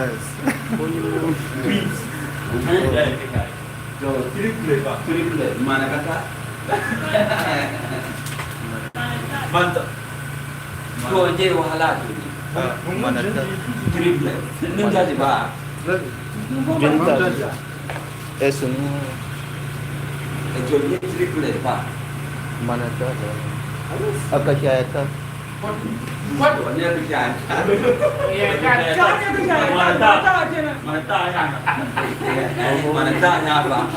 Yes. Triple. Mana kata? Mantap. Kau je wahala tu. Mana kata? Triple. Nunda je ba. Junta. Semua. Kau je triple ba. Mana kata? Apa kata? What? Ni ada kerjaan. Ya, kerjaan. Mana tak yang. Mana tak yang apa?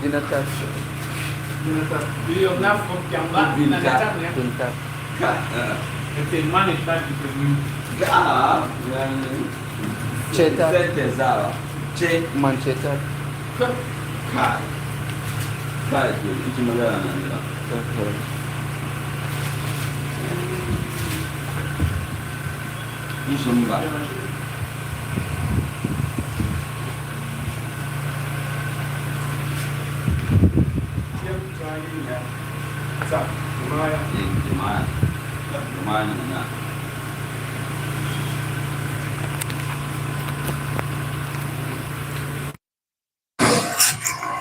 Jinakat. Beliau nafkah jambak nak ya. Junta. Itu mana tadi tu? Yang Cetak. Cetak. Mancetak. Kai itu mana nak? Ini semua. Lumayan.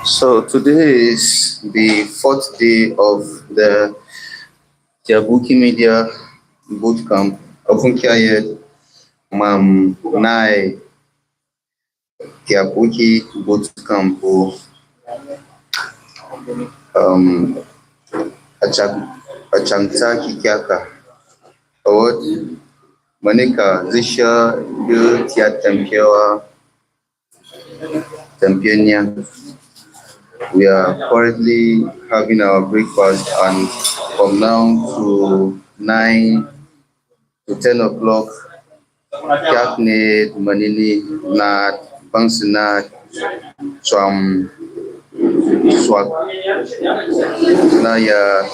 So today is the 4th day of the Tyap Wikimedia Bootcamp. Ofunkiaye mam nai Tyap Wiki Bootcamp achamta kikiaka award manika zisha de tia tempienia. We are currently having our breakfast, and from now to 9 to 10 o'clock, Kakne, Manini, Nat, Bangsinat, Swam, Swak, Naya,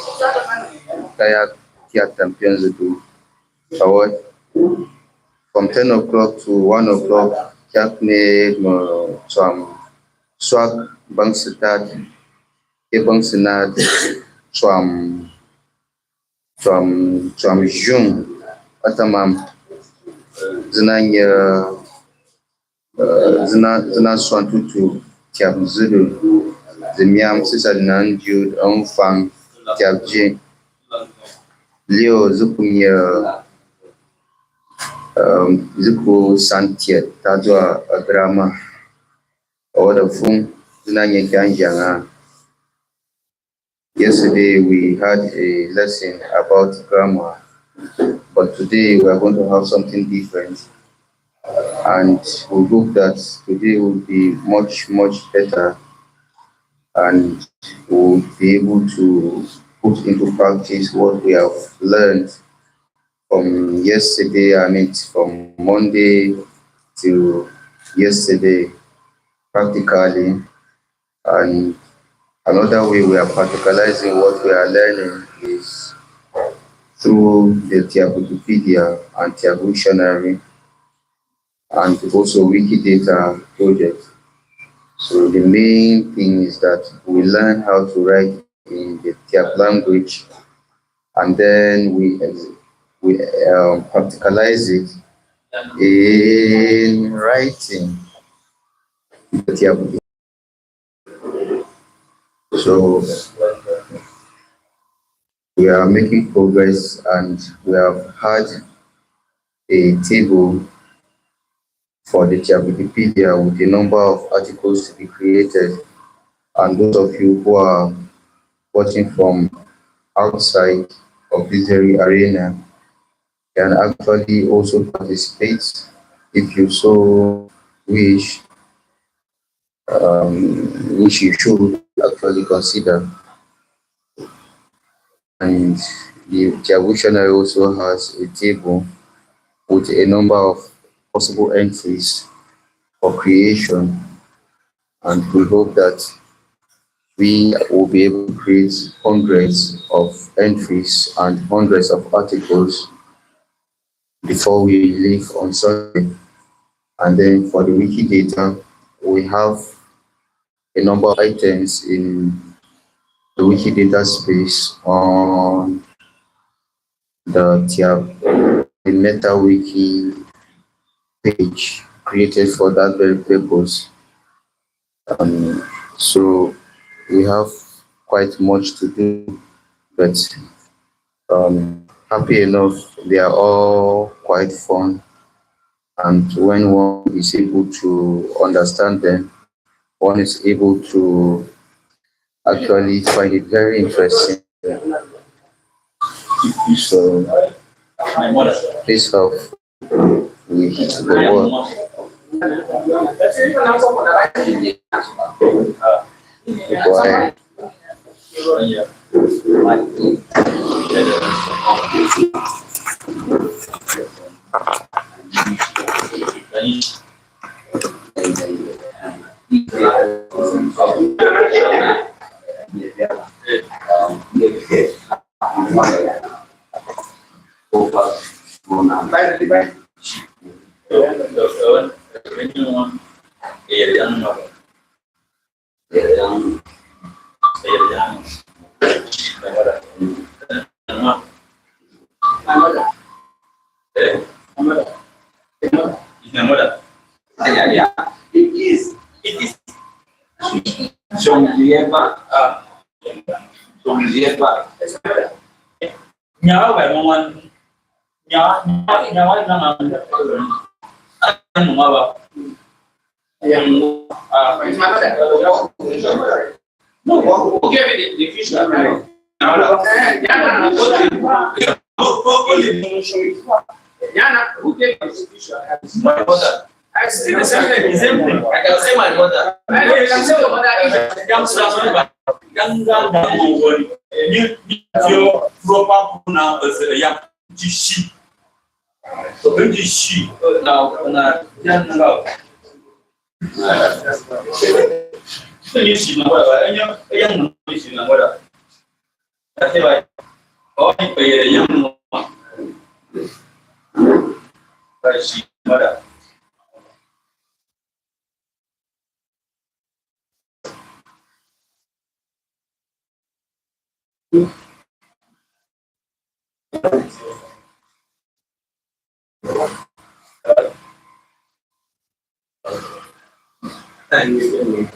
Kayak, Tiat Champions do award. From 10 o'clock to 1 o'clock, Kakne, Swam, Swak, Bangsitat, Bangsinat, Swam Jung, Atamam, Zinanya, Zina Swantutu, Tiap Zulu, Zimiam, Sisalinan, Jude, Fang, Tiap J, Leo Zukumia, Zuku Santiet, Tadwa Agrama, Order Fung, Zinanya Ganjanga. Yesterday we had a lesson about grammar, but today we are going to have something different, and we hope that today will be much better, and we'll be able to put into practice what we have learned from yesterday. I mean, from Monday to yesterday, practically. And another way we are practicalizing what we are learning is through the Tyap Wikipedia and Tyap Dictionary, and also Wikidata project. So the main thing is that we learn how to write in the Tyap language, and then we practicalize it in writing the Tyap. So we are making progress, and we have had a table for the Tyap Wikipedia with a number of articles to be created, and those of you who are watching from outside of this very arena can actually also participate if you so wish, which you should actually consider. And the Tyap Dictionary also has a table with a number of possible entries for creation, and we hope that we will be able to create hundreds of entries and hundreds of articles before we leave on Sunday. And then for the Wikidata, we have a number of items in the Wikidata space on the Tyap a meta wiki page created for that very purpose. So we have quite much to do, but happy enough, they are all quite fun. And when one is able to understand them, one is able to actually find it very interesting. So please help with the work. Go ahead. I still the same thing. I can say my mother. I know you can say your mother. Your proper pronoun is a young she. So when she now thank you.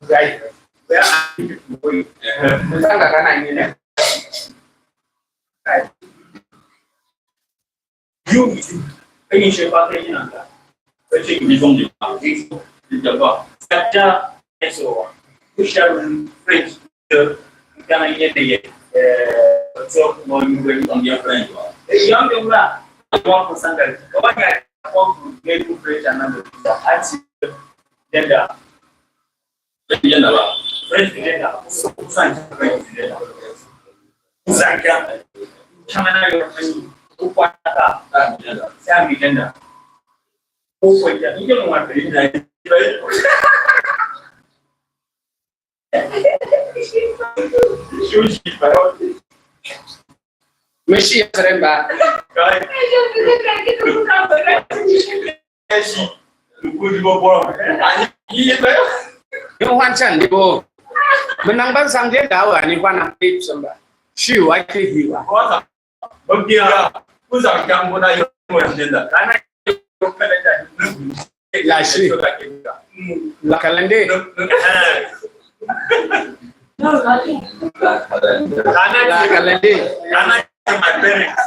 Right. Where are you? You finish your packaging. Fetching me from the Capture SO. Push down French. Can I get the so on your friend? A young man, I want for Sunday. Go ahead. I want to get to French and number. Gender. French gender. So, French gender. Uzaka. Chamana your friend. Upata. Sammy gender. Oh, you don't want to die. Meshi remember. You want chan dibo. Menang bang sang dia tahu ni wana tip samba. Siu ai ke hiwa. Bagia. Usang jam pun ayo menjenda. Karena la shi. La kalende. Karena kalende. Karena my parents.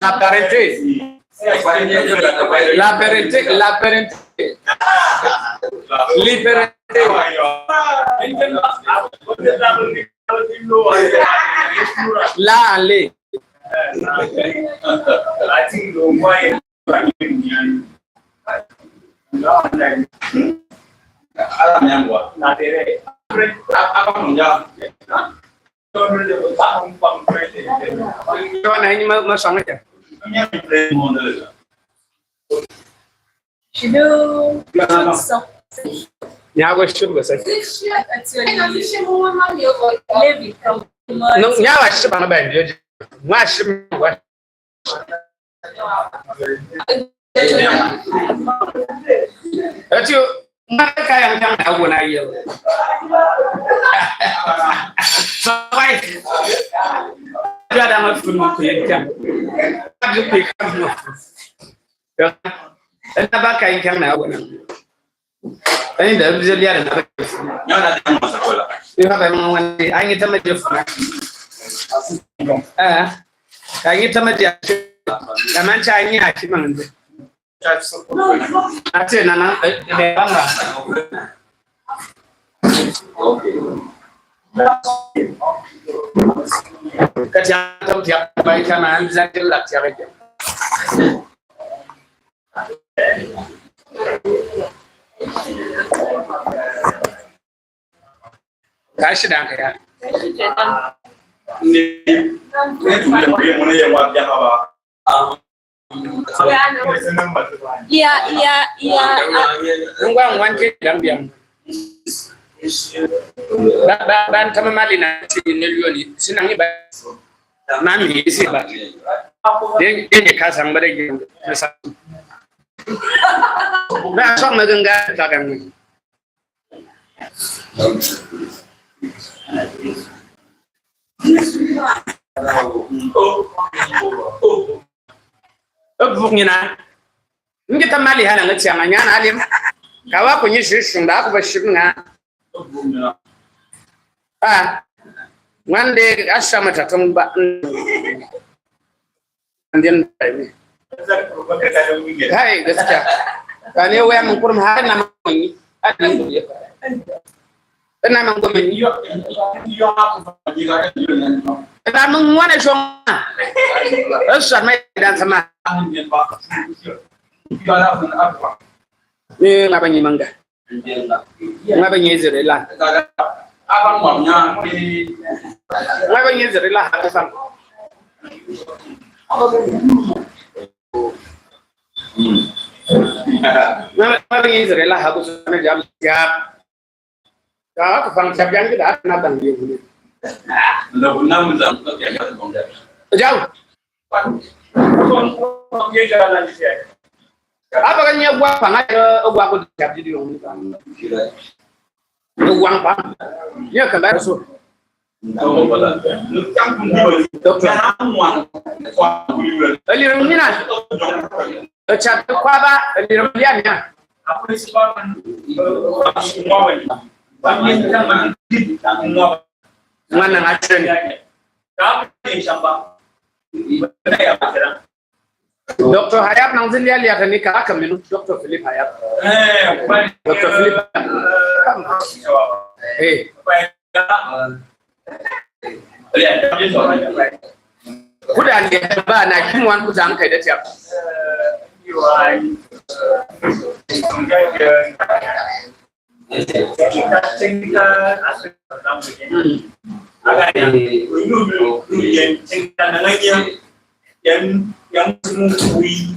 La parente. La parente. La parente. Liberté. La allez. Nhà có chút của sách. Nhà là sẽ bằng bền chứ. Mà sẽ quá. Ở chứ mà cái anh đang đào của này nhiều. Sao vậy? Dia đang ở phần một cái chẳng. Các cái không được. Được. Anh ta bắt cái anh nào của nó. Anh đã bây giờ lihat ada. Yang ada yang masuk sekolah. Iya, memang anh itu mah dia. Anh itu mah dia. Kaman cahaya asyik mana. Asyik nana dewan lah. Kejadian tiap baik kanan bisa jelek cari. Kasih dah kaya. Ni mana yang wajah apa? Iya. Enggak wanci dan diam. Dan sama malina si nelioni sinangi ba. Nami isi ba. Dia kasang beregi. Nah, sok megengga takkan. Buknya ini kita malihan nggak ciangannya alim. Kawa punya sih nggak aku bersihnya. Ngande asam macam mbak. Andian ini. Hai, gaskiya. Kane waya mun kurum har na mun adin ya. Ina man go men yo ina mun wana shon. Asa mai dan sama. Ni ngabanyi mangga. Ngabanyi zirela. Abang mamnya di ngabanyi zirela hakasan. Mana ini Israel aku sana jam siap. Kalau aku faham siap yang kita nak tanggung dia. Benar-benar macam tu yang kita bongkar. Jauh. Dia jalan di sini. Apa kan yang buat pangai buat aku siap jadi orang ni. Uang apa? Dia kan bayar so. Aliram ni na. Chat kwa ba aliram dia ni. Apa sebab semua ini? Bagi kita mendidik semua. Mana ngacen. Kami siapa? Benar ya Pak? Dr. Hayat nang zilia lihat ni kak minum Dr. Philip Hayat. Dr. Philip. Kuda ni ba na kimwan ku zan kai da tiap. yang semui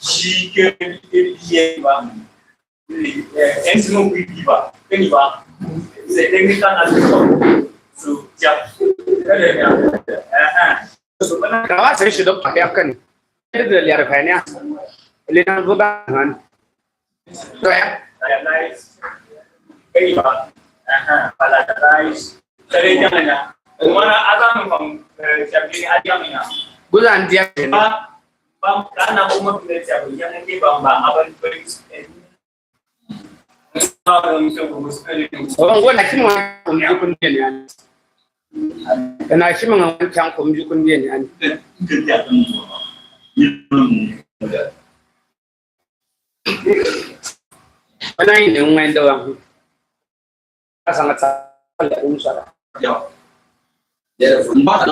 jika dia bang yang semui dia kan dia saya dengarkan ada so jap ada ya Kawa saya sudah pakai akan. Itu liar kayaknya. Lihat bukan. So ya. Saya nice. Kayak bang. Pada nice. Saya jangan mana ada memang siap ini ada mina. Bulan dia. Bang karena umur kita siap yang ini bang apa beri. Orang gua nak cuma kumjukun dia ni. Nak cuma ngomong kumjukun dia ni. kerja Mana ini main doang. Sangat sangat umusara. ya ya empat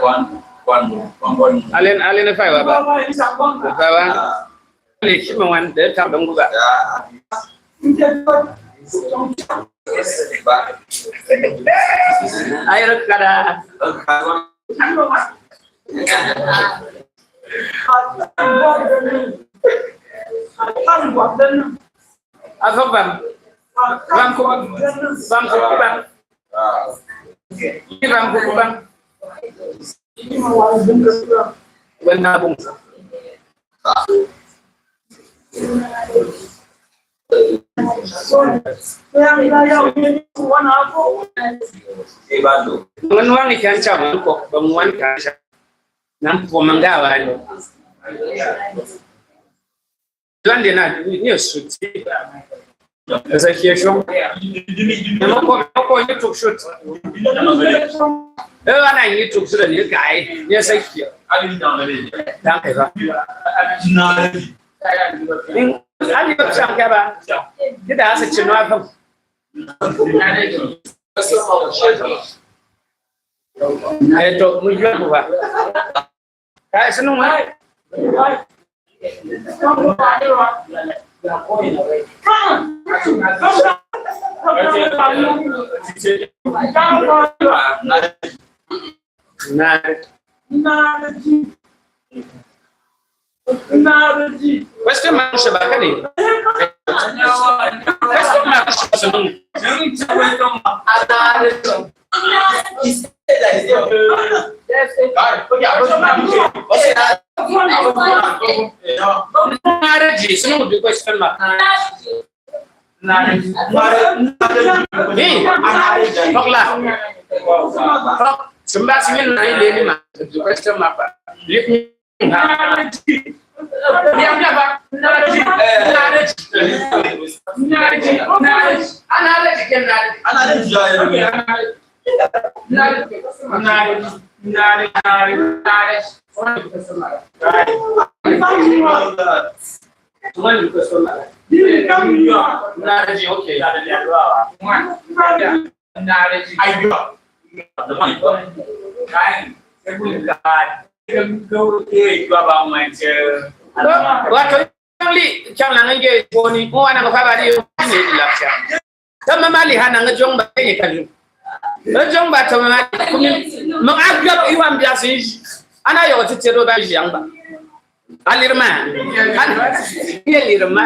kawan Alin fai wa ba. Ini sambang. Fai wa. Ni cuma wan dia tak dong juga. Air kada. Apa bang? Bang ko bang. Ini bang ko bang. Benar bung. Menguang ikan cawan kok banguan kaca. Nampu menggawan. Tuan dia nak ni suci. Saya kira syong. Kok YouTube shoot. Anak YouTube sudah ni gay. Ni saya kira. Dah kira. Ani macam apa? Kita asal cina apa? Itu mujur apa? Kayak senang lah. Questo mangia bacani. Questo mangia senang. Narji senang di question mark. Nih, baklah. Sembah singin naik di lima. Di question mark. Diam apa? Waktu li chang lang nge boni mo ana ko fa ba di ni lapcha tamma mali hana ngejong ba ni kan ngejong ba tamma kumi magagab iwan biasi ana yo titero ba jiang ba alirma ana lirma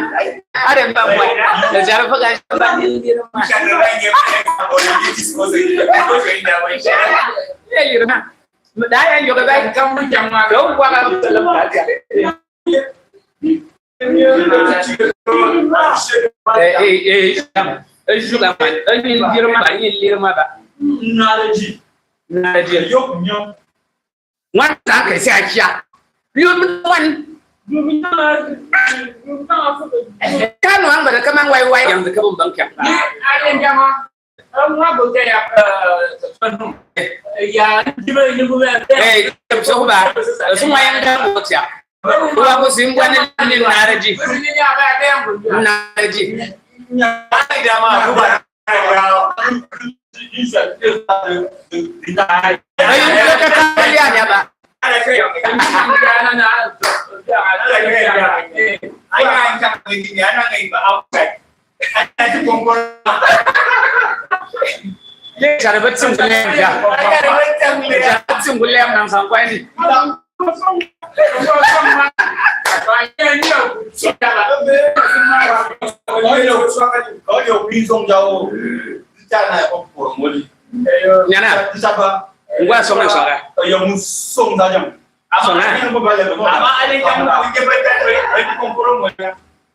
are ba mo da jar fa ga ba lirma lirma dai yo ga ba kam jang do wa ga salam ta juga man ini lirma ba Naji na dia yok nyom wan ta kai sai kia yun wan Kan orang pada kemang wai yang dekam bangkang. Ada yang orang boleh ya ini bukan. Coba semua yang dah buat siap. Aku simpan ini naraji. Ini apa yang buat? Naraji. Ada mah bukan. Ayo kita kalian ya, Pak. Cara betul boleh ya. Betul boleh yang sampai ni. Nyana. Gua song yang suara. Yang song saja. Song ah. Ama ada yang mungkin berkata kompromi.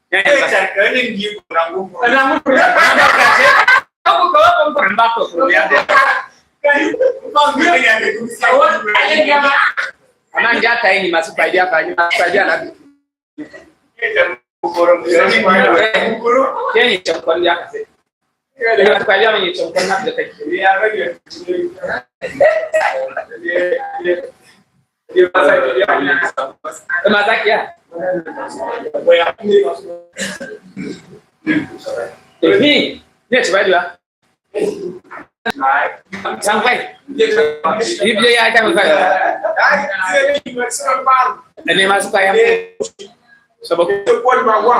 Cek ini dia kurang. Aku kalau kompromi bako. Aman jata ini masuk pajak apa? Pajak lagi. Ini cokon dia kasih. Dia pajak ini cokon nak dekat. Dia pasal dia masak ya. Ini coba dua. Sampai. Ini biaya akan bukan. Ini masuk ayam. Sebab Telepon bawa.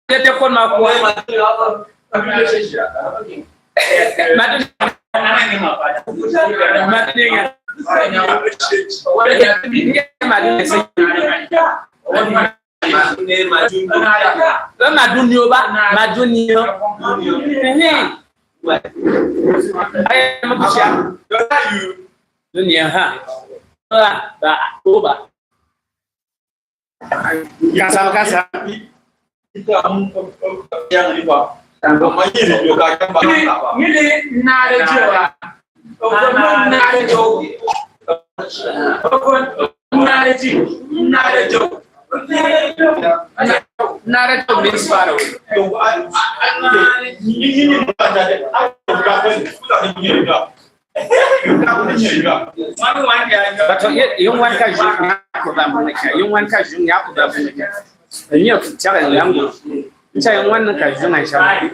dia telepon mak aku. Madunio ba madunio ay makusya dunia ha ba ba kasal Yang ni pak. Namanya dia juga kan apa? Ini nada Jawa. Nada Jawa. Nada Jawa. Nada Jawa means faro. Ini bukan ada. Berapa sudah ini juga. Bato yung wan ka jung ko ba mo ka yung wan ka jung ya ko ba mo ka niyo tsara yang mo cha yung wan ka jung ai sha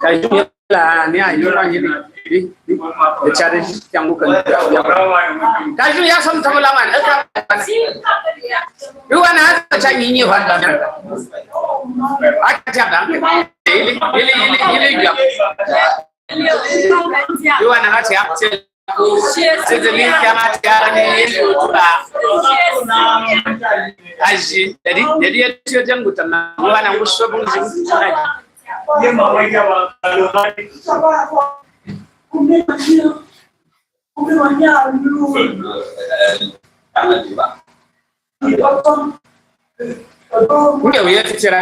ka jung la ni a yung wan ni de tsara yang mo kan ka jung ya som thamo laman yu wan ha cha ni wan ba a cha da ili you want to have to the link jadi dia jangan buat nama orang musuh pun Dia mau jawab Enggak ya bicara.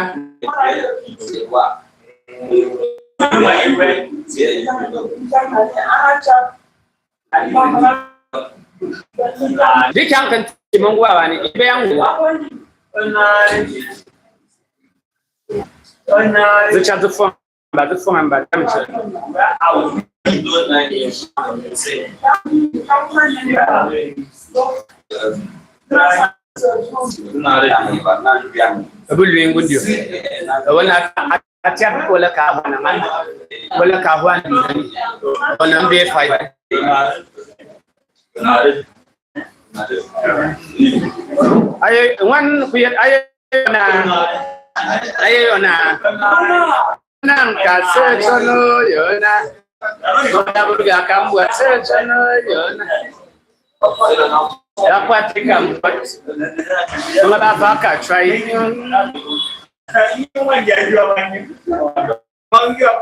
Dia kan timong gua ni, ibe yang gua. Zicam tu form, batu form ambat kami cakap. Abul yang gundio. Awalnya Tyap wala kawan naman, wala kawan ni, wala be fight. Ay wan kuyat ay na nang kase chono yona, wala burga kam buat chono yona. Apa tikam buat, wala baka try. Ini orang dia jual banyak. Bangga.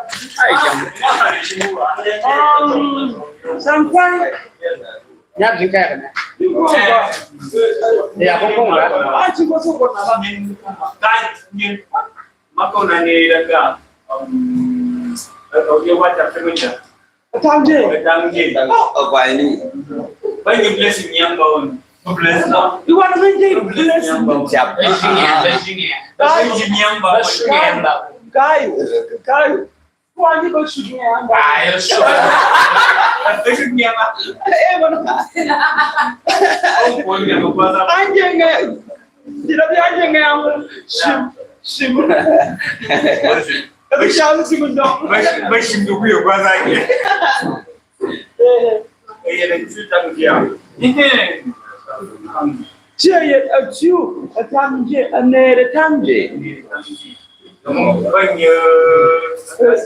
Sampai Nyap juga kan? Ya, kongkong lah. cuma sokong apa? Maka nani daga. Kalau dia wajib semuanya. Tangje. Tangje. Apa ini? Banyak blessing yang bawon. Bless now. You want to bless Tyap Caio. Quando eu cheguei a eu sure.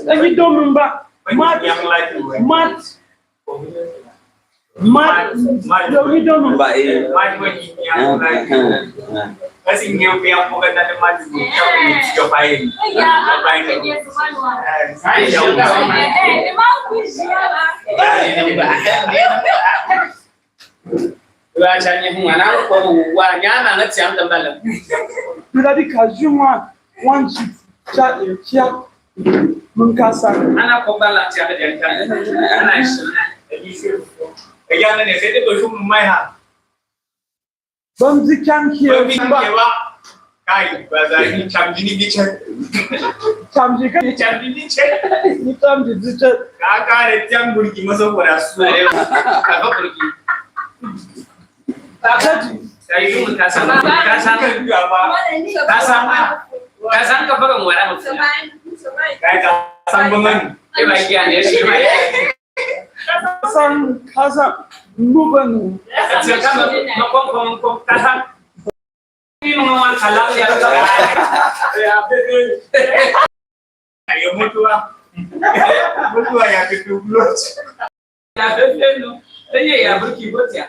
Anh don't remember Matt, you don't remember Kasi nhiều việc một cái này mà cho phải Bacanya mwana ko wanyana ngatsiyanga mbala. Bila dikajuma once you chat mengkasa Ana ko bala tsiyanga jantan. Ana isu. Kaya ne sai da su mai ha. Bamzi kan Ba kiyo ba kai ba za ni chamjini biche. Chamji kan Chamjini biche. ni chamji zice Ka kare jam burki maso kora su. ka ga burki. Kaji Sai mun ka san ka fara mu wala mu. Kai ka san bangan. Ai ba kiya ne shi mai. Kasan Nuban Sai ka ko ka san. Ni mo wan kala ya ka. Ayo mutua. Mutua ya kitu blot. Ya befendo. Sai ya burki botia.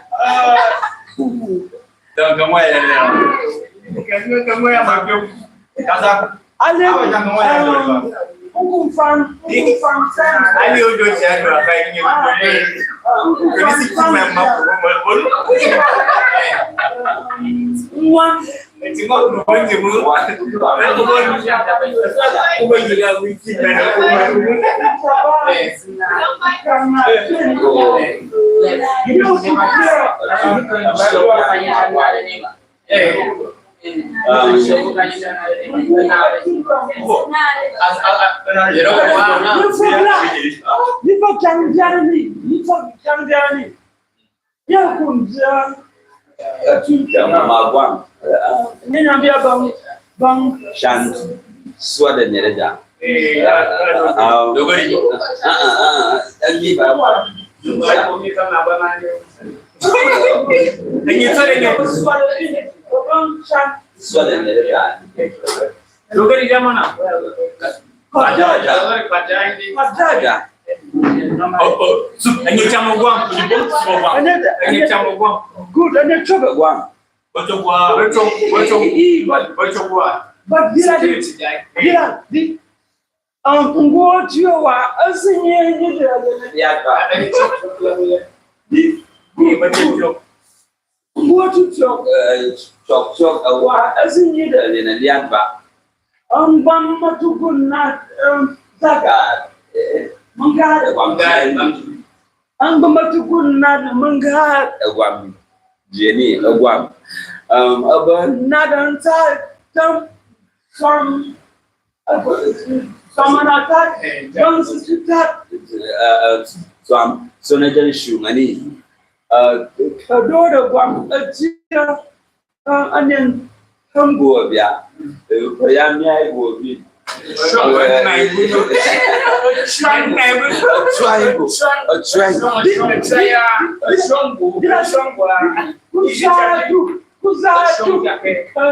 Dan kamu ya ya. Kamu ya mabyo. Kasa. Ale kamu ya do. Ungu fan Ali ojo ti ado akai ni ojo. Ni si ku ma ma ko mo. One Ti mo no bonje mu. Ko bo ni ga wiki na ko Lifa Janjani. Ya kunja. Magwang Niambia bang Shant Swada Nereja. Dogori. Swada Nereja. Dogori jamana. Pajaja. Ani chamogwang, ani chamogwang. good and a chocolate one. Ochogwa. But yeah, the what you are as in what you Chok a wa as in a liamba. Bamba to good not Zaga Manga Bamba to good not Manga A guam. Jenny, a guam. Not inside some someone attack young to Some Sonajan Shumani. a daughter one a teacher and then Go, yeah. Yamia will be.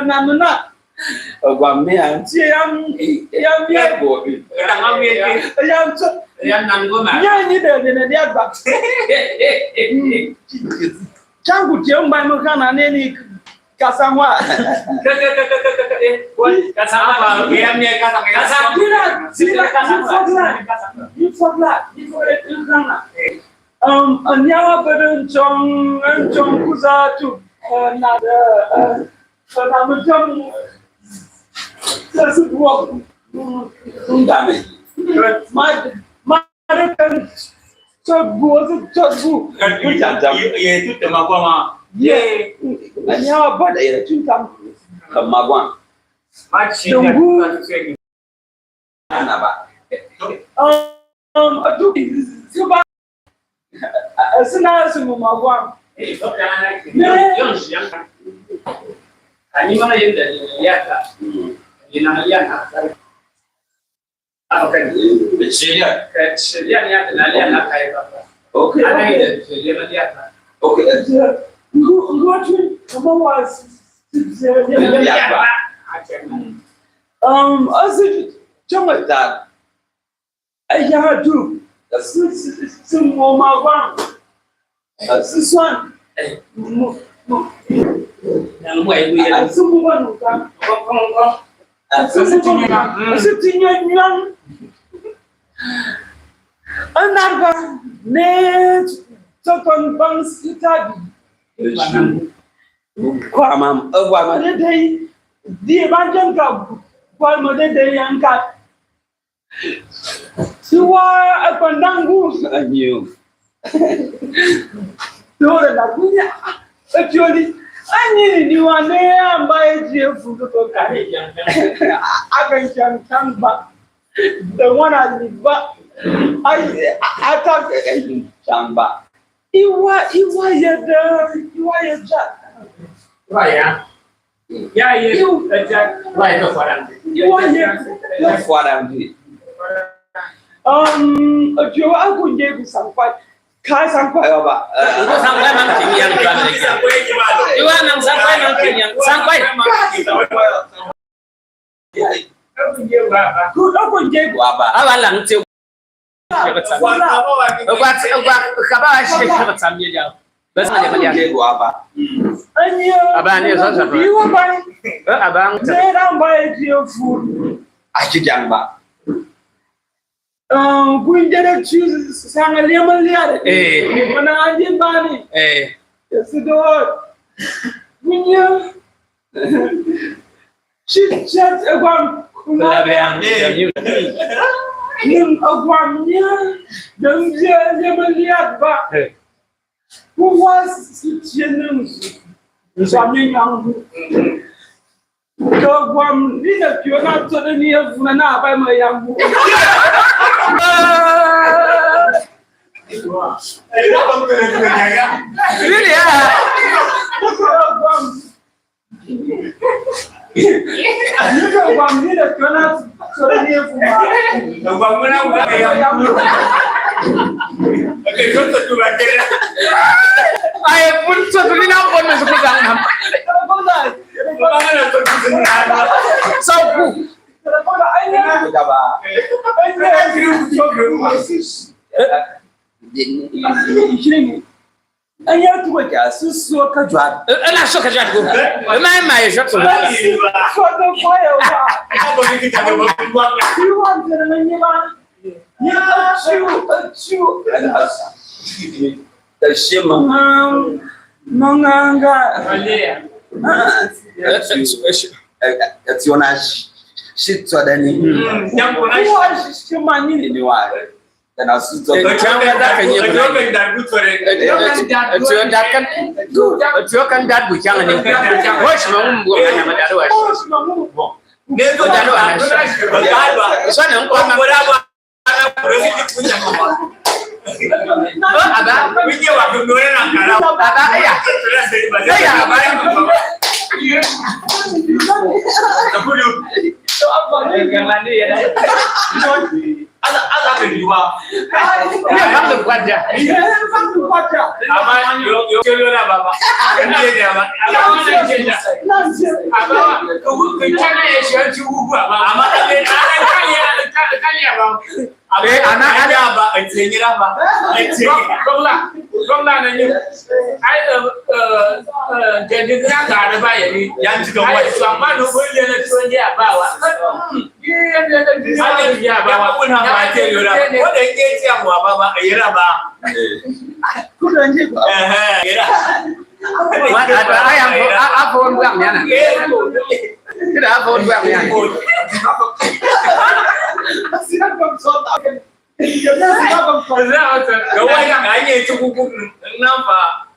Namuna Guamia, Yam Bobby. Changu Jamba Mukana Neni Kasama. You forgot. Anyawa Badan Chong and Chong Kuzatu, another Namajam doesn't walk. My so was it just Ye tu tema kwa Yeah. And how about it? You come Magwan. The one I live back. I thought Chamba. you are Jack. Right, yeah. Yeah, you right of what I'm doing. You are here. That's what I'm doing. You are going to give some fight. Kai some fight over. Some way man king yang kan. You are some way man king yang. Some way. Good up on Jake. Awalang tu. Kabar sih macam ni dia. Biasanya macam dia. Abang ni susah. You are buying. Abang. There I'm buying your food. Aji jamba. Going to choose sang a lemon liar. When I did bunny. Yes, the door. When you. She chat about. Him of 1 year, don't never yet back. Who was it? Something young. Go one dinner, you're not to the near Funa by my young boy. Really? You know, 1 minute, you're not to the near Funa. I put something up on the program. So good. And you have to work as so casual. And I saw a jack. My shop. For the fire. You want to The shimmer. Manganga. That's your nice shit. So then You are money. you are. Then I'll sit on The camera that can you can that we can watch my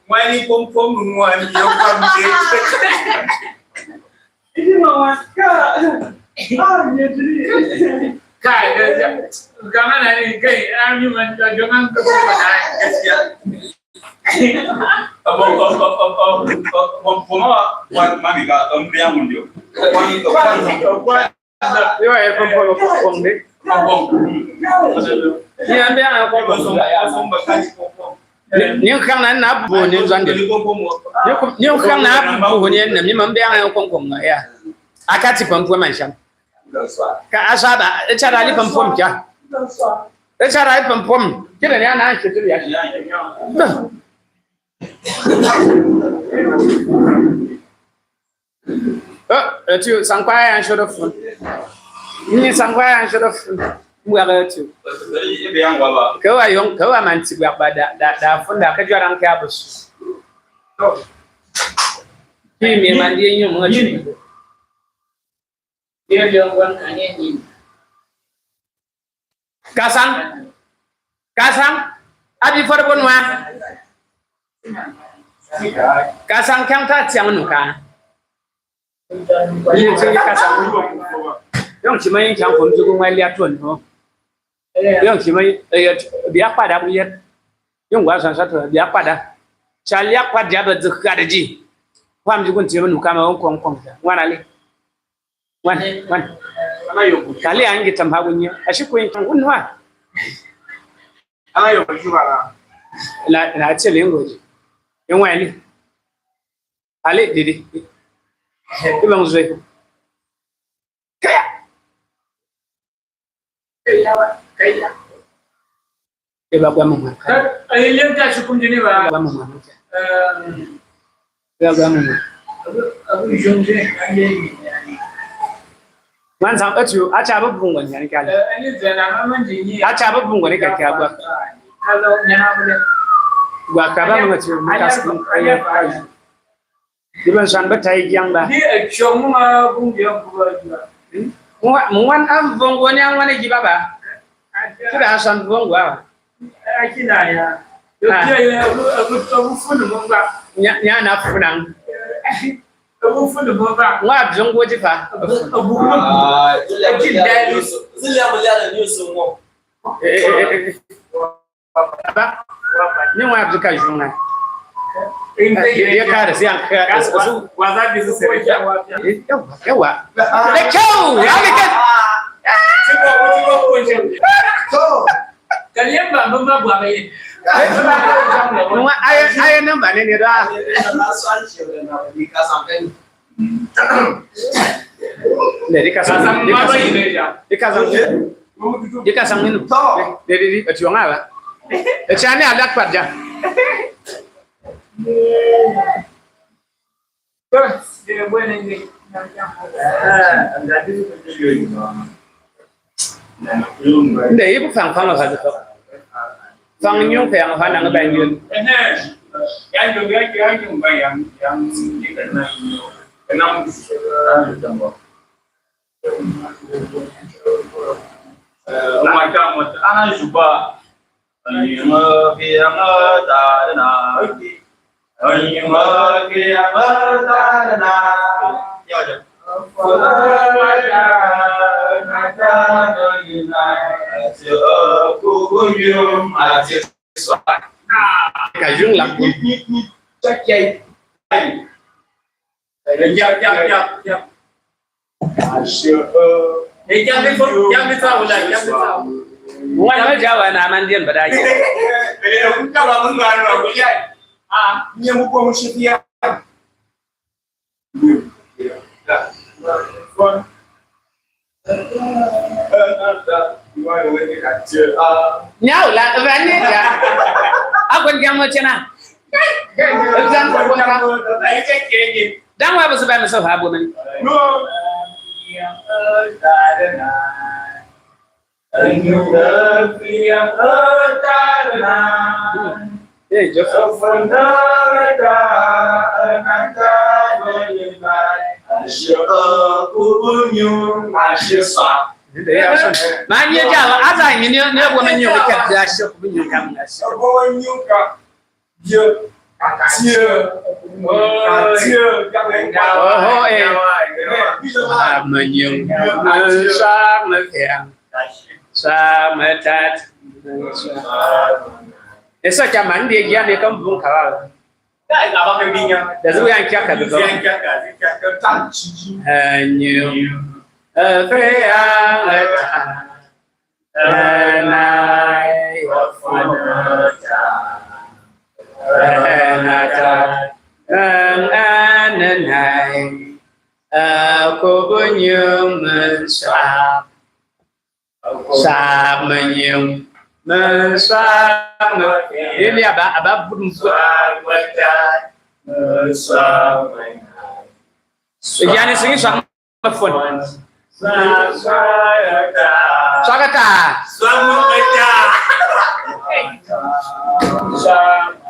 Wani one, you come Ini mama Jangan hari kai, kami jangan kepada kesian. Mami ka yang mundur. Yo ya pom deh. Ni ambil yang pom. Ni khang nan na bu ni zan de. Ni khang na bu ni na mi mam be yang pom ya. Akati pom man sham. Ka asaba echara li pom kya. Echara li pom. Kira ni ana shi tu ya. Tu sangkwai yang should have. Ni sangkwai yang should have. Buat tu. Kau ayong manci buat dah funda kejuaraan ke abus. Ni memang dia yang mengaji. Dia jangan ni. Kasang, abi forbon wa. Kasang kang tak jangan nuka. Ini jadi kasang. Yang cuma yang jangan pun juga ngai lihat tuan, yang cuma biar pada lihat, yang gua satu biar pada. Caliak pada jabat zakar ji. Faham juga cuma nuka mau kong. Wan ali. Wan. Kali yang kita mahunya, asyik kau yang kanggun wa. Ayo berjuang. Na celeng goji. Yang wan ni. Ali didi. Ibang zui. Kaya. Iba gua mama. Ay yang tak cukup jenis ba. Gua mama. Gua mama. Abu jomje ani. Man sang acu aca ba bungo ni kala. Ani jana man jinyi. Aca ba bungo ni kala gua. Kalau nyana boleh. Gua ka ba mo acu mukas kaya. Iban san ba tai yang ba. Ni chong ma bungo yang buat. Muan am bungo ni ang wani gibaba. Kira san bungo wa. Akina ya. Yo dia abu funu mongba. Nya na funang. Abu funu mongba. Wa zongo jifa. Abu Ni wa abzuka junga. Dia cara siang ke wazadi sisi yawa. Lekau, alikat. Kalian bang buat ini. Nunggu ayah nambah ni dah. Dari kasang ini. Dari juang apa? Cari alat kerja. Dia boleh ni. Đây bức phẳng là phải được phẳng nhung phẳng là năng bài nhung Yang juga yang ini kena enam macam anak juga ini yang ada ya je cả dương lặng chắc chay Jap jangan tahu lah, jangan tahu. Muan apa Jawa nama dia berada. Kalau mengan aku ya, ni muka mesti dia. Nhau là vấn đề ya. Aku yang macam mana? Exam pun kan. Dah apa sebab masuk habu ni? Joseph. Maknanya Jawa ada ini dia bukan menyukai dia syok menyukai dia. mình dùng sáng mới thiện sáng mới tát để sao chả mảnh đi kia đi công vùng khảo Cái nào bao nhiêu đi nha? để giúp anh chắc cả được không nhiều phê an này an này cô có nhiều mình sạp sạp mình nhiều mình sạp ini apa belum yani sini sama phone Sagata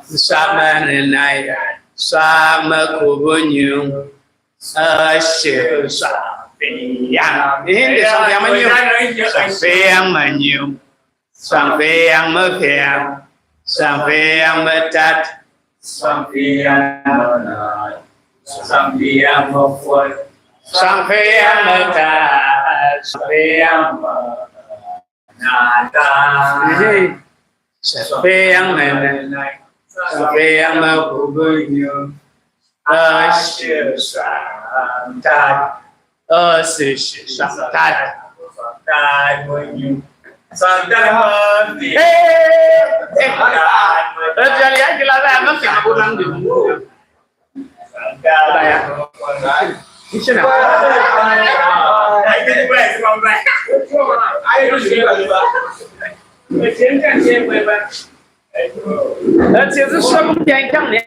sama này sama kubunyu asyik yang ini sampai menyu sampai yang mepeng sampai yang metat sampai yang menat sampai yang mefun sampai yang metat sampai yang menata sampai yang menaik sampai yang mekubunyu asyik santat asyik santat santat menyu santat mati jadi yang jelas emang yang pulang di santat ya di sana ayo kita mulai ayo kita现在回吧，就是说不健康的的。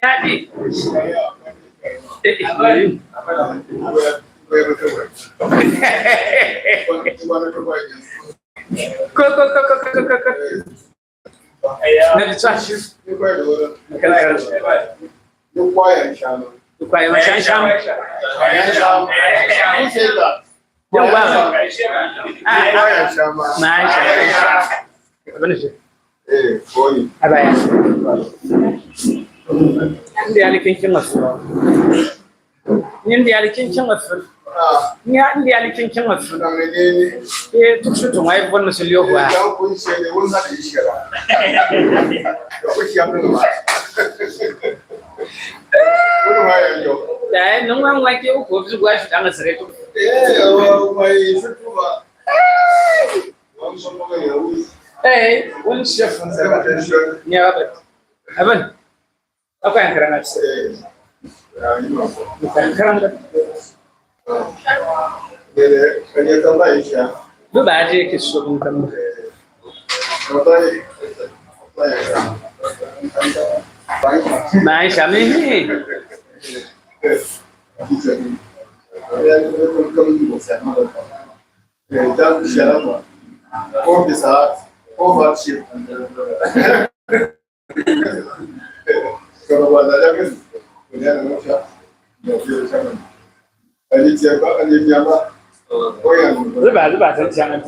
那你抓去？快点想想，有吧？买啥？Benar sih. Boleh. Apa ya? Dia alikin cengah. Ini dia alikin cengah. Ini dia alikin cengah. Itu sudah mulai pun masih liok wah. Dah, nunggu lagi aku juga sudah nggak seret. Un chef. Ya apa? Apa? Apa yang kerana? Bukan kerana. Lu baca kisah tentang. Mas kami ni. Overship. Kalau buat aja kan, punya manusia. Ada siapa? Ada siapa? Oh yang. Lepas jangan.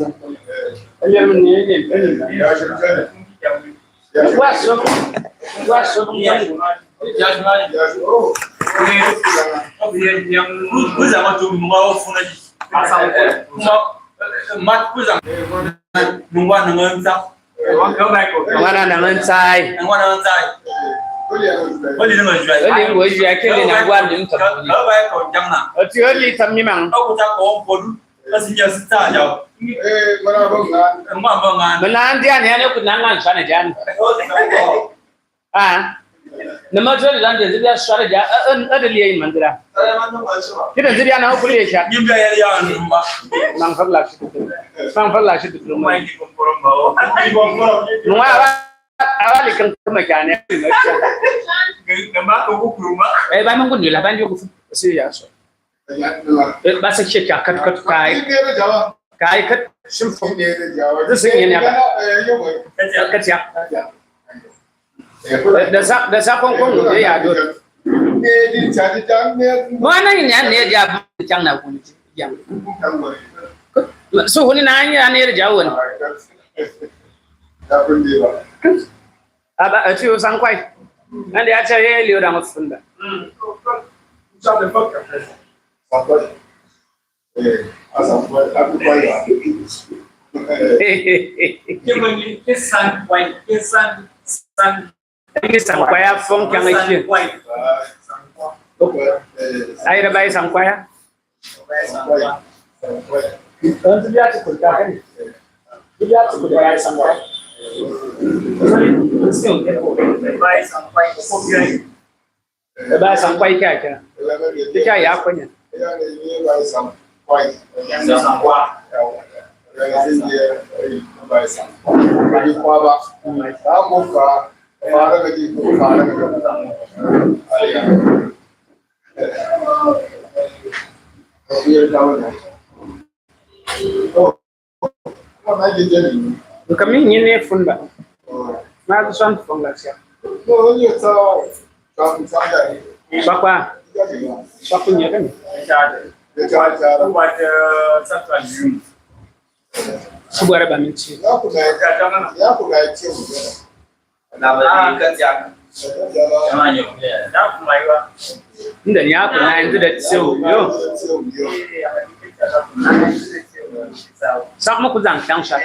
Yang ni. Wasop. Yang bersama tu mau phone lagi. Asal mat ku rằng nung quan nung sao Mana dengan sai. nung quan nung sai có gì nung sai Ở đây buổi giờ cái này nằm quan những tập. ở đây còn chăng nào Ở chưa đi thăm như mạng. đâu có chắc có bốn nó xin nhờ xin ta giàu Mana bang? mà vâng à Mana nanti ane aku nangan sana jan. Ah. Nama tu jan jadi dia sana jan. Ada lihat mandira. Kita jadi anak aku lihat siapa. nhưng đây là mà Mang falah situ rumah. mai đi cùng con bầu Nunggu awal ikan kemakannya. cái má tôi cũng luôn á Bang mungkin lah, bang juga sih ya. Bahasa Cina kat kai kat sulfur. Itu sih ini apa? Kecil. Dasar kongkong dia ya. Mana ini ane dia cang nak pun yang. Suhu ni nanya ane jauh. Apa itu sang kuai? And the actual you don't funda. Some choir phone can make you. I buy some choir. Don't be at the garden. You have to buy some choir. Buy some choir. The guy happened. You come in here funda. Not the son from last year. Papa. Papa, you can. Suara banget sih. Ndak ya aku na itu dah sih yo. Sak mau kuzang tangsa.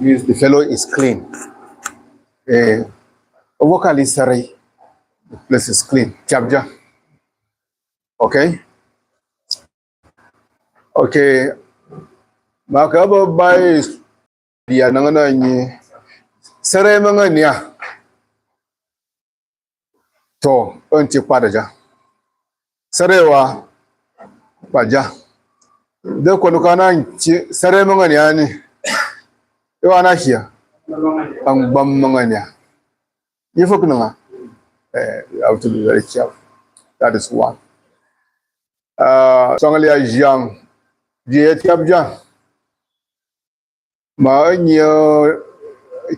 The fellow is clean. Vocally, sorry, the place is clean. Jabja. Okay. Okay. Maka babai dia nangana ni. Sarai mangania. to unti kwadaja sarewa baja de ko kana nti sare mangani ani yo ana hiya ang bam mangani you folk know you have to be very careful. That is one. Songalia young Tyap Jang ma nyo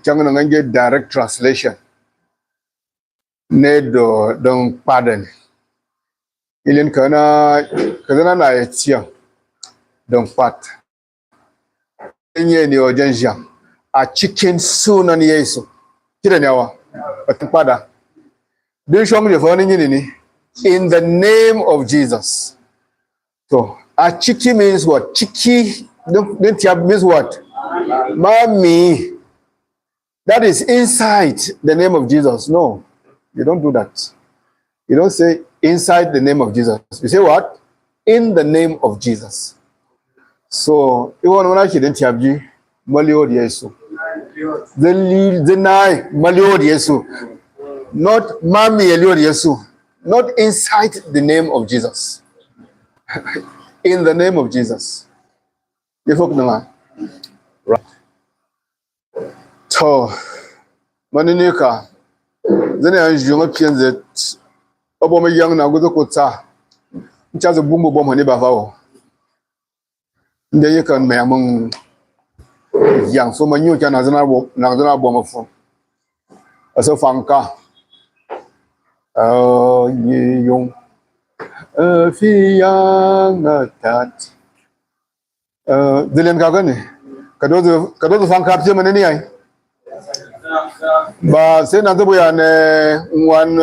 chang na nge direct translation ne do don pardon ilin kana na etia don pat nye ni ojan jang a chicken sunan yesu kida nyawa pada din shong je fo ni in the name of Jesus. So a chiki means what? Chiki then Tyap means what? Mommy. That is inside the name of Jesus. No, you don't do that. You don't say inside the name of Jesus. You say what? In the name of Jesus. So you want to then Tyap ji Malio Yesu. The nine Malio Yesu. Not Mami Elio Yesu. Not inside the name of Jesus. In the name of Jesus. You folk know. Right. So, Maninika, then I young pian that Obama young now go to Kota. Just a boom bomb honey bavao. Then you can be among young so many can as another bomb from. As a fanka. Oh, ye young. Fi young that. Dylan Gagani. Kado fan capture many ay. Ba say na to boya ne one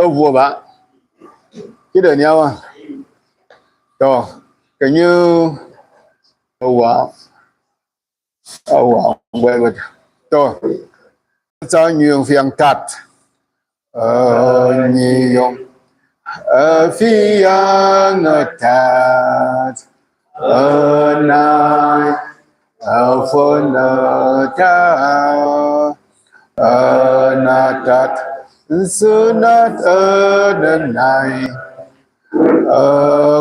over. Kida nyawa. To can you wow. Oh wow, well to cho nhiều phiền tạt nhiều phi an tạt nai phun ta na tạt sunat đơn này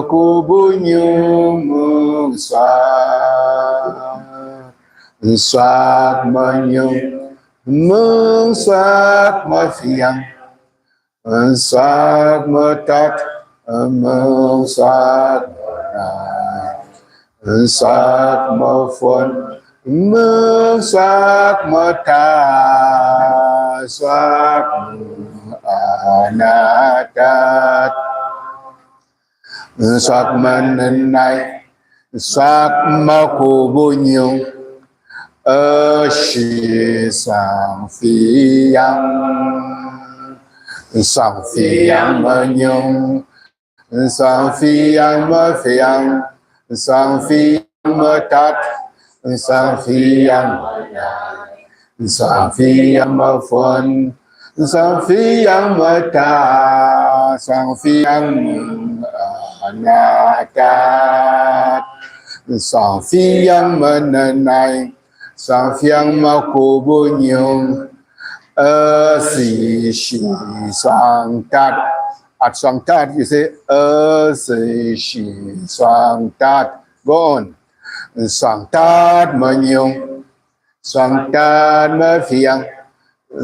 cô bu nhiêu mương xoát mà nhiêu mương xoát mà phiền xoát mà tát mương xoát xoát mà phun mương xoát mà ta xoát na tát xoát mà này xoát mà cô bu nhiêu shi sang phi yang mà nhung sang phi yang mà phi yang sang phi yang mà tát sang phi yang mà phun sang phi yang mà ta sang phi yang na tát sang phi yang mà này sang phiang ma cô bu nhiều si shi sang tat at sang tat you say si shi sang tat go on sang tat ma nhiều sang tat ma phiang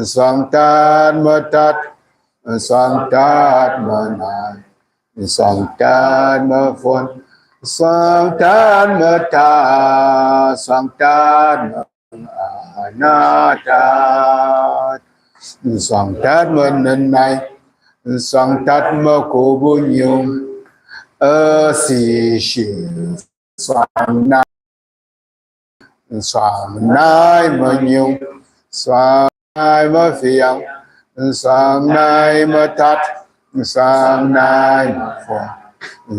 sang tat ma tat sang tat ma nai sang tat ma phun sang tat ma ta sang tat na tát sang tat ma nên này sang tat ma cô bu nhiều si shi sang nai ma nhiều sang nai ma phiang sang nai ma tát sang nai ma phun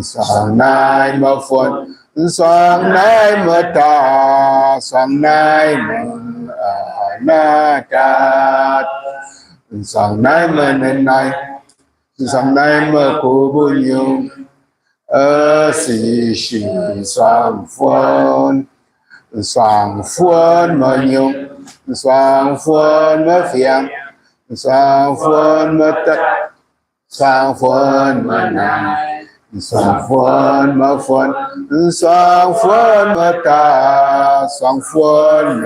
sang nai ma phun sang nai ma ta sang nai ma na tát sang nai ma nên này sang nai ma cô bu nhiều si shi sang phun ma nhiều sang phun ma phiang Sang phun mà tật sang phun mà nai sang phun mà phun sang phun mà ta sang phun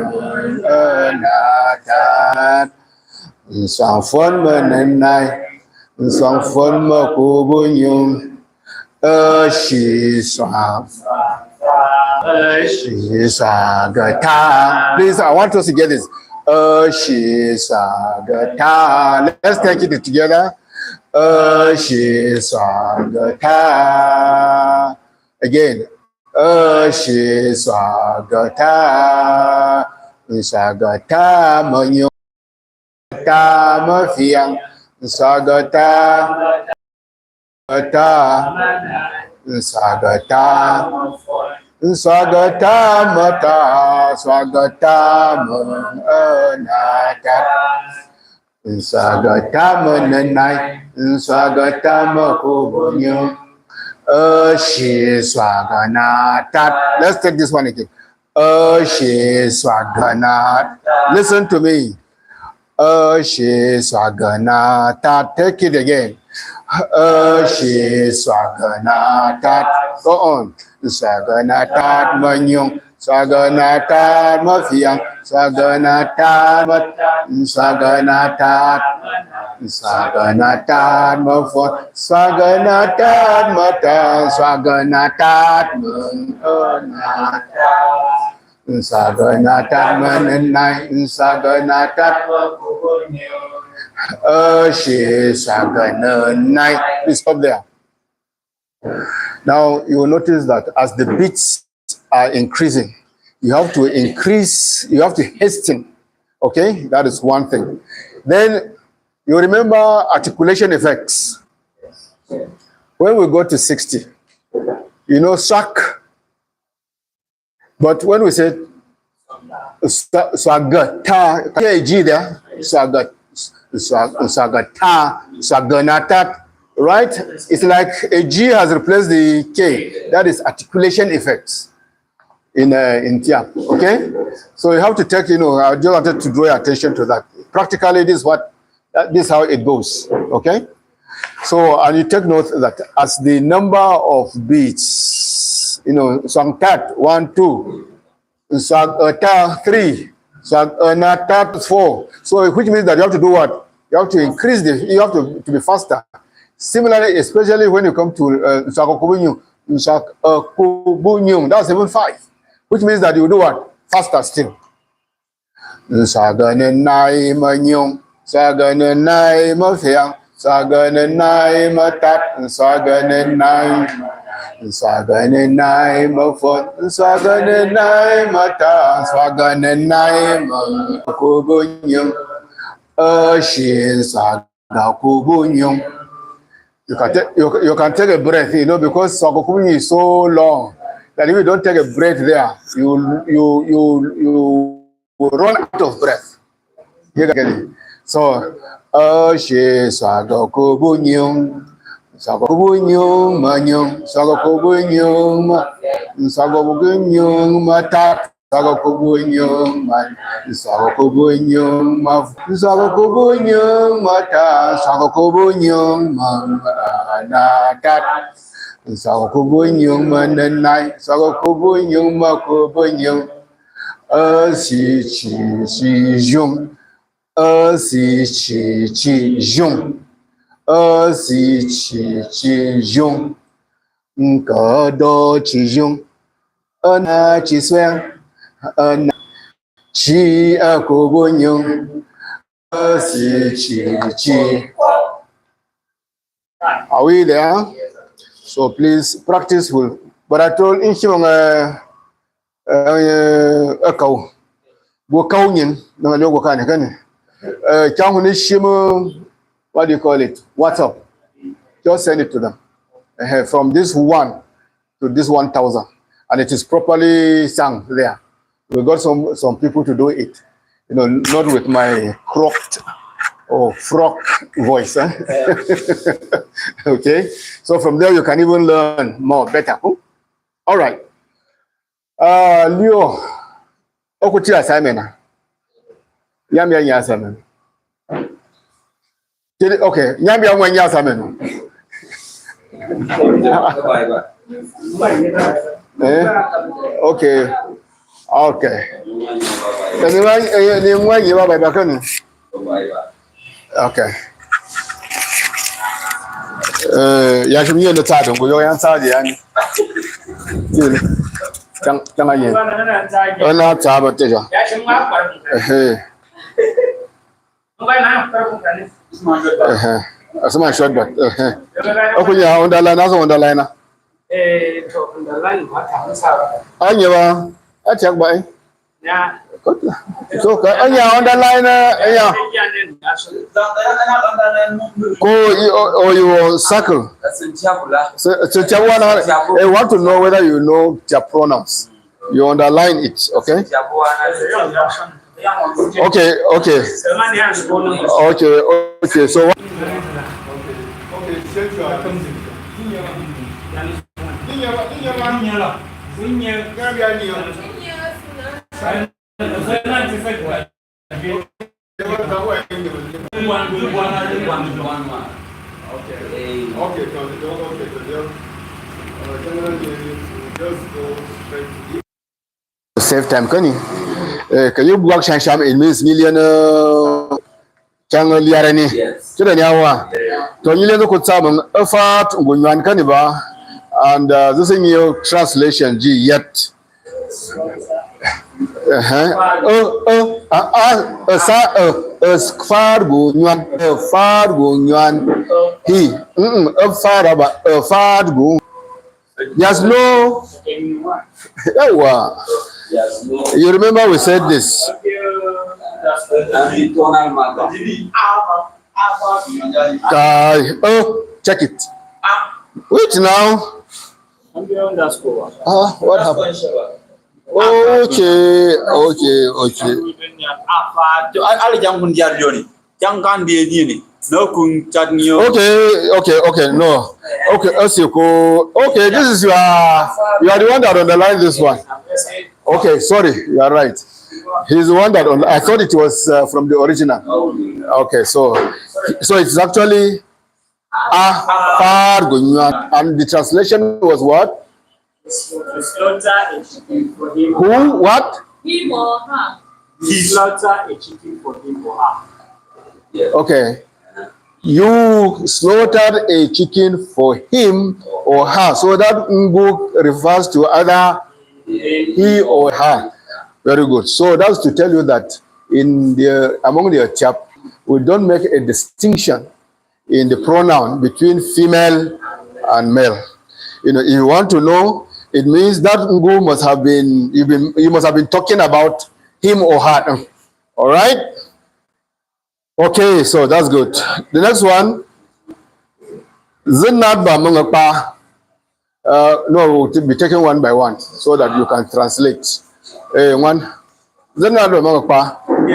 na ta sang phun mà nên này sang phun mà cô bu nhung shi sang shi sa ga ta. Please, I want us to get this. Shi sa ga ta. Let's take it together. Shi sa ga ta. Again. Shi sa ga ta. Sa ga ta ma nyo ta ma phiang. Sa ga ta ta. Sagata Sagata mata Sagata manata Sagata mananai Sagata makubunyo Shi Swaganata. Let's take this one again. Shi Swaganata. Listen to me. Shi Swaganata. Take it again. Shi Swaganata. Go on. Swaganata manyong. Swaganata mafiang. Swaganata Swaganata Swaganata mafon. Swaganata mata. Swaganata mananata. Swaganata mananai. Swaganata Shi Sagananai. Please stop there. Now you will notice that as the beats are increasing, you have to hasten. Okay, that is one thing. Then you remember articulation effects. When we go to 60, you know, suck. But when we say swagata, a G there, swagat. Sagata, Saganatat, right? It's like a G has replaced the K. That is articulation effects in Tyap. Okay, so you have to take. I just wanted to draw your attention to that. Practically, this is how it goes. Okay, so and you take note that as the number of beats, Sangtat 1, 2, Sagata 3. Swaganata 4. So which means that you have to do what? You have to increase you have to be faster. Similarly, especially when you come to Sakokubunyung, that's even 5. Which means that you do what? Faster still. Saganenai manyung, Saganenai mafiang, Saganenai matat, Saganenai Swaganenai mafon, Swaganenai mata, Swaganenai makubunyum, Shi Sagakubunyum. You can take a breath, because Sagakubunyum is so long that if you don't take a breath there, you run out of breath. So, Shi Sagakubunyum. Sagobunyung manyung, Sagobunyung matat, Sagobunyung man, Sagobunyung mav, Sagobunyung mata, Sagobunyung manatat, Sagobunyung mananai, Sagobunyung makubunyung, si jung, si jung. Si chi jung có đô chi jung na chi xoang na chi cô bu nhung si chi. Are we there? So please practice will. But I told in chong a câu bua câu nhìn nó lo cái này trong hôm nay what do you call it? WhatsApp. Just send it to them. From this 1 to this 1,000. And it is properly sung there. We got some people to do it. Not with my croaked or frog voice. Okay? So from there you can even learn more, better. All right. Leo. Okuti assignment. Yam assignment. Okay, nyambi amwe nyasa meno. Okay. Okay. Ni mwanyi baba bakani. Okay. Ya shimiye no tsado ngo yo yan tsade yani. Chang anye. Ona tsaba teja. Ya shi ma Eh. Ngai na farko kan. Asma short but. Okunya underline aso underline. To underline ba ta musa. Anye ba. A check ba. Ya. So ka anya underline anya. Or you circle. So Chawana, I want to know whether you know their pronouns. You underline it, okay? Okay. So what? Save time, can you work sham? It means million channel yarani. Kida nyawa. To million ko tsam effort ngunyan kaniba, and this is your translation G yet. Yes, no. You remember we said this. Check it. Wait now. What happened? Okay. No. Okay, this is you are the one that underlined this one. Okay, sorry, you are right. He's the one that I thought it was from the original. Okay, so it's actually and the translation was what? Who? What? Him or her. He slaughter a chicken for him or her. Okay. You slaughtered a chicken for him or her. So that book refers to either he or her. Very good. So that's to tell you that among the Tyap, we don't make a distinction in the pronoun between female and male. If you want to know, it means that Ngu must have been, you must have been talking about him or her. All right? Okay, so that's good. The next one, Zinad ba mangapa. No, we'll be taken one by one so that you can translate. One. Zinad ba mangapa. We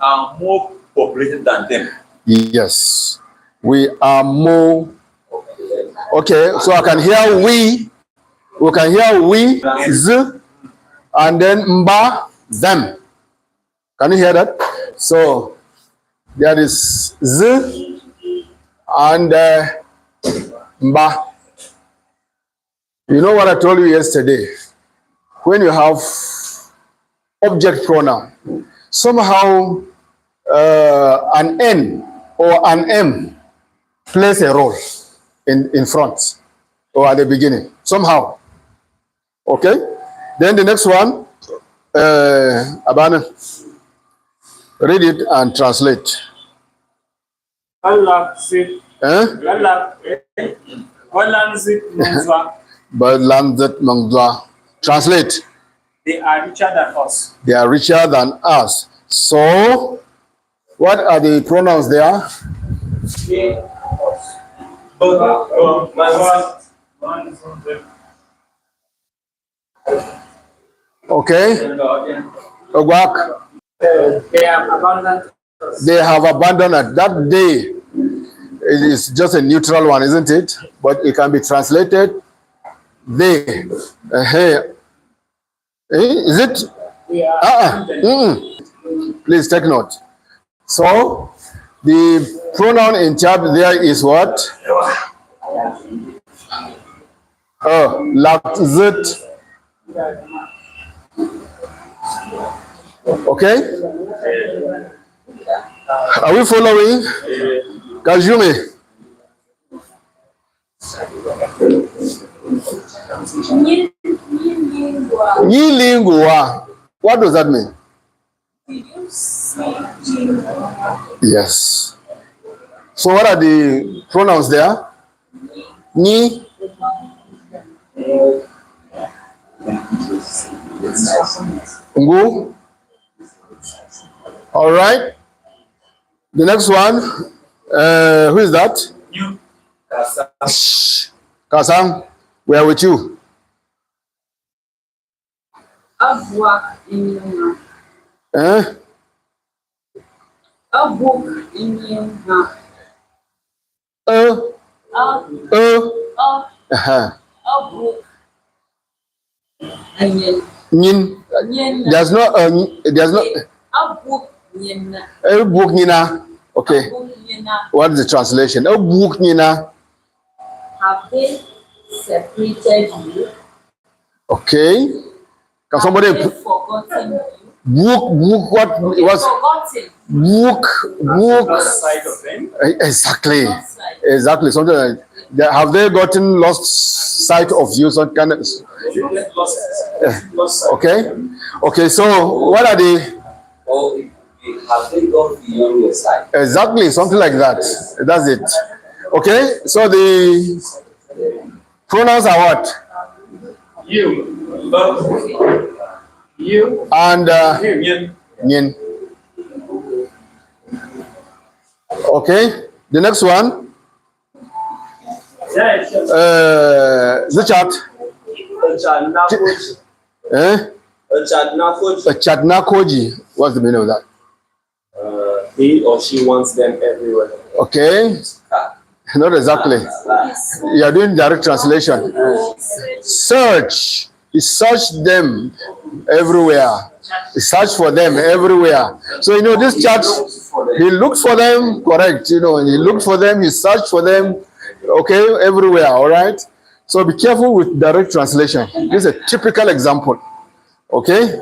are more populated than them. Yes, we are more. Okay, so I can hear we. We can hear we, z, and then mba, them. Can you hear that? So there is z and mba. You know what I told you yesterday? When you have object pronoun, somehow an N or an M plays a role in front or at the beginning, somehow. Okay? Then the next one, Abana, read it and translate. Balanzet Mangdwa. Translate. They are richer than us. They are richer than us. So, what are the pronouns there? Okay. Ogwak. They have abundant. They have abandoned that day. It is just a neutral one, isn't it? But it can be translated they. Is it? Please take note. So the pronoun in Tyap there is what? Lakzit. Okay? Are we following? Kajume. Nilingua. What does that mean? Yes. So what are the pronouns there? Ni. Ngu. All right. The next one. Who is that? You. Kasam. We are with you. Abwa inyuma. Abuk inyuma. Abuk. Nyin. There's no. Abuk nyina. Book nina. Okay. What is the translation? Book nina. Have they separated you? Okay. Can somebody Have they forgotten you? book what was Forgotten. book Side of them. exactly Outside. exactly something like that. Have they gotten lost sight of you? Some kind of okay. So what are they? Or have they gone beyond your side? Exactly, something like that. That's it. Okay. So the pronouns are what? You. You. And You. Nyin. Okay. The next one. Zichat. Chatnakoji. What's the meaning of that? He or she wants them everywhere. Okay. Not exactly. You are doing direct translation. Search. He searched them everywhere. He searched for them everywhere. So you know this chat. He looked for them. Correct. You know, he looked for them. He searched for them. Okay, everywhere. All right. So be careful with direct translation. This is a typical example. Okay.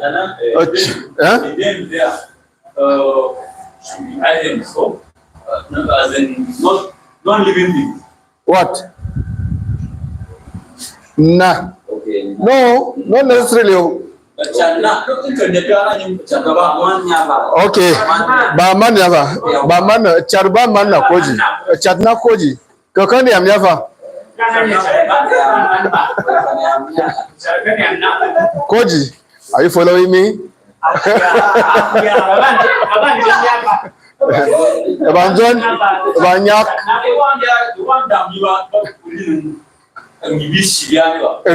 As in non-living things. What? Nah. Okay. No, not necessarily. Okay. Baman yafa. Baman charba manna koji. Chatna koji. Kakani am yafa. Koji. Are you following me? Abanjon, Banyak.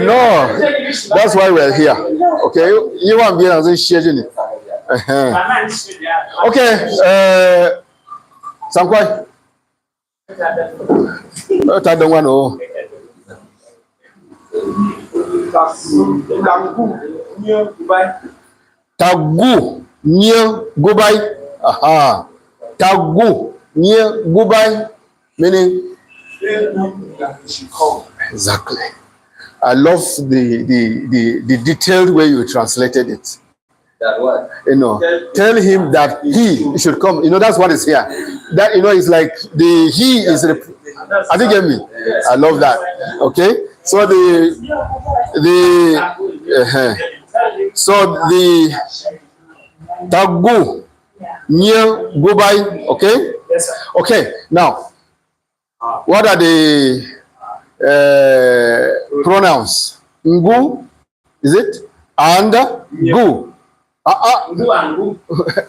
No, that's why we're here. Okay, you want to be on this sharing it. Okay, Sankwai. I don't want to. Tagu near goodbye. Aha. Tagu near goodbye. Meaning exactly. I love the detailed way you translated it. That what? You know, tell him that he should come. You know, that's what is here. That you know, it's like the he is. I think you get me. I love that. Okay, so so the tagu near goodbye. Okay. Okay. Now, what are the pronouns? Ngu, is it? And gu.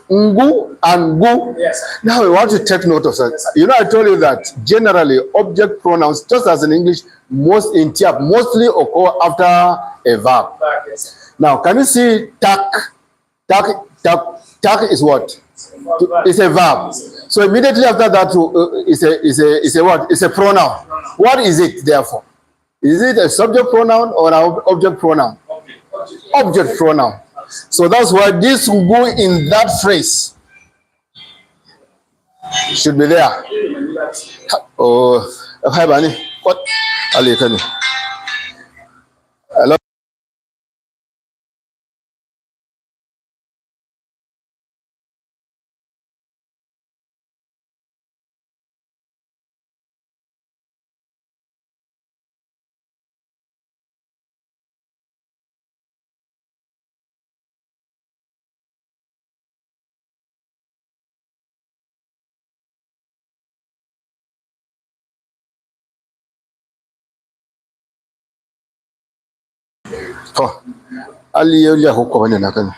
Ngu and gu. Yes. Now we want to take note of that. You know, I told you that generally object pronouns, just as in English, most in Tyap, mostly occur after a verb. Yes. Now, can you see tak? Tak is what? It's a verb. So immediately after that is a what? It's a pronoun. What is it therefore? Is it a subject pronoun or an object pronoun? Okay. object pronoun. So that's why this will go in that phrase. Should be there. Oh, hi, Bunny. What? Hello. Oh, Ali ya huko bane na kan.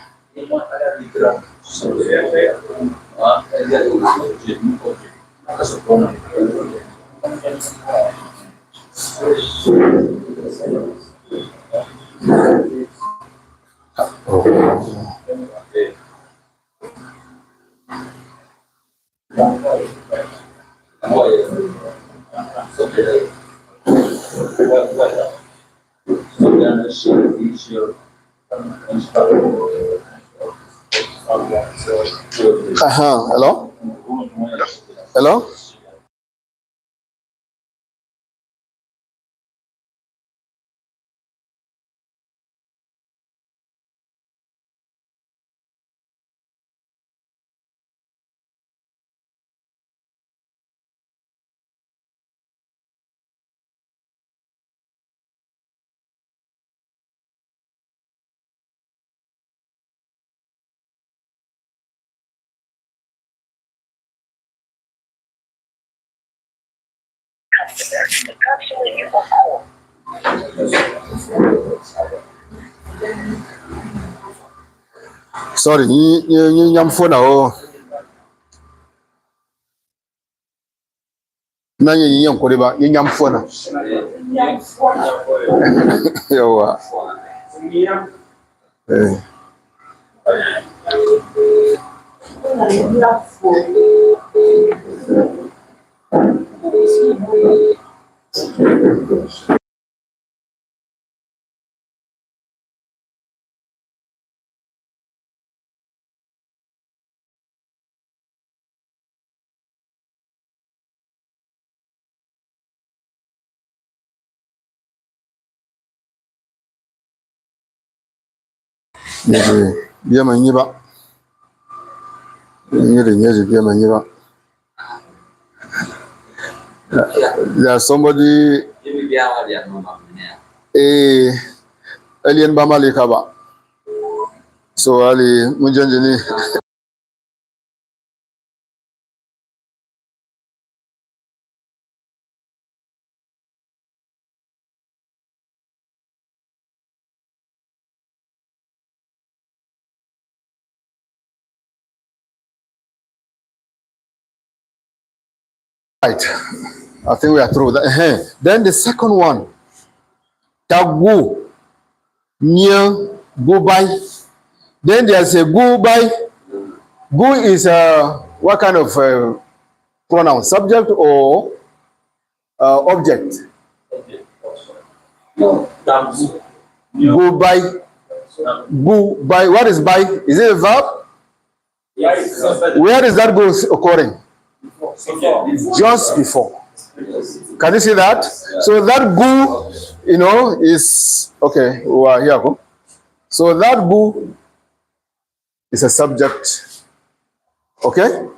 Hello? Hello? Sorry, you nyam phone o. Na yin yan kore ba, yin nyam phone. Yawa. Eh. Biya man yi ba. Biya man yi ba. There's somebody alien ba malika ba. So Ali munjanjini. Right. I think we are through that. Then the second one, tagu, near, go by. Then there's a go by. Go is what kind of pronoun? Subject or object? Go by. Go by. What is by? Is it a verb? Where is that go occurring? Just before. Can you see that? So that go, is okay. Well, here go. So that go is a subject. Okay.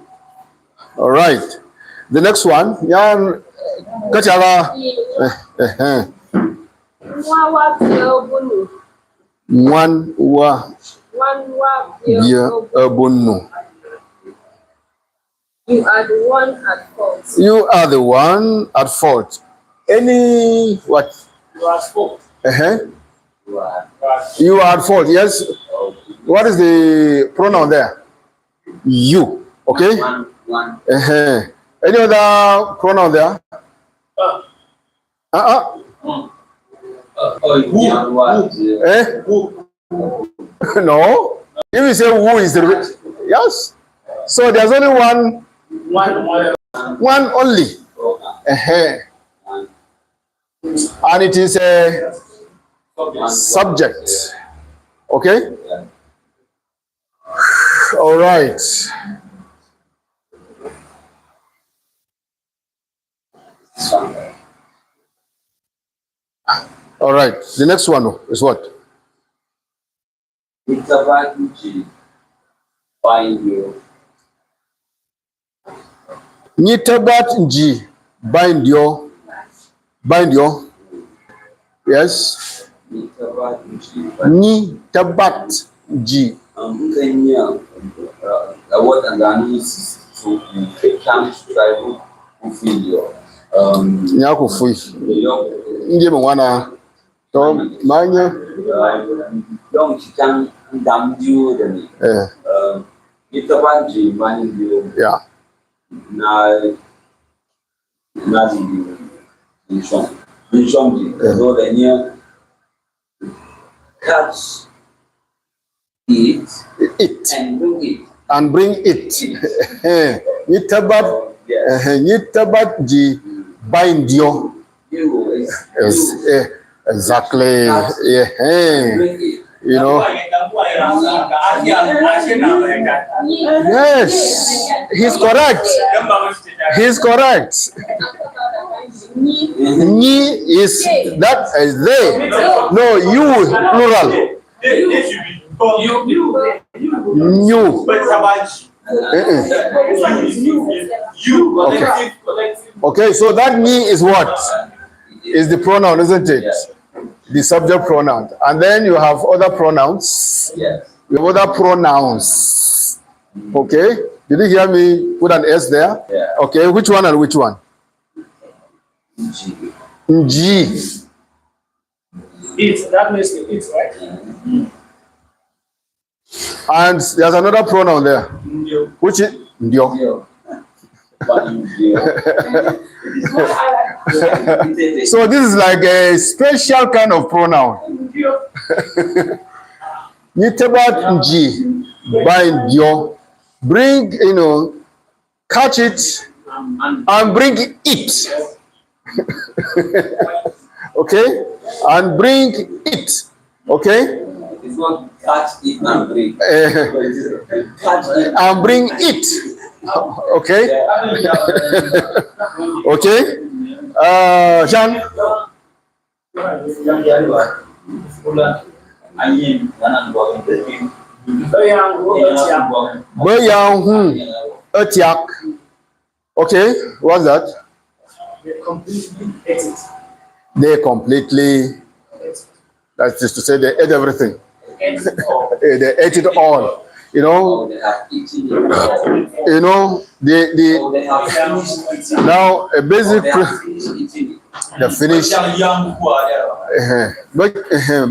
All right. The next one, yan kachala. One wa bunu. You are the one at fault. You are the one at fault. Any what? You are at fault. You are at fault. Yes. What is the pronoun there? You. Okay. One. Any other pronoun there? No. If you say who is the yes. So there's only one only. And it is a subject. Okay? All right. All right. The next one is what? Nitabat G. Bind your. Yes. Nitabat G. Nyakufui. Ndiye mwana. So manya. Yeah. Catch it and bring it. Nitabat G. Bind your. Yes, exactly. Yeah. You know. Yes, he's correct. He's correct. Ni is that is they. No, you plural. You. Okay, so that me is what? Is the pronoun, isn't it? The subject pronoun. And then you have other pronouns. Yes. You have other pronouns. Okay? Did you hear me put an S there? Yeah. Okay, which one and which one? G. It, that makes it, right? And there's another pronoun there. Which is Ndio. So this is like a special kind of pronoun. Nitabat G. Bind your. Bring, catch it and bring it. Okay? And bring it. Okay? It's not catch it and bring. Catch it And bring it. Okay? Okay? Jean? Etiak. Okay, what's that? They completely, that is to say, they ate everything. They ate it all. The now a basic the finish.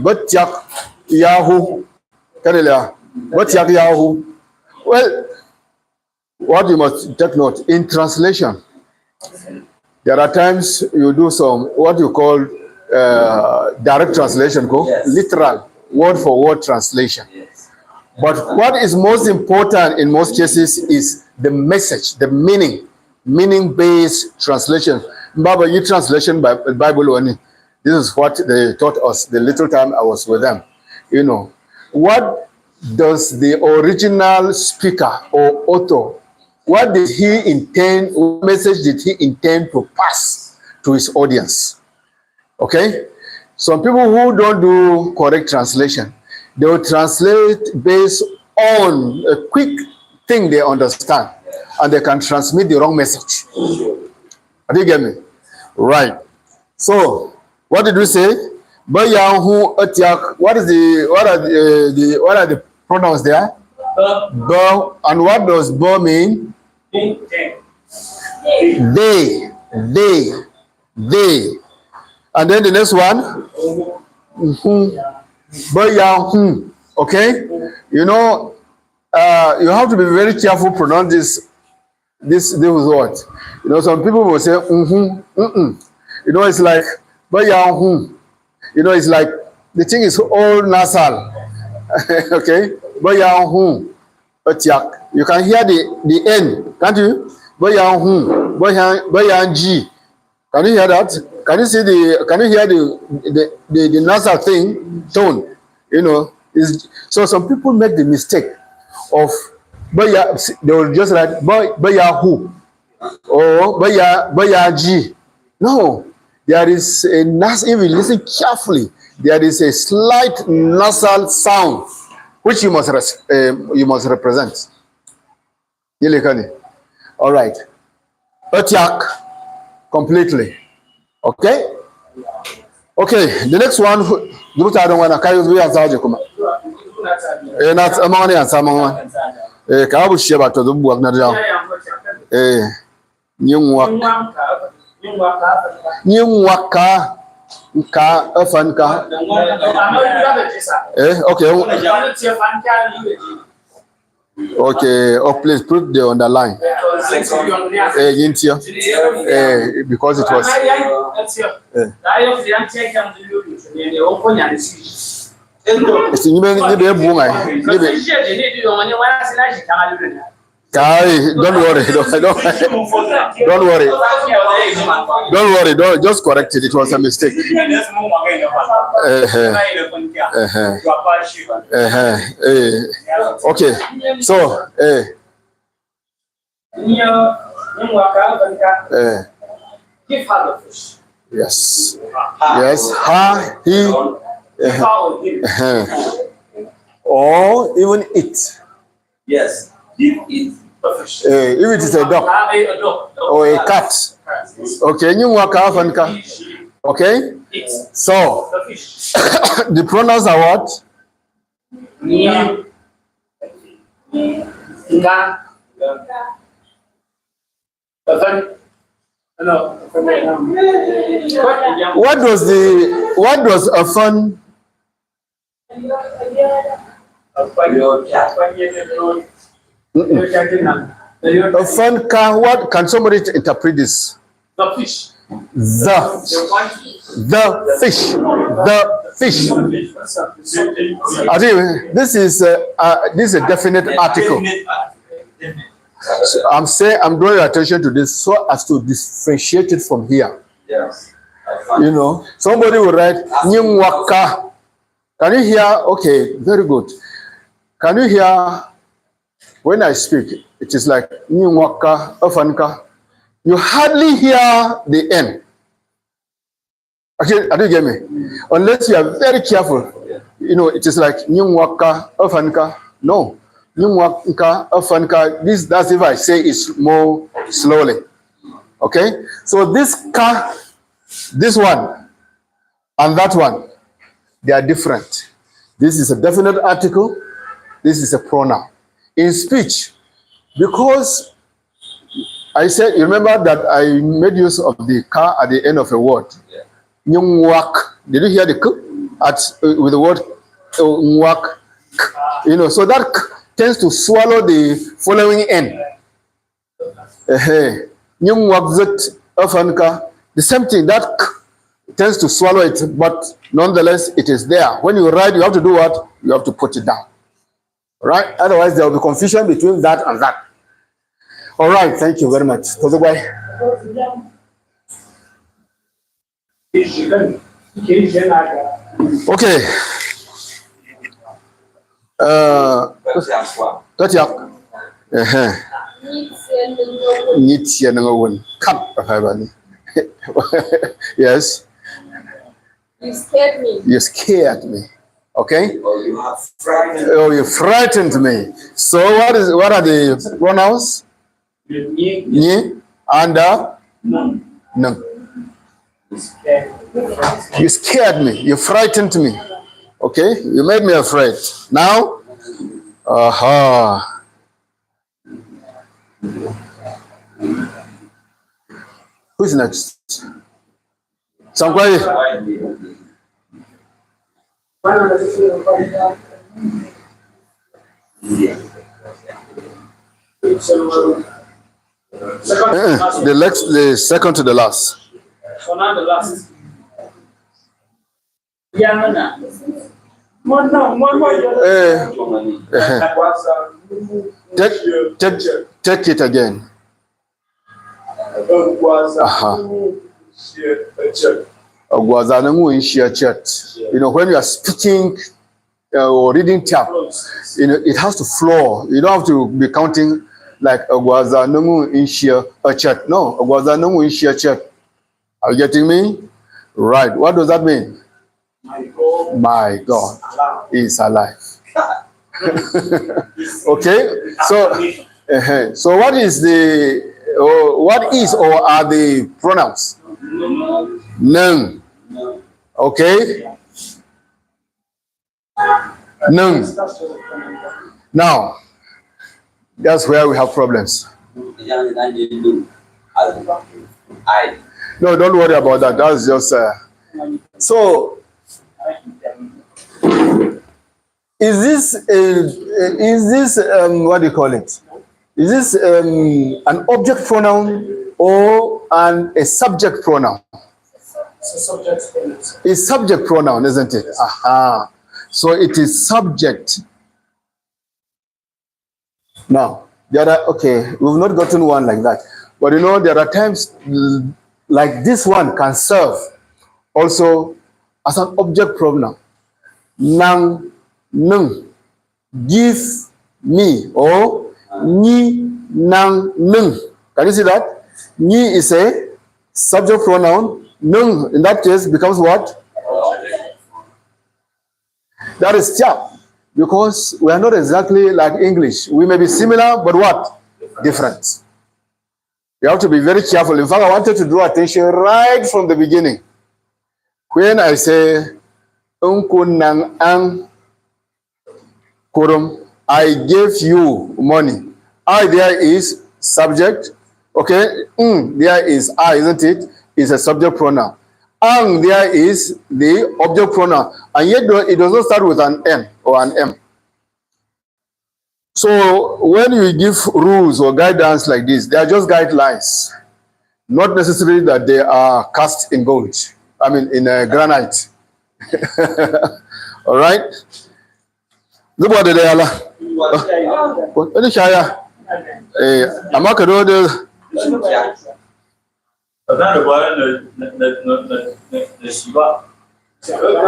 But Yahoo, but Yahoo. Well, what you must take note in translation. There are times you do some what you call direct translation, literal word for word translation. But what is most important in most cases is the message, the meaning-based translation. Baba, you translation by Bible only. This is what they taught us the little time I was with them. What does the original speaker or author, what did he intend, what message did he intend to pass to his audience? Okay? Some people who don't do correct translation, they will translate based on a quick thing they understand, and they can transmit the wrong message. Do you get me? Right. So, what did we say? What are the pronouns there? Bo. And what does bo mean? They. And then the next one? Okay? You have to be very careful to pronounce this word. Some people will say it's like it's like the thing is all nasal. Okay? You can hear the N, can't you? G. Can you hear that? Can you hear the nasal thing tone? So some people make the mistake of they will just write who or G. No, there is a nasal. If you listen carefully, there is a slight nasal sound which you must represent. All right. Tyap completely. Okay. Okay. The next one. Okay, oh please put the underline. Because it was. Don't worry, don't just correct it. It was a mistake. Okay, so yes, he, or even it. Yes, it. If it is a dog or a cat. Okay, okay. So the pronouns are what? What does a fun? A fun car. What can somebody interpret this? The fish. The fish. I think this is a definite article. So I'm drawing your attention to this so as to differentiate it from here. Yes. Somebody will write Nyimwaka. Can you hear? Okay, very good. Can you hear when I speak? It is like Nyimwaka, Ofanka. You hardly hear the N. Okay, I don't get me. Unless you are very careful. It is like Nyimwaka, Ofanka. No. Nyimwaka, Ofanka. That's if I say it more slowly. Okay? So this one, and that one, they are different. This is a definite article. This is a pronoun. In speech, because I said, you remember that I made use of the ka at the end of a word. Nyungwak. Did you hear the k with the word nwak? So that k tends to swallow the following n. Nyungwak zit afanka. The same thing, that k tends to swallow it, but nonetheless, it is there. When you write, you have to do what? You have to put it down. Right? Otherwise, there will be confusion between that and that. All right. Thank you very much. Okay. Tyap. Yes. You scared me. You scared me. Okay. Oh, you have frightened. Oh, you frightened me. So what are the pronouns? Ni and no. You scared me. You frightened me. Okay. You made me afraid. Now, who's next? Somebody. The second to the last. So now the last. Take it again. When you are speaking or reading Tyap, it has to flow. You don't have to be counting like Agwaza Nungu in sheer a chat. No, Agwaza Nungu in sheer chat. Are you getting me? Right. What does that mean? My God is alive. Okay. So what is or are the pronouns? Nung. Okay. Nung. Now, that's where we have problems. No, don't worry about that. That's just so. Is this what do you call it? Is this an object pronoun or a subject pronoun? It's subject pronoun, isn't it? Aha. So it is subject. Now, we've not gotten one like that. But you know, there are times like this one can serve also as an object pronoun. Nang, nung, give me, or ni, nang, nung. Can you see that? Ni is a subject pronoun. Nung, in that case, becomes what? That is Tyap. Because we are not exactly like English. We may be similar, but what? Different. You have to be very careful. In fact, I wanted to draw attention right from the beginning. When I say, Unkunang ang kurum, I gave you money. I there is subject. Okay, there is I, isn't it? Is a subject pronoun. Ang there is the object pronoun, and yet it does not start with an N or an M. So when you give rules or guidance like this, they are just guidelines, not necessarily that they are cast in gold. I mean, in granite. All right. Look what they are. What is Shaya? Amakado de.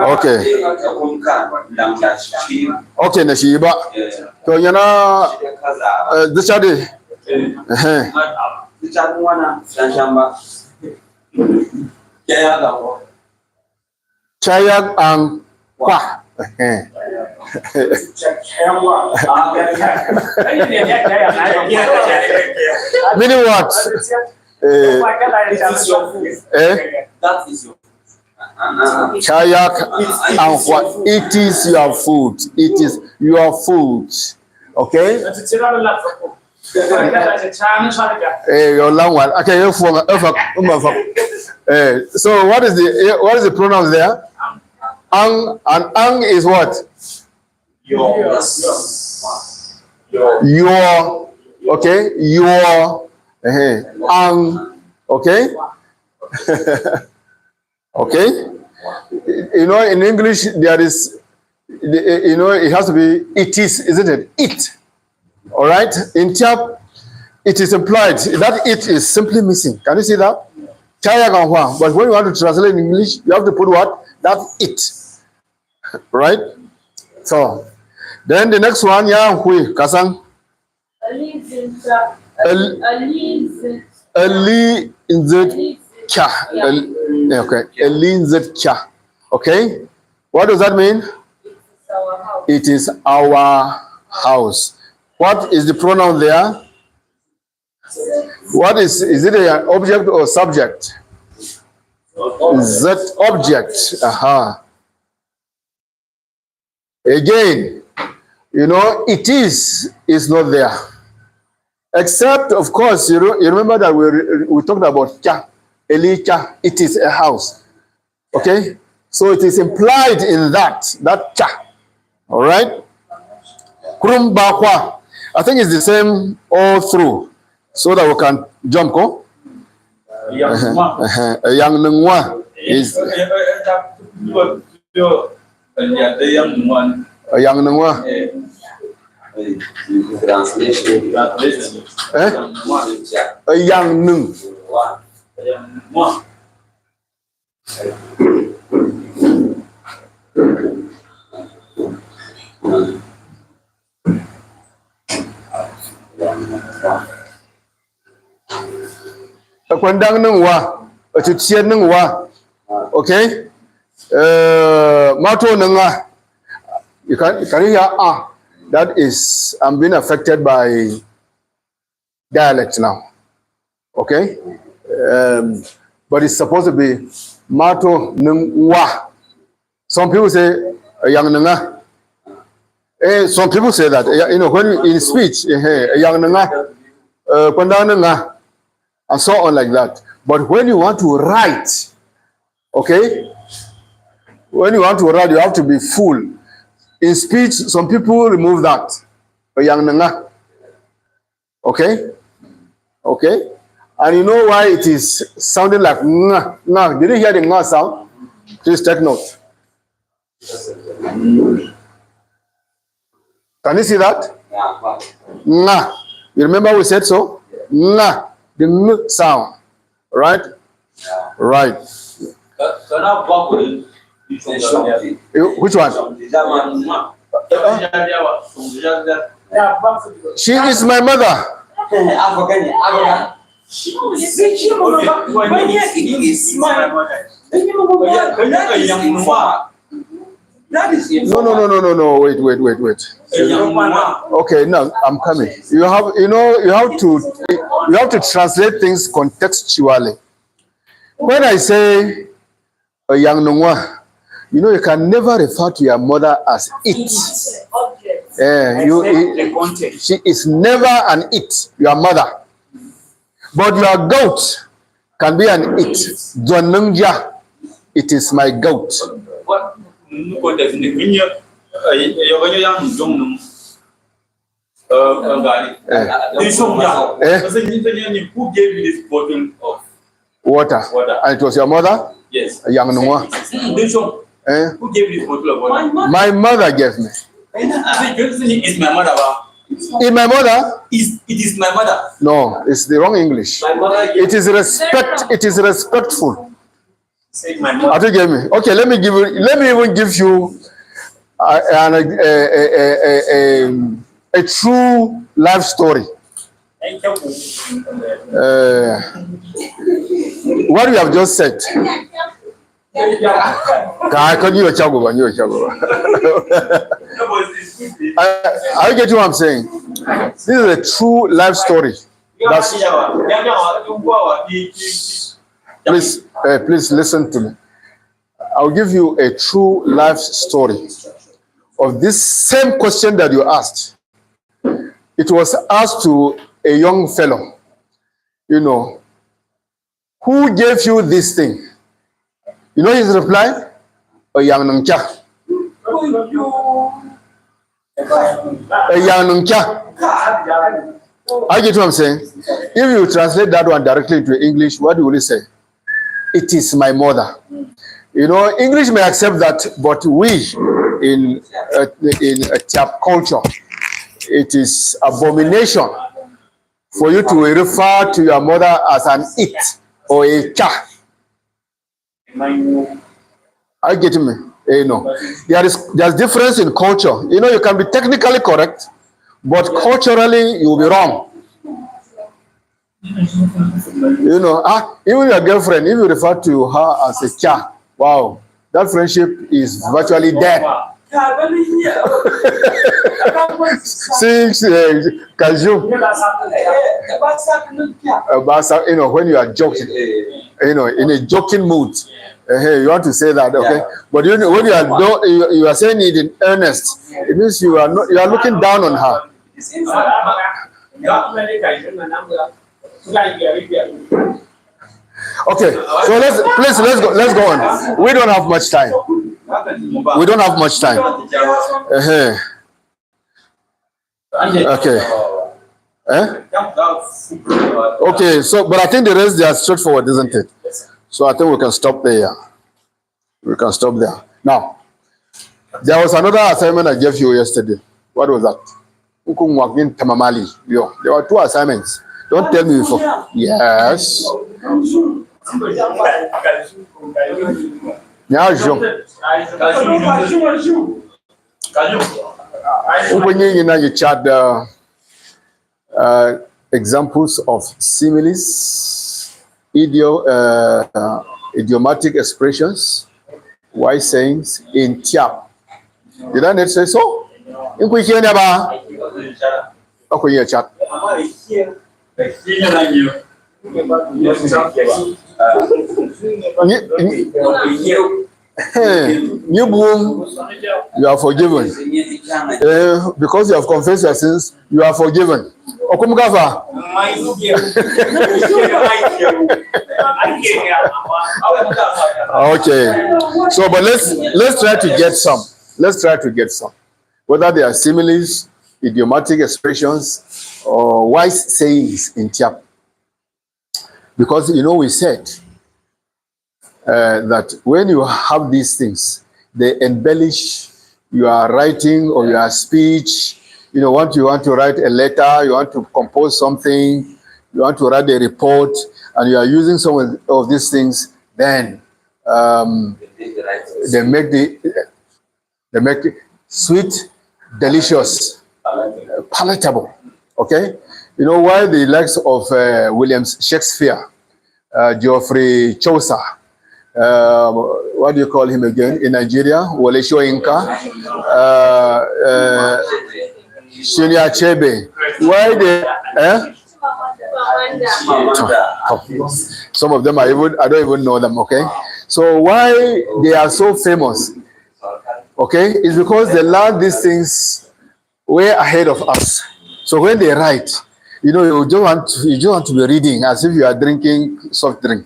Okay. Okay, Nashiba. So you know, this are the. Chayak ang kwa. Meaning what? That is your Chayak and what? It is your food. It is your food. Okay? Your long one. Okay, so what is the pronouns there? Ang, and ang is what? Your. Okay, your. Ang. Okay. Okay. You know, in English there is, you know, it has to be it is, isn't it? It. All right. In Tyap, it is implied that it is simply missing. Can you see that? But when you want to translate in English, you have to put what? That it. Right? So, then the next one, yeah, hui, kasang. Ali in the kya. Okay. Ali in the kya. Okay. What does that mean? It is our house. What is the pronoun there? What is it an object or subject? That object. Aha. Again, you know, it is not there. Except, of course, you remember that we talked about kya, eli kya, it is a house. Okay? So it is implied in that kya. All right? Kurum bakwa. I think it's the same all through. So that we can jump, go? Yang nungwa is yang nungwa. Yang nung. kwandang nang wa chutien nang wa okay mato nang you can hear that is I'm being affected by dialect now, okay, but it's supposed to be mato nang wa. Some people say yang nang some people say that, you know, when in speech, yang nanga, and so on like that. But when you want to write, okay, when you want to write, you have to be full. In speech, some people remove that, yang nanga, okay, okay, and you know why it is sounding like nga, nga. Did you hear the nga sound? Please take note. Can you see that? Nga. You remember we said so? Nga. The ng sound. Right? Right. Which one? She is my mother. No. Wait. Okay, now I'm coming. You have to translate things contextually. When I say a young nongwa, you can never refer to your mother as it. She is never an it, your mother. But your goat can be an it. It is my goat. Who gave me this bottle of water? And it was your mother? Yes. A young Noah. Who gave this bottle of water? My mother gave me. It's my mother. In my mother? It is my mother. No, it's the wrong English. It is respect. It is respectful. I think give me. Okay, let me even give you a true life story. What you have just said. I get what I'm saying. This is a true life story. Please listen to me. I'll give you a true life story of this same question that you asked. It was asked to a young fellow, who gave you this thing? You know his reply? A young nungcha. A young nungcha. I get what I'm saying. If you translate that one directly into English, what will you say? It is my mother. English may accept that, but we in a Tyap culture, it is abomination for you to refer to your mother as an it or a cha. I get me. There's difference in culture. You can be technically correct, but culturally you will be wrong. Even your girlfriend, if you refer to her as a cha, wow, that friendship is virtually dead. Since when you are joking, in a joking mood, you want to say that, okay? But when you are saying it in earnest, it means you are looking down on her. Okay, so let's go on. We don't have much time. Okay. Okay, so but I think the rest they are straightforward, isn't it? So I think we can stop there. Now, there was another assignment I gave you yesterday. What was that? There were two assignments. Don't tell me before. Yes. When you chat examples of similes idiomatic expressions, wise sayings in Tyap. Did I not say so? In which you never? Okay, yeah, chat. New boom, you are forgiven. Because you have confessed your sins, you are forgiven. Okumgafa. Okay. So, but let's try to get some. Let's try to get some. Whether they are similes, idiomatic expressions, or wise sayings in Tyap. Because we said that when you have these things, they embellish your writing or your speech. Once you want to write a letter, you want to compose something, you want to write a report, and you are using some of these things, then they make it sweet, delicious, palatable. Okay? Why the likes of William Shakespeare, Geoffrey Chaucer, what do you call him again in Nigeria? Wole Soyinka, Shinya Chebe. Why they? Some of them I don't even know them. Okay, so why they are so famous? Okay, it's because they learn these things way ahead of us. So when they write, you don't want to be reading as if you are drinking soft drink,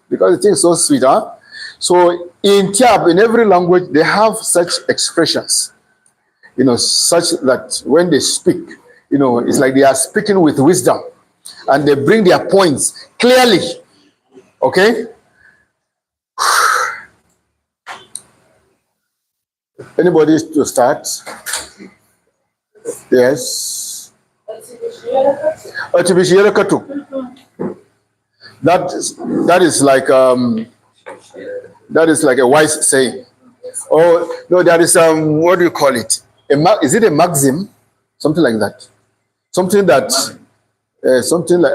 because it is so sweet, huh? So in Tyap, in every language, they have such expressions, such that when they speak, it's like they are speaking with wisdom, and they bring their points clearly. Okay. Anybody to start? Yes. That is like a wise saying. Oh no, there is what do you call it? Is it a maxim? Something like that. Something like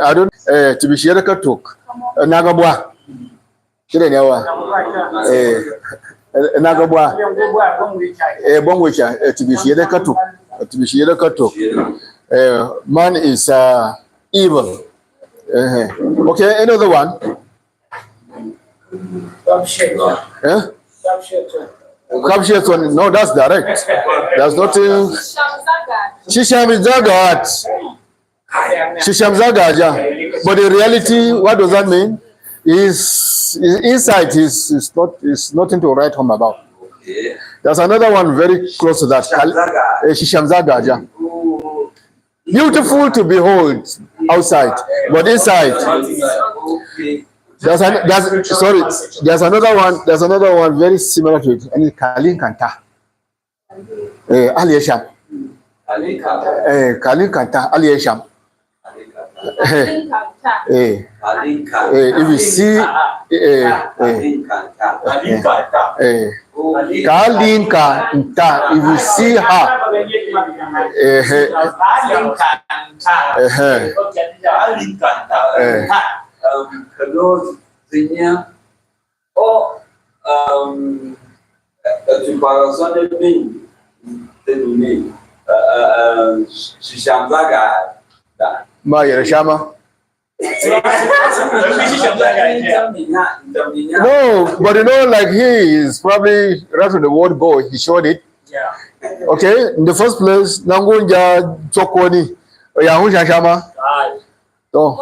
I don't. To be shared katuk. Nagabwa. Nagabwa. To be shared katuk. To be shared katuk. Man is evil. Okay, another one. No, that's direct. There's nothing. Shisham Zagat. But in reality, what does that mean? His insight is nothing to write home about. There's another one very close to that. Shisham Zagat. Beautiful to behold outside, but inside. There's another one very similar to it. And Kalin Kanta. Aliyesham. Kalin Kanta, Aliyesham. If you see Kalin Kanta, if you see her, Shama. No, but like he is probably right from the word go, he showed it. Yeah. Okay, in the first place, Nangunja Chokoni, Yahusha Shama. So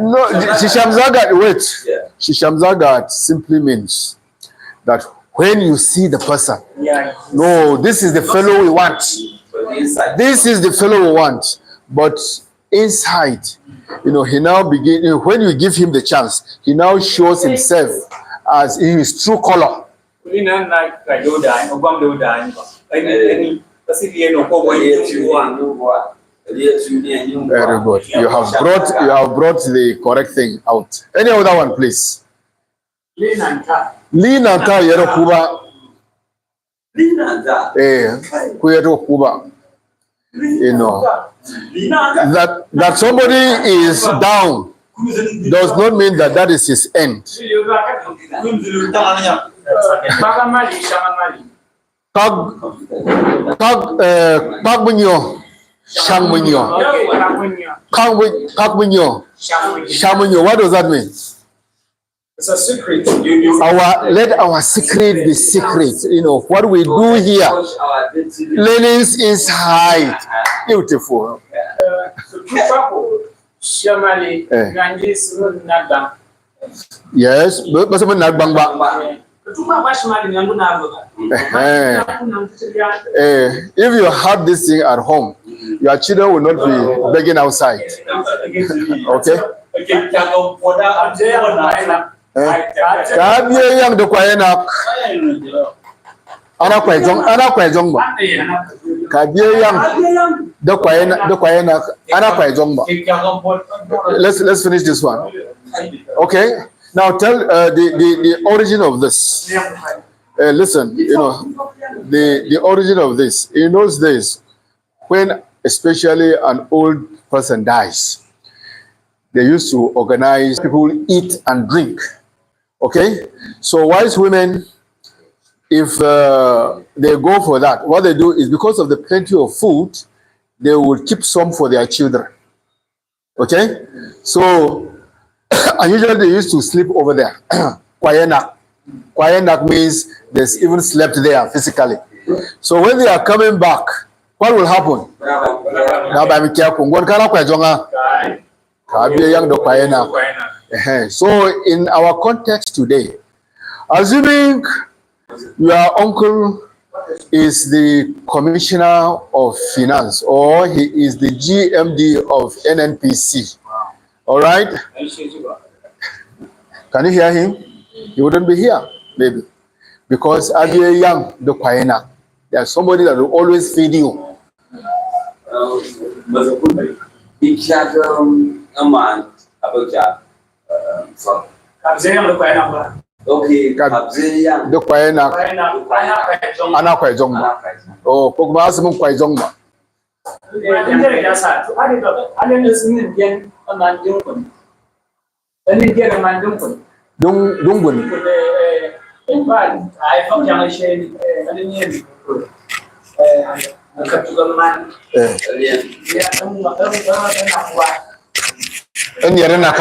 no, Shisham Zagat simply means that when you see the person, no, this is the fellow we want. This is the fellow we want. But inside, he now begins, when you give him the chance, he now shows himself as in his true color. Very good. You have brought the correct thing out. Any other one, please? Linanta Yerokuba. Kuyero Kuba. you know, that somebody is down does not mean that that is his end. What does that mean? It's a secret. Let our secret be secret. You know what we do here. Learnings inside. Beautiful. Yes, but if you have this thing at home, your children will not be begging outside. Okay? Young the Quayena Anna Quayzong. Let's finish this one. Okay. Now tell the origin of this. Listen, you know, the origin of this. In those days, when especially an old person dies, they used to organize people eat and drink. Okay? So wise women, if they go for that, what they do is because of the plenty of food, they will keep some for their children. Okay? So and usually they used to sleep over there. Kwayenak means there's even slept there physically. So when they are coming back, what will happen? So in our context today, assuming your uncle is the Commissioner of Finance or he is the GMD of NNPC, all right? Can you hear him? He wouldn't be here, maybe. Because as you're young, the Kwaena, there's somebody that will always feed you. Okay, the Kwaena, Anna Kwajong. Oh, Pogmas Kwajong. Dungun. And Yarana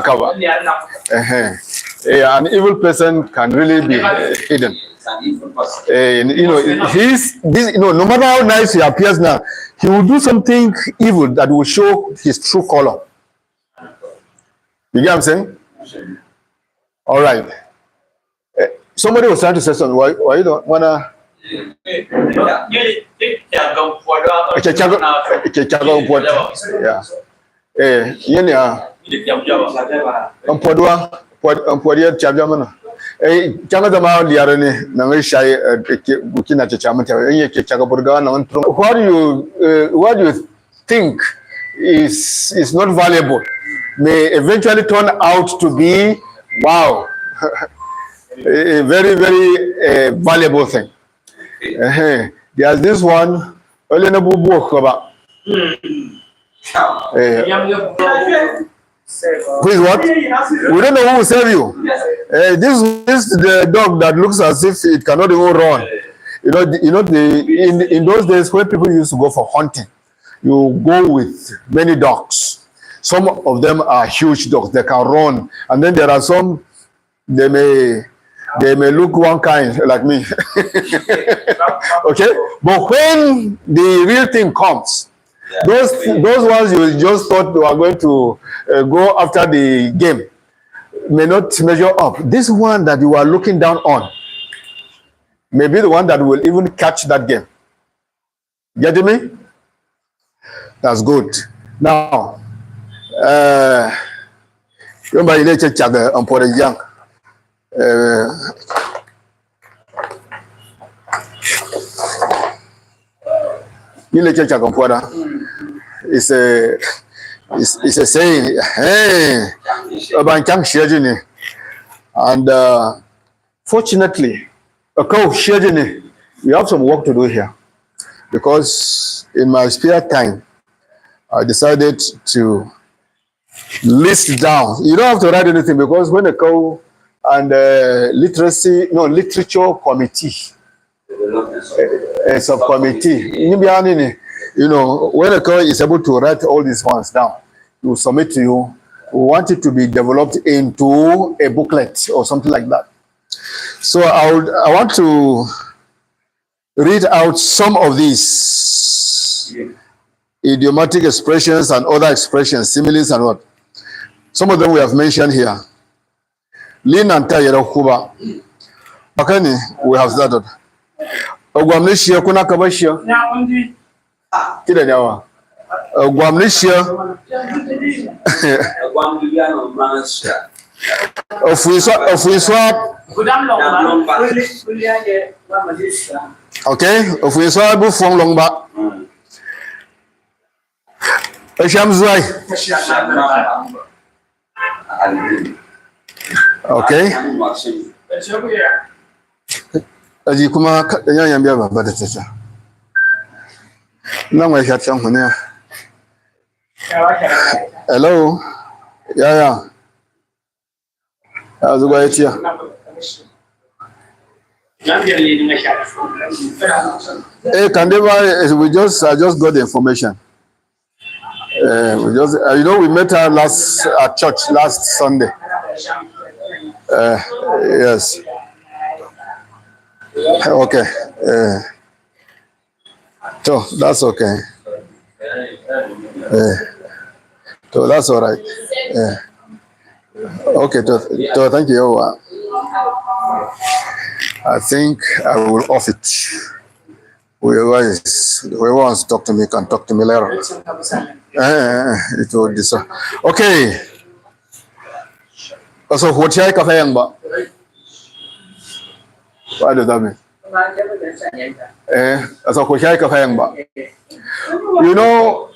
cover. An evil person can really be hidden. You know, no matter how nice he appears now, he will do something evil that will show his true color. You get what I'm saying? All right. Somebody was trying to say something. Why you don't wanna? What do you think is not valuable may eventually turn out to be, wow, a very, very valuable thing. There's this one. Who is what? We don't know who will save you. This is the dog that looks as if it cannot even run. In those days when people used to go for hunting, you go with many dogs. Some of them are huge dogs, they can run, and then there are some, they may look one kind like me. Okay, but when the real thing comes, those ones you just thought you are going to go after the game may not measure up. This one that you are looking down on may be the one that will even catch that game. Get me? That's good. Now, remember you need to check the important young. It's a saying, hey, and fortunately, a cow sharing we have some work to do here, because in my spare time, I decided to list down. You don't have to write anything, because when I go and literature committee, a subcommittee, you know, when a co is able to write all these ones down, we will submit to you. We want it to be developed into a booklet or something like that. So I want to read out some of these idiomatic expressions and other expressions, similes and what. Some of them we have mentioned here. Lin and Tayero Kuba. Bakani, we have started. Ogwamnishia kuna kabashia. Kida nyawa. Ogwamnishia. Okay, if we saw bu from long back. Okay. Aji kuma yan biya ba da tata. Nan wai shat can ne. Hello. Yeah. How's it going here? Hey, Kandeva, I just got the information. You know, we met her at church last Sunday. Yes. Okay. So that's okay. So that's all right. Okay. So thank you. I think I will off it. Whoever wants to talk to me can talk to me later. It will dissolve. Okay. So what shall I say? What does that mean? So what shall I say? You know,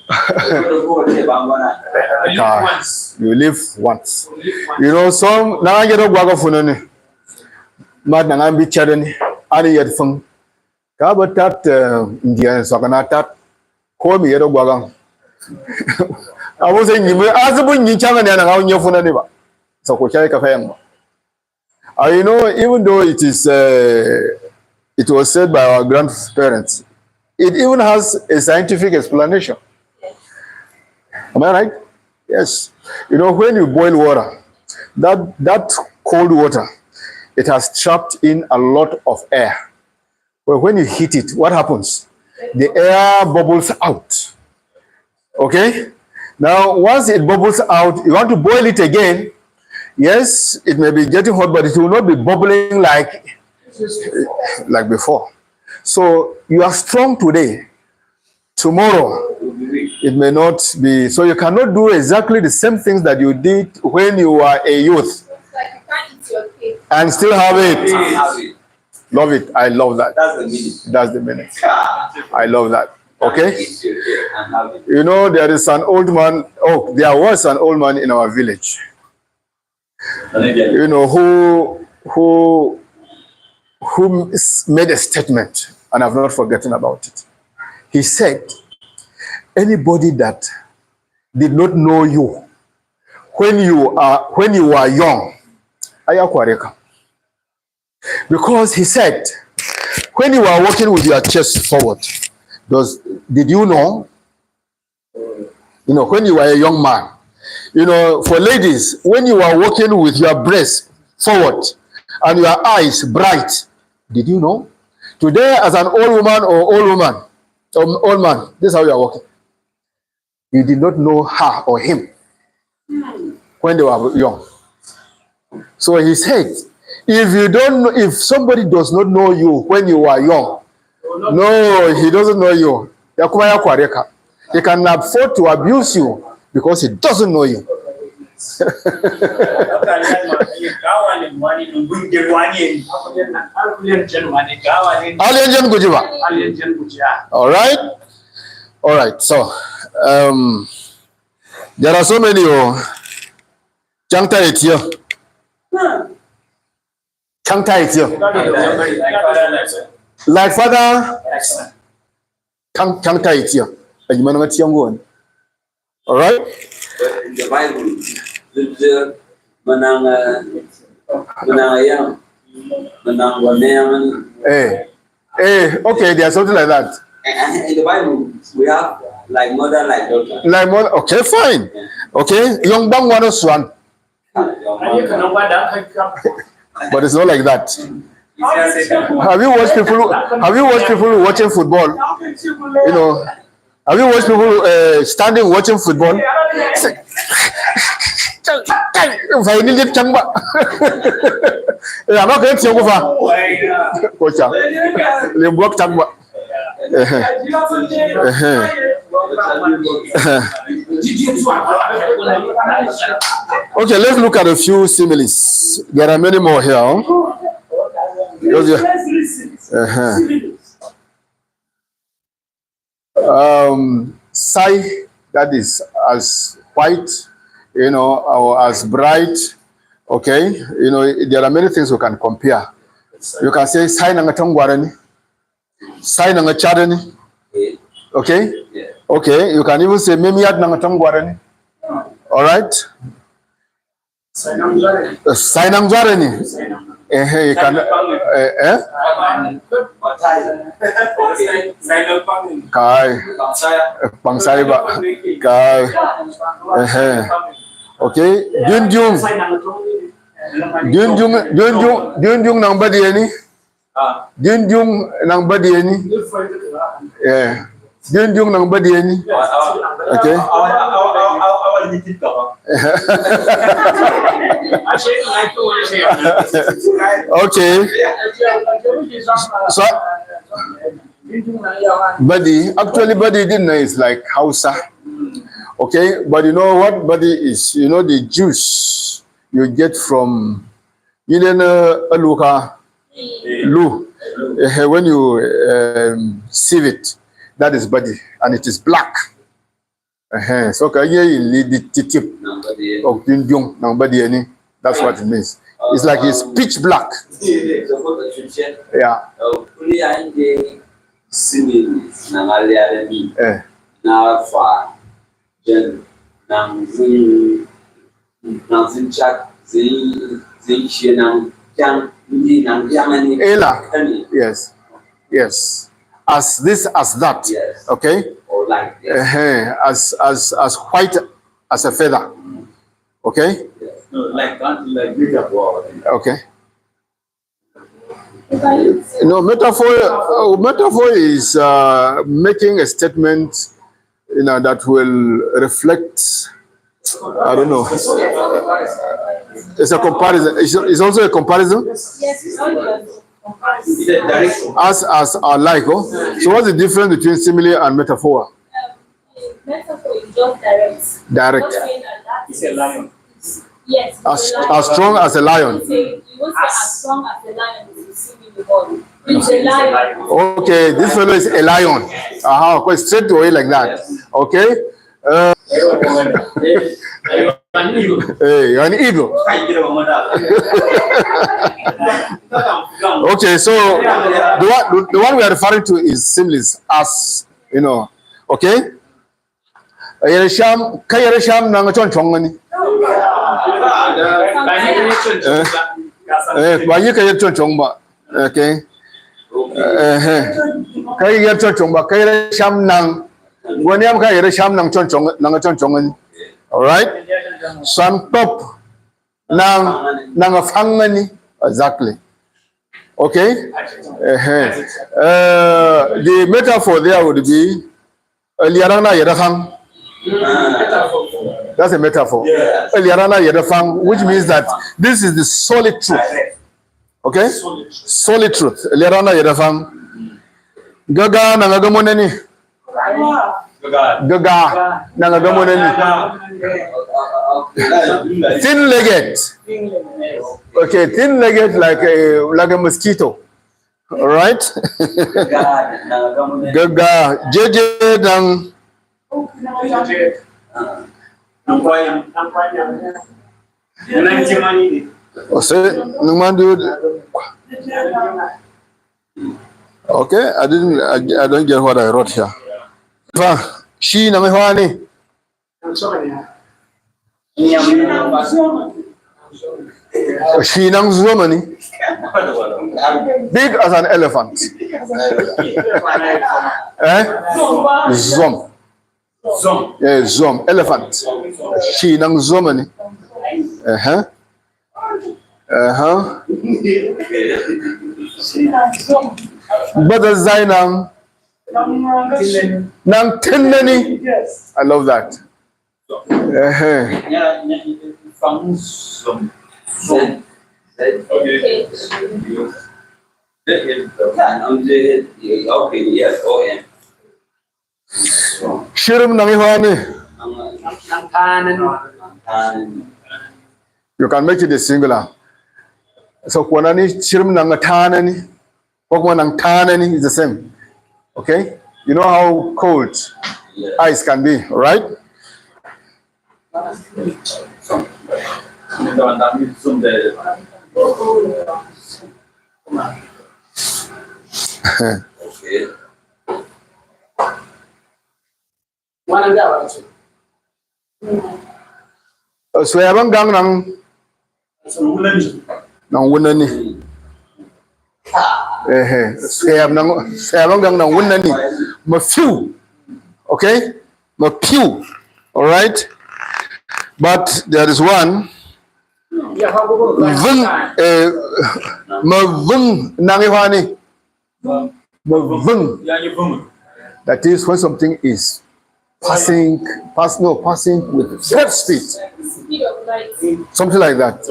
you live once. You know, some now I get a guaga funny. Mad and be chatting. I yet from Kabatat Indian Sakanatat. Call me at a guaga. I was saying, as a boy, you chairman and around your phone anyway. So, you know, even though it was said by our grandparents, it even has a scientific explanation. Am I right? Yes. You know, when you boil water, that cold water, it has trapped in a lot of air. But when you heat it, what happens? The air bubbles out. Okay? Now, once it bubbles out, you want to boil it again. Yes, it may be getting hot, but it will not be bubbling like before. So you are strong today. Tomorrow, it may not be. So you cannot do exactly the same things that you did when you were a youth. And still have it. Love it. I love that. That's the meaning. I love that. Okay? You know, there is an old man. Oh, there was an old man in our village. You know, who made a statement, and I've not forgotten about it. He said, anybody that did not know you when you were young, ayakwareka. Because he said, when you were walking with your chest forward, did you know? You know, when you were a young man, you know, for ladies, when you are walking with your breast forward and your eyes bright, did you know? Today, as an old woman or old man, this is how you are walking. You did not know her or him when they were young. So he said, if somebody does not know you when you are young, no, he doesn't know you. He can afford to abuse you because he doesn't know you. All right. So there are so many. Like father, can kai tia. You man what young one. All right? In the Bible, the Manang okay, there's something like that. in the Bible, we have like mother, like daughter. Like mother, okay, fine. Okay, young bang one swan. But it's not like that. Have you watched people watching football? You know, have you watched people standing watching football? I'm not going to go Okay, let's look at a few similes. There are many more here. Sai, that is as white, you know, or as bright. Okay, you know, there are many things we can compare. You can say Sai nanga tongwarani, Sai nanga charani. Okay, okay, you can even say Memiad nanga tongwarani. All right, Sai nang jarani. You can Kai Pangsaiba Kai okay, Dunjung nang badi ani Dunjung nang badi ani yeah Dunjung nang badi ani okay okay so Badi, actually Badi dinner is like Hausa. Okay, but you know what Badi is? You know the juice you get from aluka lu when you sieve it, that is Badi and it is black. So can you lead the tip of Dunjung nang Badi ani? That's what it means. It's like it's pitch black. Yeah. Similes nangalia na fa jen nang zin chak zin nang yang ani Ela. Yes, yes. As this, as that. Yes. Okay. Or like yes. As white as a feather. Okay. Yes. No, like bigger wall. Okay. No, metaphor is making a statement, you know, that will reflect. I don't know. It's a comparison. It's also a comparison. Yes, it's As alike. Oh? So what's the difference between simile and metaphor? Metaphor is just direct. Direct. It's a lion. Yes. As strong as a lion. You won't say as strong as a lion is a simile. It's a lion. Okay, this fellow is a lion. Go straight away like that. Okay. Hey, you're an eagle. Okay, so the one we are referring to is similes, as you know. Okay. Kayarisham nangaton chongani. Okay. Kayar chongba kayarisham nang. Wanyam kayarisham nang nangaton chongani. All right. Some top nang afangani. Exactly. Okay. The metaphor there would be liarana yadafang. That's a metaphor. Liarana yadafang, which means that this is the solid truth. Okay. Solid truth. Liarana yadafang. Gaga nangagamoneni. Gaga nangagamoneni. Thin-legged. Okay, thin-legged like a mosquito. All right. Gaga jeje nang. Okay, I don't get what I wrote here. She na mehwani. She nang Zomani. Big as an elephant. Zom. Yeah, Zom. Elephant. She nang Zomani. Brother Zainam. Nang Tinani. I love that. Shirim Nangihani. You can make it a singular. So Kwanani Shirim Nangatanani, Pokwan Tanani is the same. Okay? You know how cold ice can be, right? So I haven't gone nang wunani. Nang wunani. Ma few. Okay? Ma few. All right? But there is one. That is when something is passing with great speed. Something like that.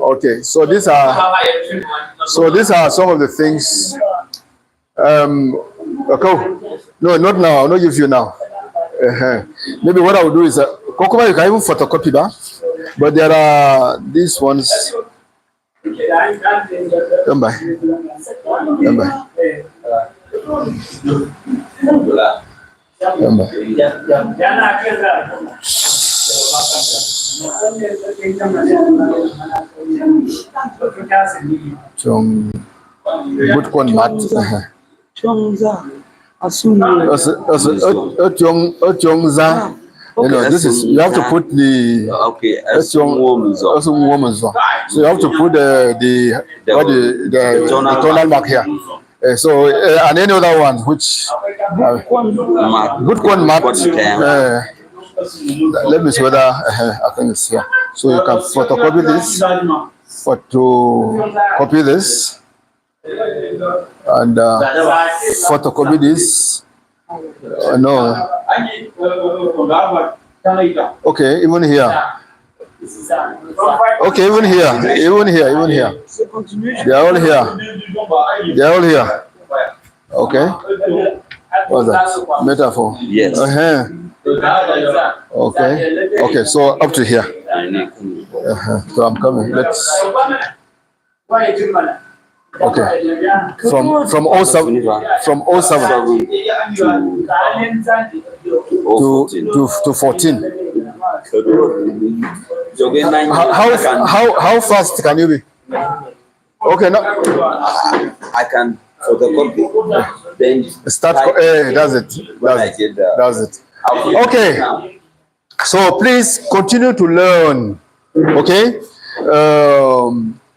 Okay, so these are some of the things. Okay. No, not now. I'll not give you now. Maybe what I will do is Kokoma, you can even photocopy that, but there are these ones. Come by. Good one, Matt. You know, this is, you have to put the so you have to put the tonal mark here. So and any other ones which good one mark. Let me see whether I think it's here. So you can photocopy this, and photocopy this. No. Okay, even here. Okay, even here. They are all here. Okay. What's that? Metaphor. Yes. Okay, so up to here. So I'm coming. Let's. Okay. From 07 to 14. How fast can you be? Okay, no. I can photocopy. Then Start. That's it. Okay. So please continue to learn. Okay.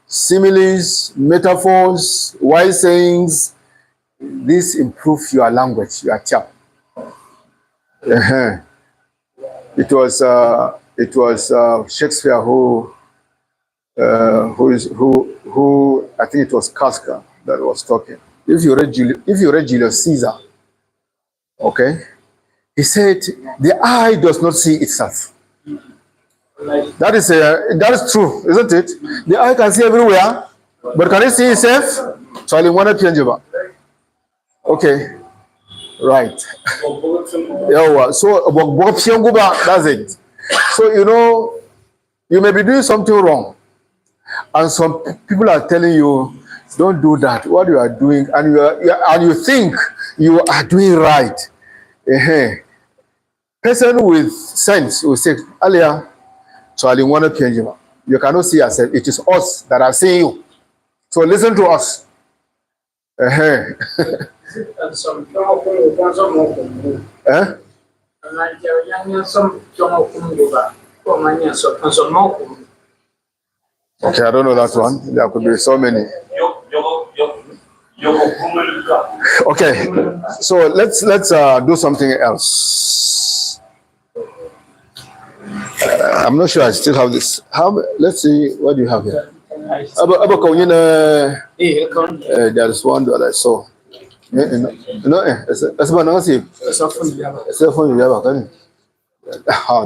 Similes, metaphors, wise sayings. This improve your language, your Tyap. It was Shakespeare who I think it was Casca that was talking. If you read Julius Caesar, okay, he said the eye does not see itself. That is true, isn't it? The eye can see everywhere, but can it see itself? So I want to change it. Okay, right. So that's it. So you know, you may be doing something wrong, And some people are telling you, don't do that. What you are doing, and you think you are doing right. Person with sense will say, Alia, so I want to change you. You cannot see yourself. It is us that are seeing you. So listen to us. Okay, I don't know that one. There could be so many. Okay, so let's do something else. I'm not sure I still have this. Let's see, what do you have here? There is one that I saw.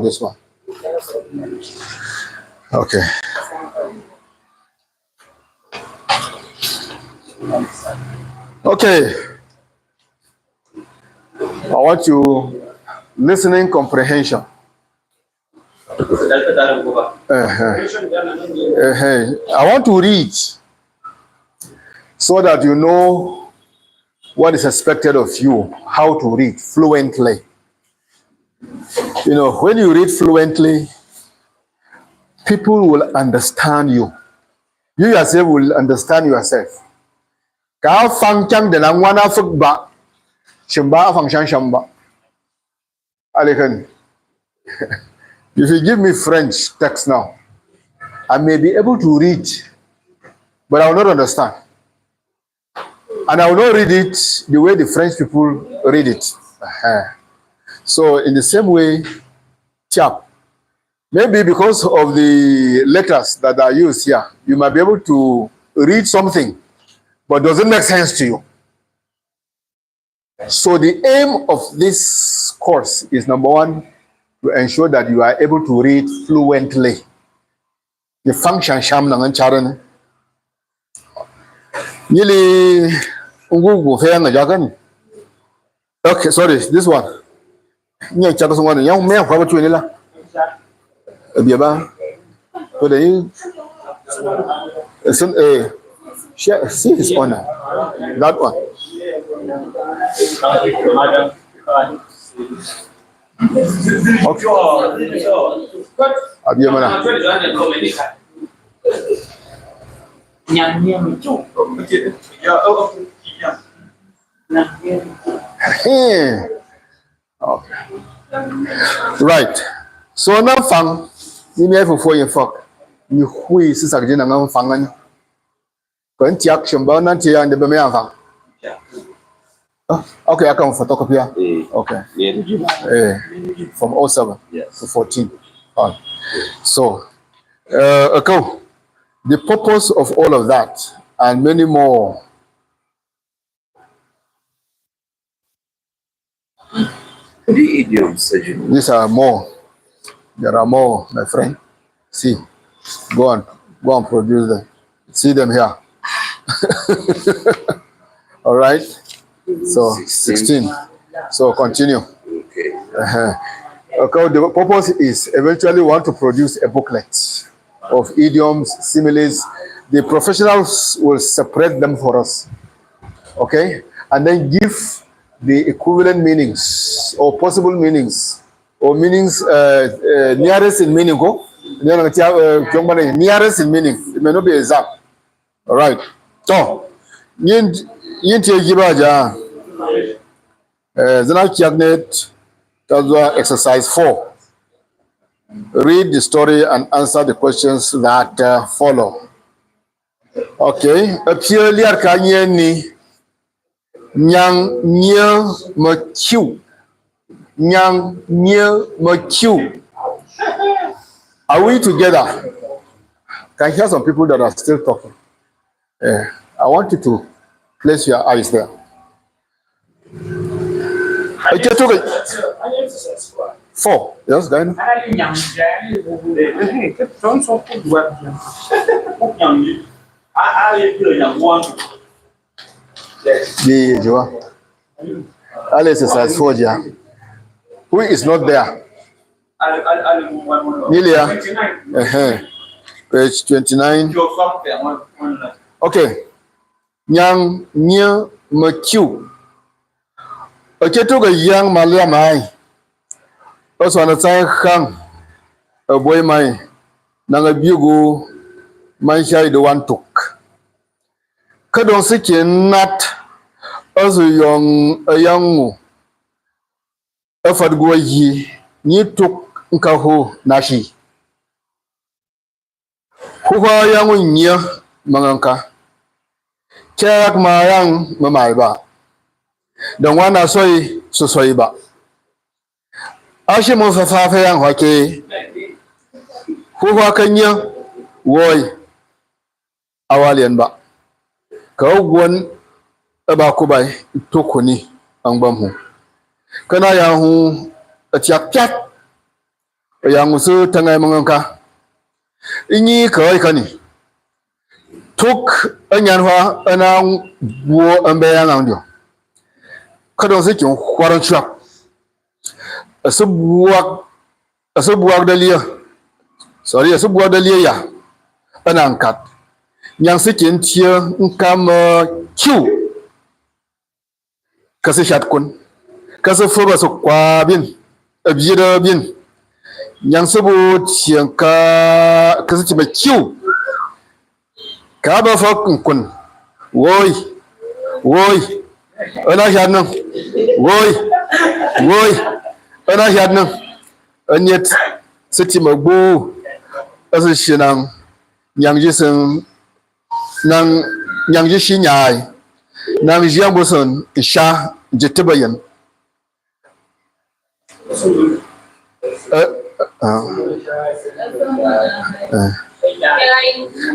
This one. Okay. Okay. I want you listening comprehension. I want to read so that you know what is expected of you, how to read fluently. You know, when you read fluently, people will understand you. You yourself will understand yourself. Ka fangchang de lang wana fugba shimba fangchang shamba. Alekan. If you give me French text now, I may be able to read, but I will not understand. And I will not read it the way the French people read it. So in the same way, Tyap, maybe because of the letters that are used here, you might be able to read something, but doesn't make sense to you. So the aim of this course is, number one, to ensure that you are able to read fluently. The function sham nangan charan. Yili ungu fe nga jagan. Okay, sorry, this one. Nya chaka songwan yang me kwa chu ni la. Bia ba. To the see his honor. That one. Okay. Abia mana. Okay. Right. So now fang ni me for you fuck. Ni hui si sa jina ngam fangan. Kan tiak shamba nan tia ande be me fang. Okay, I come photocopy. Okay. From 07 to 14. Fine. So, the purpose of all of that and many more. The idioms. These are more. There are more, my friend. See, go on produce them. See them here. All right. So 16. So continue. Okay. Okay. The purpose is eventually want to produce a booklet of idioms, similes. The professionals will separate them for us. Okay, and then give the equivalent meanings or possible meanings or meanings nearest in meaning. Nearest in meaning. It may not be exact. All right. So. Exercise 4. Read the story and answer the questions that follow. Okay. Appear liar kanyeni nyang nye makiu. Nyang nye makiu. Are we together? Can I hear some people that are still talking? I want you to place your eyes there. Four. Yes, Diana. Alice says 4. Who is not there? Nilia. Page 29. Your software, one. Okay. Nyang nya makiu. Okay, to ga yang malia mai. Also na tsai khang. A boy mai. Nanga biugo man shai do one tok. Kadon sike nat. Also young a young. A fadgo yi. Ni tok nkaho nashi. Huwa yang nya manganka. Check ma yang mamai ba. Don wana soy so soy ba. Ashe mo fa fa yang hake. Huwa kanya woy awalian ba. Ka won aba ko bai to koni an bam hu. Kana ya hu atiak chat. Yang su tangai manganka. Inyi ka kani. Tuk anyanwa ana wo ambe yang andio. Kadon se kin kwaran chuak. Asubuak dalia. Sorry, asubuak dalia ya. Ana angkat. Yang se kin tia nkam kiu. Kase chat kun. Kase foba so kwa bin. Abjida bin. Yang sebu tianka kase tiba kiu. Ka ba fa kun. Woi. Ana jadna. Woi. Ana jadna. Anyet siti magbu asu shinang nyang jisen nang nyang jishi nyai nang jiang boson isha jetibayan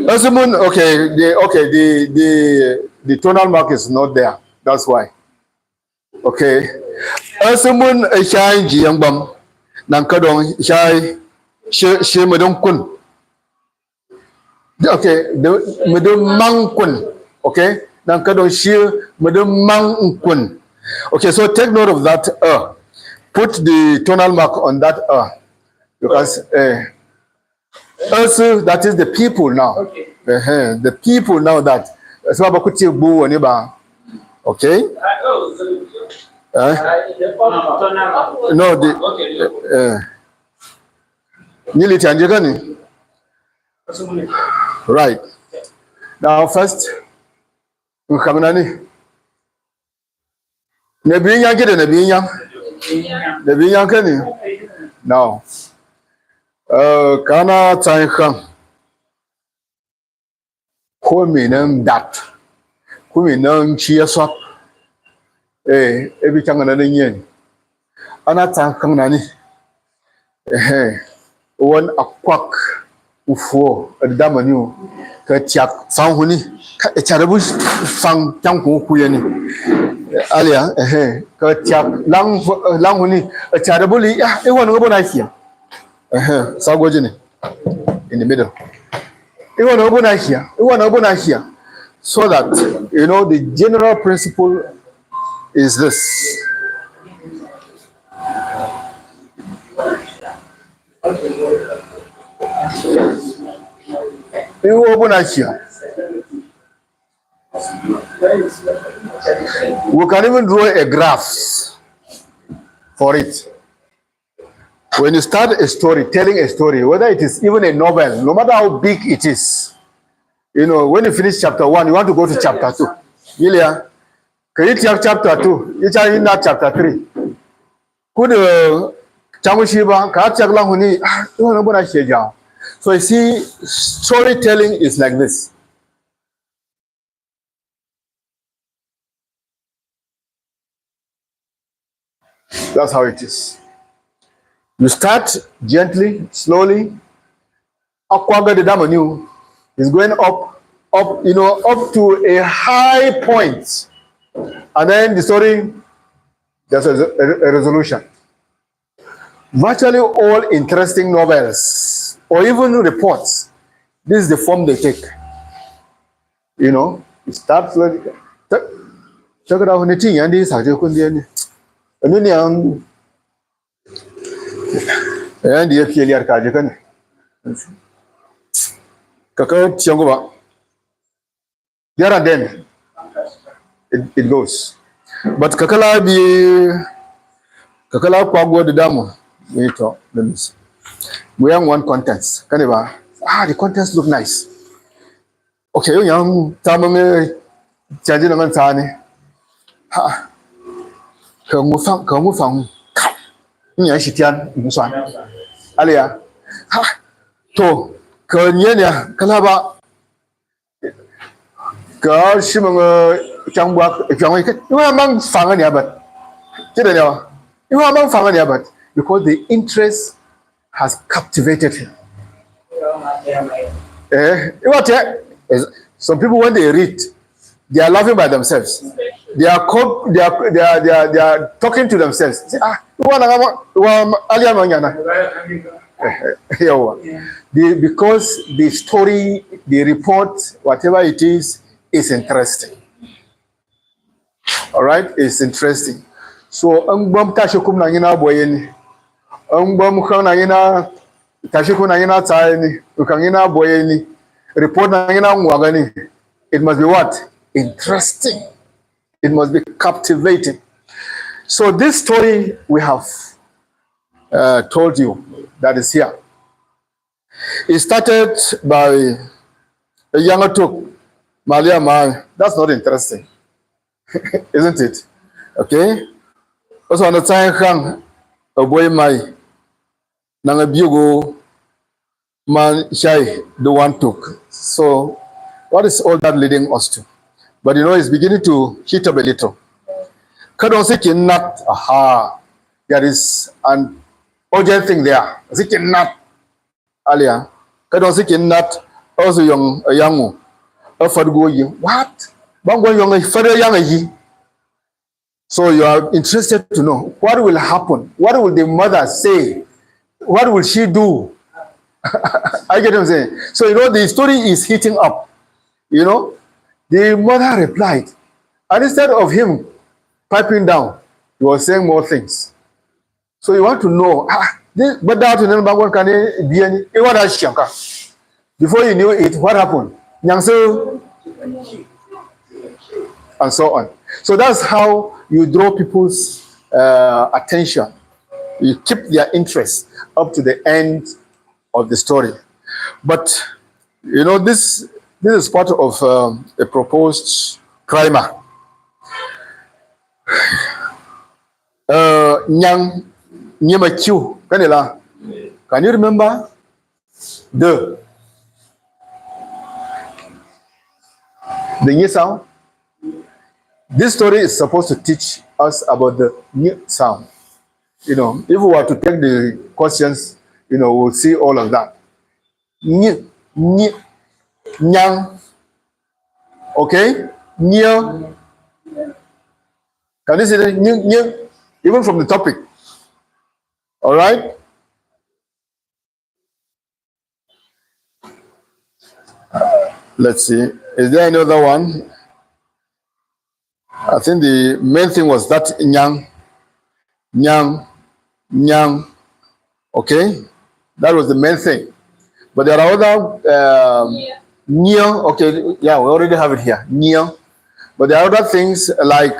Asumun, okay, the tonal mark is not there. That's why. Okay. Asumun shai jiang bam nang kadong shai she medong kun. Okay, the medong mang kun. Okay, nang kadong she medong mang kun. Okay, so take note of that. Put the tonal mark on that because also that is the people now. Okay. The people now that so abakuti bu oni ba. Okay. No, Nili Tanjigani. Right. Now first Nkamunani. Nebinya get a Nebinya Kenny. Now Kana Tankam Kuminum that Kuminum cheers up. Every time another yen. Anata Kanani. One a quack ufo a damanu. Katiak Sanhuni. A terrible sang Tanku Kuyani. Alia, Katiak Langhuni. A terrible, it won't go nice here. Sagojini in the middle. It won't open here. It won't open here. So that you know the general principle is this. You open here. We can even draw a graph for it. When you start a story, telling a story, whether it is even a novel, no matter how big it is, you know, when you finish chapter 1, you want to go to chapter 2. Ilya, can you take chapter 2? You are in that chapter 3. Could Chamushiba, Kachaglanghuni, so you see, storytelling is like this. That's how it is. You start gently, slowly. Akwaga the Damanu is going up, you know, up to a high point. And then the story, there's a resolution. Virtually all interesting novels, or even reports, this is the form they take. You know, you start slowly. Check it out on the thing, and this is and the FPL Kajakan. Kaka tiyango ba. There and then it goes. But kakala kwa go the damo. We talk. Let me see. We have one contents. Kaneba. The contents look nice. Okay, you young tamame charging a man tani. Ha. Kamu fang. Nya shitian muswan. Alia. Ha. To kanyenya kalaba. Ka shimang changwa changwa ke. You among fang ni abat. Kida ya. You among fang ni abat because the interest has captivated him. Some people when they read, they are laughing by themselves. They are talking to themselves. Say, because the story, the report, whatever it is interesting. All right, it's interesting. So, tashukum na ngina boyeni. Mukang na tashukum na ngina tsaini. Ukangina boyeni. Report na ngina mwagani. It must be what? Interesting. It must be captivating. So this story we have told you that is here. It started by a younger took Malia Man. That's not interesting, isn't it? Okay. Also on the time a boy my nanga bugo man shy the one took. So what is all that leading us to? But you know, it's beginning to heat up a little. Not, there is an urgent thing there. Not, alia. Not also young, a young, a what? So you are interested to know what will happen. What will the mother say? What will she do? I get what I'm saying. So you know, the story is heating up. You know, the mother replied, and instead of him piping down, he was saying more things. So you want to know, but that before you knew it, what happened? And so on. So that's how you draw people's attention. You keep their interest up to the end of the story. But you know, this is part of a proposed primer. Nyang Nyama Q. Can you remember the new sound? This story is supposed to teach us about the new sound. You know, if we were to take the questions, you know, we'll see all of that. Nyang. Okay? Nyang. Can you see that? Even from the topic. All right? Let's see. Is there another one? I think the main thing was that nyang. Okay? That was the main thing. But there are other nyang. Okay, yeah, we already have it here. Nyang. But there are other things like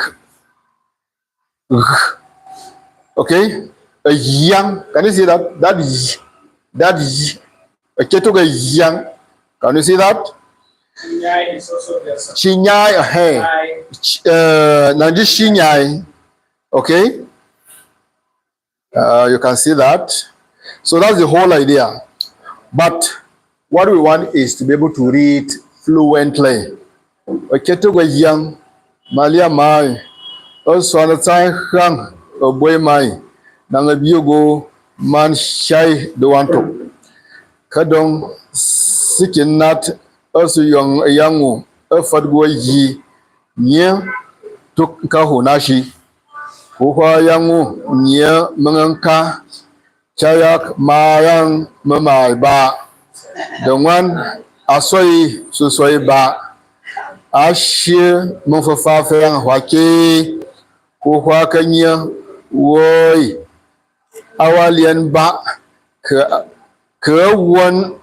okay, a yang. Can you see that? That a ketuga yang. Can you see that? Chinyai is also there. Chinyai, hey. Nanji chinyai. Okay. You can see that. So that's the whole idea. But what we want is to be able to read fluently. A ketuga yang, malia mai. Also on the time a boy mai nanga biogo man shy the one to kadong sikin nat also young a fadgo yi nye tuk kahu nashi huwa yangu nye manganka chayak mayang mamai ba the one asoi susoi ba ashir mumfafa yang wake kuhwa kanya woi awalian ba ke won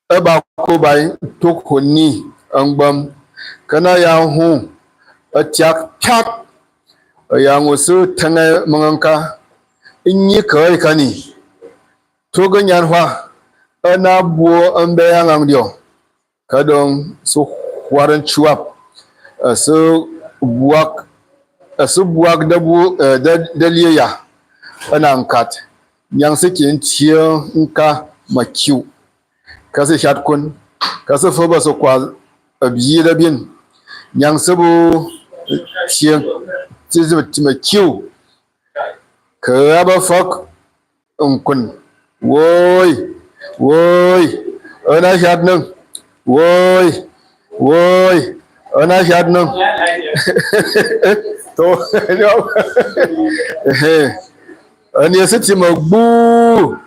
aba ko bai to ko ni angbam kana ya hu atiak pyak ya ngusu tanga manganka inyi kai kani to ganyan hwa ana buo ambe yang dio kadong su waran chuap su buak da liya ana kat yang sikin tiyo nka makiu kasi shat kun kasi foba so kwa biyi da bin yang sabu tiyo makiu ka ba fok kun woi ana shat nang woi ana shat nang to ani asiti magbu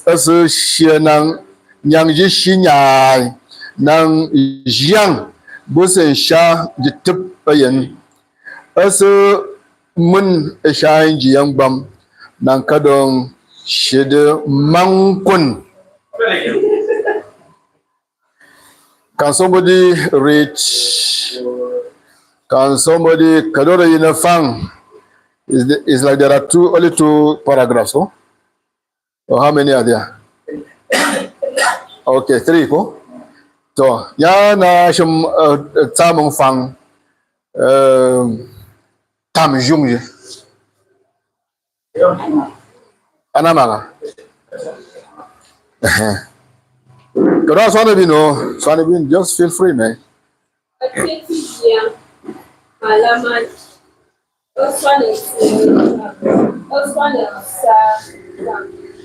asu shianang nyang ji shinyai nang jiang busen sha jitip ayen asu mun shayin jiyang bam nang kadong shede mangkun. Can somebody read? Can somebody kadora yinafang? It's like there are only two paragraphs, oh? Or how many are there? Okay, 3, oh? So, ya na shum tamong fang tam jung je. Anamanga. Kadora Swanabin, just feel free, man. Halaman Osman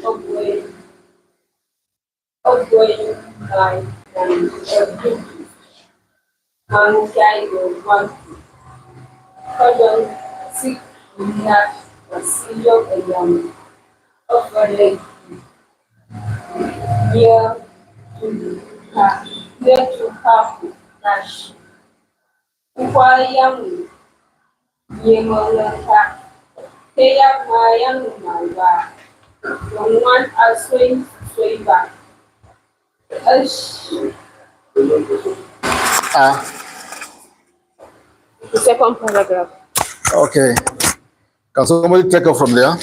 Ogwe by Kodon Sik Nat Wasilio Ayam Overlay near to half Nash Upayam Yemolaka Tyap Mayang Malva one Aswing Swayba the second paragraph. Okay. Can somebody take it from there?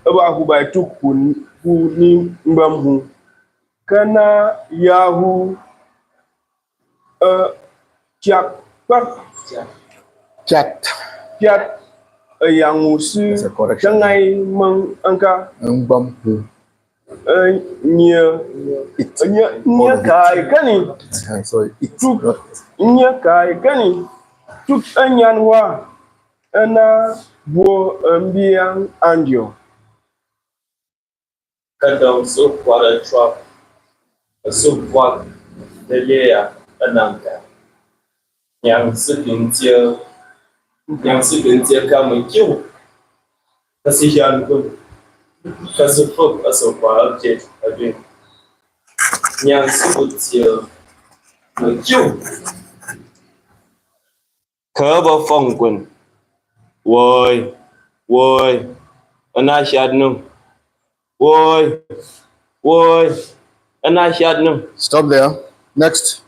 Kubai tukun ni mbamhu kana yahu chat yang musu jangai mang angka mbamhu nya kai kani so nya kai kani tuk anyan wa ana bo ambiang andio Kadang so kuara truck, so kuat delia anangka. Yang segentia kami kiu, kasihan pun, kasufuk asal kuara jet abin. Yang segentia kiu, kaba fong pun, woi, anasyad nung. Woi, stop there. Next.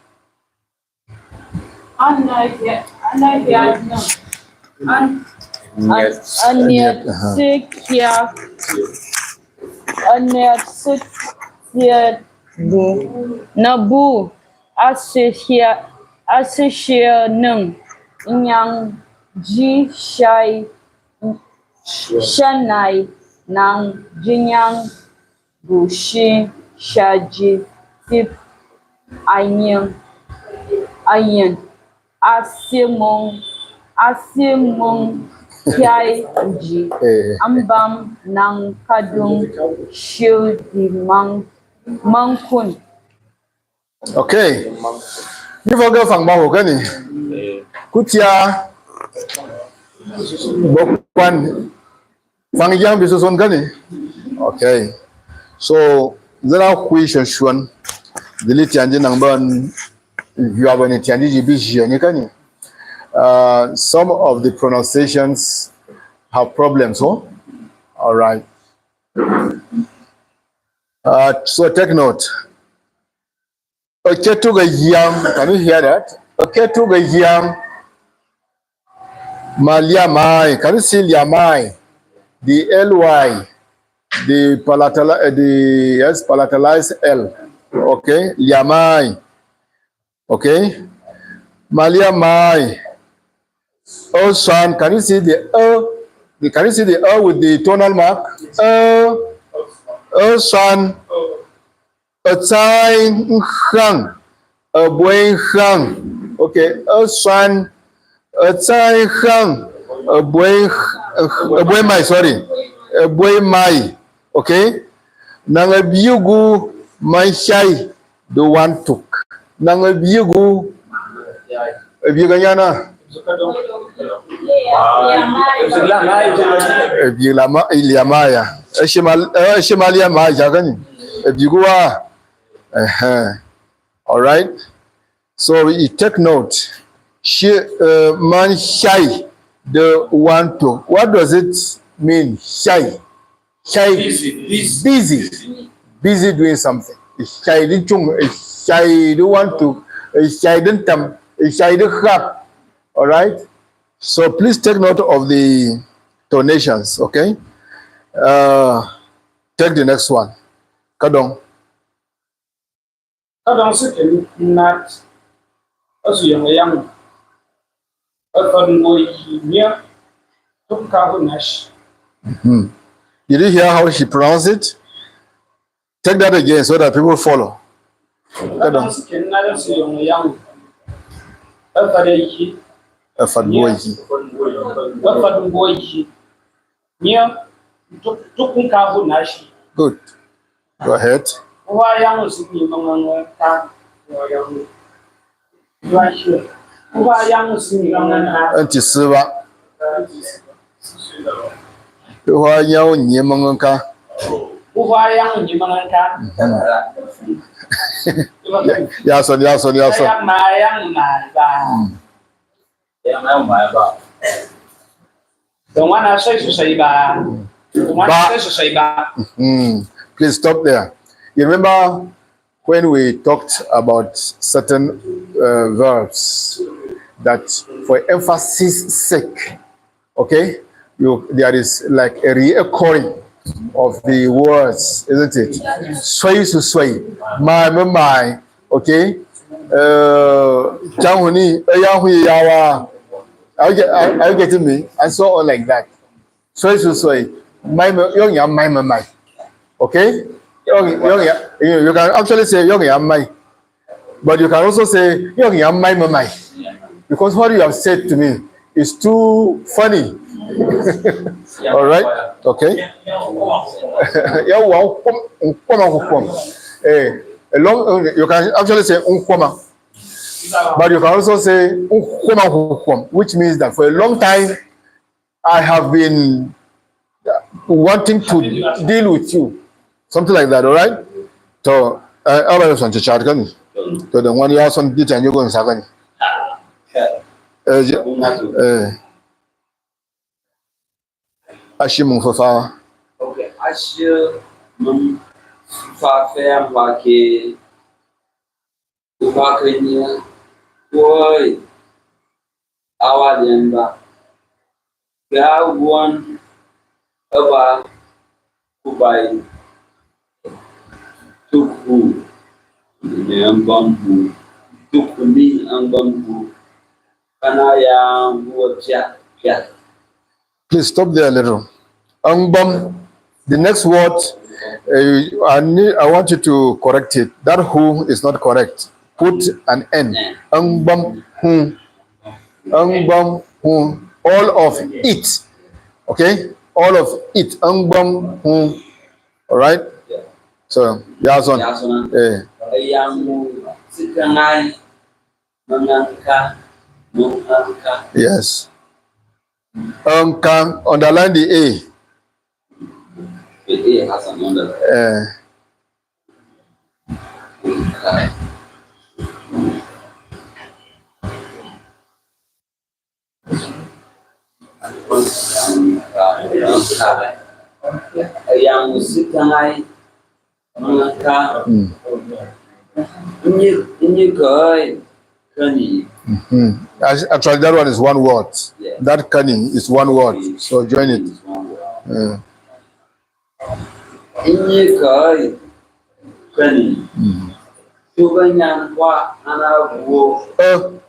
Nabu Asishia Nung Yang Ji Shai Shanai Nang Jinyang Bushi Shaji Tip Ayin Asimong Kiai Ji Ambam Nang Kadung Shiu Di Mangkun. Okay. You forget fang bahu kan ni? Kutia Bokwan Fang yang bisa son kan ni? Okay. So there are questions one. The little number you have any changes some of the pronunciations have problems, oh? All right. So take note. Okay, to the yam, can you hear that? Okay, to the yam, Maliamai, can you see Liamai? The ly, the palatalized l. Okay, Liamai. Okay, Maliamai. Son, can you see the can you see the with the tonal mark? Son, a sign hang, a boy hang. Okay, son, a sign hang, a boy my, sorry, a boy my. Okay, nang a bugu my shy, the one took. Nang a bugu, a buganyana. Iliamaya. Shimalia Majagan. Bigua. All right. So you take note. Man shy, the one to. What does it mean? Shy. Shy. Busy doing something. Shy the chung. Shy the one to. Shy the tam. Shy the crap. All right. So please take note of the donations, okay? Take the next one. Kadong. Kadong second not as young Did you hear how she pronounced it? Take that again so that people follow. Kadong. Good. Go ahead. Yason. Please stop there. You remember when we talked about certain verbs that for emphasis sake, okay, there is like a reoccurring of the words, isn't it? Sway to sway, my, okay. Are you getting me? And so on like that. Sway to sway, my. Okay? You can actually say my, but you can also say my. Because what you have said to me is too funny. All right? Okay? You can actually say but you can also say which means that for a long time I have been wanting to deal with you. Something like that, all right? So, I was on the chat. So, the one you also did and you're going to say, Ashim Fafa. Okay, Ashim Fafa Waki Bootcamp. Boy, our Lemba. They have one over Kubai. Tuku ang bambu, tuku ni ang bambu, kanaya buatya. Please stop there a little. Angbam, the next word, I want you to correct it. That who is not correct. Put an N. Angbam, Angbam, all of it. Okay? All of it. Angbam, all right? So, Yason. Yes. Can underline the A. The A has an underline. Yang sekarang maka ini kani. Actually, that one is one word. Yeah. That cunning is one word. So join it. Ini kani. Subanyan wa anabu. Okay.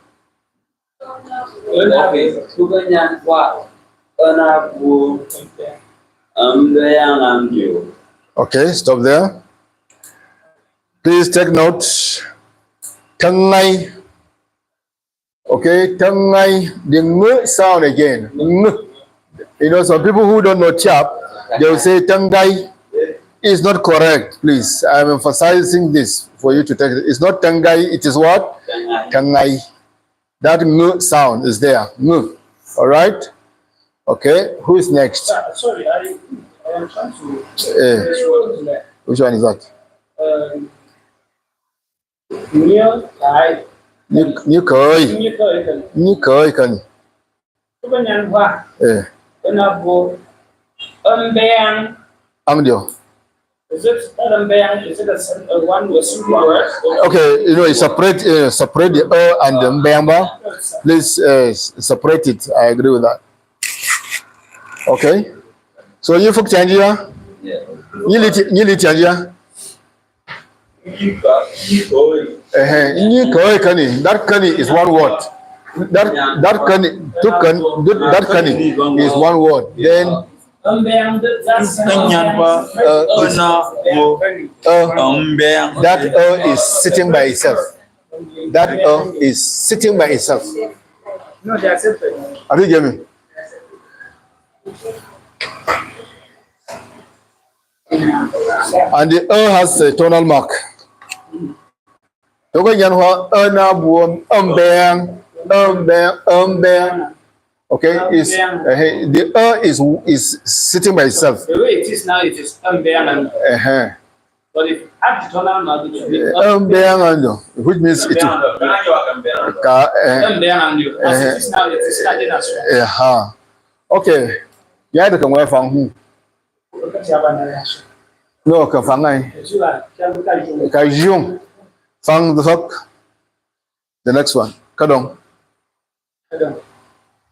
Subanyan wa anabu. Okay, stop there. Please take note. Tangai. Okay, tangai. The ng sound again. Ng. You know, some people who don't know Tyap, they will say tangai. Is not correct. Please, I'm emphasizing this for you to take it. It's not tangai. It is what? Tangai. That ng sound is there. Ng. All right. Okay. Who is next? Sorry, I am trying to. Which one is that? Như cười. Như cười cần. Ăn điều. Is it is it a one with single word? Okay, you know, separate the and the mbamba. Please separate it. I agree with that. Okay. So you folk changia? You lit changia? That kani is one word. That kani is one word. Then that is sitting by itself. That is sitting by itself. No, they accepted. Are you getting me? And the has a tonal mark. Okay, is the is sitting by itself. The way it is now, it is and but if add the tonal mark, it should be which means it as it is now, it is starting as well. Okay. Yeah, the come from who? No, come from I. Kajung. Fang the fuck. The next one. Kadong. I love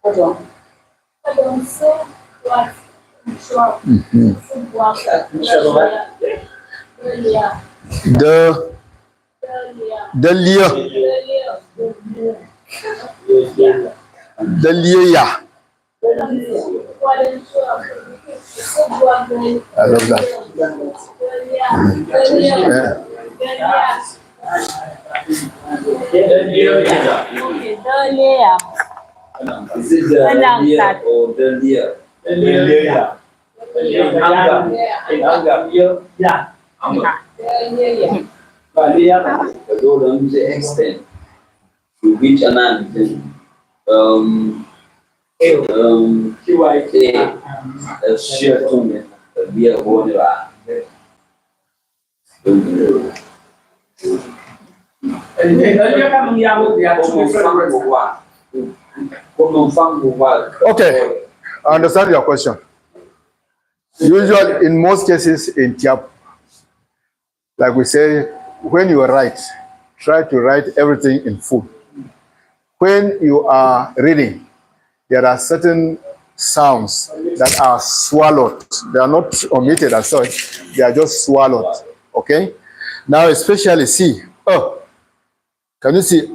that. This is the year or the year. The extent to which an a shirt on it, a beer water. Okay, I understand your question. Usually, in most cases in Tyap, like we say, when you write, try to write everything in full. When you are reading, there are certain sounds that are swallowed. They are not omitted as such. They are just swallowed. Okay? Now, especially see, can you see,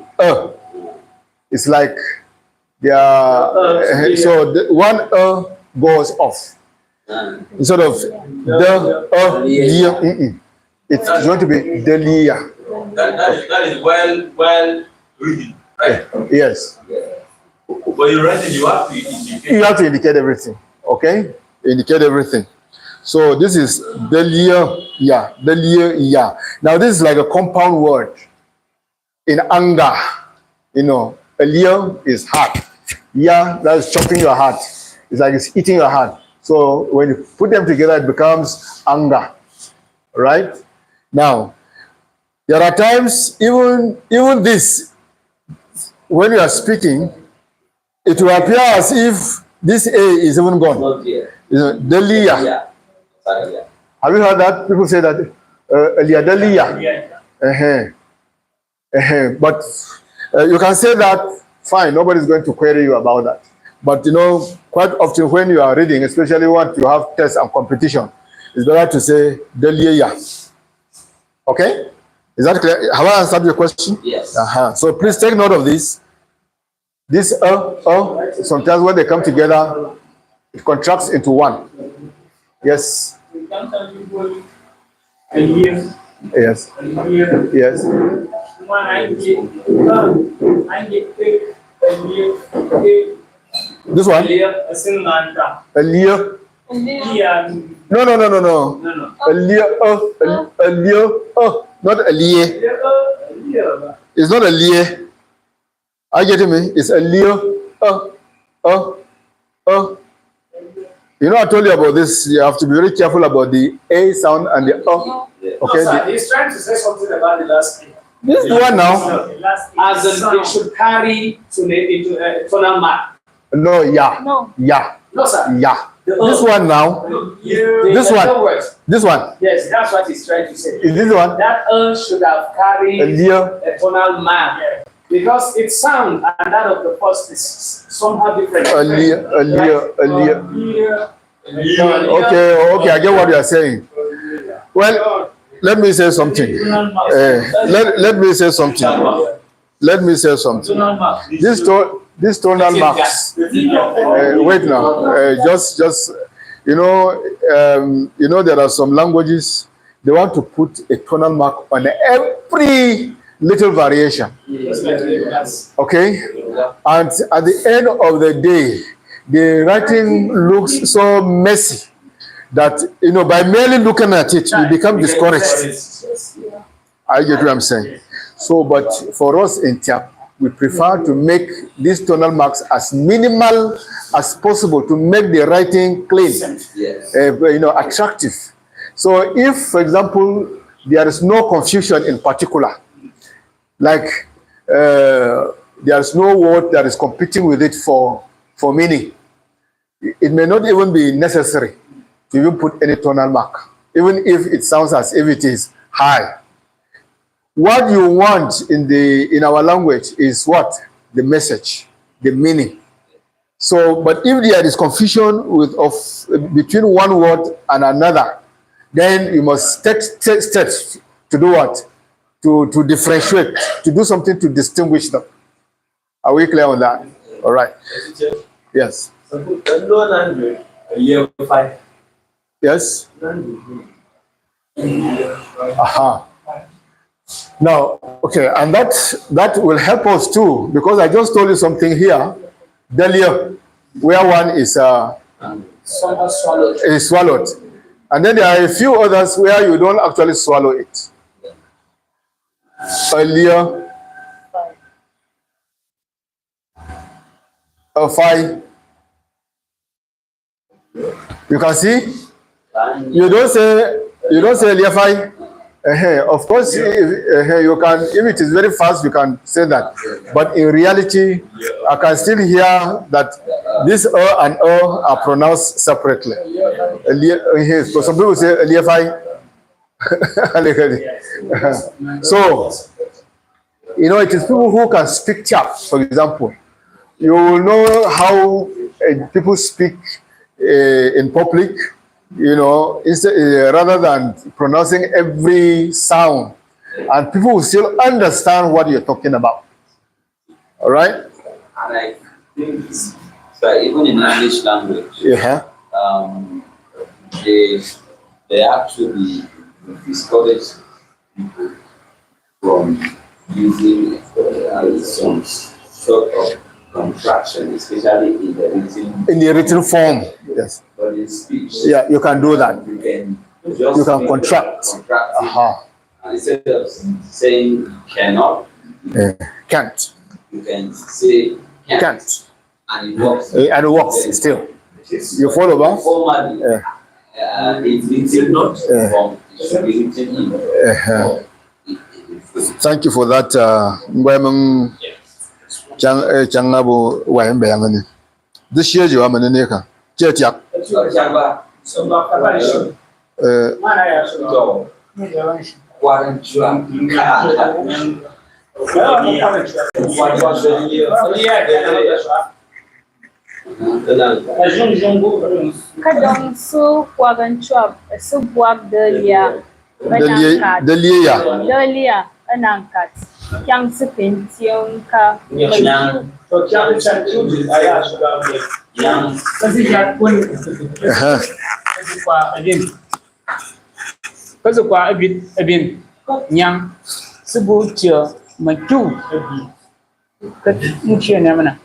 it's like they are, so the one goes off. Instead of it's going to be the liya. That is well reading, right? Yes. But you write it, you have to indicate. You have to indicate everything. Okay? Indicate everything. So this is the liya, the liya. Now this is like a compound word. In anger, you know, a liya is heart. Yeah, that is chopping your heart. It's like it's eating your heart. So when you put them together, it becomes anger. Right? Now, There are times, even this, when you are speaking, it will appear as if this A is even gone. Not here. You know, Delia. Yeah. Sorry, yeah. Have you heard that? People say that Elia Delia. But you can say that, fine, nobody's going to query you about that. But you know, quite often when you are reading, especially when you have tests and competition, it's better to say Delia. Okay? Is that clear? Have I answered your question? Yes. So please take note of this. This sometimes when they come together, it contracts into one. Yes. Yes. Yes. This one? A leer. No. A leer. Not a leer. It's not a leer. Are you getting me? It's a leer. You know, I told you about this. You have to be very careful about the A sound and the Okay. No, sir, he's trying to say something about the last name. This is the one now. As it should carry into a tonal mark. No, yeah. No. Yeah. No, sir. Yeah. This one now. This one. This one. Yes, that's what he's trying to say. Is this one? That should have carried a tonal mark. Because its sound and that of the first is somehow different. Okay, I get what you are saying. Well, let me say something. Let me say something. Let me say something. This tonal marks. Wait now. Just you know, there are some languages they want to put a tonal mark on every little variation. Okay, and at the end of the day, the writing looks so messy that by merely looking at it, you become discouraged. I get what I'm saying. So, but for us in Tyap, we prefer to make these tonal marks as minimal as possible to make the writing clean, attractive. So, if, for example, there is no confusion in particular, like there is no word that is competing with it for meaning, it may not even be necessary to even put any tonal mark, even if it sounds as if it is high. What you want in our language is what? The message, the meaning. So, but if there is confusion between one word and another, then you must take steps to do what? To differentiate, to do something to distinguish them. Are we clear on that? All right. Yes. Yes. Now, okay, and that will help us too, because I just told you something here, Delia, where one is swallowed, and then there are a few others where you don't actually swallow it. Earlier, five. You can see. You don't say earlier five. Of course, you can. If it is very fast, you can say that. But in reality, I can still hear that this and are pronounced separately. So some people say earlier five. So, it is people who can speak Tyap, for example. You will know how people speak in public, rather than pronouncing every sound. And people will still understand what you're talking about. All right? And I think, so even in English language, they actually discourage people from using some sort of contraction, especially in the written form. Yes. But in speech, you can do that. You can contract. And instead of saying cannot, can't. You can say can't. And it works. And it works still. You follow that? Formally, it's written not from, it should be written in. Thank you for that. Ngwemeng Changabu Wayambangani. This year you are Maneka. Tyap. Kadang su kwagan chop su buak delia anangkat yang sepentiong ka Kwa abin yang sebu cia maju ke mungkin mana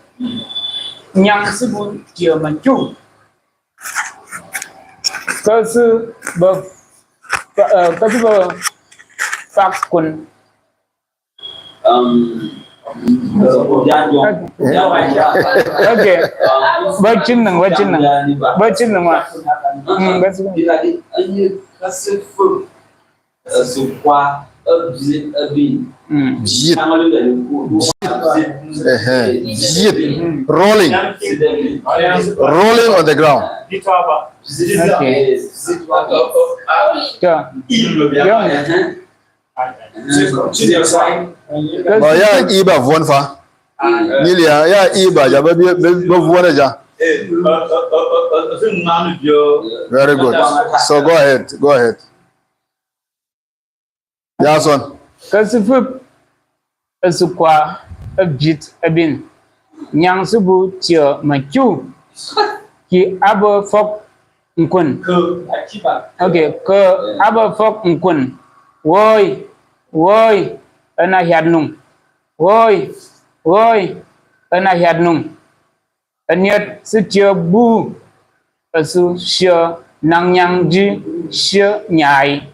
yang sebu cia maju kasi fakun okay bacin nang ma rolling on the ground. Ya iba vuan fa. Nilia ya iba ja be vuan ja. Very good. So go ahead. Yeah, son. Kasifu asukwa abjit abin nyang subu tia machu ki abo fok nkun. Okay, ke abo fok nkun. Woi ana hiadnung. Woi ana hiadnung. Aniat setia bu asu sia nang nyang ji sia nyai.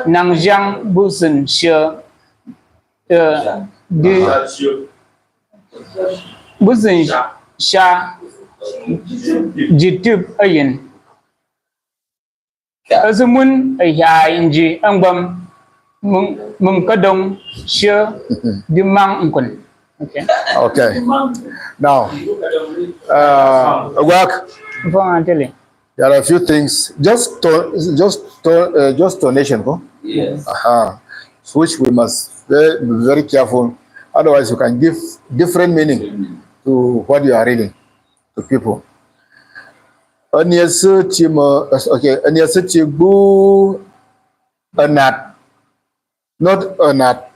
Nang jang busen sia di busen sha jitub ayin azumun ayai inji angbam mung kadong sia di mang nkun. Okay. Now, work. There are a few things. Just donation, huh? Yes. Which we must be very careful. Otherwise, you can give different meaning to what you are reading to people. Anat, not anat.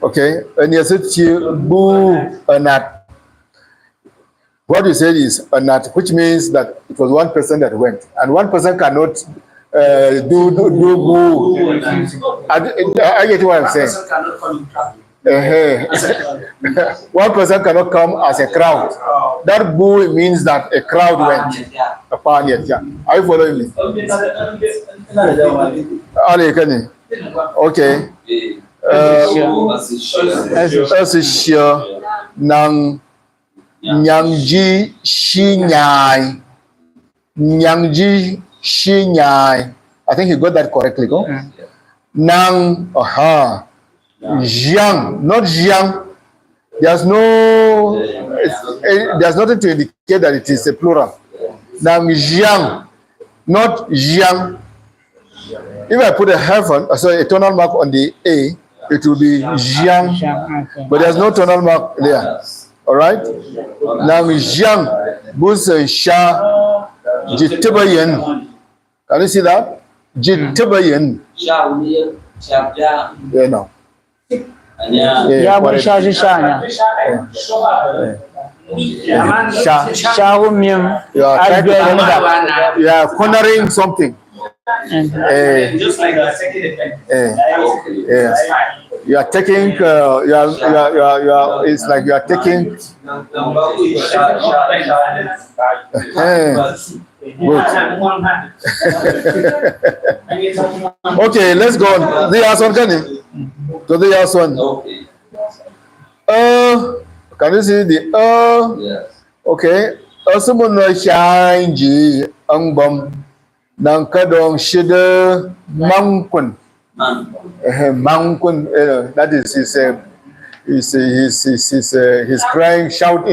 Okay, anat. What you said is anat, which means that it was one person that went, and one person cannot do boo. I get what I'm saying. One person cannot come as a crowd. That boo means that a crowd went. Are you following me? Okay. Nang Nyangji Shinyai. I think you got that correctly, go? Nang, Jiang, not Jiang. There's nothing to indicate that it is a plural. Nang Jiang, not Jiang. If I put a tonal mark on the A, it will be Jiang, but there's no tonal mark there. All right? Nang Jiang, Busen Sha, Jitibayan. Can you see that? Jitibayan. Yeah, no. Ya bu sha you are cornering something. Just like You are taking. It's like you are taking. Good. Okay, let's go on. The last one, can you? To the last one. Can you see the Yes. Okay. Asumuna shanji angbam nang kadong shida mangkun. Mangkun, that is his crying shout,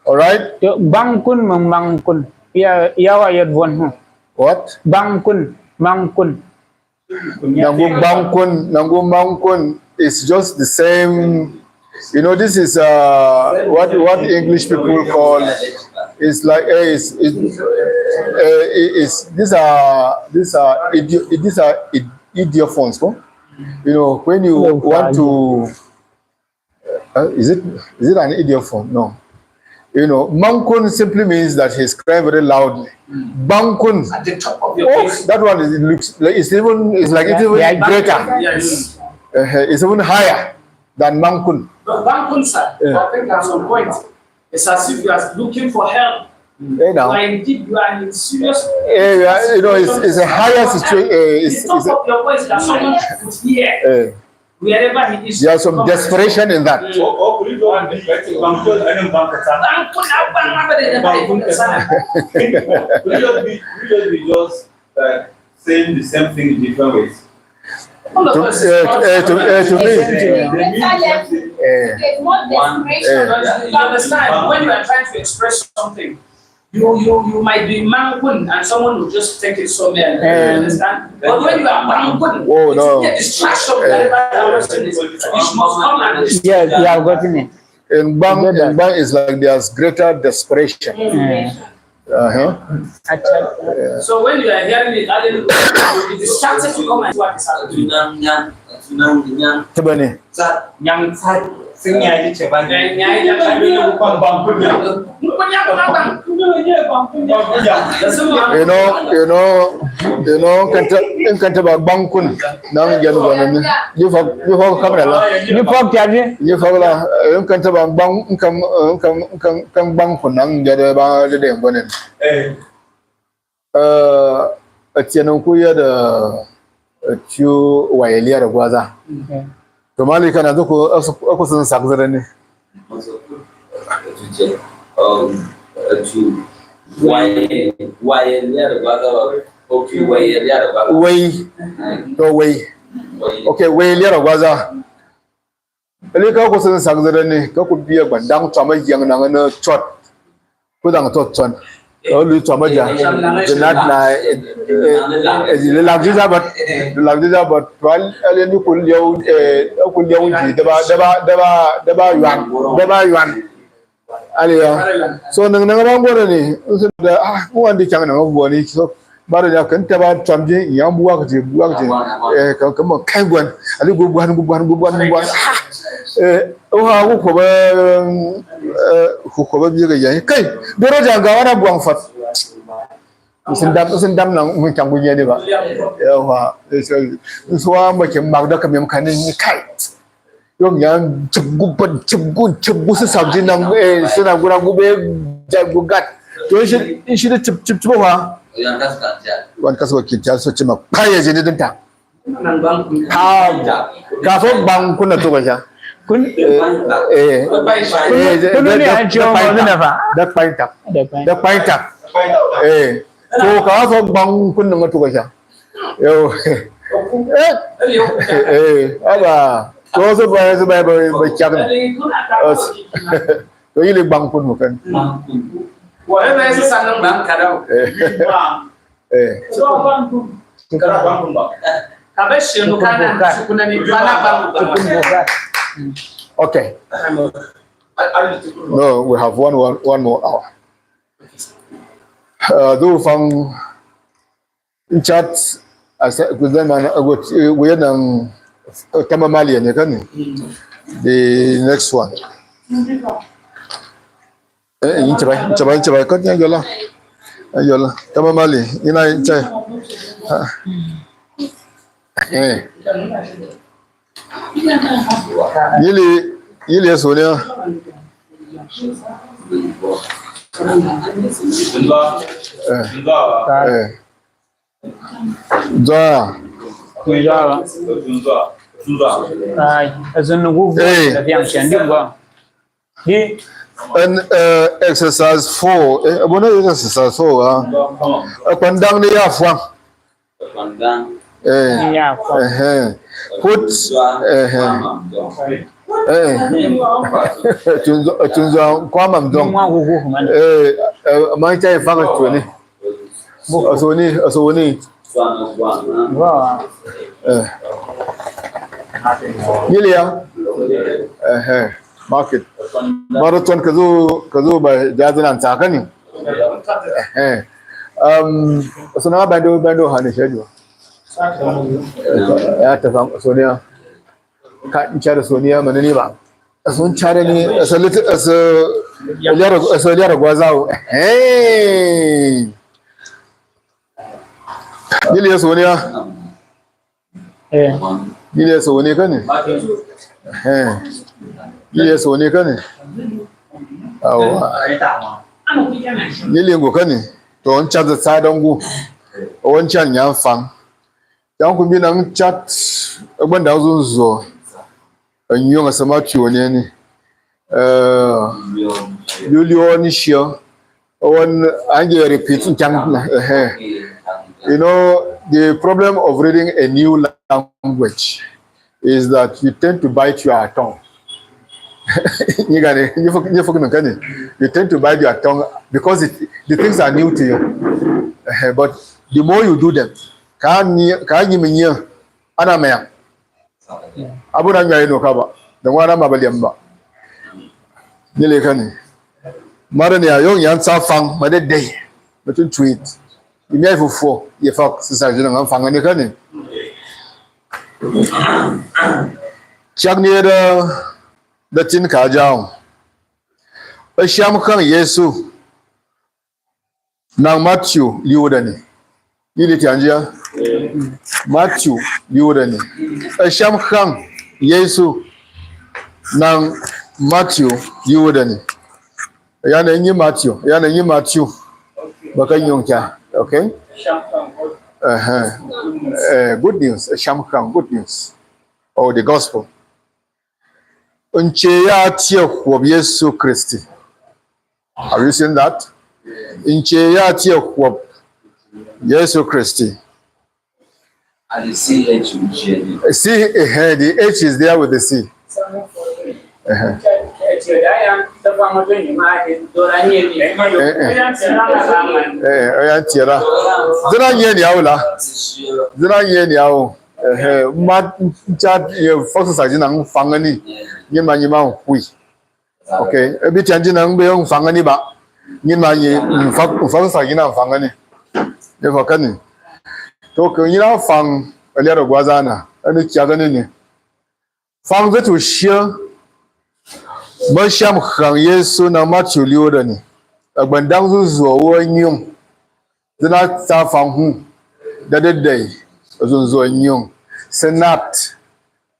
all right. Bangkun mangkun ya ayat buan What? Bangkun mangkun Nangu mangkun is just the same. This is what English people call. It's like these are idiophones. When you want to, is it an idiophone? No. Mangkun simply means that he's crying very loudly. Bangkun, at the top of your voice. That one looks like it's even greater. Yes. It's even higher than Mangkun. But Bangkun, sir, I think at some point, it's as if you are looking for help. You are in serious. It's a higher situation. The top of your voice that someone could hear. Wherever he is. There's some desperation in that. Saying the same thing in different ways. To me. There's more desperation. You understand? When you are trying to express something, you might be mangkun and someone will just take it somewhere. You understand? But when you are mangkun, it's a distraction. It must come and Yeah, I've gotten it. In Bang is like there's greater desperation. So when you are hearing it, you'll be distracted to come and what is happening. Kanta ba bangkun nang janu banan you fog kamera la You pop charge. you fog la kanta ba bang kam bangkun nang jade ba de banan atiano ku ya da ciu wayeliya da gwaza to malika na zuko aku sun sakzara ne okay wayeliya da gwaza ali ka ku sun sakzara ne ka ku biya bandang tsama yang nan na chot ku dang to chon lu tsama ja not na le lagdiza but wal ali ni ku lew ji daba yuan aliya so nang ran gona ne da ko wanda kan nan go ne so bara da kan ta ba tsamje yan buwa ka je kan kai gwan ali gubwan ko ba biya ga yayi kai daraja ga wani buwan fat sun dam nan mun kan gunye ne ba yawa so makin magda kamar kanin kai yung yan cibgu su sabji nan suna gura gube jagugat to shi da cip ba wan kaso kinta so cima kai je ne dinta ka so bang kuna to ga kun ne an ciwo ma na fa da painta ko ka so bang kun nan to ga yo aba to so ba kyang to yi le bang kun mo kan whatever is sanang bang kadao so bang kun ba kabesh no kana sukuna ni bana bang okay no we have one more hour do from in chat as with them we are Tamamali ne kan the next one yin chaba kan yola Tamamali ina chai yili so ne and exercise 4 exercise 4 pandang ni afwa Put tunzo kwama mdong mai chai fanga tuani asoni Nilia market marathon kazo ba jazinan takani asona bando hani shejo ya ta fam sonia ka in cara sonia manani ba sun care ni asaliyar gwazawo Nilia sonia Nilia sonia kane Nilia sonia kane awa Nilia go kane to on chat sa dangu on chat nyan fang yang ku bi nan chat gbanda zo anyo asama tuone ni Julio ni shio on ange repeat you know the problem of reading a new language is that you tend to bite your tongue. You tend to bite your tongue because the things are new to you. But the more you do them, abuna nyaye no kaba da wana mabaliamba nile kani mara ne ayon yan tsafan madedai mutun tweet imi fofo ye fa sisa jina ngam fanga ne kani chagni da tin ka jawo asham kan yesu na Matthew liuda ne ile tianjia Matthew liuda ne asham kan yesu na Matthew liuda ne yana yin Matthew bakan yonka okay good news asham kan good news or the gospel unche ya tie kwa Yesu Kristi. Have you seen that? Unche ya tie kwa Yesu Kristi. And the CH will share it. See, the H is there with the C. Zina yeni yawo. Ma chat ye fox sajina fangani. Nyima hui. Okay, ebi chanjina ngbe fangani ba. Nyima ye fox sajina fangani. Ne fakani. To ko nyina fang aliaro gwazana. Ani kyagani ne. Fang zetu shia Masham khang Yesu na Matthew liuda ni. Agbandang zuzo wo nyum. Zina ta fang hu. Dadedai zuzo nyum. Senat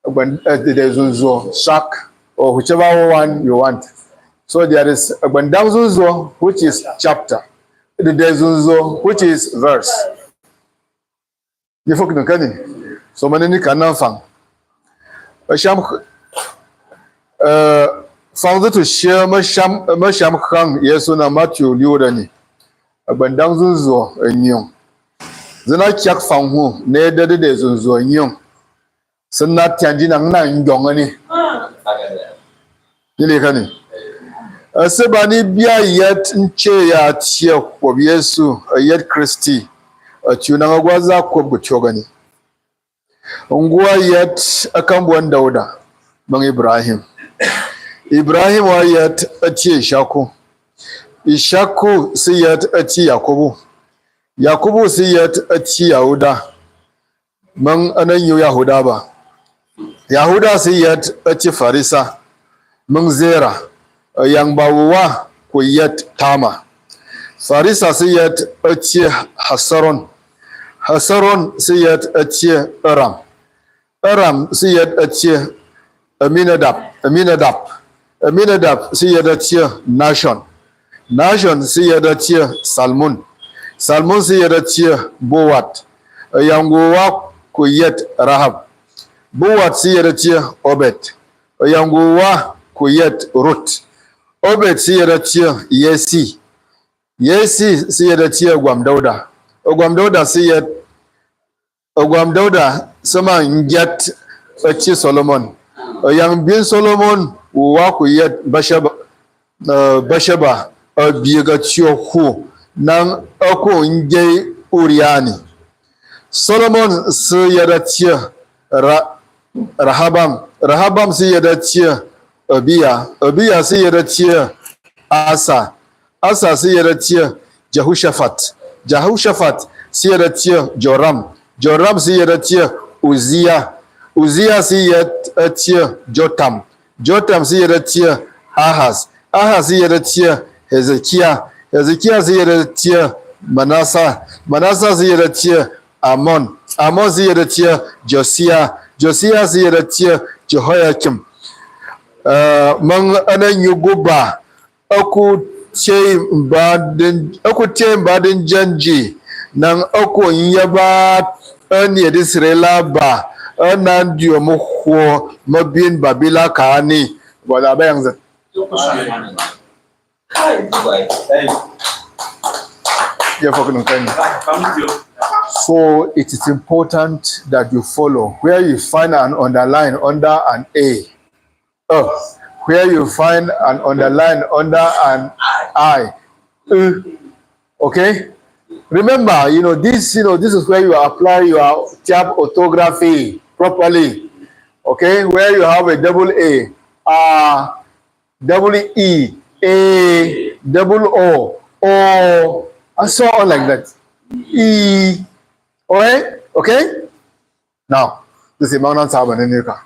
the zuzo shak or whichever one you want. So there is agbandang zuzo which is chapter. The zuzo which is verse. You folk no kani. So maneni kanan fang. Masham fang to share masham khang Yesu na Matthew liuda ni. Agbandang zuzo nyum. Zina kyak fang hu ne de zuzo nyum. Sana tianji nang na nyong ni. Ile kani. Asebani bia yet nche ya tie kwa Yesu yet Kristi. Tuna gwaza kwa gutogani. Ngwa yet akambwan Dauda mang Ibrahim. Ibrahim wa yet atie Ishaku. Ishaku si yet atie Yakobo. Yakobo si yet atie Yahuda. Mang ananyo Yahuda ba. Yahuda si yet atie Farisa. Mang Zera. Yang bawa ku yet Tama. Farisa si yet atie Hasaron. Hasaron si yet atie Aram. Aram si yet atie Aminadab. Aminadab si yet atie Nashon. Nashon si yet atie Salmon. Salmon si yet atie Boat. Yang gowa ku yet Rahab. Boat si yet atie Obed. Yang gowa ku yet Ruth. Obed si yet atie Yesi. Yesi si yet atie Gwam Dauda. Gwam Dauda si yet Ogwam Dauda sama njat achi Solomon. Yang bin Solomon wa ku yet bashaba biga chiyo hu nan ako nje Uriani. Solomon si yada tia Rahabam si yada tia Abiya si yada tia Asa si yada tia Jehoshaphat si yada tia Joram si yada tia Uzziah si yada tia Jotam si yada tia Ahaz si yada tia Hezekiah si yada tia Manasseh si yada tia Amon si yada tia Josiah si yada tia Jehoiakim. Man anan yuguba aku te mbadin janji nan aku yaba an yedi Israela ba anan diyo mu ho mabin babila kani wala bayan zat. So it is important that you follow where you find an underline under an A. Where you find an underline under an I. Okay? Remember, this is where you apply your Tyap orthography properly. Okay? Where you have a double A, double E, A, double O, and so on like that. E. Alright? Okay? Now, this is Mount Saban in Nika.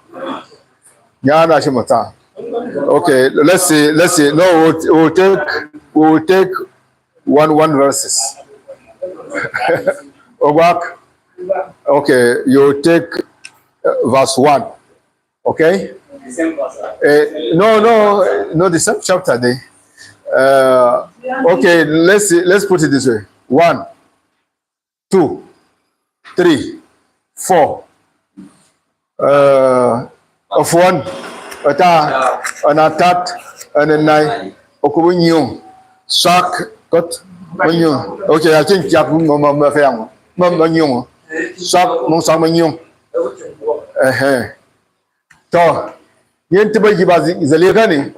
Okay, let's see. No, we'll take one verses. Okay, you take verse 1. Okay? No, the same chapter there. Okay, let's put it this way. 1, 2, 3, 4. Of 1, an atat, an nine, okunyum, sak, got, okay, I think Jack Mamma Fang, Mamma Yum, sak, Monsamanium. To, Yentabajiba is a legani.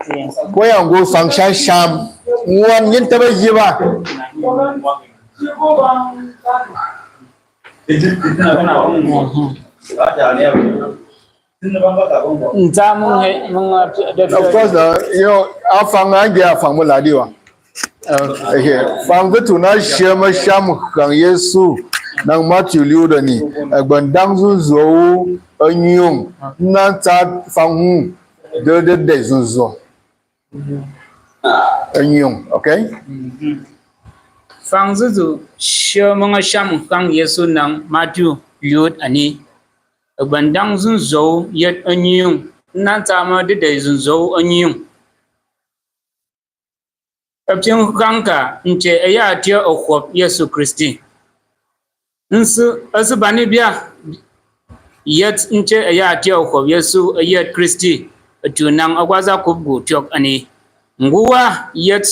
Where and go function sham, one Yentabajiba. Of course, our family are from Ladiwa. From the Tuna Shama Sham Kang Yesu, Nang Matthew Ludani, a Bandamzu Zo, a new Nantat Fangu, the days Zo. A new, okay? Fangzu Shama Sham Kang Yesu Nang Matthew Lud Ani. Bandang Zunzo yet a new Nantama the days Zunzo a new. Upton Ganka into a yard dear of Hope Yesu Christi. As a banibia yet into a yard dear of Hope Yesu a yet Christi, a tunang a waza kubu chok ani. Ngua yet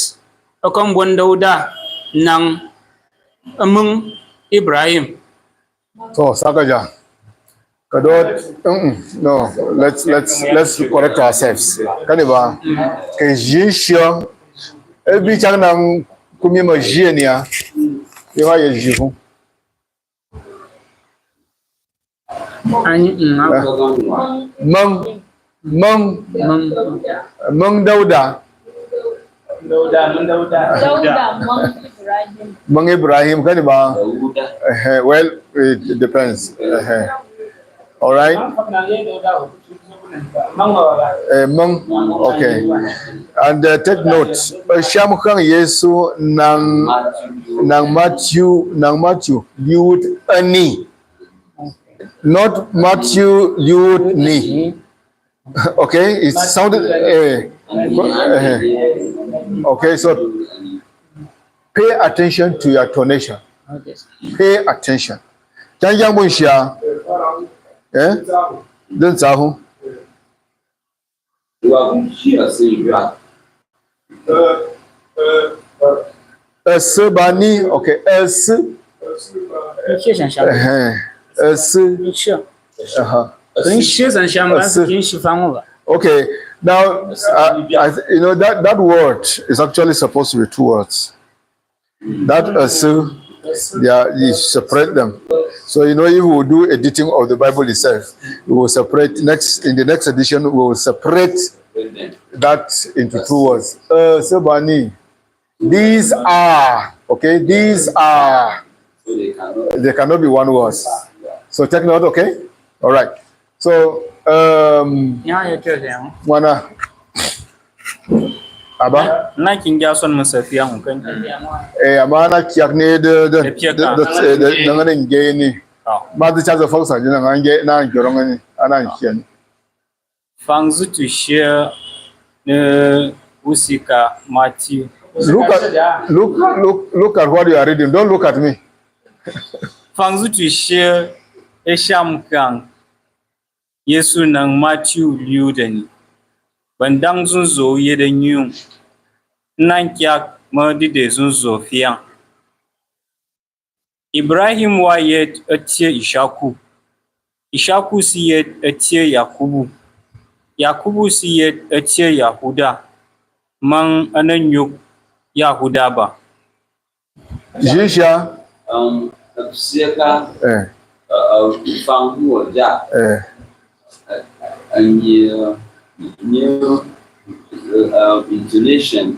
a combondoda nang among Ibrahim. So, Sakaja. No, let's correct ourselves. Kaniba, Kajisha, every time Kumima Genia, you are a Jivu. Mung Dauda. Mung Ibrahim, Kaniba. Well, it depends. All right. Okay. And take note. Shamkang Yesu nang Matthew youth ani. Not Matthew youth ni. Okay. It sounded. Okay. So pay attention to your tonation. Pay attention. Janjang Munsha. Don't Zahu. Bani, okay, Okay. Now, you know that word is actually supposed to be two words. That you separate them. So you know, if we do editing of the Bible itself, we will separate in the next edition. We will separate that into two words. Sebani. These are okay. These are. They cannot be one word. So take note. Okay. All right. So mana aba na kin ga son masafiya mun kan amana kiyak ne da nganin ge ni ma da cha za faksa jina ngange na ngorong ni ana nkian fangzu to share ne usika Matthew. Look at what you are reading. Don't look at me. Fangzu to share esham kan Yesu nang Matthew liu da ni bandang zun zo ye da nyun nan kya ma di de zun zo fiyan Ibrahim wa ye atie Ishaku si ye atie Yakubu si ye atie Yahuda man ananyuk Yahuda ba Jisha Siaka Fangu ja and new intonation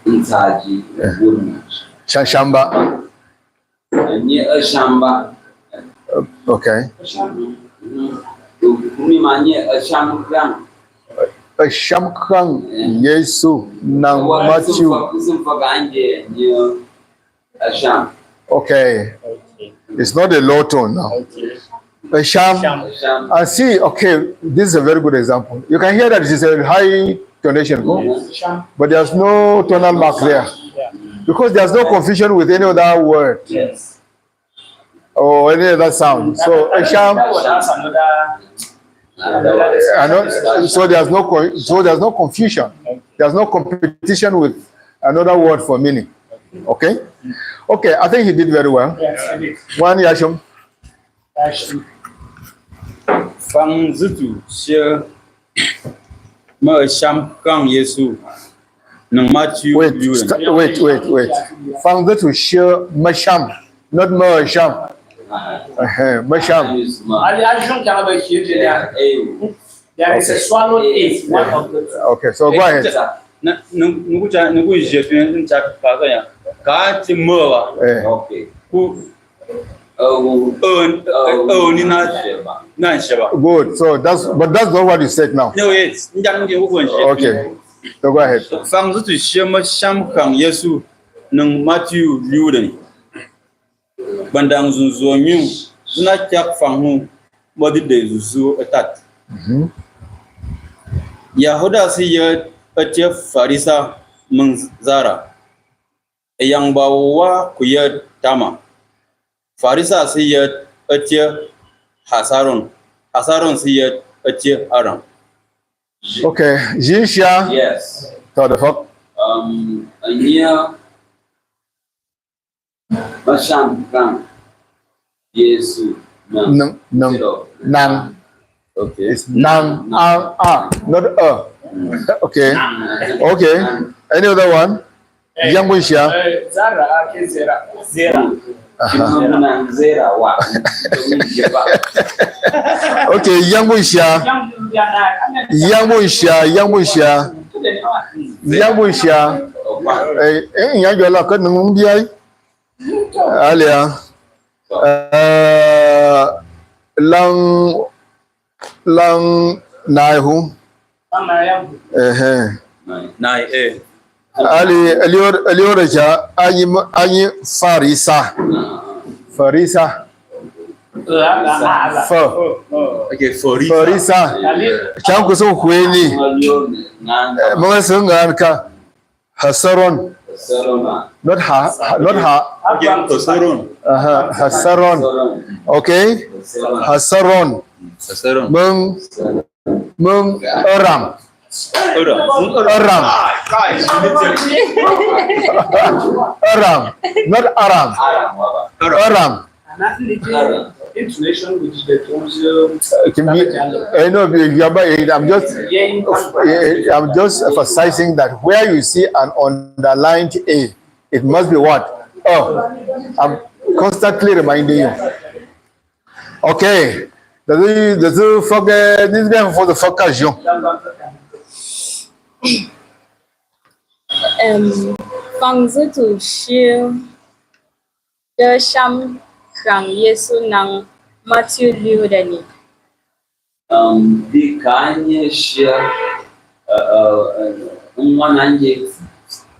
inside Shamba. Near a shamba. Okay. A shamkang Yesu nang Matthew. Okay. It's not a low tone now. A sham. I see. Okay, this is a very good example. You can hear that it is a high tonation, but there's no tonal mark there because there's no confusion with any other word or any other sound. So a sham. So there's no confusion. There's no competition with another word for meaning. Okay. Okay, I think he did very well. One Yashum. Fang zitu share ma sham kang Yesu nang Matthew. Wait. Fang zitu share masham, not masham. Masham. There is a swallow is one of the. Okay, so go ahead. Okay. Good. So that's not what you said now. No, it's okay. So go ahead. Fang zitu share ma sham kang Yesu nang Matthew liuden. Bandang zunzo nyu zuna kyak fang modi de zuzu etat. Yahuda si ye atie farisa mengzara yang bawa kuya tama farisa si ye atie hasaron si ye atie aram. Okay, Jisha. Yes. So the fuck. Anya Masham Kang Yesu Nang. Okay. It's nang not Okay. Okay. Any other one? Yang Wisha. Zara Zera. Okay, Yang Wisha. Yang Jola kan nung biay. Alia. Lang nai hu. Nai Ali Elior ja anyi farisa. Okay, farisa. Chang ko so hueni. Mga sungan ka hasaron. Not Hasaron. Hasaron. Okay? Hasaron. Mung Aram. Not Aram. Intonation which the I'm just emphasizing that where you see an underlined A, it must be what? Oh, I'm constantly reminding you. Okay. Does it forget this guy for the occasion? Phang zi tu shi de sham rang Yesu nang Matthew Liu da ni. Di kanye share nje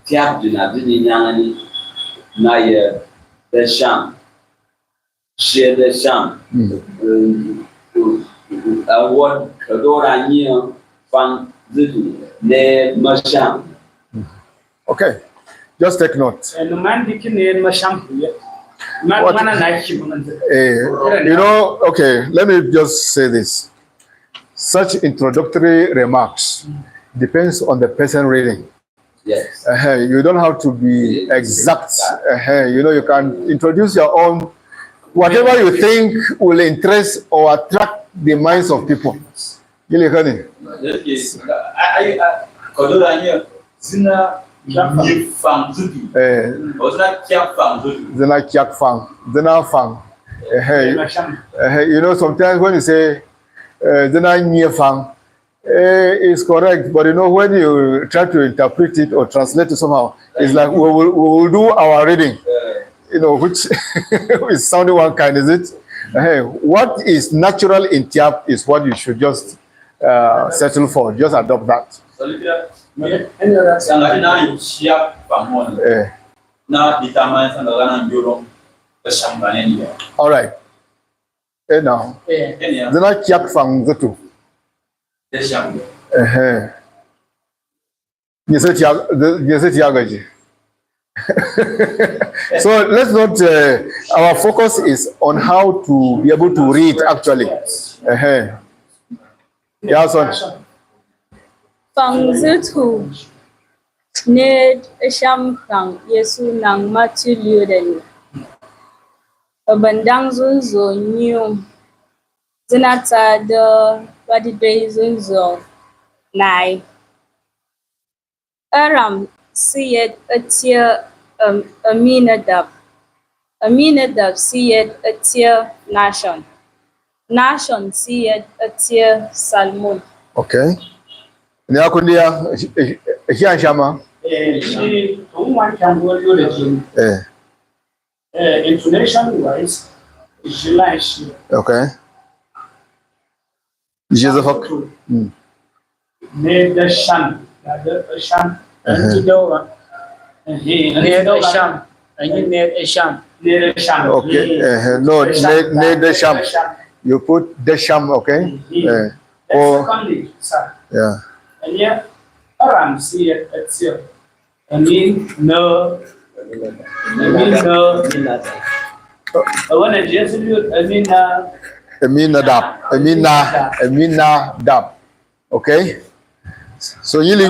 Tyap na bini nyangani na ye the sham share the sham what kadora nye Phang zi ne masham. Okay, just take note. And the man dikin in my shampoo. You know, okay, let me just say this. Such introductory remarks depends on the person reading. Yes. You don't have to be exact. You know, you can introduce your own, whatever you think will interest or attract the minds of people. You know, sometimes when you say it's correct, but you know, when you try to interpret it or translate it somehow, it's like we will do our reading, you know, which is sounding one kind, is it? What is natural in Tyap is what you should just settle for, just adopt that. All right. Now, then I check from the two. So let's not. Our focus is on how to be able to read actually. Yeah, son. Phang zi tu ne sham rang Yesu nang Matthew Liu da ni. Bandang zunzo new zinata de wadidei zunzo nai. Aram siyed atia Aminadab siyed atia Nation. Nation siyed atia Salmon. Okay. Nyakundia shama. Intonation wise, okay. Joseph. Made the sham, the sham, and to Dora, and he near the sham, and you near a sham, near the sham. Okay. No, near the sham. You put the sham, okay? Secondly, sir. Yeah. And yet, around see it at zero. I mean, no. I want to just do Aminadab. Okay? So hey,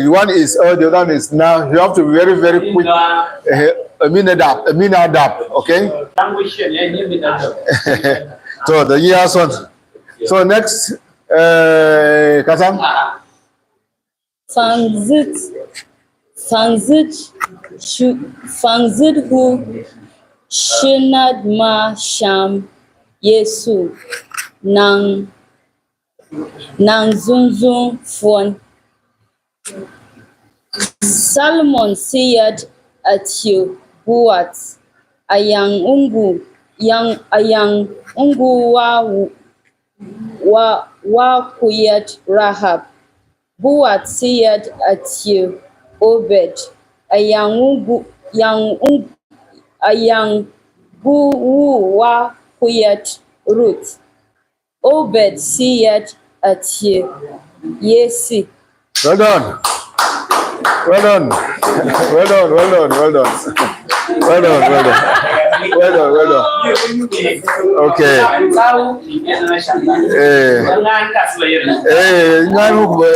one is the other one is now. You have to be very, very quick. Aminadab. Okay? So the year son. So next, Kasam. Phang zit hu shinad ma sham Yesu nang zunzun fon. Salmon siyad atyu buat ayang ungu wa kuyat Rahab. Buat siyad atyu Obed ayang wa kuyat Ruth. Obed siyad atyu Yesi. Well done. Well done. Well done. Okay.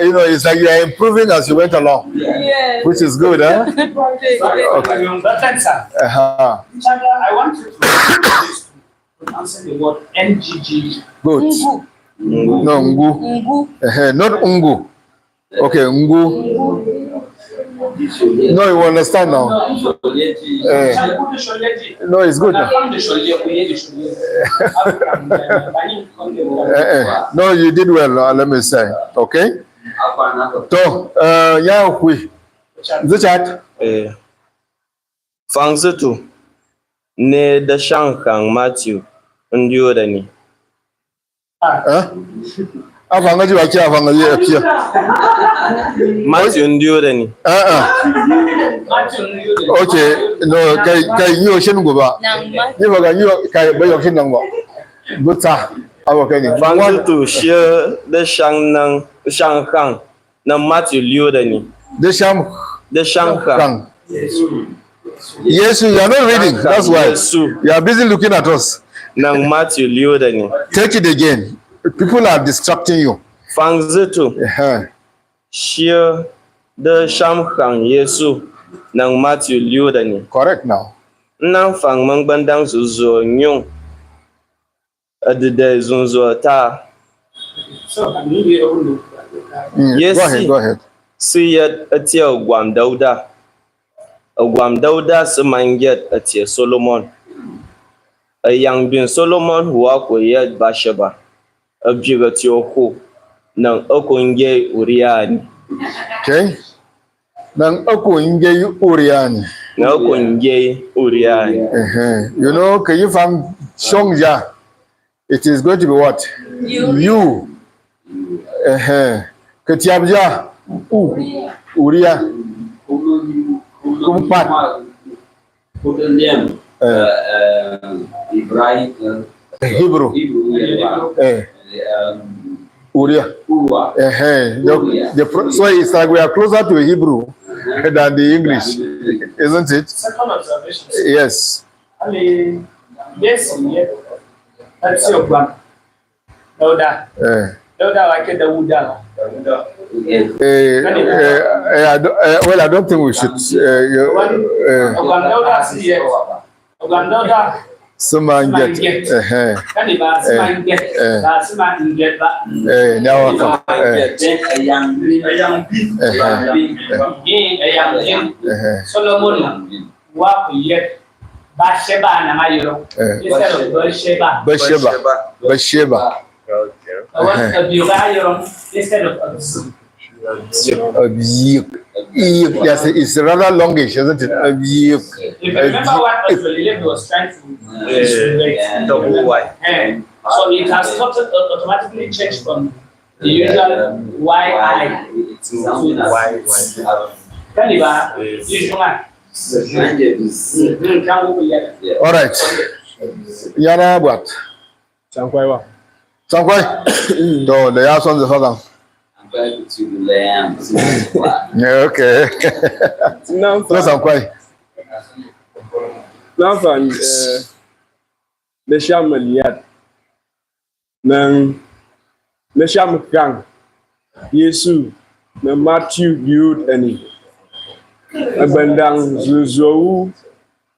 You know, it's like you are improving as you went along, Yes. which is good, huh? Okay. Uh-huh. I want you to answer the word NGG. Good. No, Ngu. Not Ungu. Okay, Ngu. No, you understand now. No, it's good now. No, you did well, let me say. Okay? So, yeah, we. The chat. Fangzutu ne da shankan Matthew ndiyo da ni. Avangaji wa kia avangaji ya pia. Matthew ndiyo da ni. Okay, no, kai yi oshin goba. Ni ba ga yi kai ba oshin nan ba. Buta awo kai ni. Fangzutu shi da shankan na Matthew liyo da ni. Da shankan. Yes, you are not reading. That's why you are busy looking at us. Nang Matthew liyo da ni. Take it again. People are distracting you. Fangzutu shi da shankan Yesu nang Matthew liyo da ni. Correct now. Nang fang mangbandang zuzo nyong adide zunzo ta. Yes, go ahead. Si yet atia gwam dauda. Gwam dauda si manget atia Solomon. A yang bin Solomon huwa ko yet Basheba. Abjiga tioko nang okonge uriani. Okay. Nang okonge uriani. Nang okonge uriani. You know, can you find Shongja? It is going to be what? You. Ketiabja. Uria. Kumpat. Hebrew. Uria. So it's like we are closer to Hebrew than the English, isn't it? Second observation. Yes. Yes, that's your plan. Dauda. Dauda like the Wuda. Well, I don't think we should. Solomon Basheba na mayoro. Instead of Basheba. Instead of yes, it's rather longish, isn't it? If you remember what Oswald was trying to double Y. So it has automatically changed from the usual YI to Y. All right. Yana what? Chankwai. No, they are on the father. Yeah, okay. Now, the Shamaliat. Nang the Shamakang. Yesu. The Matthew viewed any. Abandang Zuzo.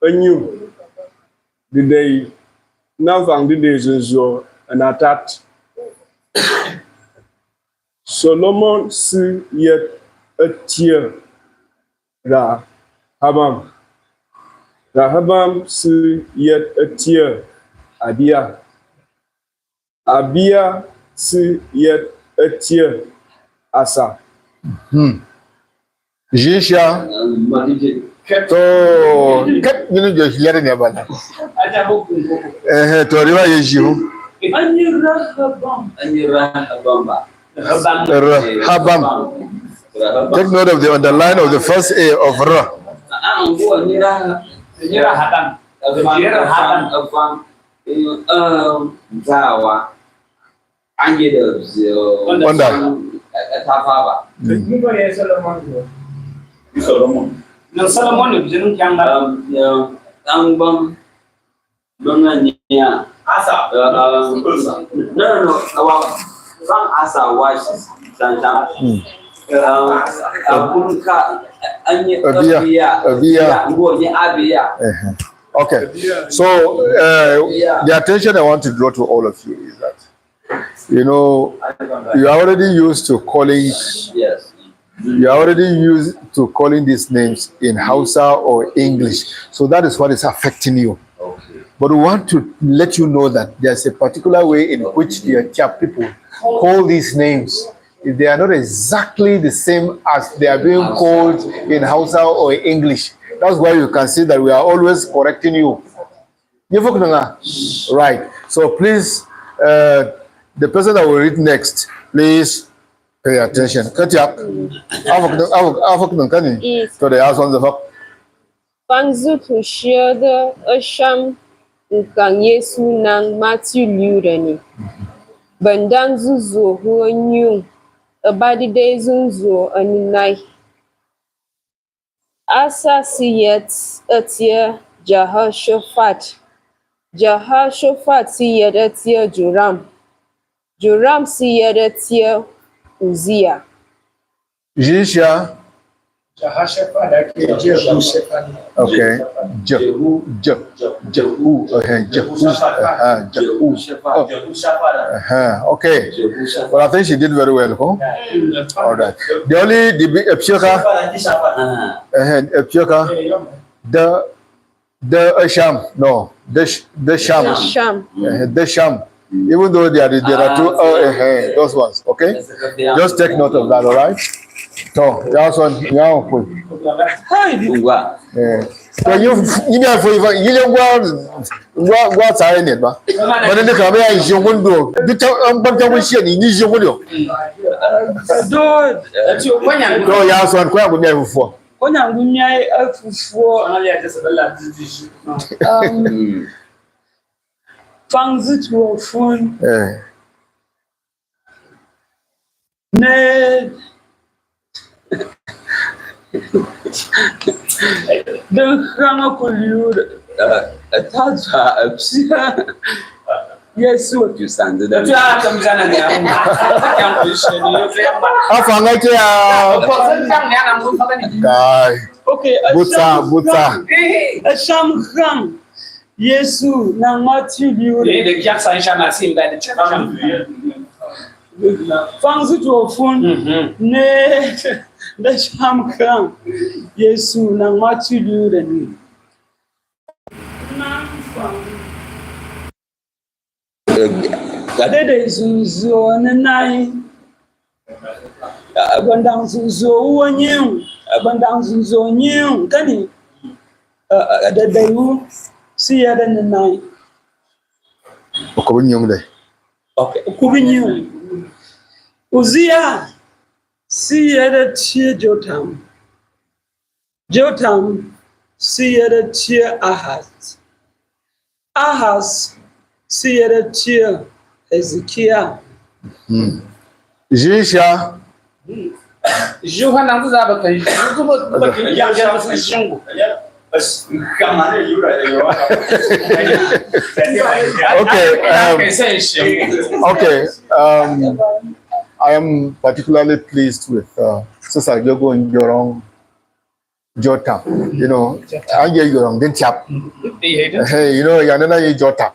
A new. The day. Now, found the days Zuzo. And attacked. Solomon si yet a tear Rahabam si yet a tear Abia si yet a tear Asa. Jisha. So, kat minute just hearing about that. Toriwa Yeshu. Rahabam. Take note of the underline of the first A of Ra. Solomon Asa. No. From Asa was Okay. So the attention I want to draw to all of you is that, you know, you are already used to calling. Yes. You are already used to calling these names in Hausa or English. So that is what is affecting you. Okay. But we want to let you know that there's a particular way in which the Tyap people call these names. They are not exactly the same as they are being called in Hausa or English. That's why you can see that we are always correcting you. Right. So please, the person that will read next, please pay attention. Tyap. So they ask on the hook. Fanzu to share the Asham Nkang Yesu Nang Matthew Lurani. Bandan Zuzo who knew about the days Zunzo and night. Asa siyet etia Jehoshaphat. Jehoshaphat siyet etia Joram. Joram siyet etia Uzziah. Jisha. Jehoshaphat, Jehoshaphat. Okay. Jehu. Okay. Well, I think she did very well, huh? All right. The only the Asham, no, the Sham. The Sham. Even though there are two, those ones, okay? Just take note of that, all right? So, that's one. So you know for you know what's in it, but then the camera is your window. The but we see in this window. No, yeah, so I'm quite good there before. Fangs to a phone. Ned. The Hanga Kulur, a touch, a psia. Yes, what you stand there. Okay, a sham ram. Yesu, now Matthew, you the Jackson shall seen by the church. Fangs to a phone, nay, the sham ram. Yesu, now Matthew, you the Kadede Zuzo and a nine. Abundance Zuzo, new. Abundance Zuzo, new. Can you? The day you see it in the night. Okay, Kubin you. Uzziah, see it at Cheer Jotam. Jotam, see it at Cheer Ahaz. Ahaz. See it here, Ezekiel. Jisha. Johanna was about Okay. I am particularly pleased with Sister Yogo and Yorong Jota. You know, I get Yorong, then Tyap. Hey, you know, Yanana Jota.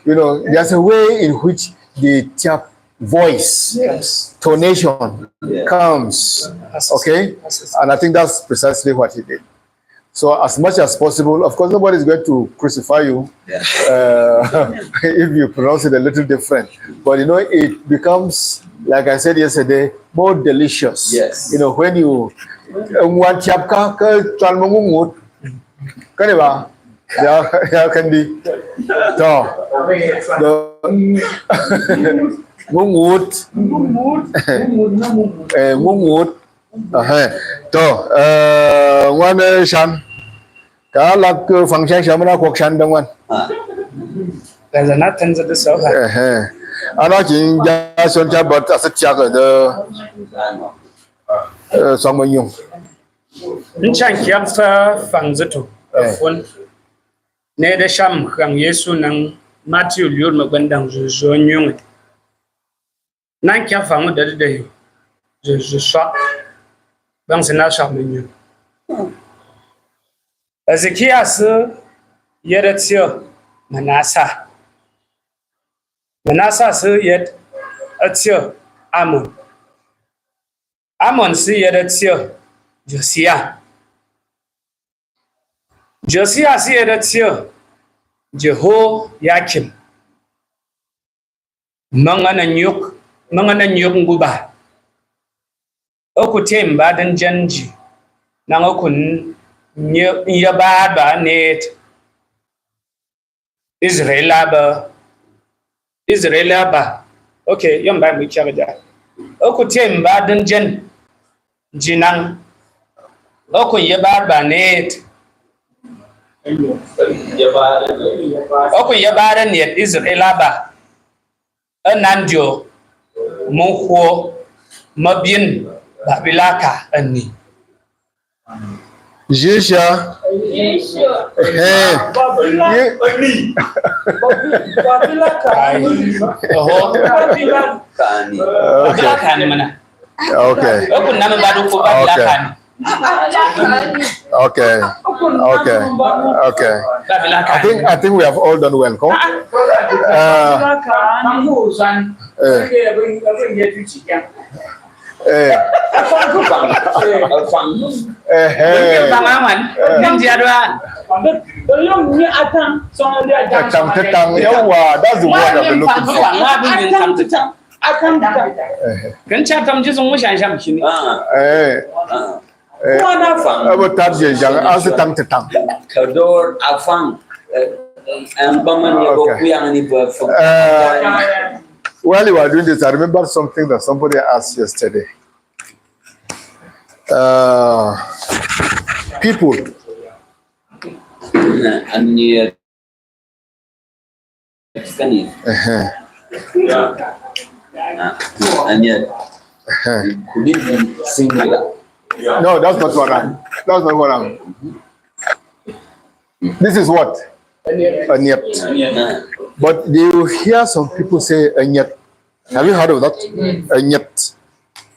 You know, there's a way in which the Tyap voice, tonation comes, okay? And I think that's precisely what he did. So as much as possible, of course, nobody is going to crucify you if you pronounce it a little different. But, you know, it becomes, like I said yesterday, more delicious. Yes. You know, when you want Tyap yeah, can be. Mungut. One shan. Like function Shamana Kokshan don't one. There's nothing to the self. I'm not in Jason, but as a chugger, the someone young. In Chan Kiamfa Fangzito, one. ne da sham kan Yesu nan Matthew liur ma bandang zo nyung nan kya fa mo da je swa bang sina sha me nyu Ezekias yeda tio Manasa se yed atio Amon se yeda tio Josia se yeda tio Jehoiakim mangana nyuk nguba okutem badan janji nang okun nyababa net Israelaba okay yom ba mu kyaga okutem badan jan jinang okun yababa net okun yabara net Israelaba ananjo monho mabin babilaka anni Jisha. Okay. I think we have all done well. That's the word I've been looking for. While you are doing this, I remember something that somebody asked yesterday. People. And yet, could it be singular? No, that's not what I'm. This is what? Anyet. But you hear some people say anyet. Have you heard of that? Anyet.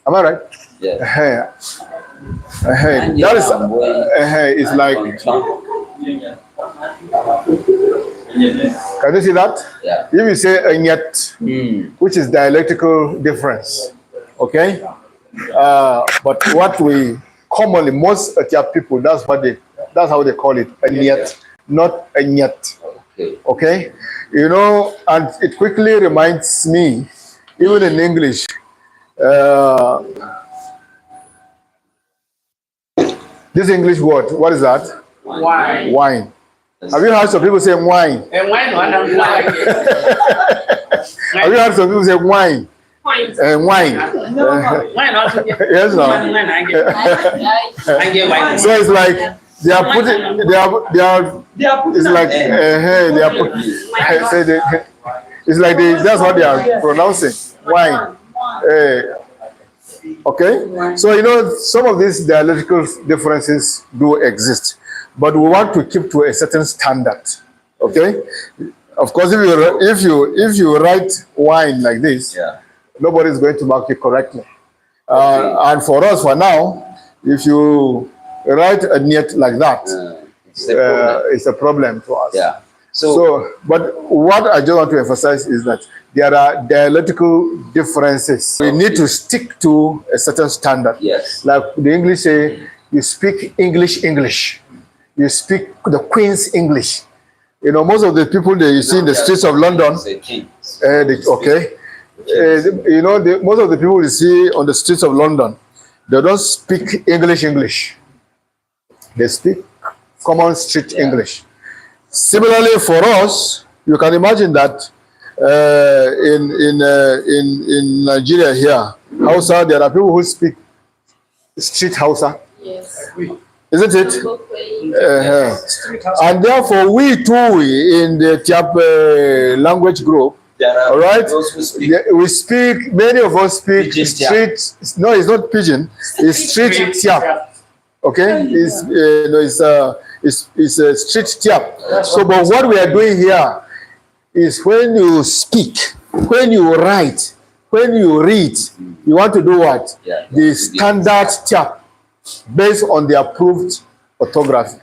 Am I right? Yeah. That is it's like. Can you see that? Yeah. If you say anyet, which is dialectical difference, okay? But what we commonly, most Tyap people, that's how they call it, anyet, not anyet. Okay? You know, and it quickly reminds me, even in English, this English word, what is that? Wine. Wine. Have you heard some people say wine? And wine. Have you heard some people say wine? Wine. Yes, no. So it's like they are putting. It's like it's like that's what they are pronouncing. Wine. Okay. So you know some of these dialectical differences do exist, but we want to keep to a certain standard. Okay. Of course, if you write wine like this, nobody is going to mark it correctly. And for us, for now, if you write a net like that, it's a problem to us. Yeah. So, but what I just want to emphasize is that there are dialectical differences. We need to stick to a certain standard. Yes. Like the English say, you speak English. You speak the Queen's English. You know, most of the people that you see in the streets of London, you know, most of the people you see on the streets of London, they don't speak English. They speak common street English. Similarly, for us, you can imagine that in Nigeria here, Hausa, there are people who speak street Hausa. Yes. Isn't it? And therefore, we too, in the Tyap language group, all right, we speak, many of us speak street, no, it's not pidgin, it's street Tyap. Okay, is a street Tyap. So, but what we are doing here is when you speak, when you write, when you read, you want to do what? The standard Tyap based on the approved orthography.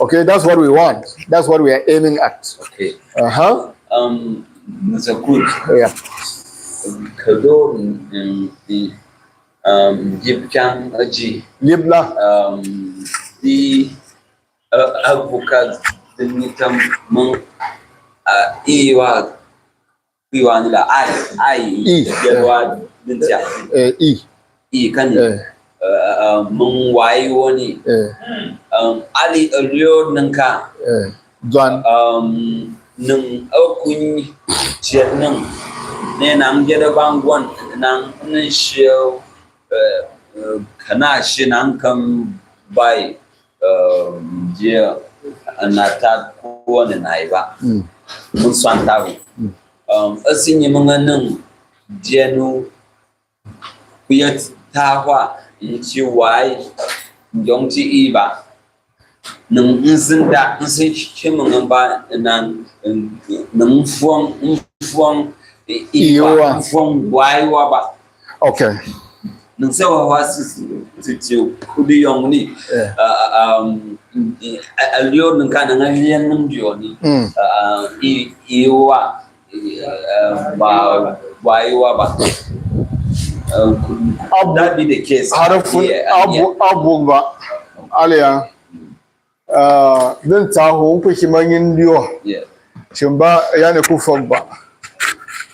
Okay, that's what we want. That's what we are aiming at. Okay. That's a good. Yeah. Kado the Yipchang Aji. Libla. The advocate the Nitam Mung Iwa nila I E kan mung wai woni ali alio nangka John nung okun chiat nung ne nang jeda bangwan nang nshio kana shi nang kam bai je anata ko ne naiba mun santawi asinyi mga nung jenu kuyat tawa inchi wai yongchi iba nung nsinda nsin chimunga ba nan nung fuang iwa fuang wai wa ba. Okay. Nung sawa wasi titiu kudi yong ni alio nung kana ngalian nung joni iwa that be the case. Abugba alia then tahu kuchimangin dio. Chimba yani kufogba.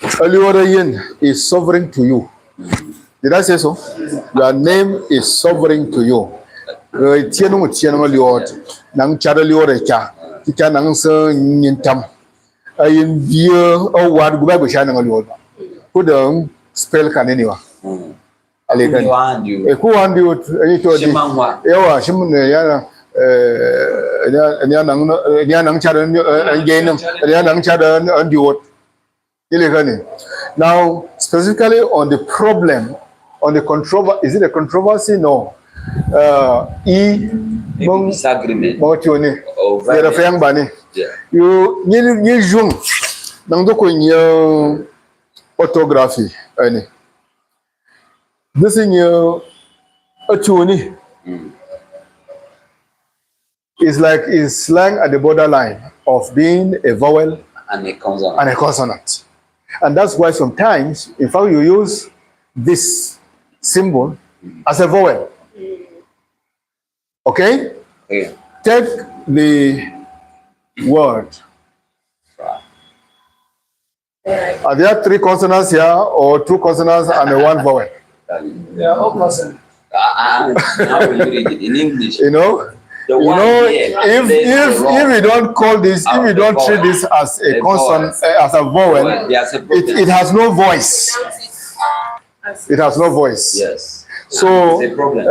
Aliwarayin is sovereign to you. Did I say so? Your name is sovereign to you. Tienu liot nang chara lioreka. Tika nang se nyintam. Ayin dia award gubay go siya nang liot. Kudang spell kaniniwa. Alikan. Ku wandu ito di. Yawa shimun yana nang chara ngainam nang chara ndiot. Now, specifically on the problem, on the controversy, is it a controversy? No. Disagreement. You jung nang do ko orthography ani. This in your atuni is like is slang at the borderline of being a vowel and a consonant. And that's why sometimes, in fact, you use this symbol as a vowel. Okay? Yeah. Take the word. Are there 3 consonants here or 2 consonants and 1 vowel? They are all consonants. How will you read it in English? You know? If we don't call this, if we don't treat this as a consonant, as a vowel, it has no voice. It has no voice. Yes. So, it's a problem.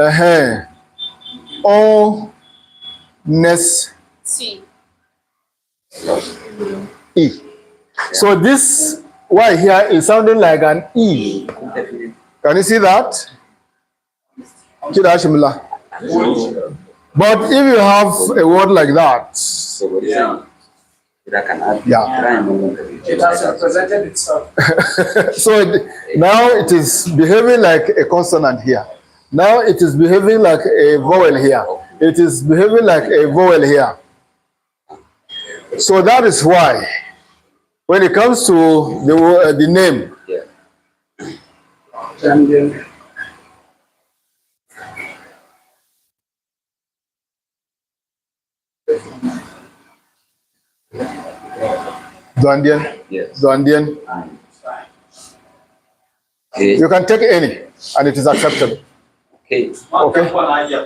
E. So this Y here is sounding like an E. Can you see that? But if you have a word like that, Yeah. It has represented itself. so now it is behaving like a consonant here. Now it is behaving like a vowel here. It is behaving like a vowel here. So that is why, when it comes to the name, Duandian, Yes. Duandian, Okay. you can take any, and it is acceptable. Okay. Okay.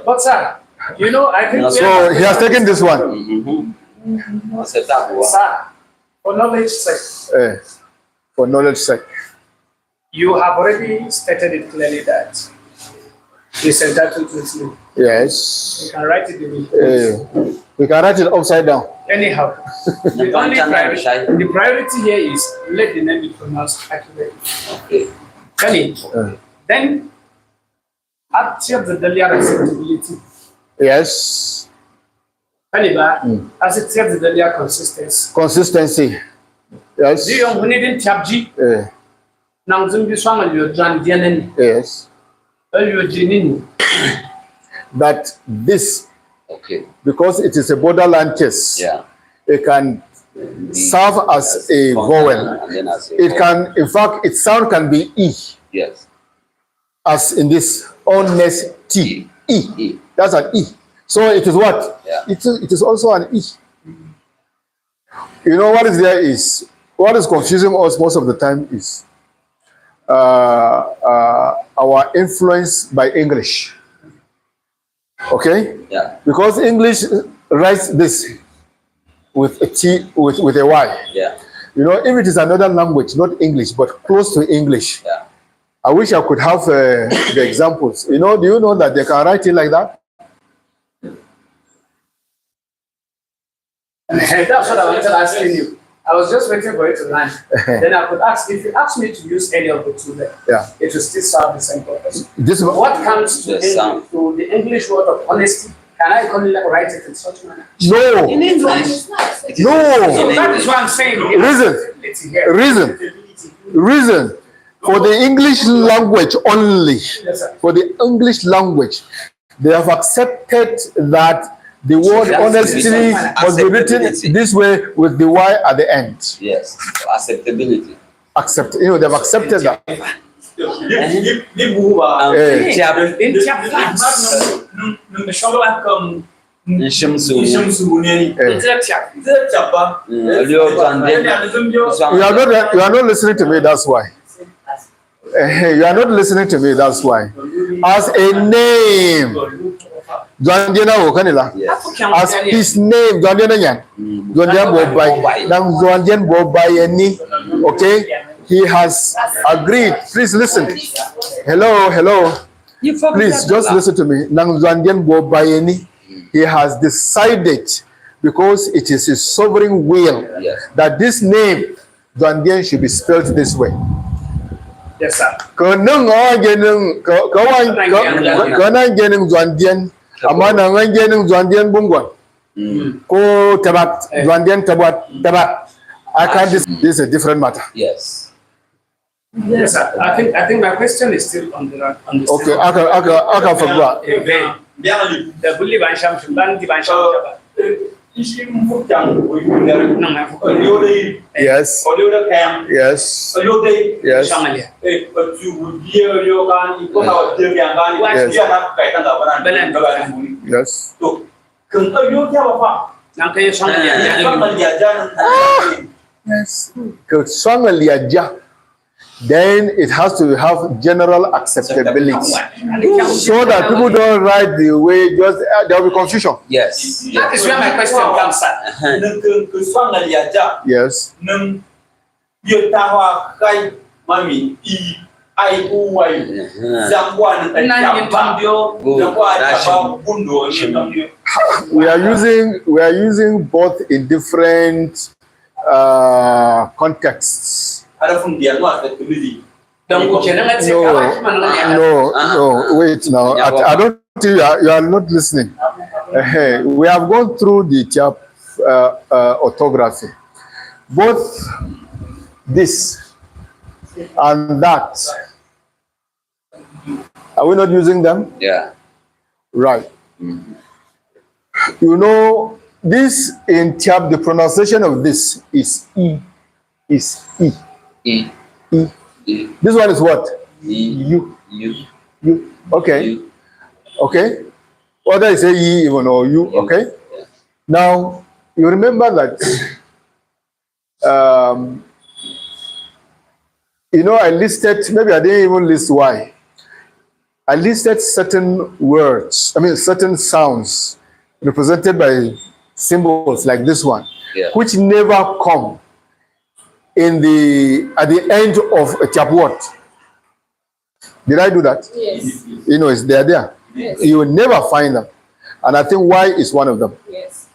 But sir, you know, I think So he has taken this one. sir, for knowledge sake, For knowledge sake. you have already stated it clearly that it's entitled to its name. Yes. You can write it in We can write it upside down. anyhow. The priority here is let the name be pronounced accurately. Okay. Can it? Then accept the daily acceptability. Yes. Kaniba, as it says the their consistency. Consistency. Yes. Do you need in Tyap Eh, Now Zumbi Swang your John Dianen, yes. your Jinin. That this, Okay. because it is a borderland case, Yeah. it can serve as a vowel. And then as a It can, in fact, its sound can be E, Yes. as in this honesty. E. E. That's an E. So it is what? Yeah. It is also an E. You know what is there is, what is confusing us most of the time is our influence by English. Okay? Yeah. Because English writes this with a T, with a Y. Yeah. You know, if it is another language, not English, but close to English, Yeah. I wish I could have the examples. You know, do you know that they can write it like that? That's what I wanted asking you. I was just waiting for you to land. Then I could ask, if you ask me to use any of the two there, Yeah. it will still serve the same purpose. This What comes to, The sound. to the English word of honesty? Can I only write it in such manner? no, In English. no. So that is what I'm saying. Reason for the English language only. Yes, sir. For the English language, they have accepted that the word honesty must be written this way with the Y at the end. Yes. Acceptability. You know, they've accepted that. You are not listening to me, that's why. You are not listening to me, that's why. As a name, as his name, okay, he has agreed. Please listen. Hello. Please just listen to me. He has decided, because it is his sovereign will, that this name should be spelled this way. Yes, sir. I can't. This is a different matter. Yes. Yes, sir. I think my question is still on the Okay, I can forget. The bully bansham should ban the bansham. Yes. Yes. Yes. Yes. Then it has to have general acceptability, so that people don't write the way just there will be confusion. Yes. That is where my question comes at. Yes. We are using both in different contexts. No, wait now. I don't think you are not listening. We have gone through the Tyap orthography. Both this and that. Are we not using them? Yeah. Right. You know, this in Tyap, the pronunciation of this is E. Is E. E. E. E. This one is what? U. Okay. Okay. Whether I say E even or U. Okay. Yeah. Now, you remember that, you know, I listed, maybe I didn't even list why. I listed certain words, certain sounds represented by symbols like this one, which never come at the end of a Tyap word. Did I do that? Yes. You know, they're there. Yes. You will never find them. And I think Y is one of them. Yes.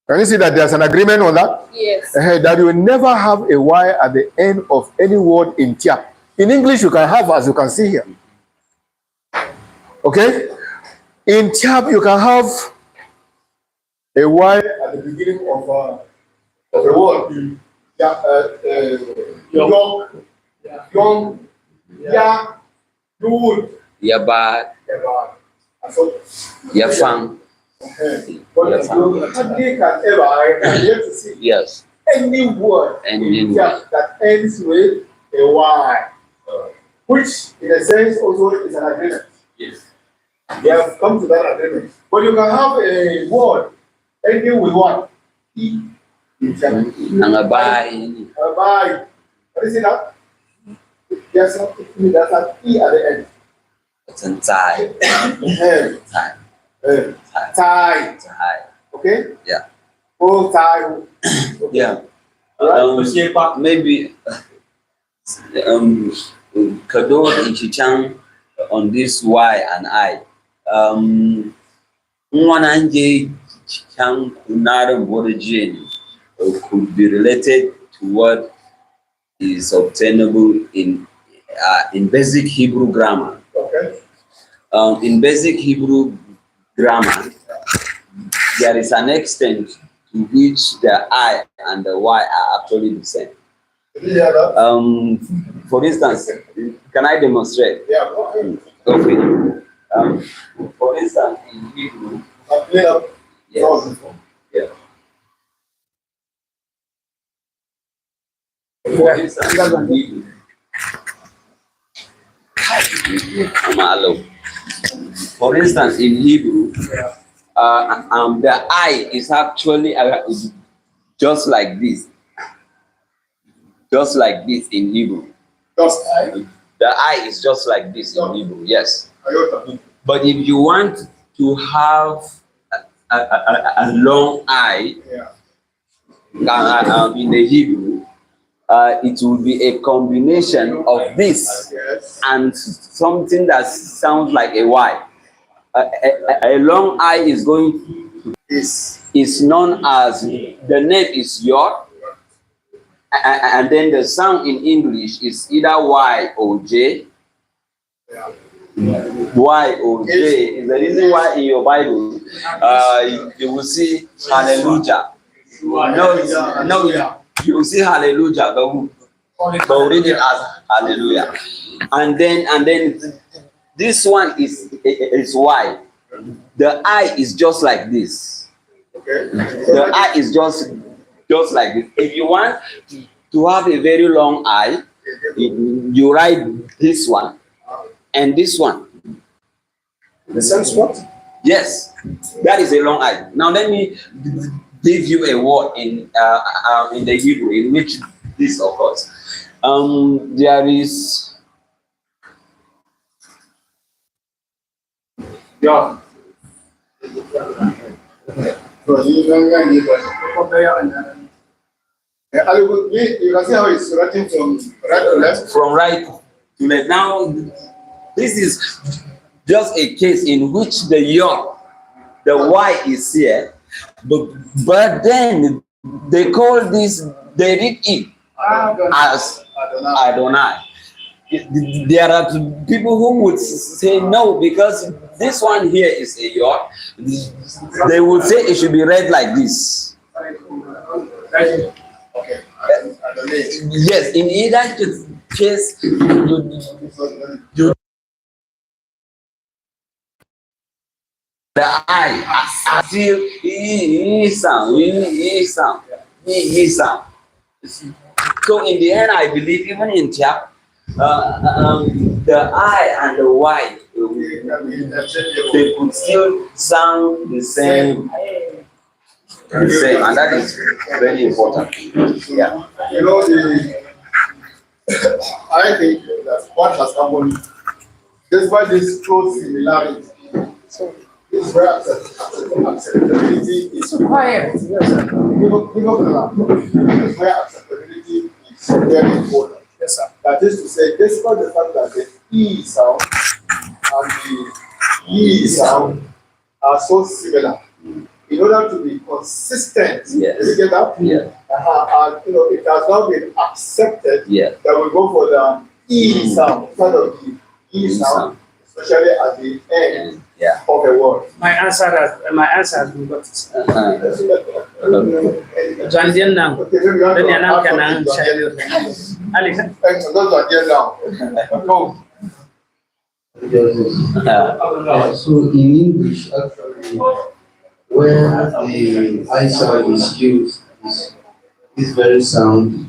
Can you see that there's an agreement on that? Yes. That you will never have a Y at the end of any word in Tyap. In English, you can have, as you can see here. Okay? In Tyap, you can have A Y at the beginning of the word. Young, good. Yaba, Yafang. But you hardly can ever, I can yet to see Yes. any word that ends with a Y, which in a sense also is an agreement. Yes. We have come to that agreement. But you can have a word ending with what? E. Nangabai. Bye. What is it that? Yes, that's an E at the end. It's a tie. Tie. Okay? Yeah. Oh, tie. Yeah. Maybe Kador and Chichang on this Y and I. Mwananje Chichang Kunara Borajin could be related to what is obtainable in basic Hebrew grammar. Okay. In basic Hebrew grammar, there is an extent to which the I and the Y are actually the same. For instance, can I demonstrate? Yeah, go ahead. Okay. For instance, in Hebrew, yes. Yeah. For instance, in Hebrew, for instance, in Hebrew, the I is actually just like this. Just like this in Hebrew. Just I? The I is just like this in Hebrew, yes. But if you want to have a long I in the Hebrew, it will be a combination of this and something that sounds like a Y. A long I is going is known as, the name is Yod, and then the sound in English is either Y or J. Y or J is the reason why in your Bible you will see hallelujah. No, you will see hallelujah, but we'll read it as hallelujah. And then this one is Y. The I is just like this. Okay. The I is just like this. If you want to have a very long I, you write this one and this one. The sense what? Yes, that is a long I. Now let me give you a word in the Hebrew in which this occurs. There is Yeah. You can see how it's writing from right to left. From right to left. Now, this is just a case in which the Yod, the Y is here, but then they call this, they read it as Adonai. There are people who would say no, because this one here is a Yod. They would say it should be read like this. Okay. Yes, in either case, you the I still sound. So in the end, I believe even in Tyap, the I and the Y, they could still sound the same. And that is very important. Yeah. You know, I think that what has happened, despite this close similarity, this is where acceptability is required. This is where acceptability is very important. Yes, sir. That is to say, despite the fact that the E sound and the E sound are so similar, in order to be consistent, yes. You get that? Yeah. It has now been accepted that we go for the E sound instead of the E sound, especially at the end of a word. My answer. answer has been got. John Dian now. Then you now can Ali. So in English, actually, where the I sound is used is very sound.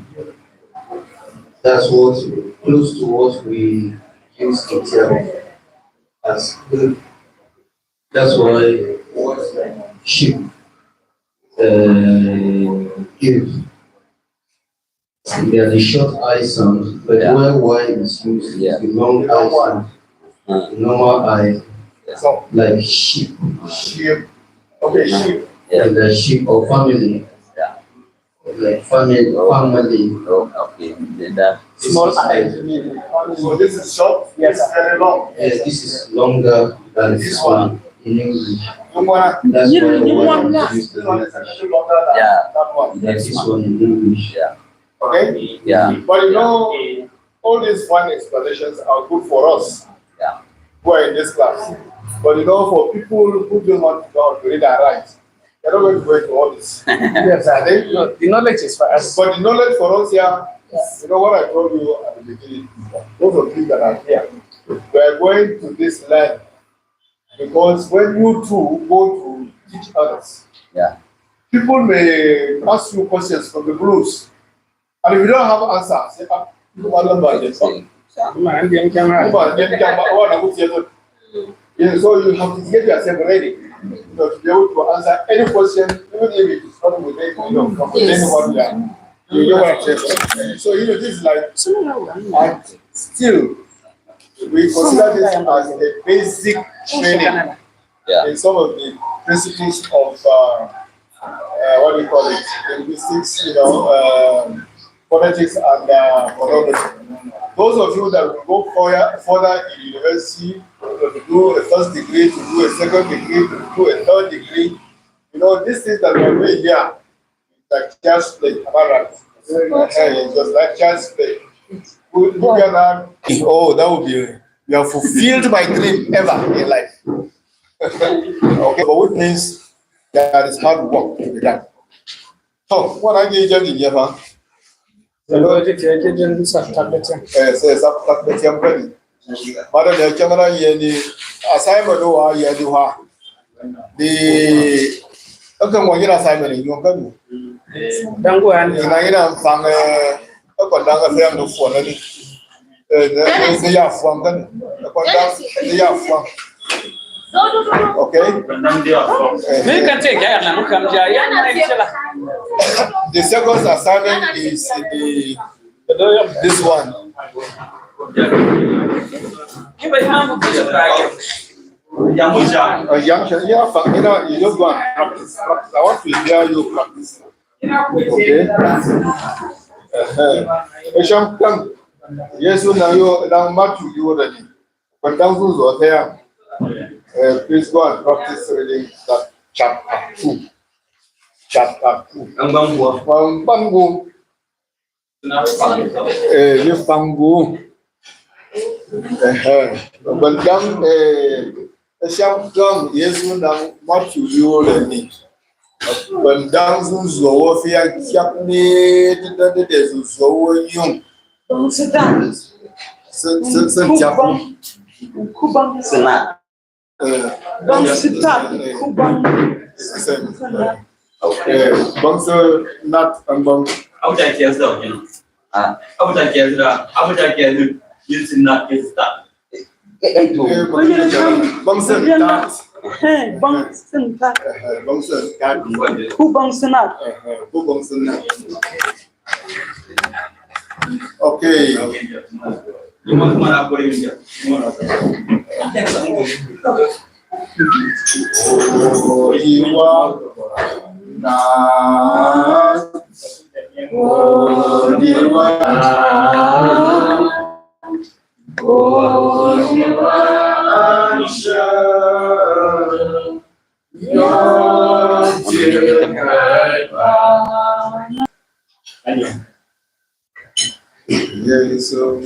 That's what close to what we use in Tyap as good. That's why what sheep give. They are the short I sound, but where Y is used is the long I sound. The normal I, like sheep. Sheep. Okay, sheep. And the sheep or family. Like family. Oh, okay. That Small I. So this is short. Yes, very long. Yes, this is longer than this one in English. That's why the one is used to longer than that one. That's this one in English. Okay? Yeah. But you know, all these fun explanations are good for us. Yeah. Who are in this class. But you know, for people who don't want to go to read and write, they're not going to go into all this. Yes, I think the knowledge is for us. But the knowledge for us here, you know what I told you at the beginning, those of you that are here, we are going to this land because when you two go to teach others, people may ask you questions from the blues. And if you don't have answers, say, so you have to get yourself ready, to be able to answer any question, even if it is not within, from within what we are. You know what I'm saying? So this is like, and still, we consider this as a basic training in some of the principles of what do you call it? Linguistics, phonetics and phonology. Those of you that will go further in university, to do a first degree, to do a second degree, to do a third degree, these things that we are doing here, like child's play, am I right? Just like child's play. Oh, that would be, you have fulfilled my dream ever in life. Okay, but what means there is hard work to be done. So, what are you doing here, man? Madam, the camera here, the assignment over here, the assignment in your country. Don't go and from the phone. They are from okay. The second assignment is this one. You just go and practice. I want to hear you practice. Okay. Yes, now Matthew, you already. But thousands are there. Please go and practice reading that chapter 2. Chapter 2. Bangu. You bangu. Bandang Sham yes, now Matthew, you already. Bandang Zuzo, Fia Chapney, that is so young. Senat. Bangsa nut and bang. Aku tak kira dah, aku tak kira you not get that. Bangsa nut. Okay. Yesu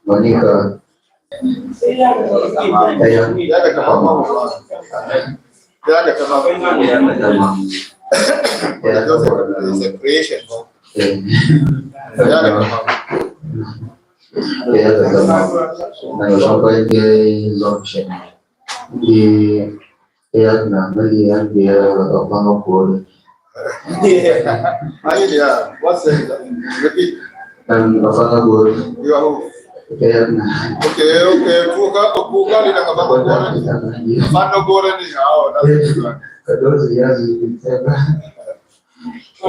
Monica. It's a creation. What's it? Repeat. You are who? Okay. Buka ni nak apa goreng? Mana goreng ni? Oh, that's good. Those years you can say. So,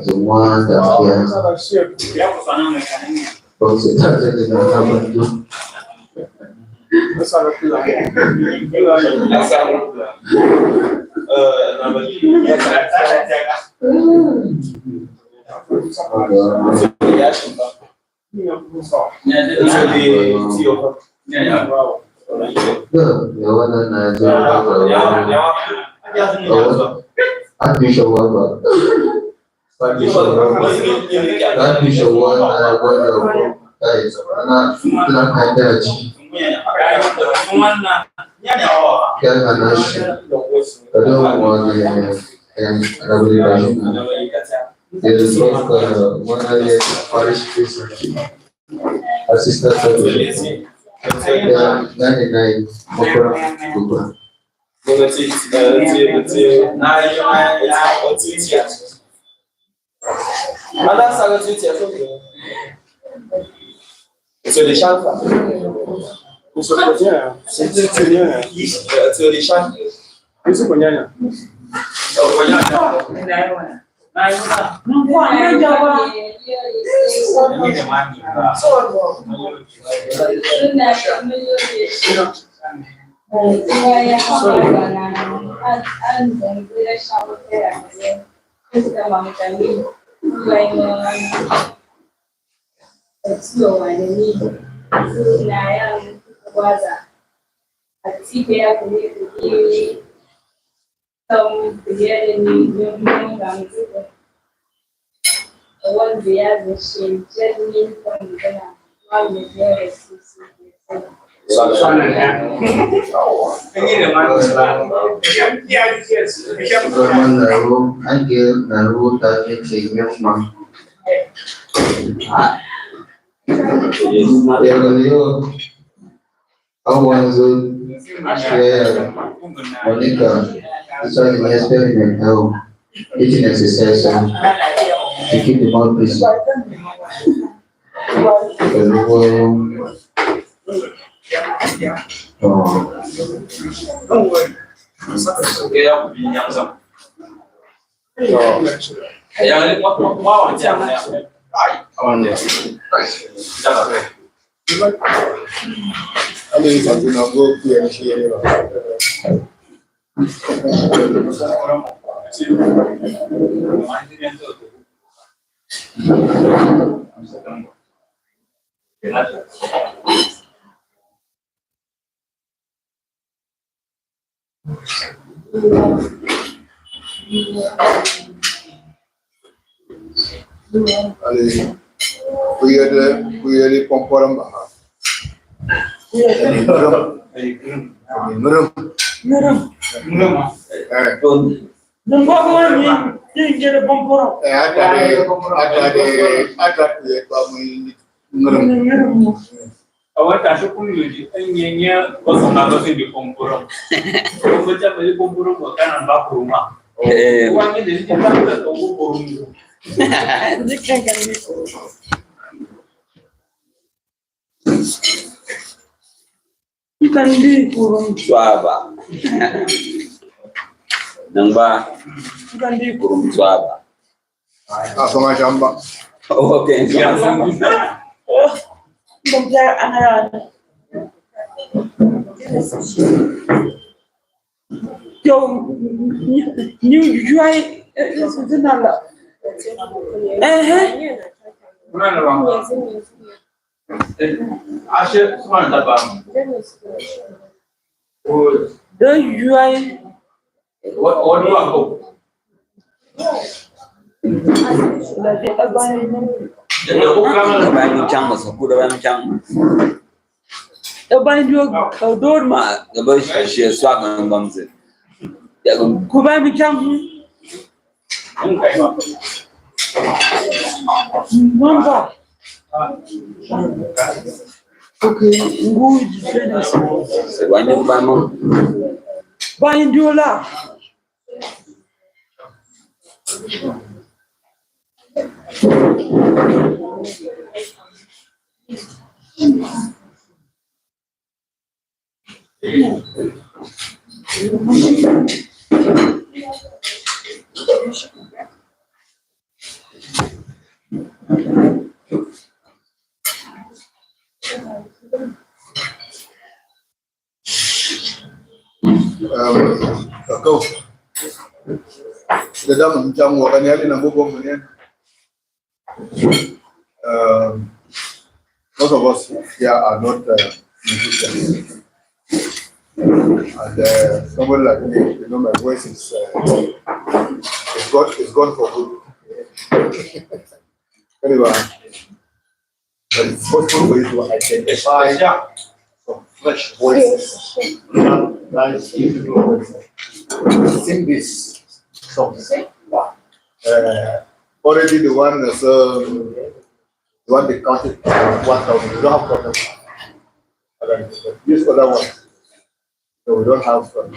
the one assistant secretary. 99 So Eating exercise to keep the mouth busy. We pomporam Awak tak syukur lagi, ianya kosong apa sih di komputer. Baca beli komputer bukan anak rumah. Uangnya jadi jangan kita tunggu burung itu. Ikan di kurung. Suaba. Nangba. Ikan di kurung. Suaba. Langsung aja mbak. Oke. Bangsa anak. Yo, new joy sebenarnya. Mana orang? Asyik semua tak faham. The joy. What do aku? Lagi abang. Jadi aku kan Abang cang masa kuda abang cang. Abang juga kau dor mah. Abang share swag nang bangsa. Ya kan. Kau bang macam. Mamba. Okay, good. Sebanyak banyak. Bang diolah. Kau dalam macam orang yang nak buat ni. Most of us here are not musicians. And someone like me, you know, my voice is gone for good. Anyway, but it's possible for you to identify some fresh voices. Nice, beautiful voices. Sing this song. Already the one is the one they counted 1,000. We don't have problems. Use other ones. So we don't have them.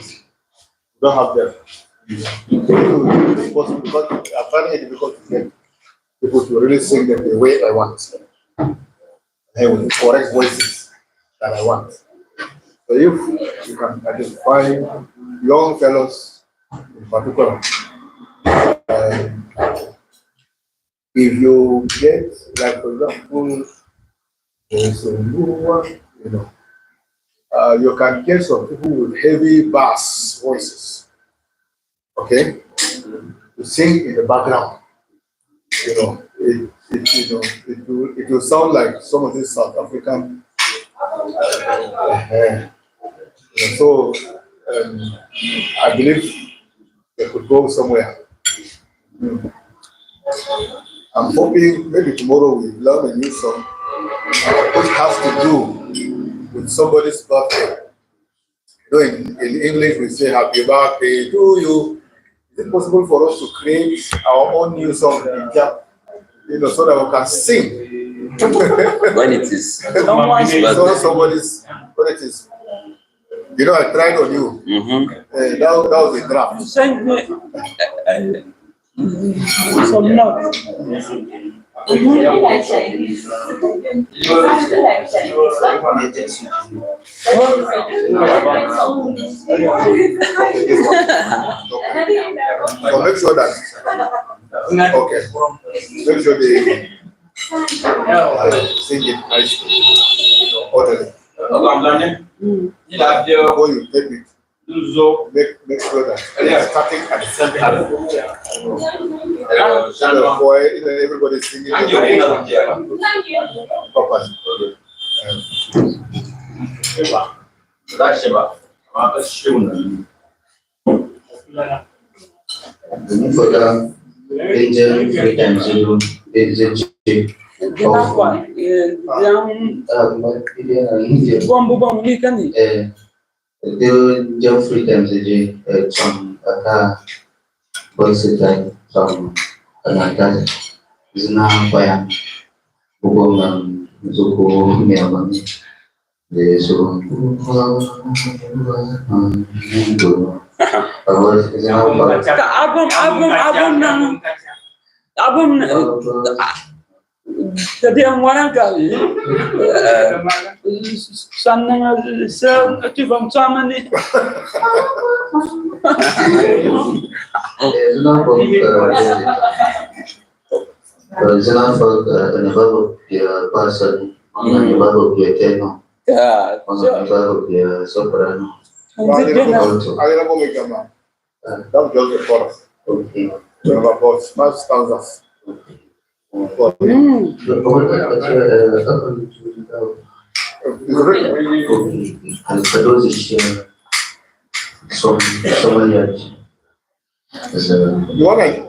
It's possible because I find it difficult to get people to really sing them the way I want. And with the correct voices that I want. So if you can identify young fellows in particular, if you get, like for example, there's a new one, you know, you can get some people with heavy bass voices, okay, to sing in the background. You know, it will sound like some of these South African. So I believe they could go somewhere. I'm hoping maybe tomorrow we learn a new song which has to do with somebody's birthday. In English, we say happy birthday to you. Is it possible for us to create our own new song in Tyap, so that we can sing? When it is when it is, I tried on you. That was a draft. Send me some notes. So make sure that make sure they sing it nicely, orderly. Before you take it, make sure that it's starting at the same time. Everybody singing properly. Album jadi yang mana kali sana activăm oamenii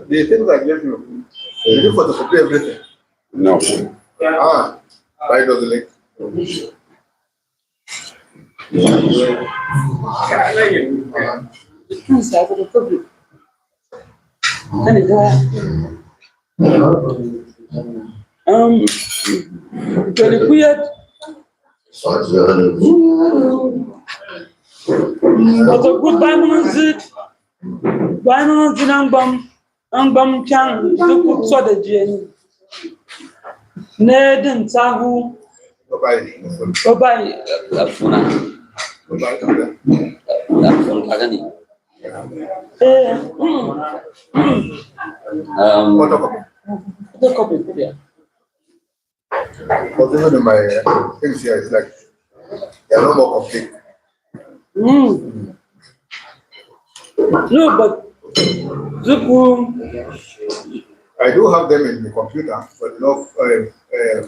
The things I gave you, you photocopy everything. No. Why does the link? Jadi kuyat atau good bangun ang bam chang duk so da jeni ne din tahu babai Afuna. Afuna kagani. Photocopy dia. But even in my things here, it's like they're no more complete. No, but I do have them in the computer, but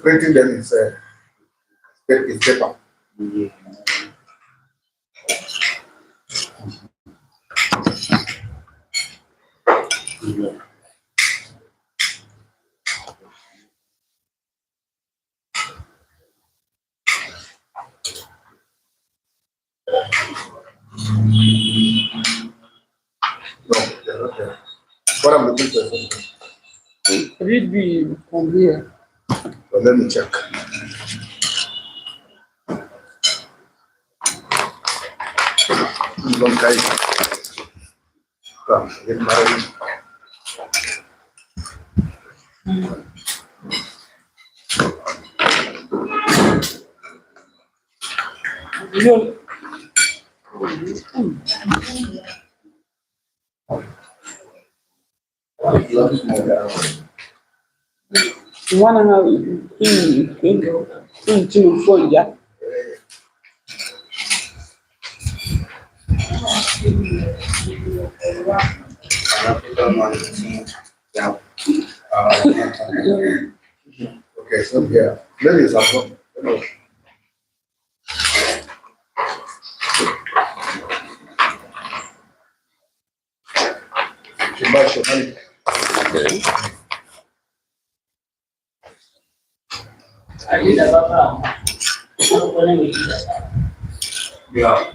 printing them is paper. No, they're not there. What I'm looking for. Read me from here. But let me check. Long guy. Come, get married. Wanna know in phone, yeah. Okay, so here, maybe it's up. Okay. I did a lot of Yeah.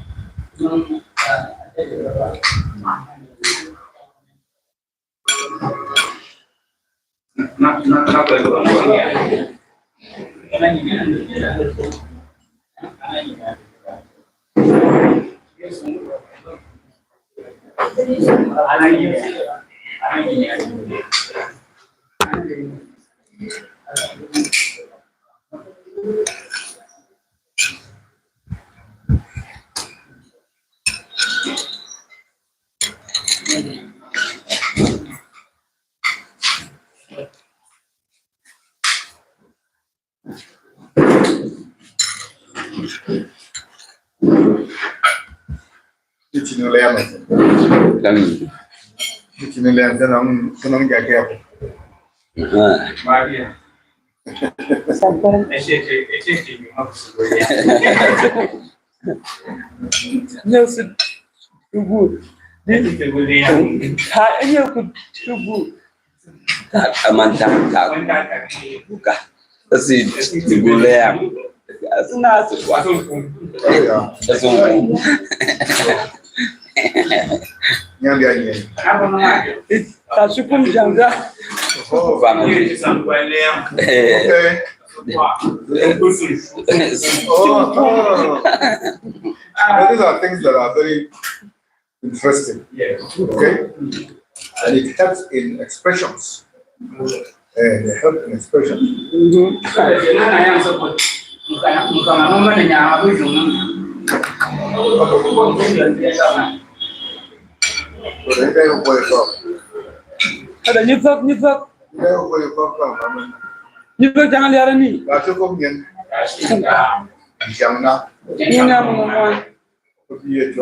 Nelson, too good. This is the way I could too good. Buka. Kasi digulea. Asuna asukwa. Asungku. Tasukum janga. These are things that are very interesting. Yeah. Okay? And it helps in expressions. They help in expressions. Ada nyifak. Nyifak jangan liaran ni. Ina mama. Okay.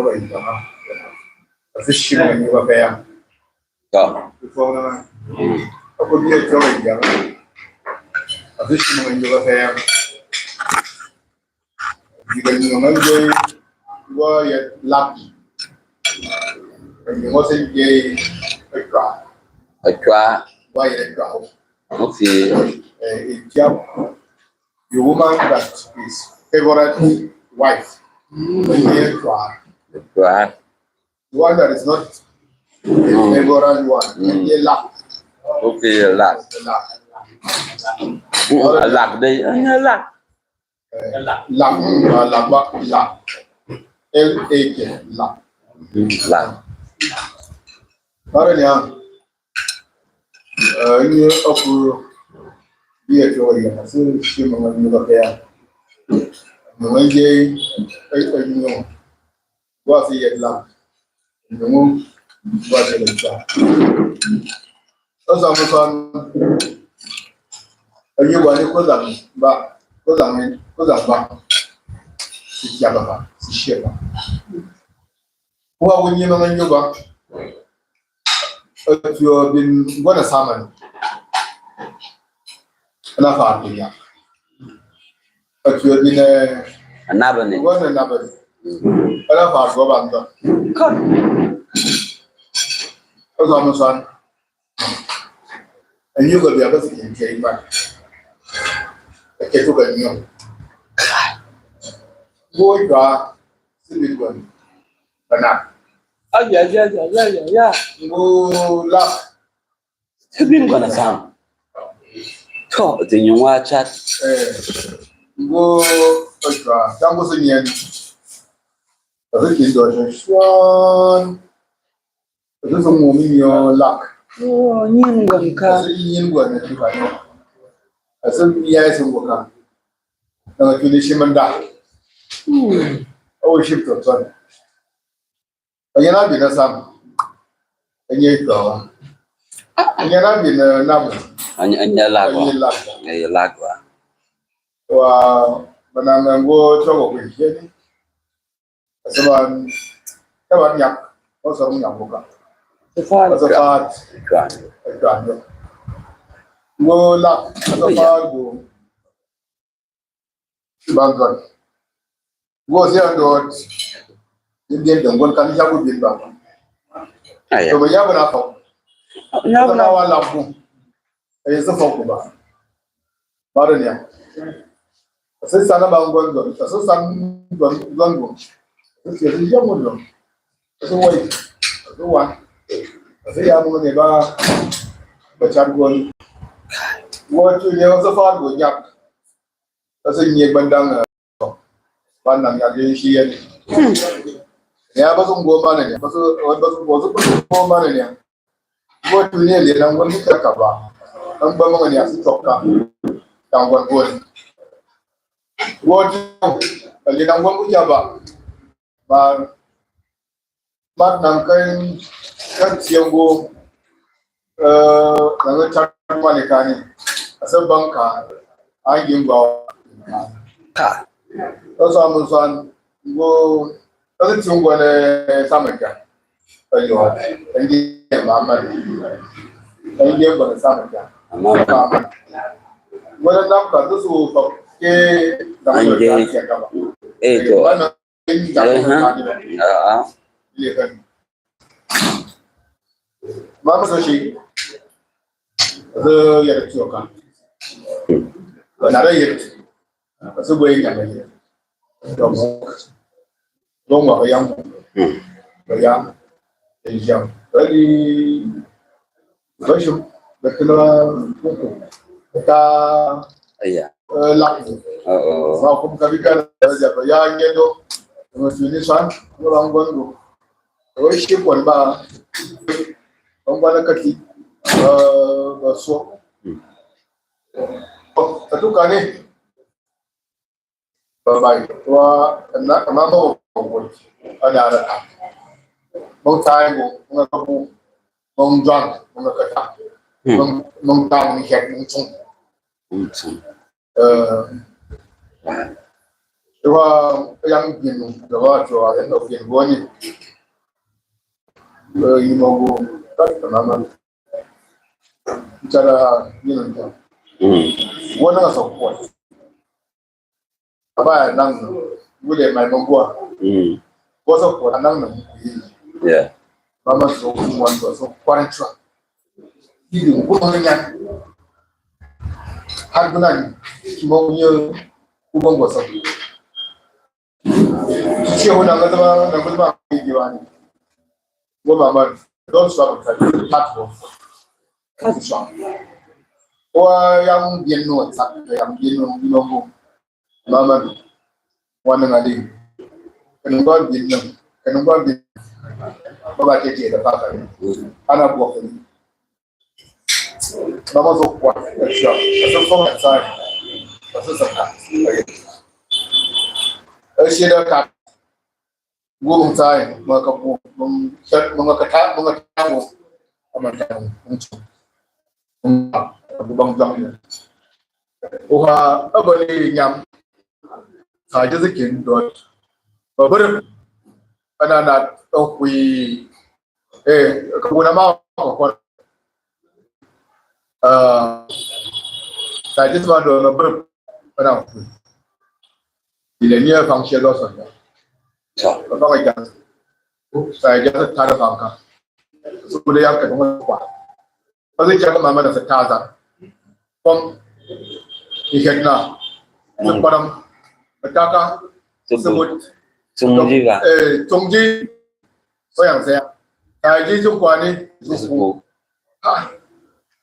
The woman that is favorite wife. The one that is not the favorite one. Okay, lack. Lack day. Lack. L-A-K. Lack. Lack. You offer be a joy. I see she will never care. When they, you know, what's the lack? The moon, what's the lack? As I'm son, you want to go down, but go down, sit Yabba, Sheba. What will you know when you back? If you have been going to summon, enough hard to ya. If you have been Another. enough hard go back. Come. As I'm son, and you will be able to get back. I can't look at you. Boy, God, silly one. But now. Yeah. Oh, luck. Sebelum kau nak sam. Kau tengok wajat. Go, jangan senyian. Tapi kita ada swan. Itu semua minyak luck. Oh, nyen gangka. Nyen gua nanti banyak. Asal minyak semua kan. Nanti kita simanda. Oh, ship tu tuan. Ayah nak bina sam. Ayah itu. Ayah nak bina nama. Hanya lagu. Hanya lagu. Wah, menang gua coba begini. Sebab nyak, orang nyak bukan. Sefat. Ikan. Gua lah, sefat gua. Bangkan. Gua siapa dot? Indian dongkol kan siapa bintang? Coba ya berapa? Ya berapa lampu? Ayah sefat gua. Baru ni. Saya sana bangun, saya sana bangun. Parce que les gens ont so wai so wa sai ya mu ne ba char gon wo tu ne so fa go yak sai ni bandang ban nan ya ge shi ya ba so go ma ne ba so go ma ne wo tu ne le nan gon ka ba dan ba ma ne ya su tokka dan gon gon wo tu le nan gon ku ja ba Mat nang kan sianggo nang cak mana kani asal bangka aing bawa ka terus amusan go terus sianggo ne sama kan ayo ini mama ini bukan sama kan mama mana nak kata tu ke Anjing. Itu Lihat. Mama sashi. Ada yang cakap. Ada yang. Pasal gue yang ada. Dong yang. Yang. Yang. Jadi. Pasal. Betul. Kita. iya. Lak. Mau kamu kabikan aja. Yang itu. Maksudnya san. Orang bantu. Oi shi kon ba on ba na kati so tu kane ba wa na ma mo ko ada mo tai mo nga ko mo jang mo ka ta mo ta ni het mo chung wa yang bin da wa jo a no bin go ni imago tanama cara yinta wona support aba nang bude mai mangwa ko support nang nang Ya. mama so one so kwantra idi ko nya har bunan mo nyo ubon go so ci wona ngata diwani Wo mama don't stop at platform. Wa yang bienu sak yang bienu binongo. Mama wana ngali. Kenapa bienu? Baba kece da papa. Ana bo ko. Mama so kwa. So from that side. So saka. Shida ka Guru saya mengkapu mengkata amankan bang oha abali nyam saja sekian dot ber anak kui kebuna mau saja cuma dua ber anak bila function loss Apa yang saya jadi cara bangka, sudah yang ketemu apa? Kalau jangan mama dah sekazar, pom ikhna, sekarang mereka sebut Sungji ka. Sungji, saya jadi Jungkwa ni Jungkwa.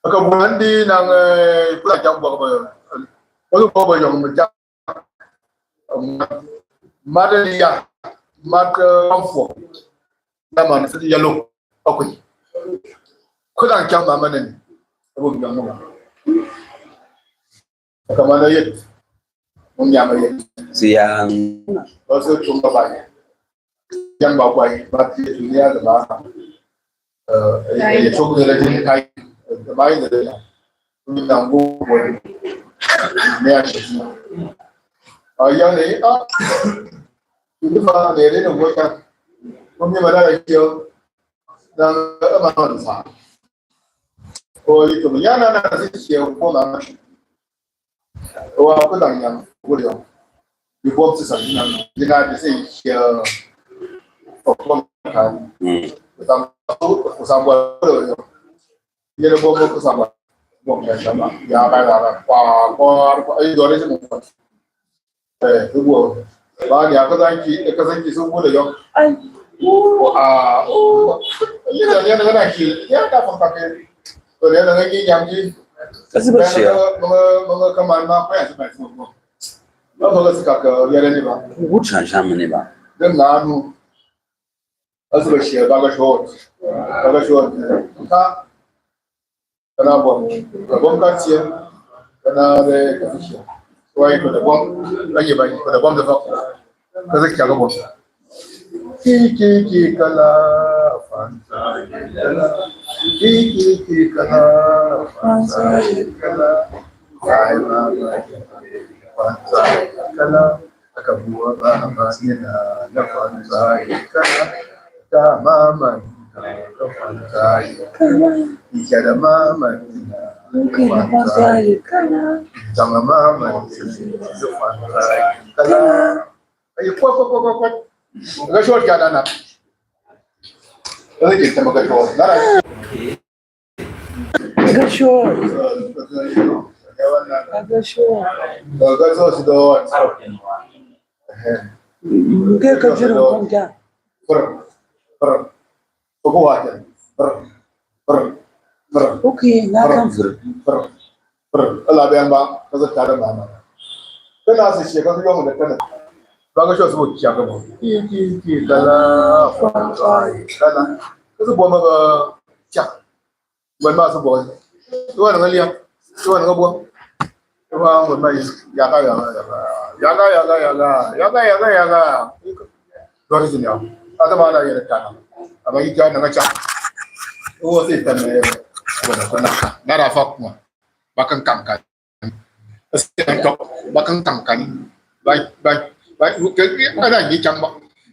Kemudian di nang pelajar buat apa yang macam Madelia. Mat amfo nama nasi yellow okey kurang jam mana ni abu bilang mana kemana yet mengyama yet Siang pasal cuma banyak yang bawa mati dunia adalah cukup lagi kai main adalah bilang buat ni asyik yang ni Itu mah dari itu bukan, mungkin mana lagi dan mana sah. Oh itu mana nasi siapa pun mana. Oh aku tanya, boleh. Di bawah sesuatu jangan bisa siapa pun kan. Kita tu bersama boleh. Dia boleh bersama, boleh bersama. Ya baiklah, itu orang semua. Itu ba ya ka zanki sun bude yau Ai. ya na ki ya ta fa ka to ne na ki yam ji Kasi ba siya? mga kaman ma ko ya sa ba mo ba ba ka ya ne ba Wuchan siya mo ni ba? dan na nu asu ba shi ba ga short ka kana bon ka tiye kana de ka shi wai ko da bom rage ba ko da bom da fa ka zaki ga bom ki kala fansa ki kala fansa kala ai ma fansa kala aka buwa ba ni na fansa kala ta mama ka fansa kala ki da mama fansa kala sama mama fansa kala ai ko ga short ka dana ke ta maka short na Ga short. ga so su do Ke ka jira kon ka. ko wata Okay, na kan fur. Allah bayan ba ka zata da mama kana su she ka zo mu da kana ba ga short su ki ga ba ki kala kala ka zo bo ma ga cha ban ma su bo to wannan aliya to wannan bo ba mun mai ya ga dole ne ada ma na yana ta amma yi ta na cha o sai ta ne wannan na ra fa kuma bakan kankan sai to bakan kankan bai ke ana yi can ba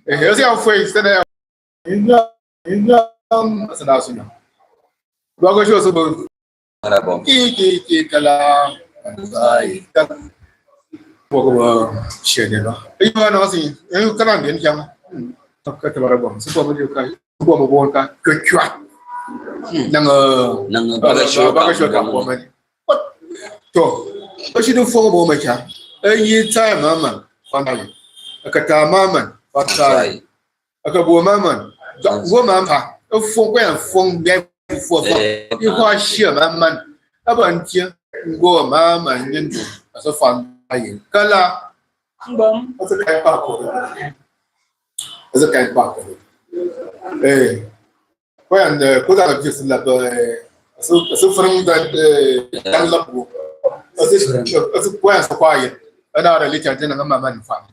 sai an foi sai na inna sana suna ba ga shi su ba Marabong. ki kala sai ta ko shi ne ba ai ba na sai ai kana ne kan ka ta marabong su ko mu ka ko mu bon ka kwa nang baga shi ka ko mai to shi dun fo bo mai ka ai yi ta mama fanai aka ta mama fatai aka bo mama go mama fo ko yan fo be fo fa yi kwa shi mama abanti go mama ndu asa fanai kala Bam. asa kai pa ko ko yan ko da ji sun la su furin da dan labu su ko yan sa kwaye ana da litacin nan mama ni fa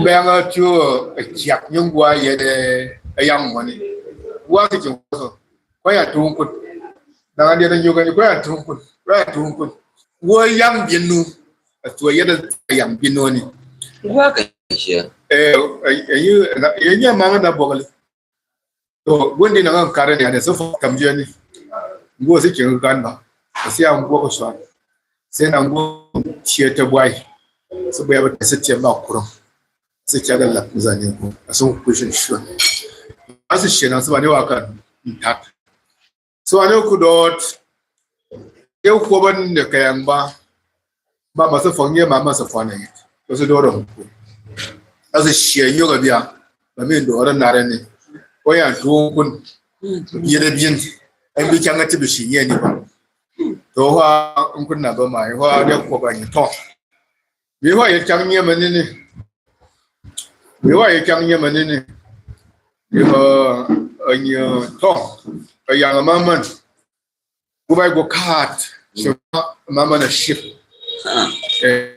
bayan to ciak nyungwa ye de ayam wani wa ke ko ya tunkun dan da yoga ni ko ya tunkun wo yam binu to ye da ayam binu ni Wa ka siya? Yenya mama na bogali to gondi na kan kare ne so kamje ni ngo se kin ganda sai an go so sai na go ciye ta boy so bai ba sai ce ma kurum sai ce da la zane ko asun kushin shi asu shi na so ba ne wa kan tat so ane ku dot yau ko ban da kayan ba masu fanye mama su fana yi wasu doron ku asu shi yo ga biya ba min doron na ne waya tukun yere bin an bi kan ati bishi ne ni ba to ha in kunna ba mai ha da ko ba ni to me wa ya kan yi mani ne me wa ya kan yi mani ne ba anya to ya mama go ba go cat so mama na ship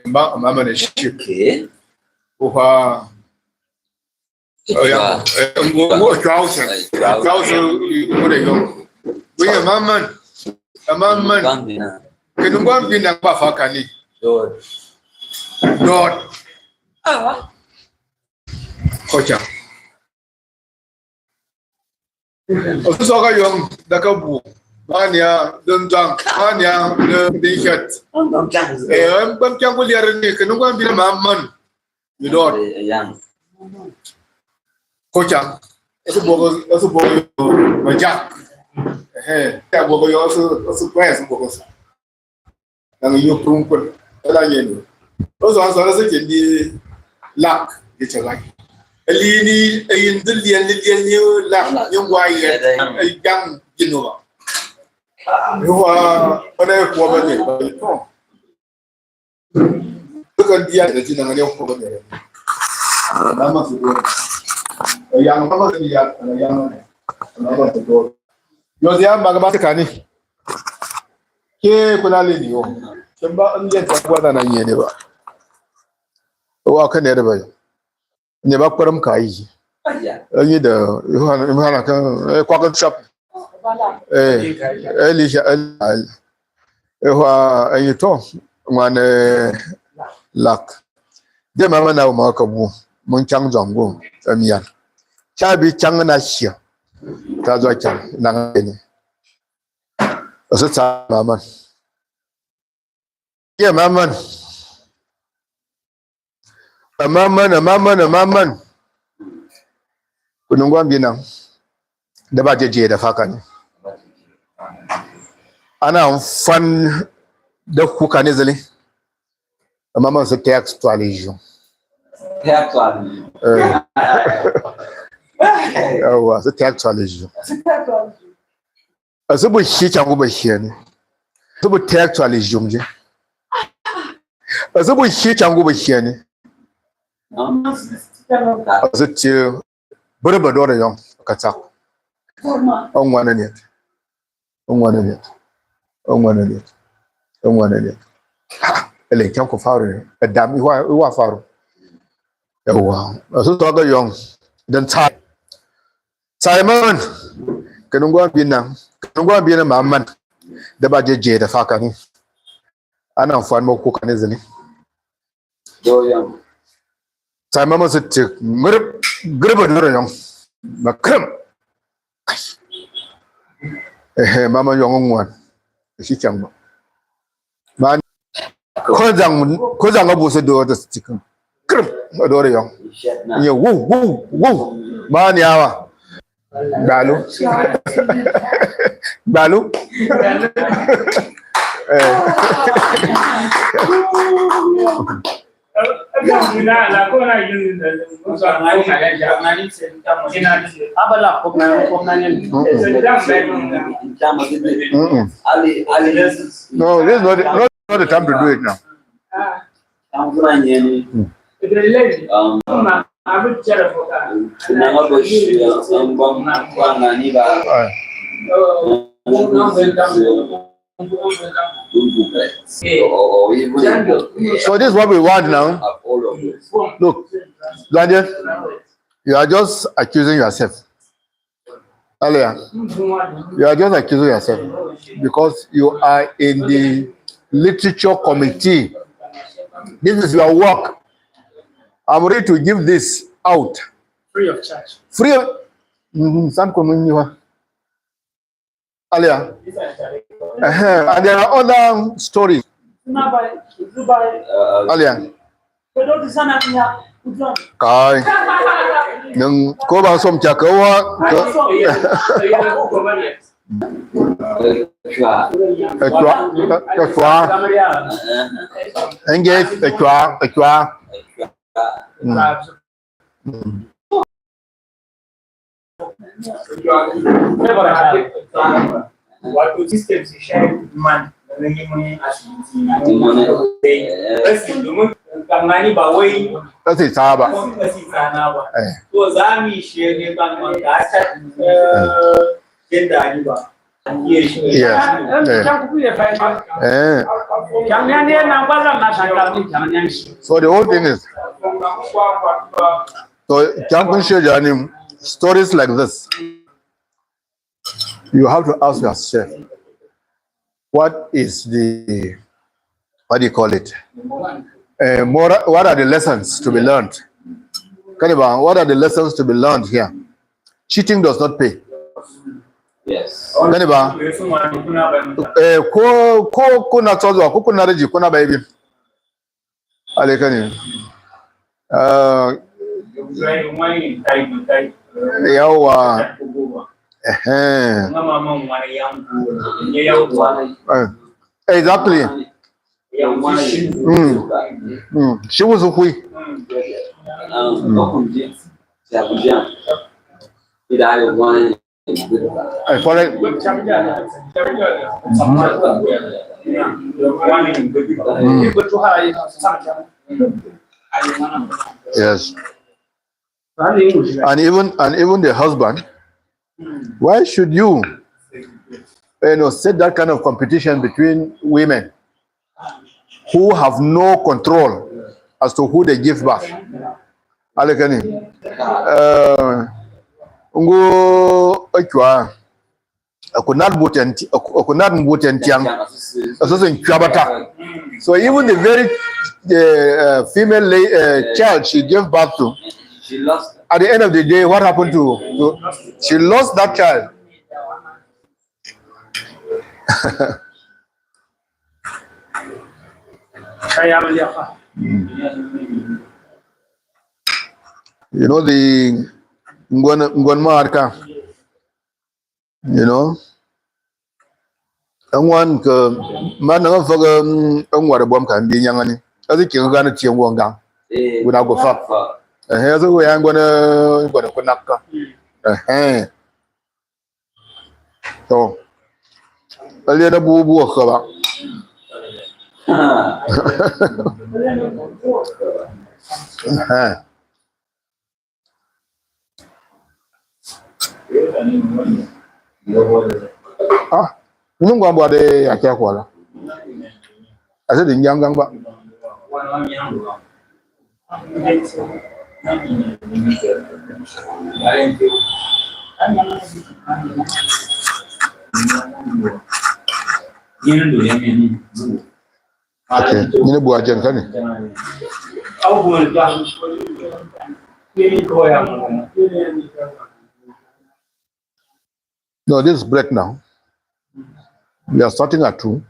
ba mama na ship Okay. ko ha我trouser我得用，我也慢慢跟侬讲边两把法看你，Lord，好讲，我是说个用那个布，把你啊đơn trang，把你啊t-shirt，bang讲我连人呢，跟侬讲边慢慢，你 Lord。Kocang, itu bogo majak, ya bogo yo itu press bogo, nang yo perungkun, ada ni, terus asal asal jadi luck it's like Lini in the new luck you why a young you know you are whatever woman look at the other thing on your phone a young mama and a young man to go you're the young Magabatakani here could I leave you Chamba and yet what than a year never walk an edible never put them kai you the quack shop Elisha and you talk one luck. The mama now Markabu, Munchang Zongo, and Yan. Chabi Changanasia. That's what I can. As a time, Mamma. Yeah, Mamma. A mamman. Couldn't go and be now. The budget, the Fakan. And I'm fun the hook and easily. A mamma's a textualism. Oh, the textualism. As a boy, she can over here. The boy textualism. As a boy, she can over here. As a chill, but a daughter young, Katak. On one in it. On one in it. On one in it. On one in it. Ele chão com faro, dami o faro. Wow, so talk young. Then Simon, can go and be now. Can go and be a man. The budget J, the Fakani. And I'm fun more cook and easily. Simon was a tick, gribber young. Macrum. Mamma young one. She can go. Man. Kozang abu se do the chicken. Adore young. You woo. Man yawa. Balu. No, this is not the time to do it now. So this is what we want now. Look, Daniel, you are just accusing yourself. Earlier, you are just accusing yourself because you are in the literature committee. This is your work. I'm ready to give this out. Free of charge. Free of some community. Earlier. And there are other stories. Earlier. Kai. Nung ko ba som chakawa. Engage What systems share man that's it, Saba. So the whole thing is, so stories like this, you have to ask yourself, what is the, what do you call it? What are the lessons to be learned? Kaniba, what are the lessons to be learned here? Cheating does not pay. Yes. Kaniba, kuna tozo, kuna reji, kuna baby. Alekani. Yawa. Exactly. She was a Yes. And even the husband, why should you set that kind of competition between women who have no control as to who they give birth? Alekani. Ngo akwa akunat mboten tiang. So even the very female child she gave birth to, at the end of the day, what happened to she lost that child. You know the Ngwan Marka, you know, and one man of a bomb can be young. I think you're gonna cheer one down without go fuck. Here's the way I'm gonna connect. So, a little boo boo. Nung gua buat deh akhir aku lah. Asal tinggal gang pak. Okay, ini buat aja kan ni. No, this is break now. We are starting at 2.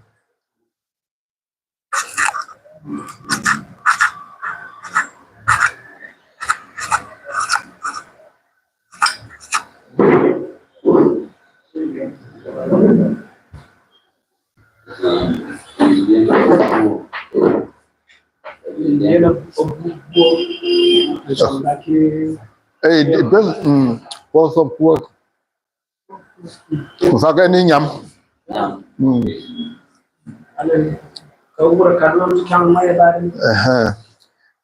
Hey, it depends. For some work. Usaha ini nyam.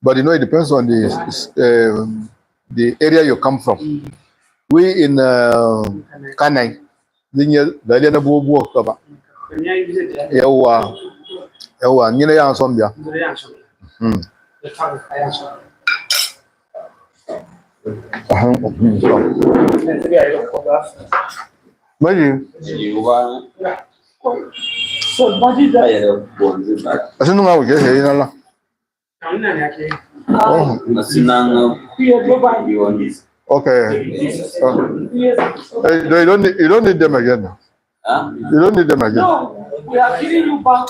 But you know, it depends on the area you come from. We in Kanai, dari ada buah apa? Yawa, ni lah yang sombia. Mari. Asin nung awak je, nala. Oh, okay. You don't need them again. You don't need them again. No, we are giving you back.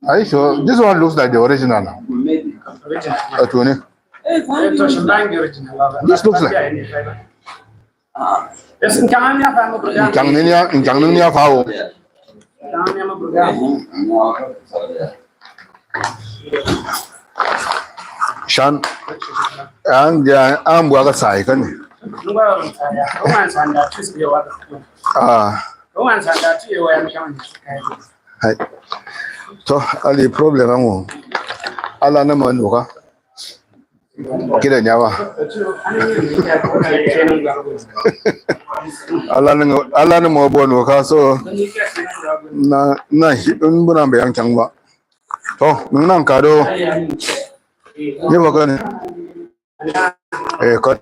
Are you sure? This one looks like the original now. This looks like. Jangan ni apa? Shan, ang buat apa saya kan? Hai. So, ada problem kamu. Ala nama nuka. Kira nyawa. Ala nama buat nuka so na bukan bayang cangba. So, nang kado. Ni bukan. Kot.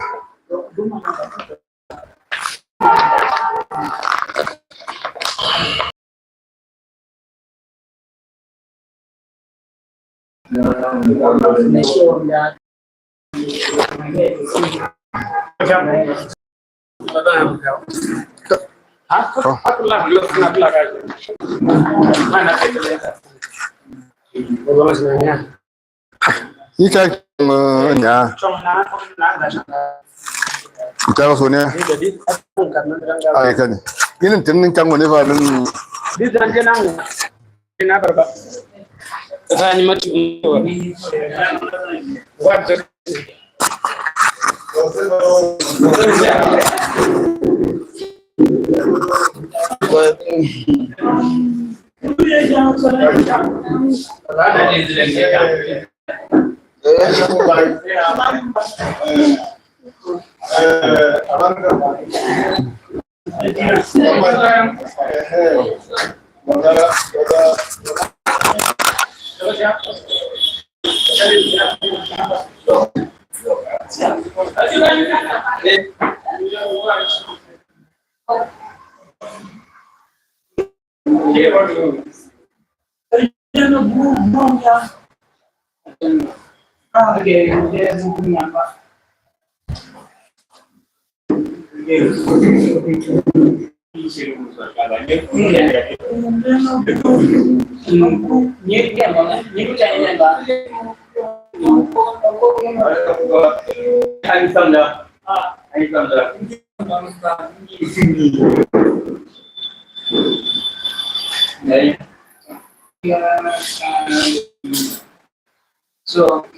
Ika nya. Ika soalnya. Ay kan. Ini tenin kang mana fa nung. hanyuma what so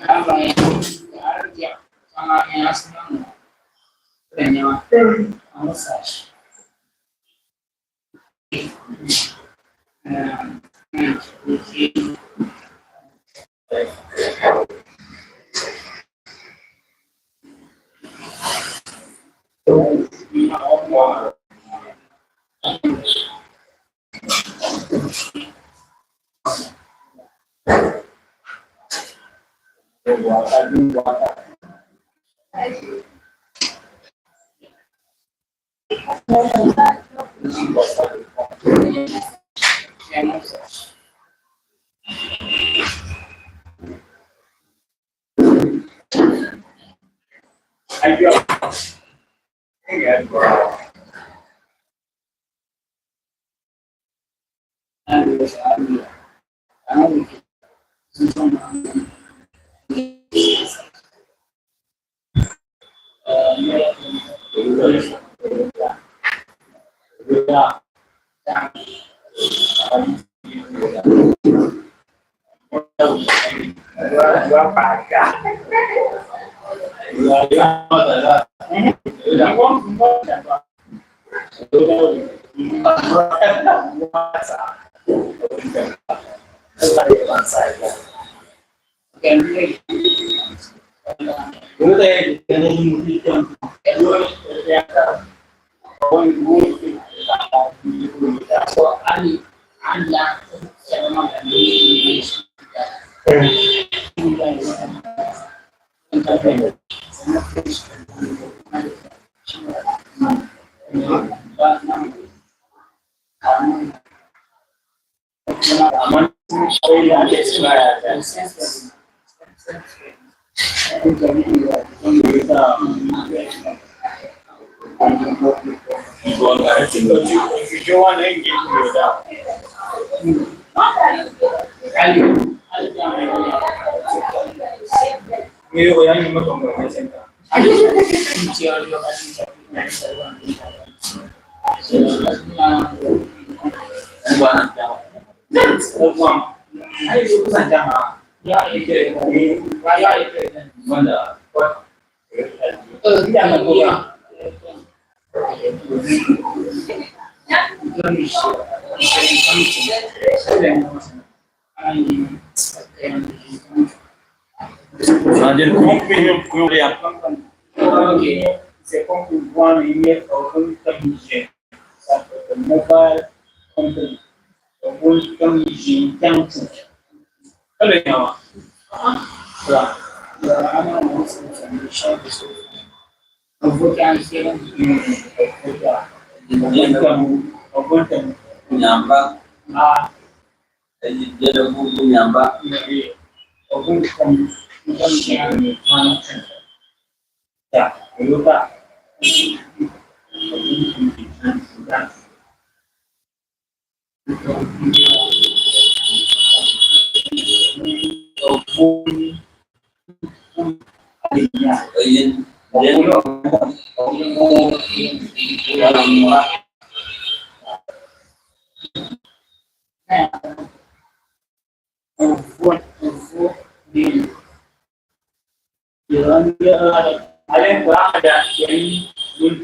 ada yang belum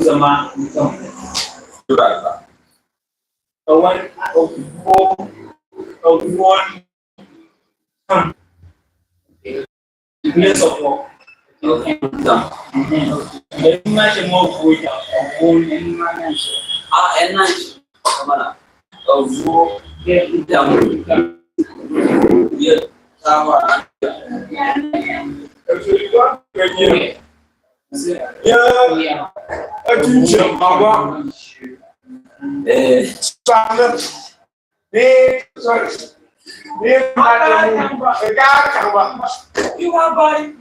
sama kawan dia sokong jadi macam mau punya ini mana enak mana dia tidak dia sama ya aku cuma standar ni macam sekarang bang you baik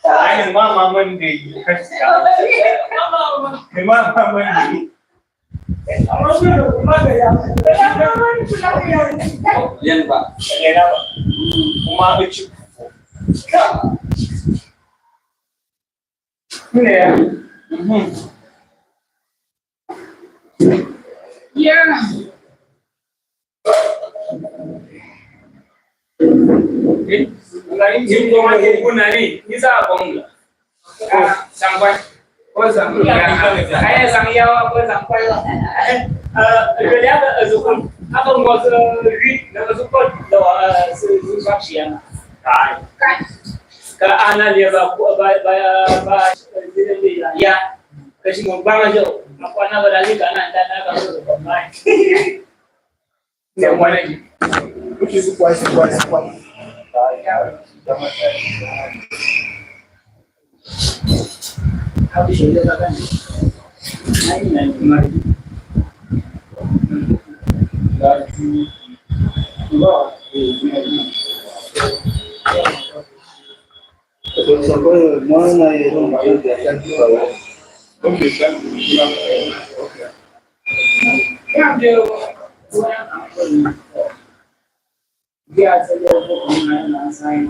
Ai mama mandi. Mama mandi. Yan ba? Umaga chip. Yeah. Ini kau pun ni, ni siapa pun? Sampai. Oh sampai. Kayak sang yau apa sampai lah. Dia ada zukun. Apa mau read, nama zukun, zukun siapa? Kai. Kalau anak dia ya, kasi mo bang ajo, ako na badali ka na tanda ka so online. Não olha aqui. Which is quase. Habis dia katakan. Ini mari. Lagi. Sampai mana itu macam biasa kita. Yang dia dia saja mengenai saya.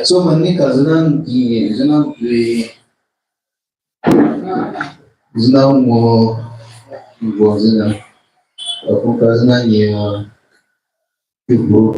So many kazanan di zanam di zanam mo bozana aku kazanan ya pipo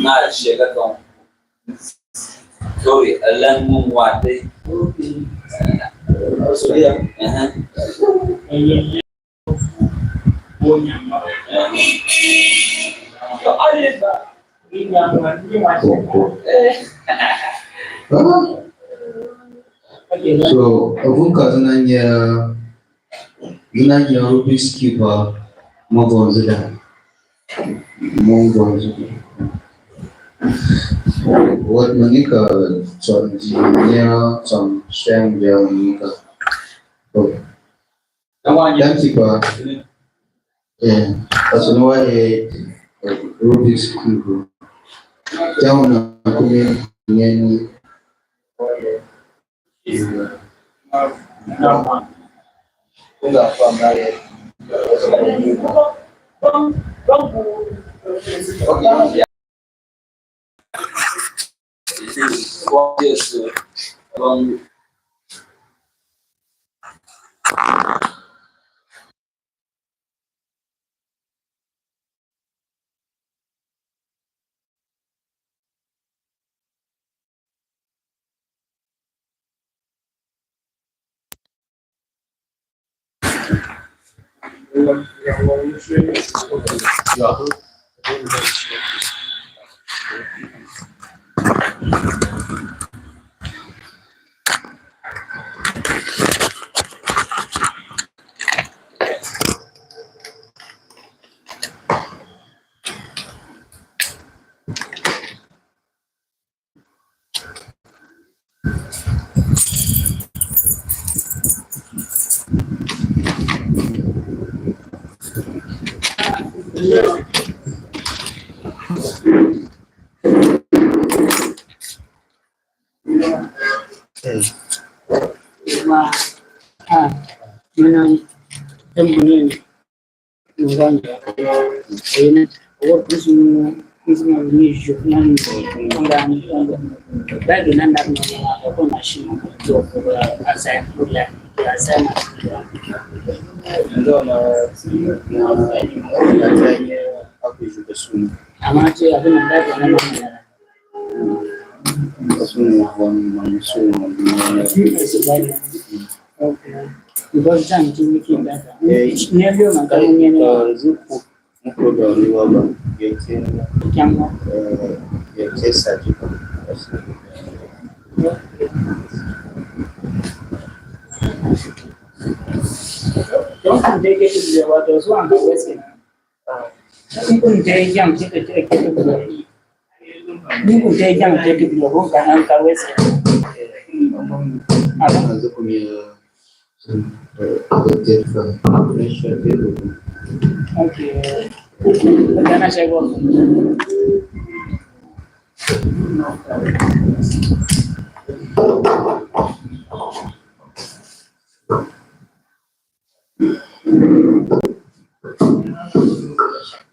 Na chega com Sorry, alam mo wate. Also, yeah. So, avunka zinanya Rubik's Cube mabonzida. What manika some engineer, some strength manika. Thank you, yeah. That's why Rubik's Cube. Down kumi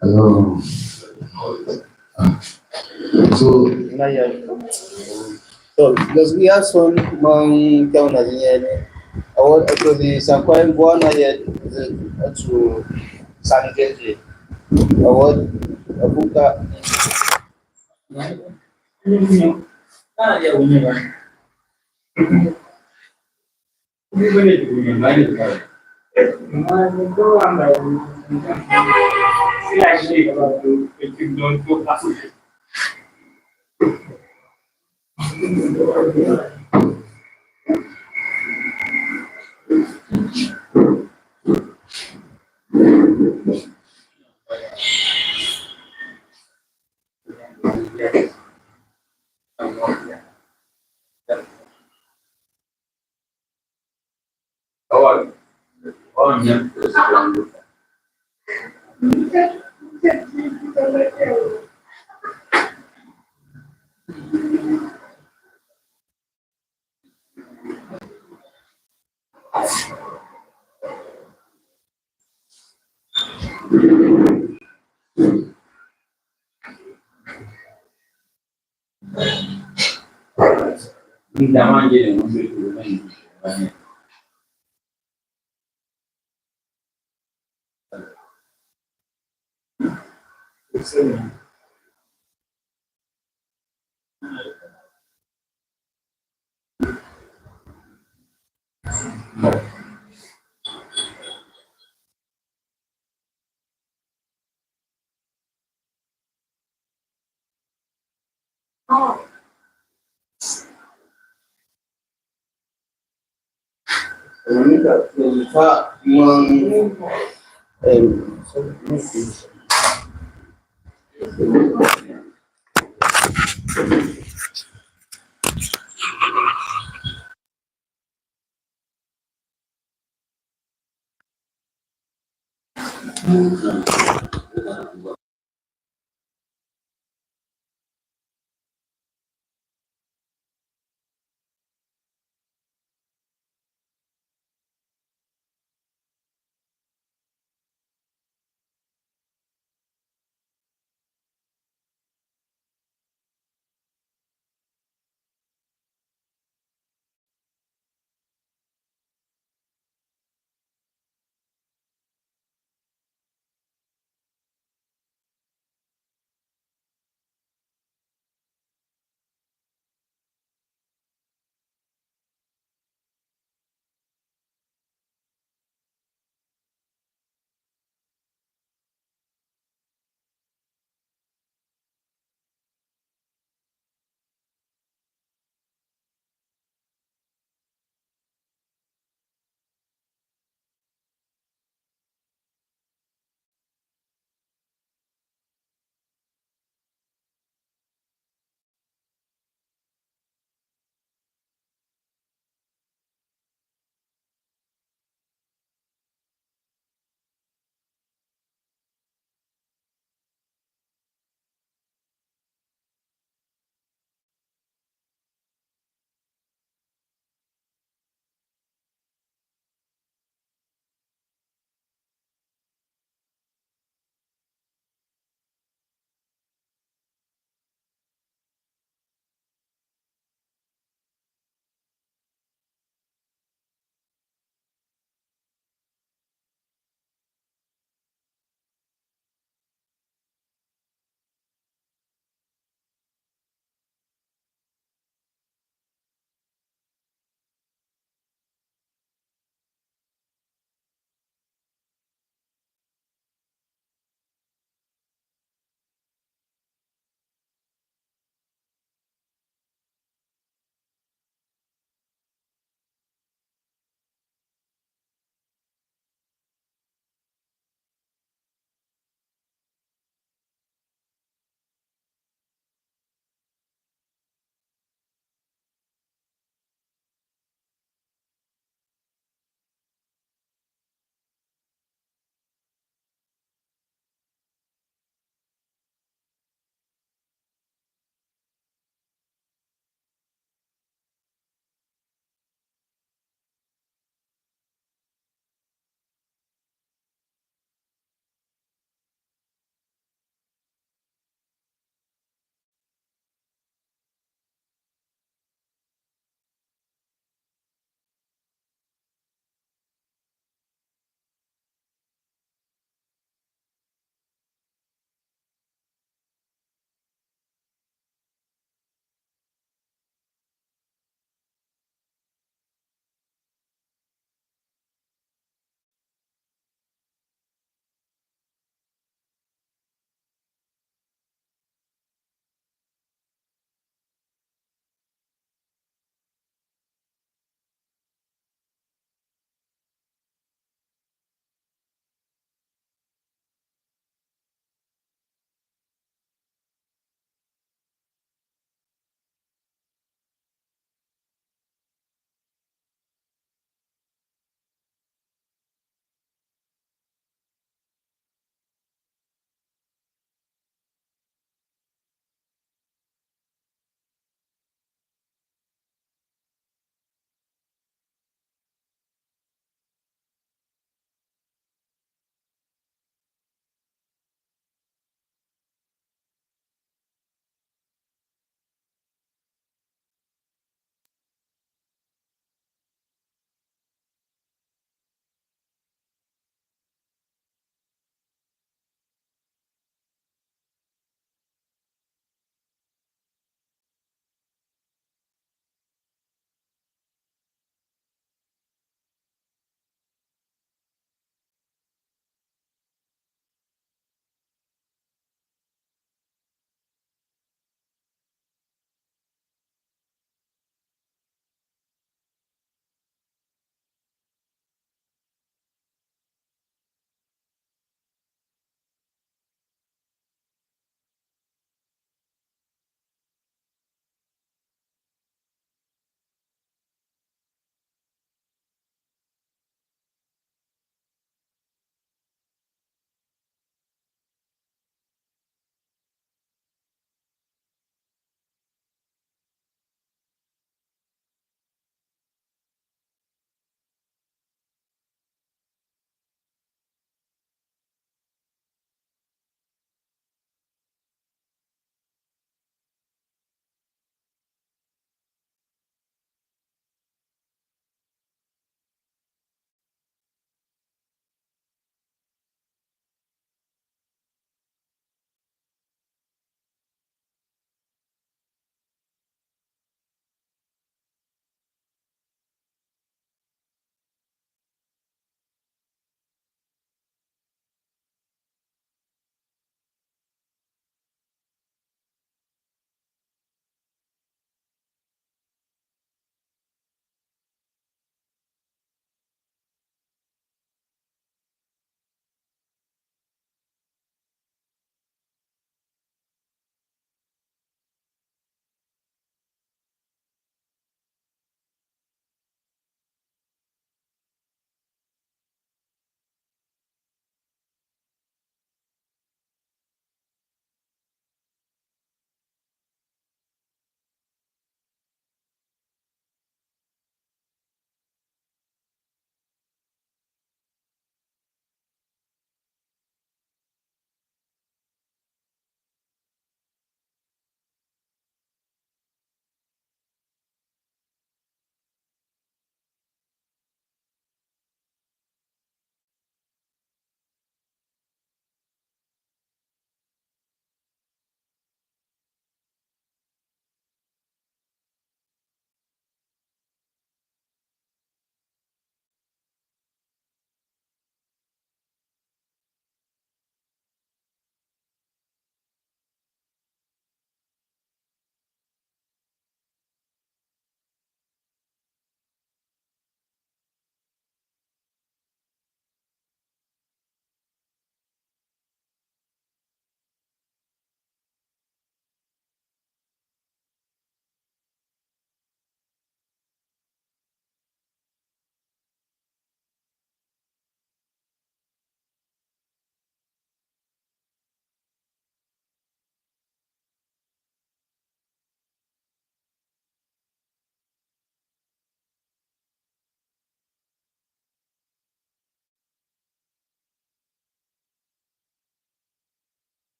Hello. So, because we have some down at the end, I want to be some quite born yet to sanitary. I want a book that.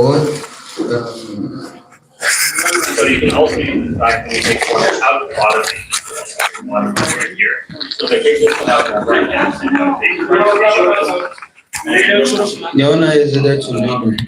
what? So you can also use the fact that we take water out of the water right here. So the case will come out right now. Yaona is that to look at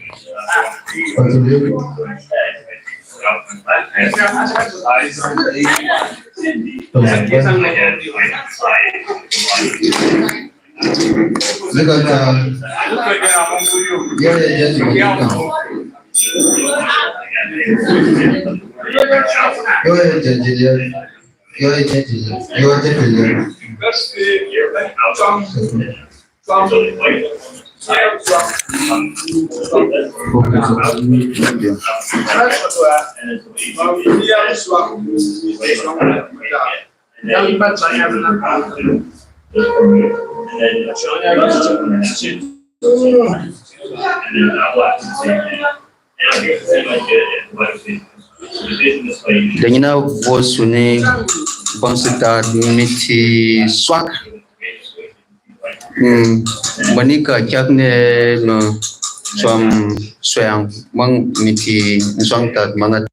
Danyina vosune bonsita miti swak manika jakne no swam swang mang miti swang tat mangat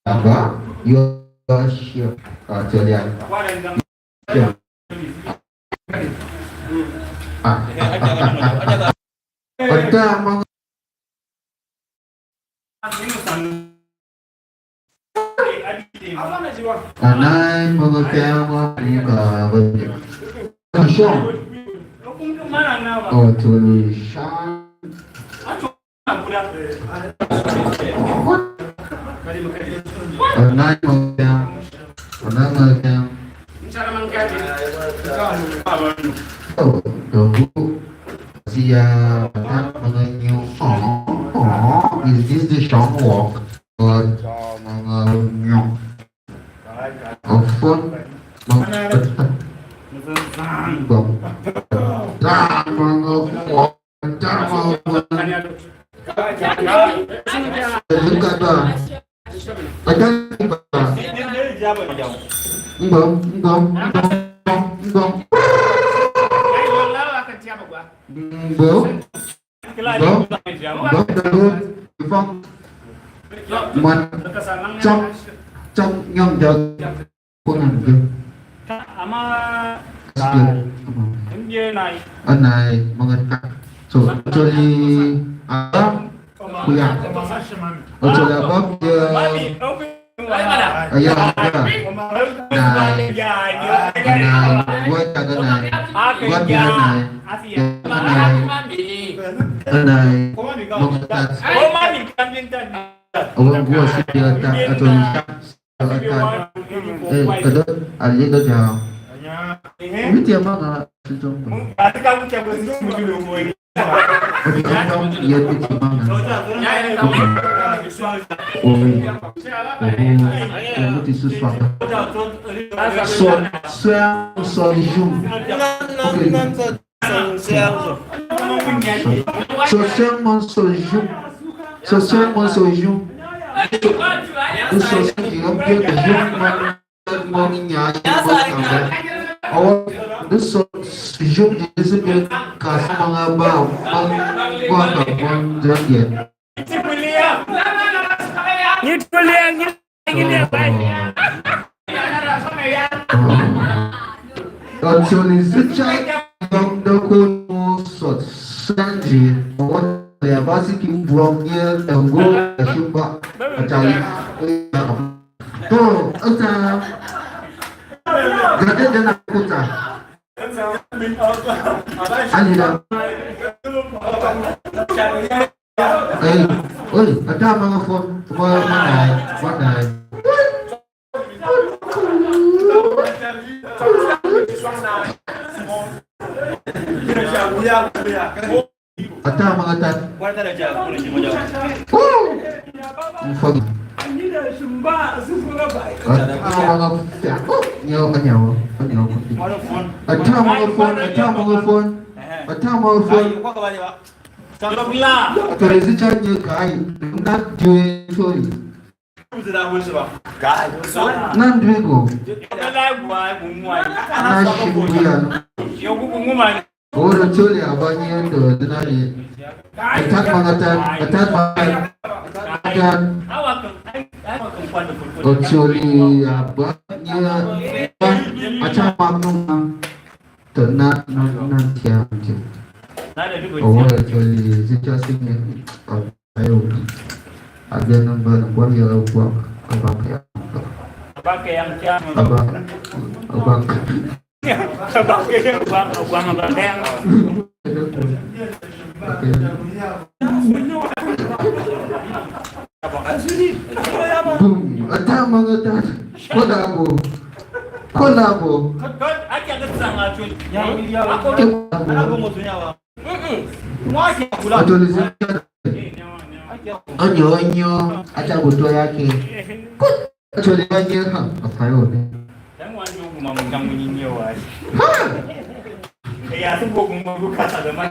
Apa? You are sure. Julian. Ada mga anay mga tema Siyang. Oh, tulisyan. Anay mga tema. Oh, tunggu. Siya mga new. Is this the shop walk? Mga new. Phone. Trong nhầm được con làm gì? Anh này mọi người cắt cho đi kuya cho là bắp orang gua sih dia tak atau kedua ali tu jauh. Ini dia mana sejauh tu? Kamu cakap dulu. Ia tu mana? Oh, itu sesuatu. Socialement sojum. Itu sosial yang dia terjun mengingat awak itu sojum jadi dia kasih mengabau mengabau menjadi. Itu liang apa? Actually, sejak yang dokun sanji ya basi ki buangnya tanggo syuba cari tu asa gada jana kuta alida oi ada mga phone mana Ata mga tat. Guarda la già con il mojo. Fog. Anida sumba susura bai. Mga nyaw kanyaw. Ata mga phone. Ko ka ba di ba? Kalau bila. Kalau research nya kai. Nak jual soy. Sudah boleh sebab. Kai. Nan duit ko. Kalau buat bumuai. Nasi bulan. Yo ko bumuai. Orang curi abangnya tu tadi. Atat mengatakan, orang curi abangnya, macam maknum ternak nanti aja. Orang curi situasinya, ayo, ada nombor yang buat abang yang abang. Sebagai uang abang. Ada mengatakan kolabo. Aja kesana cuy. Aku mau tanya apa? Mau onyo acha kutoa yake atolewaje afayo dan wani kuma mun kan mun yi yawa ya sun ko kuma ku kasa da mai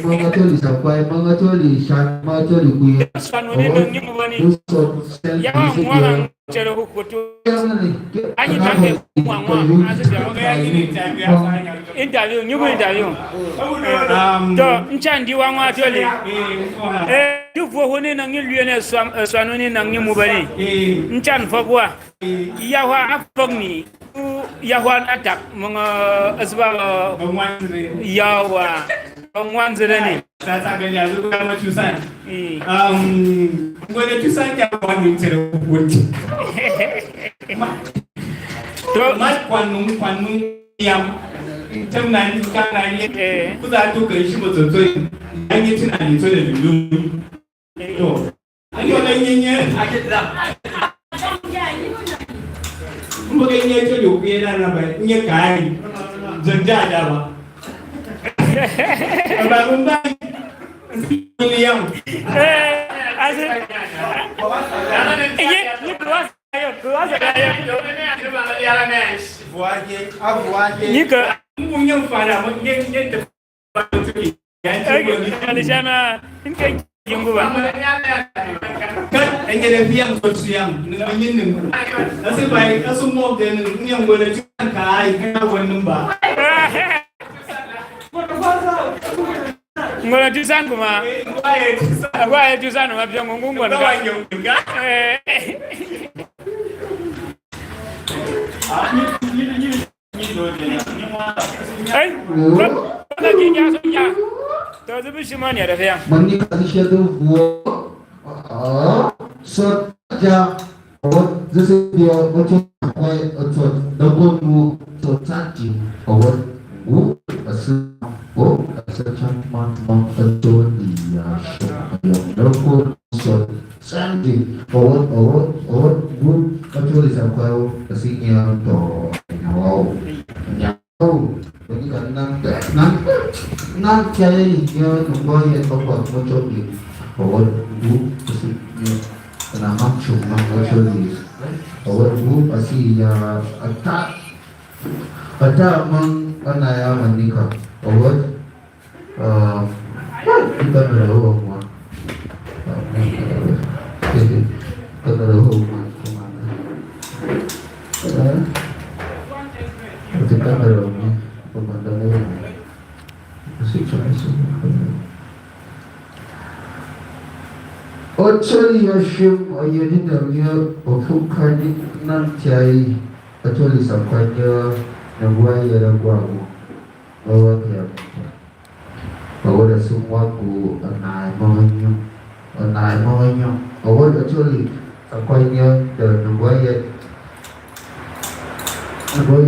mengatoli sampai mengatoli shan mengatoli kuya interview nyugo interview to nchandi wangwa tole dufo hone nang yulene swanoni nang nyumubani nchan fabwa yawa afogni yawa atak mga asba yawa bangwanzerani sasa ganya zuwa kama tusan ngone tusan ya kwani tere wote to mas kwanu yam tamnan kana ne kuza to kai shi mutso an yi tunani to da bilu to an yi wannan yenye ake da mbo ga yenye to yo biye na ba nye kai zanja da ba bangun bang William ngola tusan kuma agwa tusan mabya ngungu nga ai ko ki ya so ya to zubi shi mani da fiya mani kasih tu wo so ja this dia macam koi atau double mu so tadi awak asal cuma betul dia yang berpun so sandi awak betul sampai kesini tu wow yang bagi kan nang cai dia nombor yang tempat macam ni awak kesini nama cuma macam ni awak pasti ya ada anaya menikah awak kita berdoa semua kita berdoa kita berdoa pemandangan masih Actually, Hashim, ayat ini bukan nanti actually sampainya nabuai ada guamu bawa dia bawa semua ku anai maunya bawa actually sampainya dan nabuai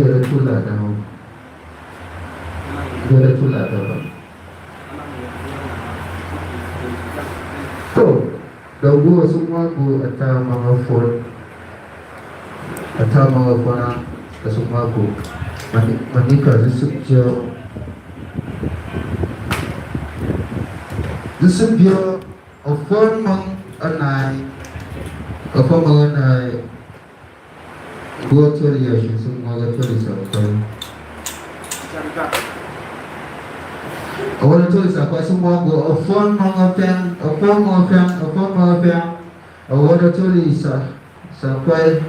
ada tulah dah tu bawa semua ku atau mengafon semua ku menikah disebut offer mengenai buat tulis semua tulis apa awal tulis apa semua gua offer mengenai awal tulis sampai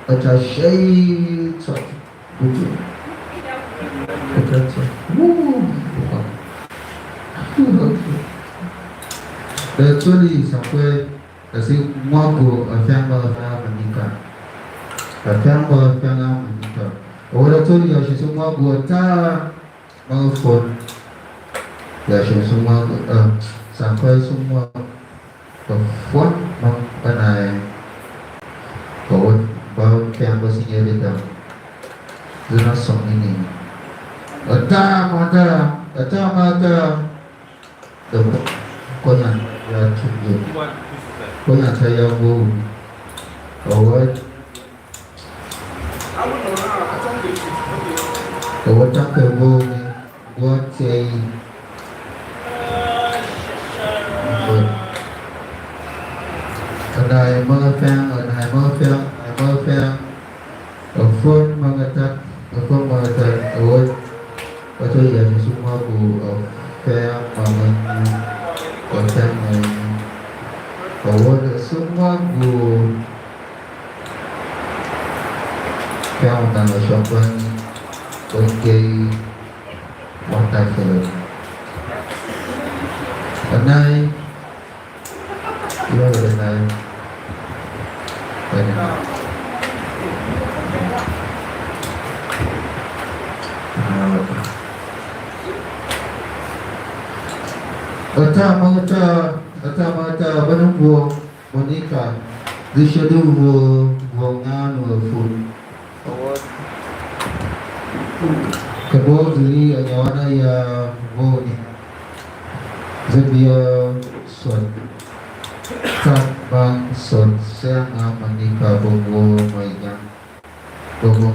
ada syai betul actually sampai kasi mwapo afyanga menikah orang actually ya semua buat menghubung ya semua sampai semua telepon mengenai bahwa yang bersihnya kita zona song ini ada konya ya cukup konya saya mau awak tak kebo buat saya ada yang phone mengatak awak Có chơi giờ thì semua bu fair paman konten bahwa semua bu fair tanggal shopan okay waktu film. Anai, iya anai. Ata banung Monica dishadu ngan food kebo dili anyawana ya ni zabia son bang son sang Monica bongo mainya tunggu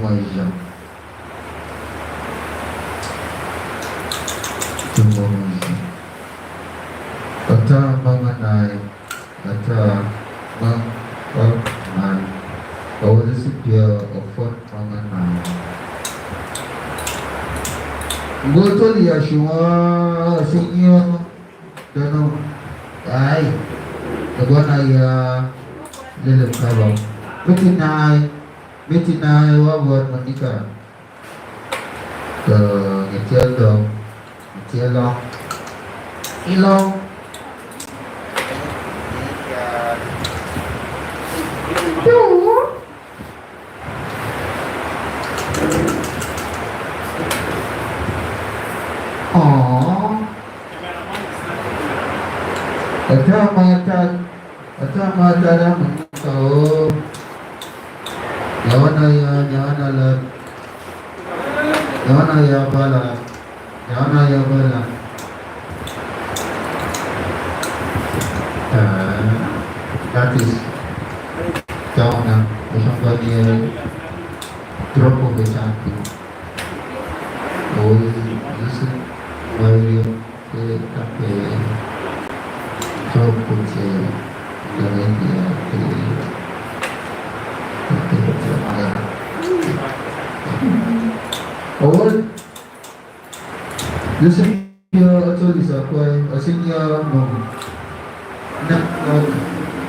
Ata manganay, ata manganay, bahwa dia offer manganay. Betul ya semua senior dan ay, kedua naya lelem kabang, betinay wawat manika, ke ngetial dong, ilong. Ada mata dah tahu. Jangan ayah bala. Gratis. Jangan macam bagi drop ke cantik. Oh, ini bagi ke tapi drop ke jangan dia oh, listen dia atau bisa kuai asalnya nak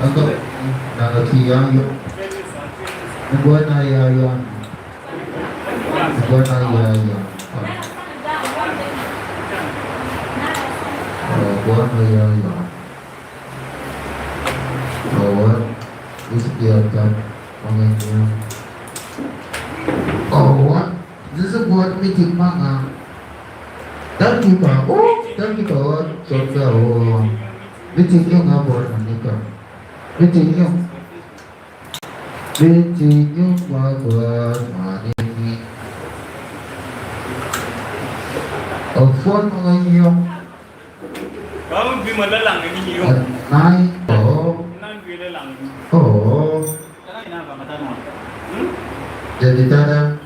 agak nak kian yo buat ayah bahwa disediakan mengenai disebut meeting manga dan kita contoh meetingnya ngabur menikah meetingnya ngabur mani phone mengenai Kamu bima lalang ini yo. Nai jadi tada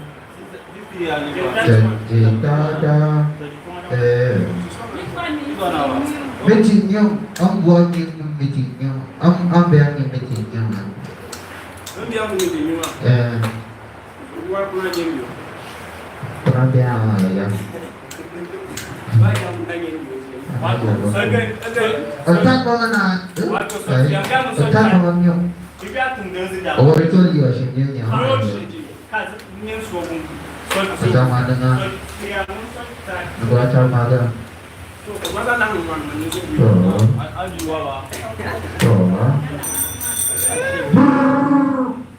meetingnya buat meetingnya ambil meetingnya pernah dia ya Otak mana? Otak mana? Oh itu dia sebenarnya. Otak mana dengan? Otak mana?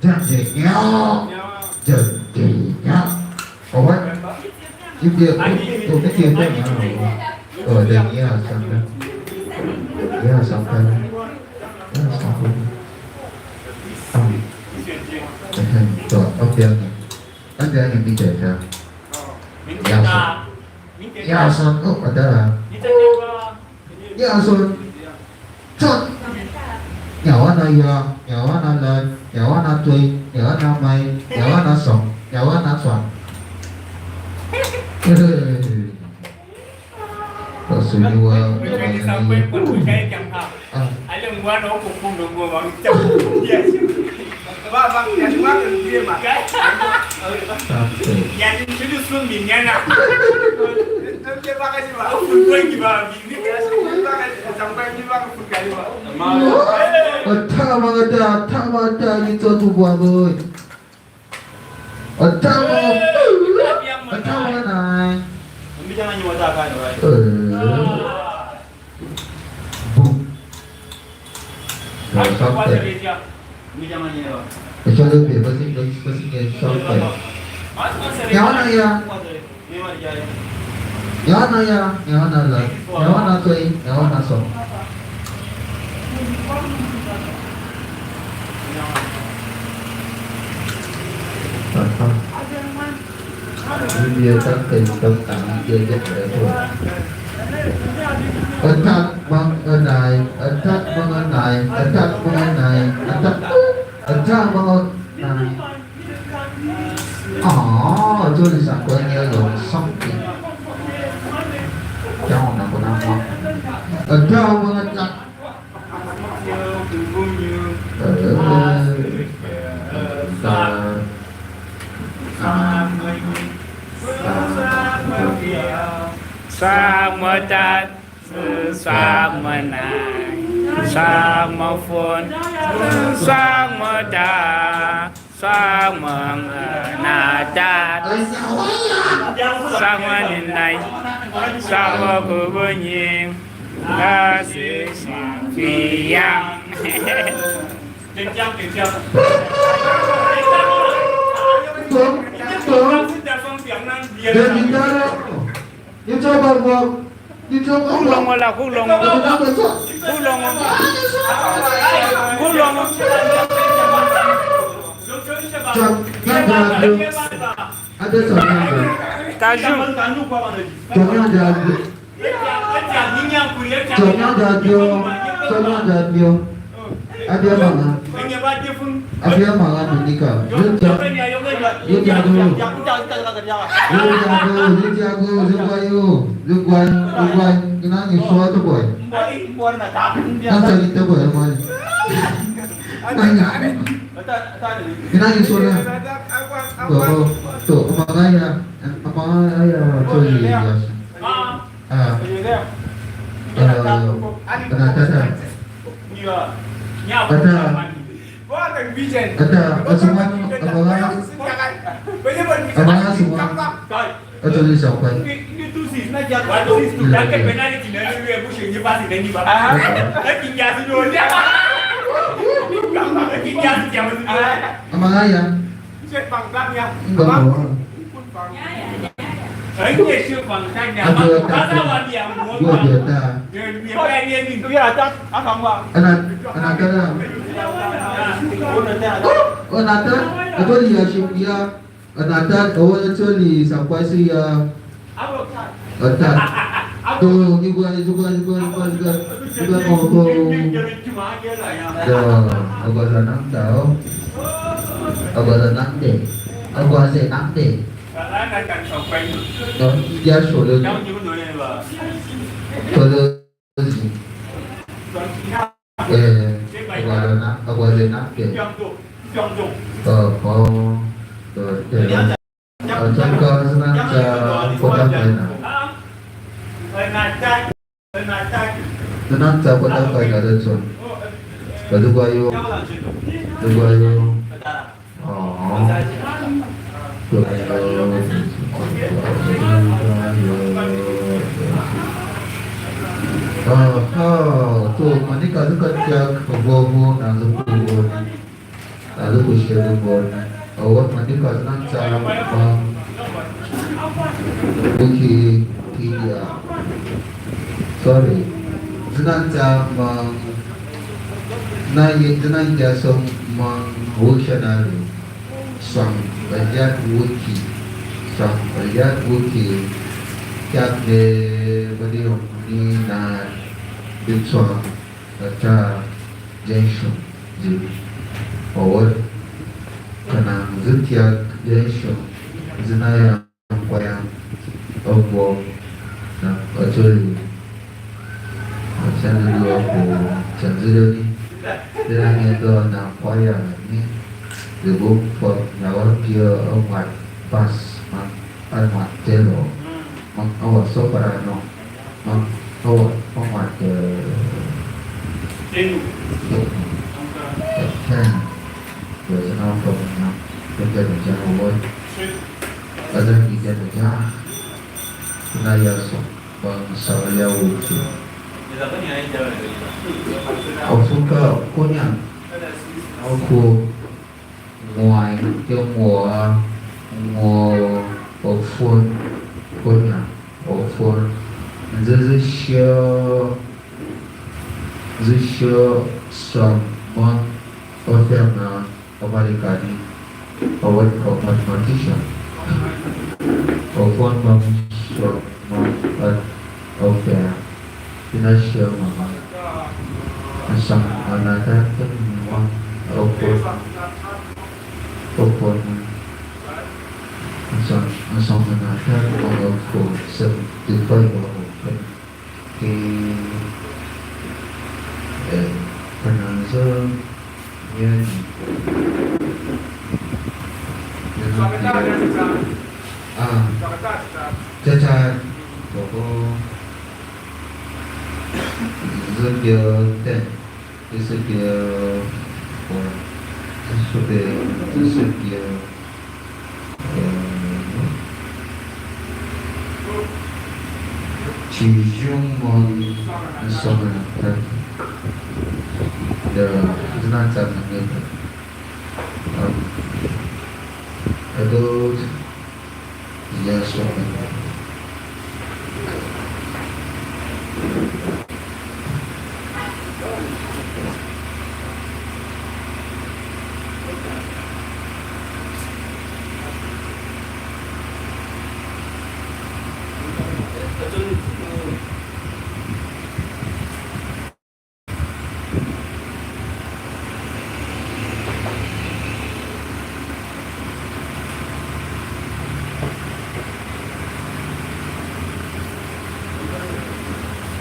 Jadinya. Oh, dia tu dia oh dan ya sampai tu apa yang ada yang bicara ya son oh ada ya son cot nyawa na tui nyawa na mai nyawa na song nyawa na suan Semua Jadi sampai pun saya jangka. Ada gua no kumpul gua bang jam dia. Bang yang gua kan dia makan. Yang itu sudah minyak nak. Ada itu tu buah boy. Ada mana? Jangan nyuatakan, Macam lebih pasti sampai. Yang mana ya? Yang mana ya? Yang mana lah? Yang mana tu? Yang mana so? Dia tak tentang dia tu. Attack mengenai, attack mengenai, attack mengenai, attack mengenai. Tulisan kuenya yang something. Jangan nama. Attack mengenai. Sama tat, sama nai, sama phone, sama da, sama nadat, sama nilai, sama kebenying, kasih sayang. You coba buat, you coba Kulong lah, kulong. Ada soalnya. Tajuk. Soalnya ada bio. Ada mana? Ada mana menikah? You jago. Kenapa ni soal tu boy? Nanti kita boy boy. Kenapa ni soalnya? Tu, apa ya? Tu dia. Ada semua tulis siapa? Amang ayah. Anata awal actually sampai siya atat tu juga ko agora não tahu agora não deh agora saya nak deh dia solo agora nak deh Contoh senang potong kain. Senang potong kain ada con. Baju bayu. Tu mana kalau kerja kebobo lalu kubur, lalu kusir kubur. Awak mandi kalau nak cara Wikimedia, sorry, senang cara senang jasa mengusahakan sang belajar wiki, jadi beliau ni nak bincang baca jenis awak kena setiap jenis jenayah yang apa nak acuri macam dulu aku jangan ni jenayah itu nak payah ni debuk for nawar dia amat pas amat telo soprano, format Tengo. rồi nó không nó cái chân của cha ơi ở đây thì chân của cha nay giờ bằng sợ lâu ông xuống cơ cô nhỉ ông khu ngoài cho mùa ở phun cô nhỉ ở phun dưới sông mong ở phía nào Americani or mathematician or one mom short mom of their financial mama and some another one of one and some another one of 75 of the pronouncer yeah. Cha của cô rất nhiều tên rất nhiều rất nhiều chỉ dùng một số người để dân chăm người adult yes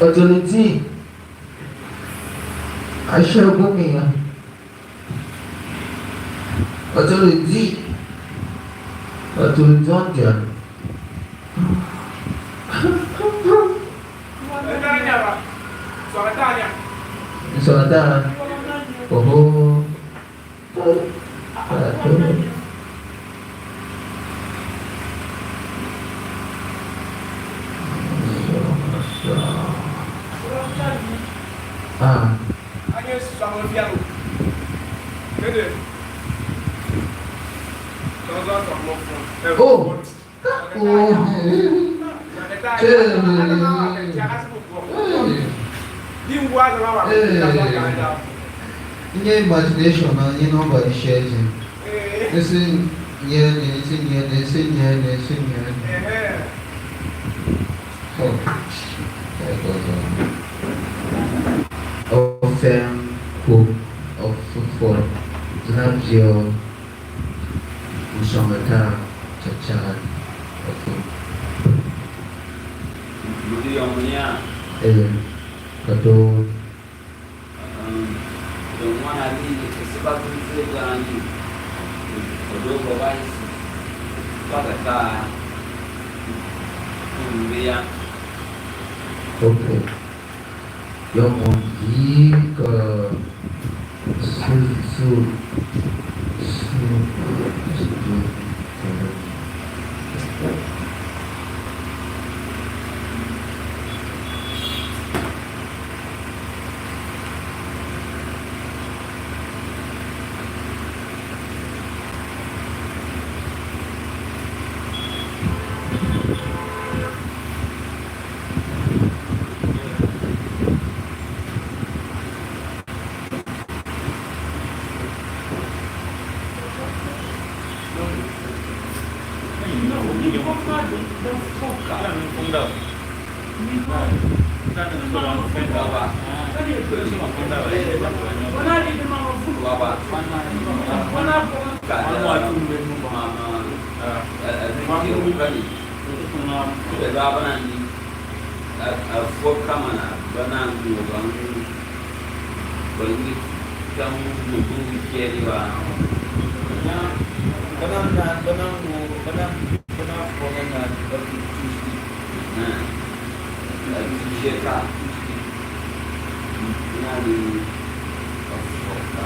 Agility. I share booking. Agility. Agility. Soalnya, oh, ini imagination, you know, by sharing. Listen, Oh, that goes on. Of them who of for Zanabio, Ushamata, Chachan, Kato. Okay. Yang pergi ke Sheka. Nali Ofoka.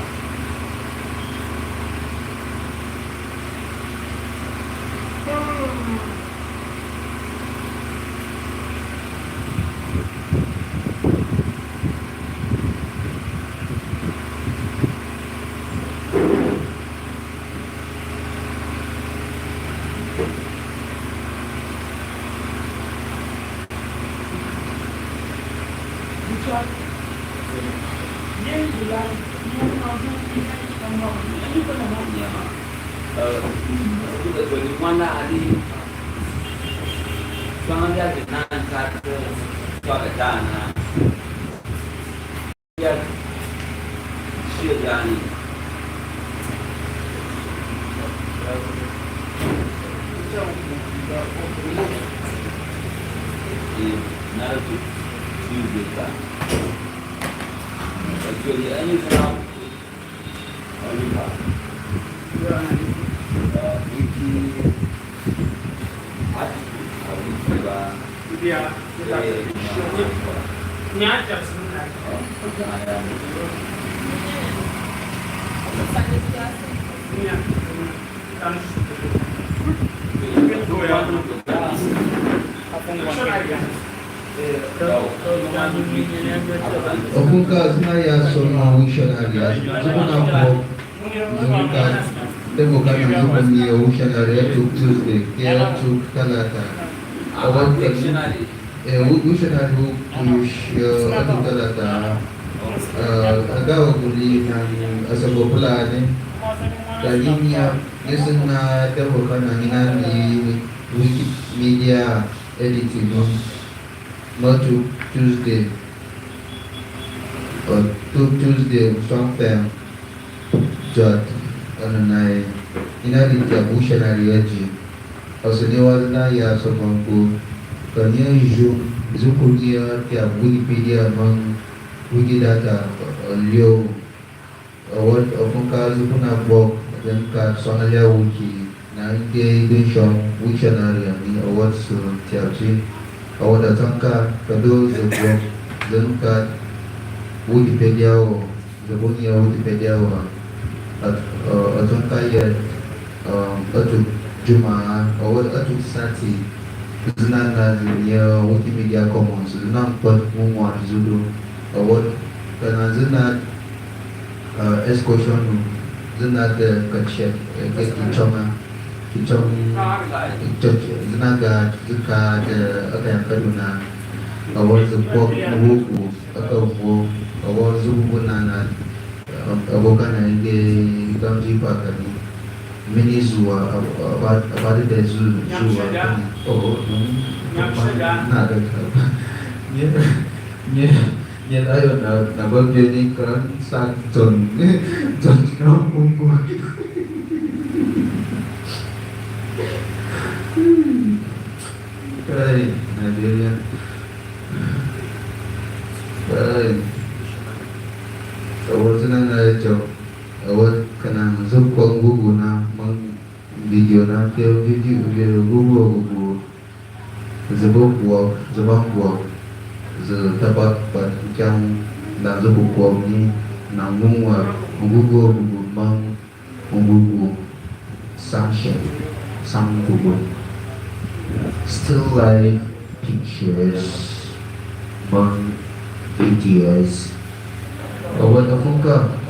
Mana ali jangan dia dengan kata suara dia siapa ni narrative data actually any from Opunka znaya sona missionaria, zukuna po, zuka temo kana zukuni missionaria to Tuesday, kia to Talata. Awat missionary who push to Talata. Agaw guli ng asabo plane. Kalinya yesun na temo kana ni Wikimedia editing not to Tuesday. Tuesday something jot ananay inari Tyap Wiki asaniwa na ya sa mangku kanya zukunia Tyap Wikipedia mang Wikidata lio awat opunka zukuna blog dan ka sonalia wiki na inde denshon Wiktionary ni awat su Tyap awat atangka kado the blog dan ka Wikipedia o zabunia Wikipedia o atangka ya atu Jumaa awat atu sati zina na ya Wikimedia Commons zina pat mumwa zulu awat kana zina excursion zina the kachet kichoma zina ga zika the akayam kaduna awat zupok wuku akawu awat zubu nana abokana ige gamji pakani mini zua abadi de zua nada nye tayo na bagyo ni kan sa John no pumpu kay nadia kay awat na jo awat kana zupong gugu na mang video na video gugu zabang buak dapat yang dan buku ni namun gugu mang gugu some gugu still life pictures mang videos awat afunka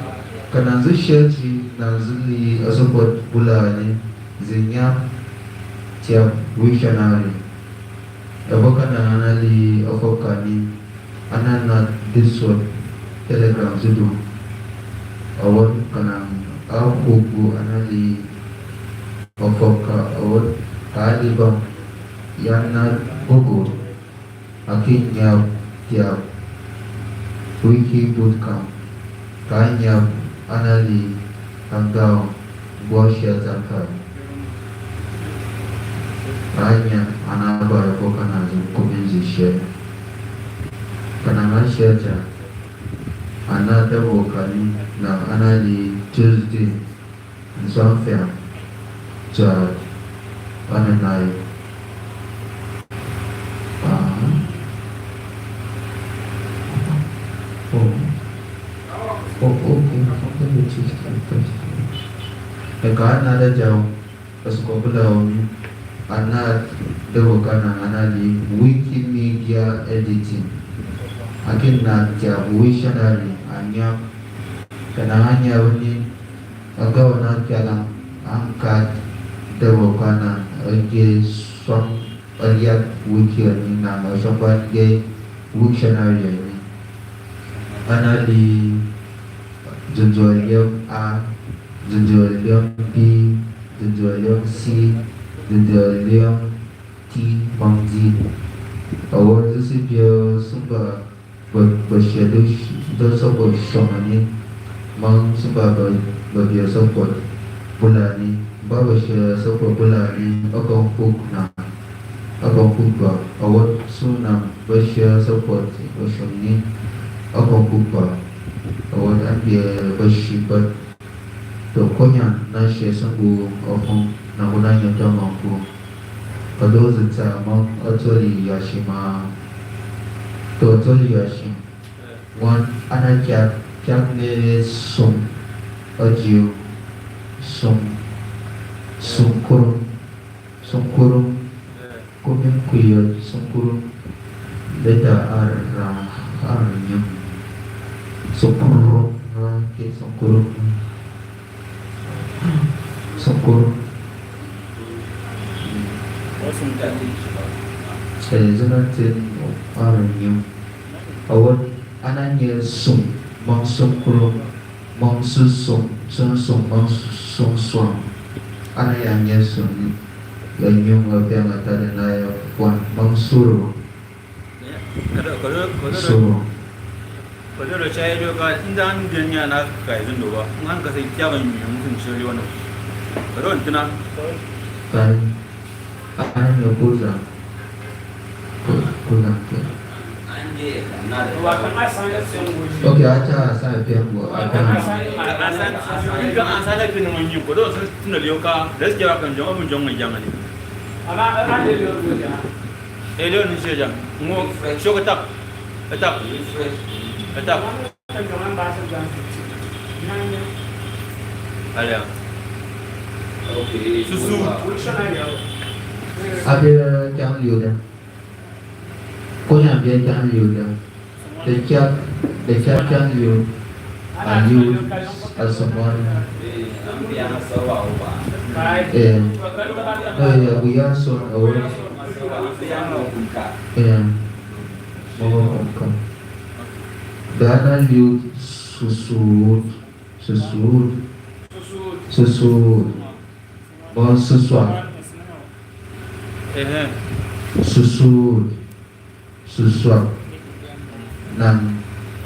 kana zishaji na zili asopot bulani zinya Tyap Wiktionary abakana anali afokani anana disot telegram zudu awon kana ahuku anali afoka awon kaliba yana buku akhirnya Tyap Wiki Bootcamp kanya anali tanggal buasya zakat hanya anaba ko kana kumenzi share kana mashaja ana dabo kani na anali Tuesday something ja ananai Karena ada jauh Pasukan belau Anak Dewakana Anak di Wikimedia editing Akin na Tyap Wiki Hanya Kenangannya ini Agak na Tyap angkat Dewakana Age Swang Aliat Wiki ini Nama Sopan Ge Wiktionary ini Anak di Junjualium A Junjualium B Junjualium C Junjualium T Mangzi awal itu sih dia sumpah bersyaduh tersebut somani mang sumpah berbiasa support bulan ni bersyaduh support bulan ni agak pukna agak pukba awal sunam bersyaduh support bersyaduh ni agak pukba awal ambil bersifat tokonya nasi sembuh orang namunanya tak mampu kalau zaman atoli yashima to atoli yashim wan anak jak ne sum ajiu sum kurung kumin kuyat kurung beda arahnya kurung ke kurung saya zanatkan arahnya awal anaknya sum mangsum kurung mangsusum mangsum anaknya sum yang apa yang ada naya puan mangsuru suru kalau saya juga indan dunia nak kaya tu doa, ngan kasih tiap yang mungkin serius mana, kalau entah kan, anaknya pulang. Okey, acha saya buat. Asal kena menyuk, kalau sudah lihat, dah jawab jangan jangan ni. Elok ni saja. Mu show ketak. Ada. Susu. Ada yang liu dah. Kau yang dia yang liu dah. Dekat yang liu. Liu semua. Buya son awal. Mau dana liu susut mau susut nang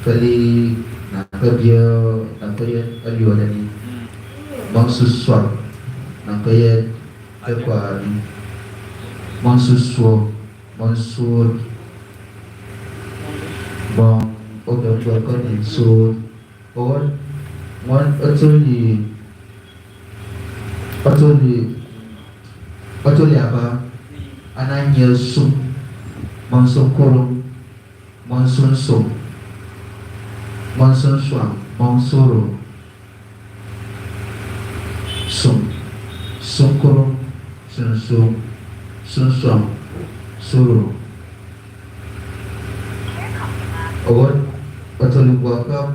kali nang kerja aliu tadi mau susut nang kerja apa ni mau susut bang oke bukan insur or one actually apa anaknya sum monsun kurung monsun suang monsuru sum kurung sun suang suru awal atau buaka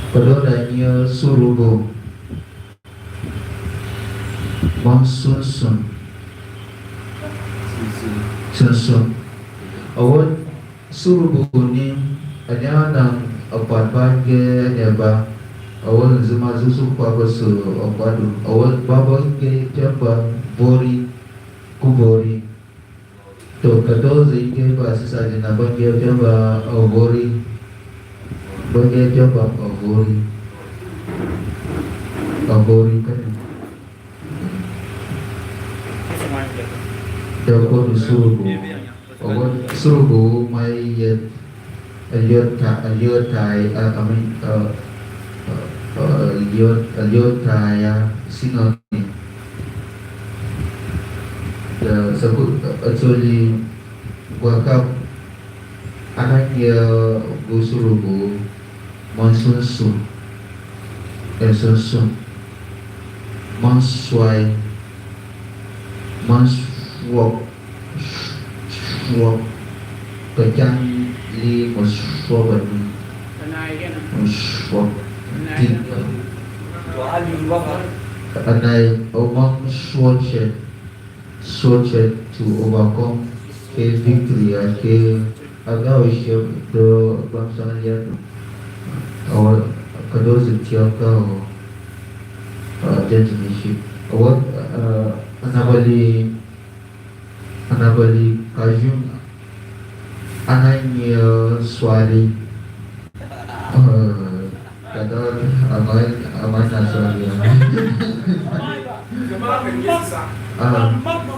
pada danya surugo monsun awal surugo ni hanya nang apa bagi apa awal zema susu apa su apa awal baba ke apa bori kubori to 14 ke bahasa saja nak bagi apa bori bagi apa bori kan Jauh suruh, awal suruh mai lihat thai, lihat thai singa ni. Sebut actually wakaf anak dia suruh monsun Esoso Monswai Monswap Swap Kacang li Monswap Monswap Anai Omang Swatchet to overcome ke victory ke agak usia do bangsa lihat awal kedua setiap kau gentlemanship awal anabali kajun anaknya suari kata aman suari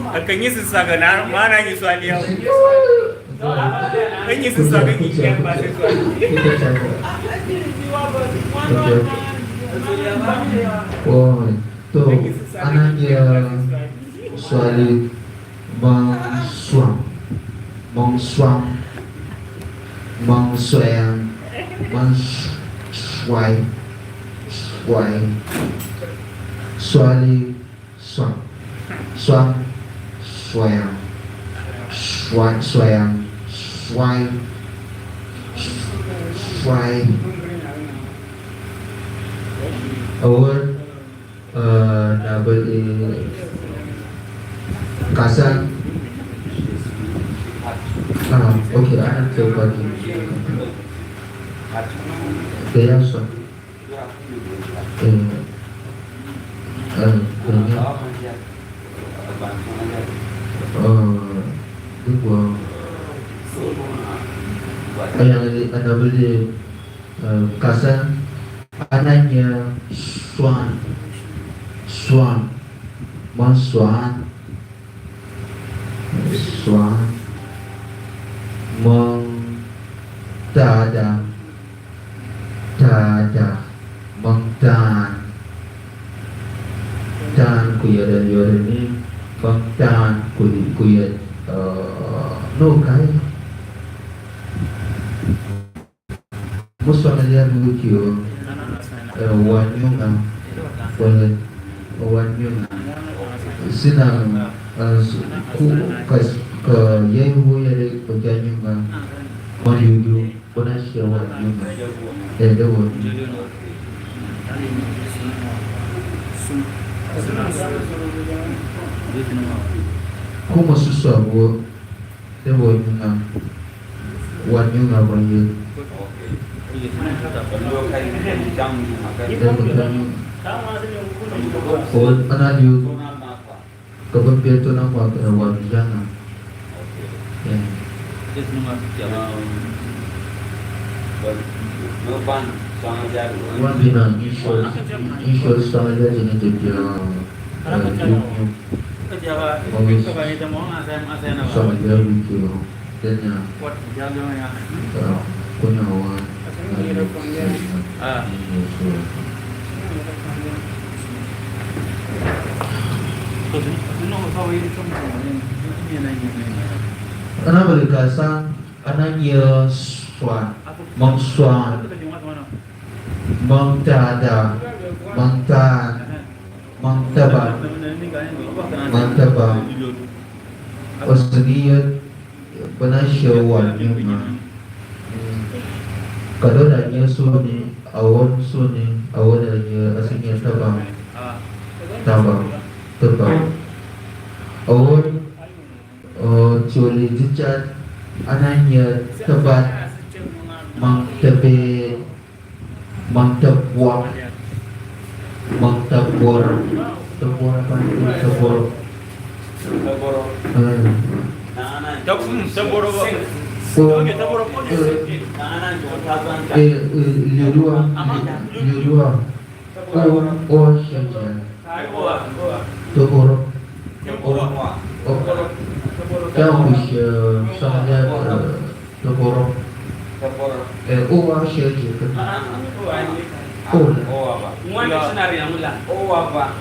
akan yi sissa ga mana yi swali yau kan yi sissa ga kikiyar ba sai oh tu anaknya suari mengsuang suali awal double kasar okay anak terbagi biasa yang ada beli kasar anaknya swan dan kuya dan yoda ni bangtan kuya no kai musuh dia lucu wanyung sinang ku ke yehu ya pejanyung mariudu ponasya wanyung dewa ku masusah bu dewa nyung wanyung abang oh anak you kebempian tu nama awal jangan wan bina insyaallah sama dia jenis dia sama dia begitu dan punya awal Karena berkasang anaknya swan, mengsuan, mengtada, mengtabak, osniyat penasyawan nyuma. Kalau nanya suni, awan nanya asingnya terbang. Awan curi jecat anaknya tebat mangtebor apa itu kau usia sangat terborok. Apa? Mwana senari yang mula. Apa?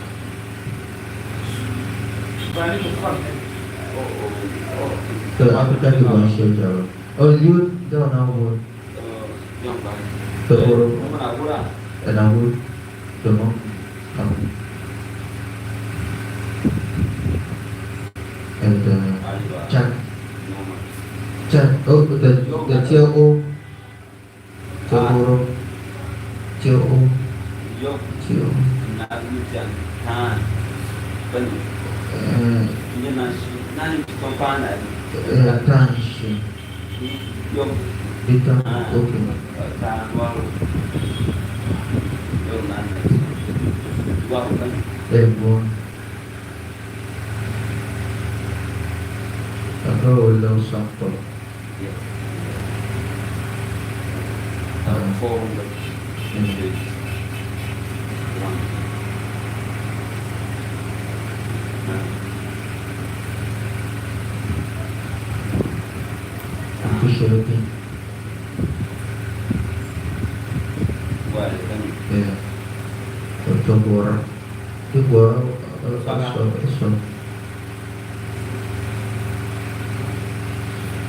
Apa tadi bahasa Jawa? Liut dah nama. Terborok. Nama. Đúng không? And Chan, oh, the Chiao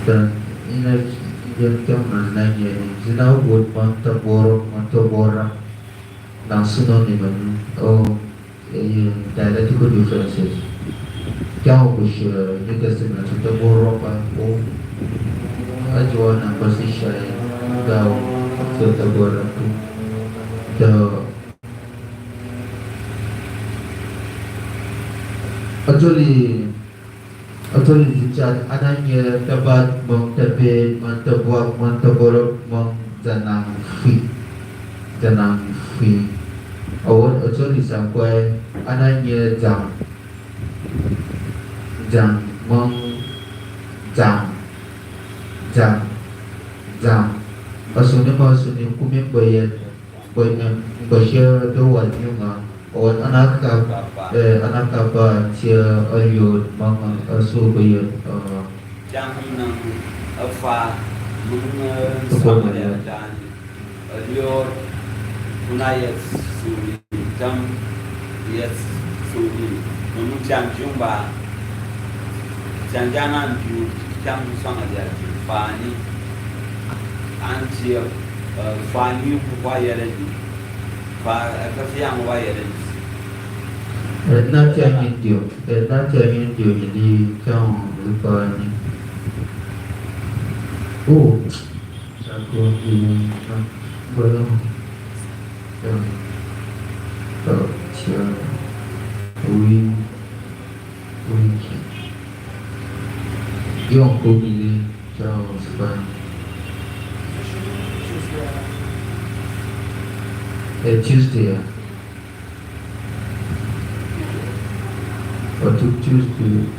dan ini yang mana ni zinau buat mantaborok dan synonym dialectical differences jauh berbeza ni kesempatan mantaborok aku ajuan bahasa Indonesia jauh mantaborok tu Actually, jika adanya dapat mengtabir, mantabuak, mantaborok, janang fi. Awal actually sampai adanya jam, Maksudnya kumim bayar doa juga. Orang anak apa cia ayat mama asu bayar jangan nang apa sama dia dan ayat unayat suri jam yes suri menunjang jumpa jangan ju jam sama dia fani anjir fani upaya lagi kasi yang upaya lagi Nak jangan dia jadi kau lupa ni. Oh, aku ini belum. Tak cia, wiki. Yang aku pilih jauh sebab. Tuesday. Or to choose to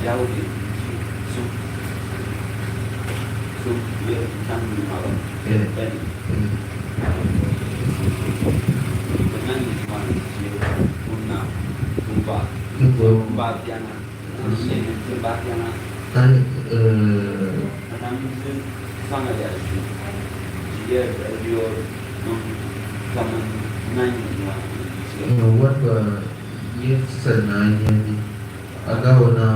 jauh di sub dia kami malam dengan Batiana, Batiana. Sangat dia. Dia kaman nanya. What yes senanya ni agak na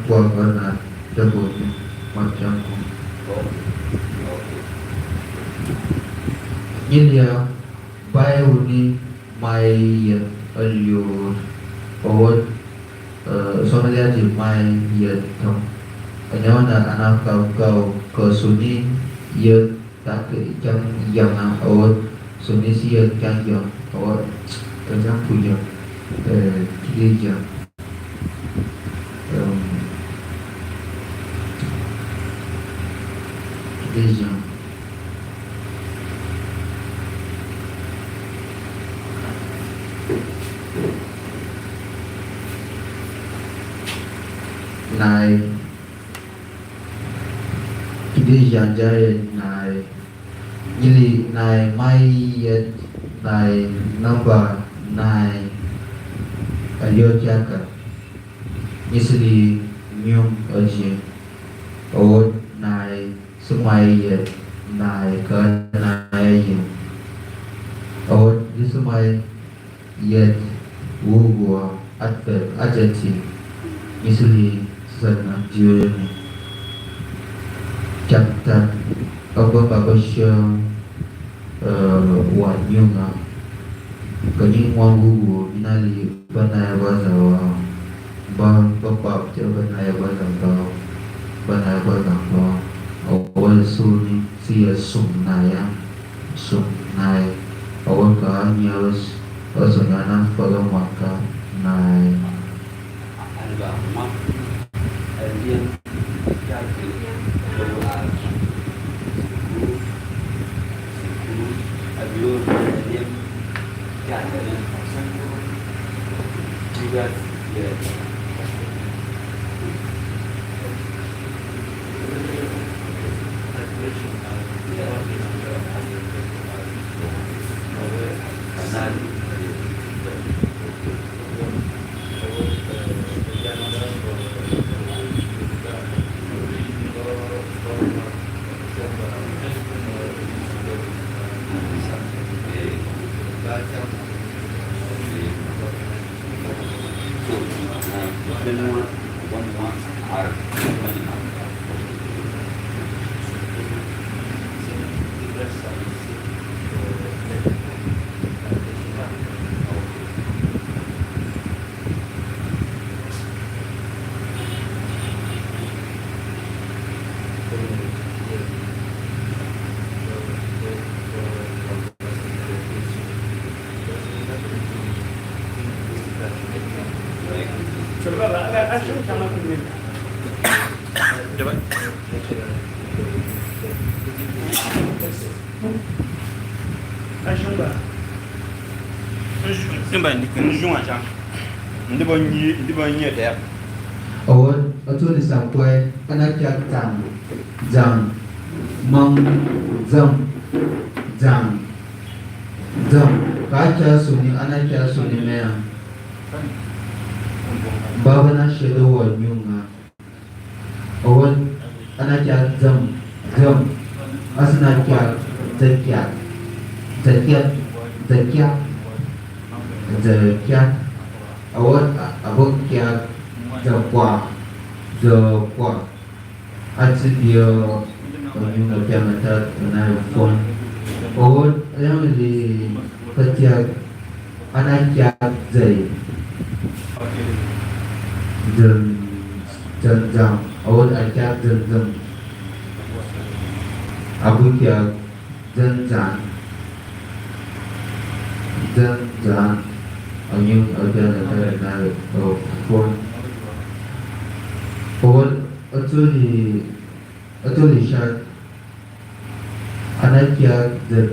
buat benar jabut macam tu. Ini dia bayu ni mai ayat Awal soalnya di main ya tom, hanya anak kau kesuni ya tak yang awal suni sih yang awal yang punya gereja Nai gereja jaya nai jadi nai mai nai number nai ayo jaka isli nyum aje o nai sumai nai ke nai o di semai yet wo advert agency misuli sana jioni chapter babasya wanyunga kanyang wangu inali banaya bazawa babab ja banaya bazawa awal suni siya sumnaya awal ka nyos osonana fagamaka nai Awal atau disampai anak jang mang jang kaca suni anak suni mea baba na shadow wanyunga awal anak jam asna zakiat awal abok kia Jakwa aci dia kanyung lepiang atat menai phone awal yang di ketiak anak zai jam awal anak jam abu kia jam kanyung lepiang atat menai phone awal actually shot anak kia zat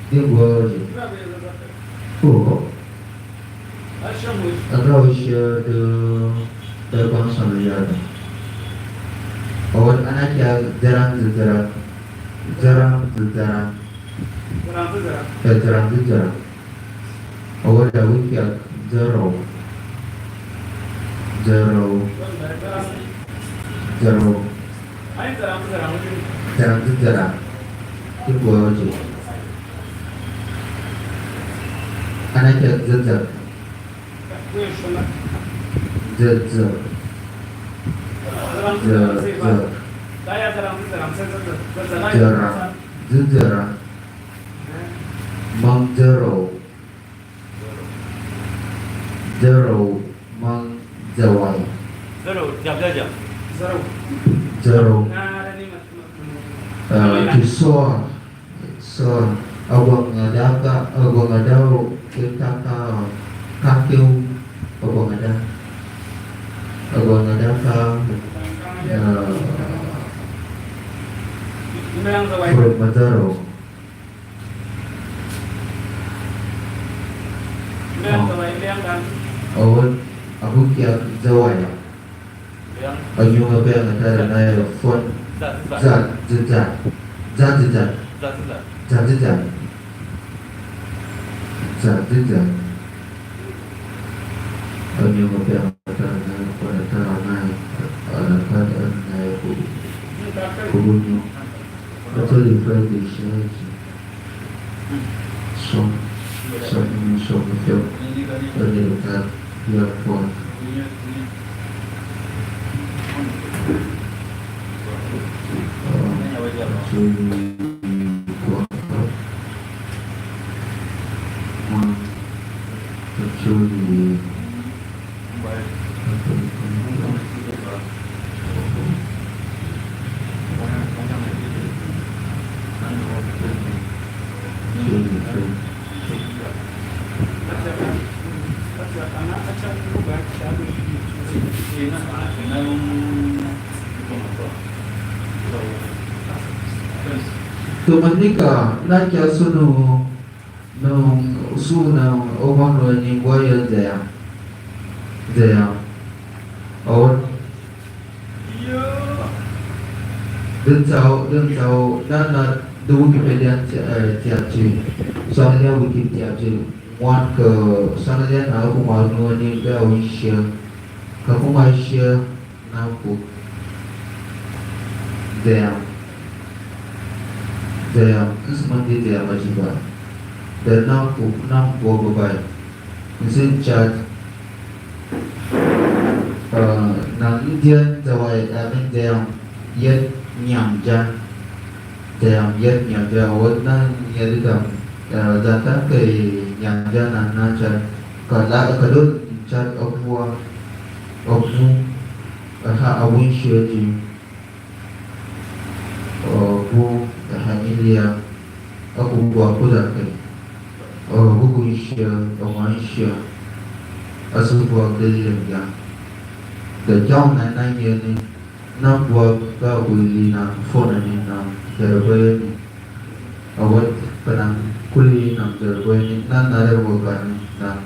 dia gua agak usia de bangsa Malaysia awal anak kia jarang awal dah wikiat zero jarang itu gua aja anak kia zat jarang mang zero mang jawai zero kisah abang ada kita kakiu abang ada perut mazaro awal aku kia zawai ayung apa yang ada naik phone zat ayung apa yang ada naik pada naik kubunyo 这里分给12集，说你说不就，这里的第二波，注意广告，注意。Tumanika na kya sunu nung suna oman ni waya there or đơn giàu đang là the Wikimedians tiap chi soalnya wiki tiap chi wan ke soalnya na aku mau ni ke Asia ke Asia na aku there semangat dia macam apa dan nak buat baik mesti chat nak Indian jawai amin dia yet nyam jan dia yet nyam jan awak nak yet itu datang ke nyam jan nak chat kalau chat abu awin syuji bu Hanya aku buat apa dah ke? Buku Asia, orang Asia, asal buat beli yang terjauh nanya ni, nak buat kau beli nak phone ni nak terbayar ni, awak pernah kuli nak terbayar ni, nak ada bukan nak,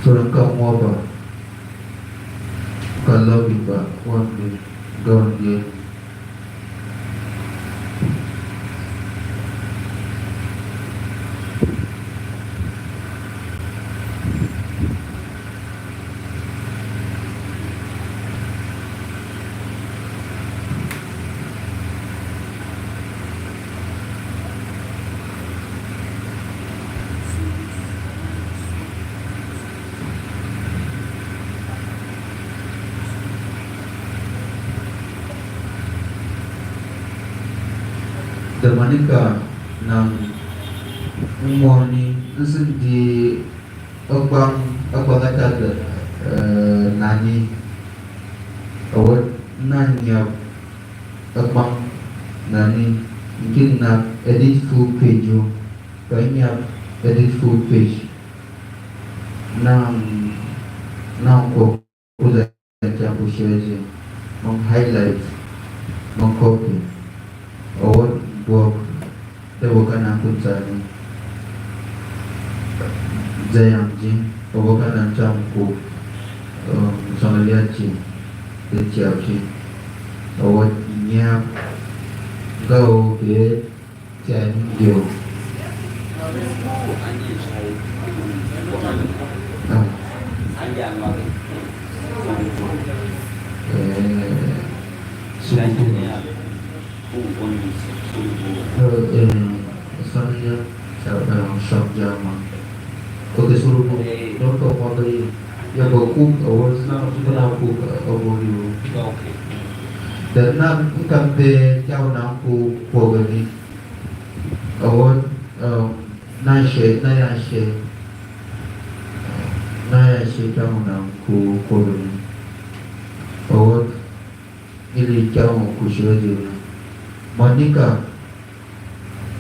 orang kau mau apa? Kalau kita want ni. Don't get Manika ng morning kasi di abang agad nani awat nanya abang nani mungkin nak edit full page kanya edit full page nang ko udah macam share meng highlight meng copy awat buat bukan aku cari jayang jin bukan campur sama lihat jin setiap jin awak nyiap kau ke cari dia saya shop jama. Oke suruh contoh model ya baku awal senang sudah aku awal itu. Dan nak kampe jauh nampu pogani awal naya jauh nampu pogani awal ini jauh aku sudah Monica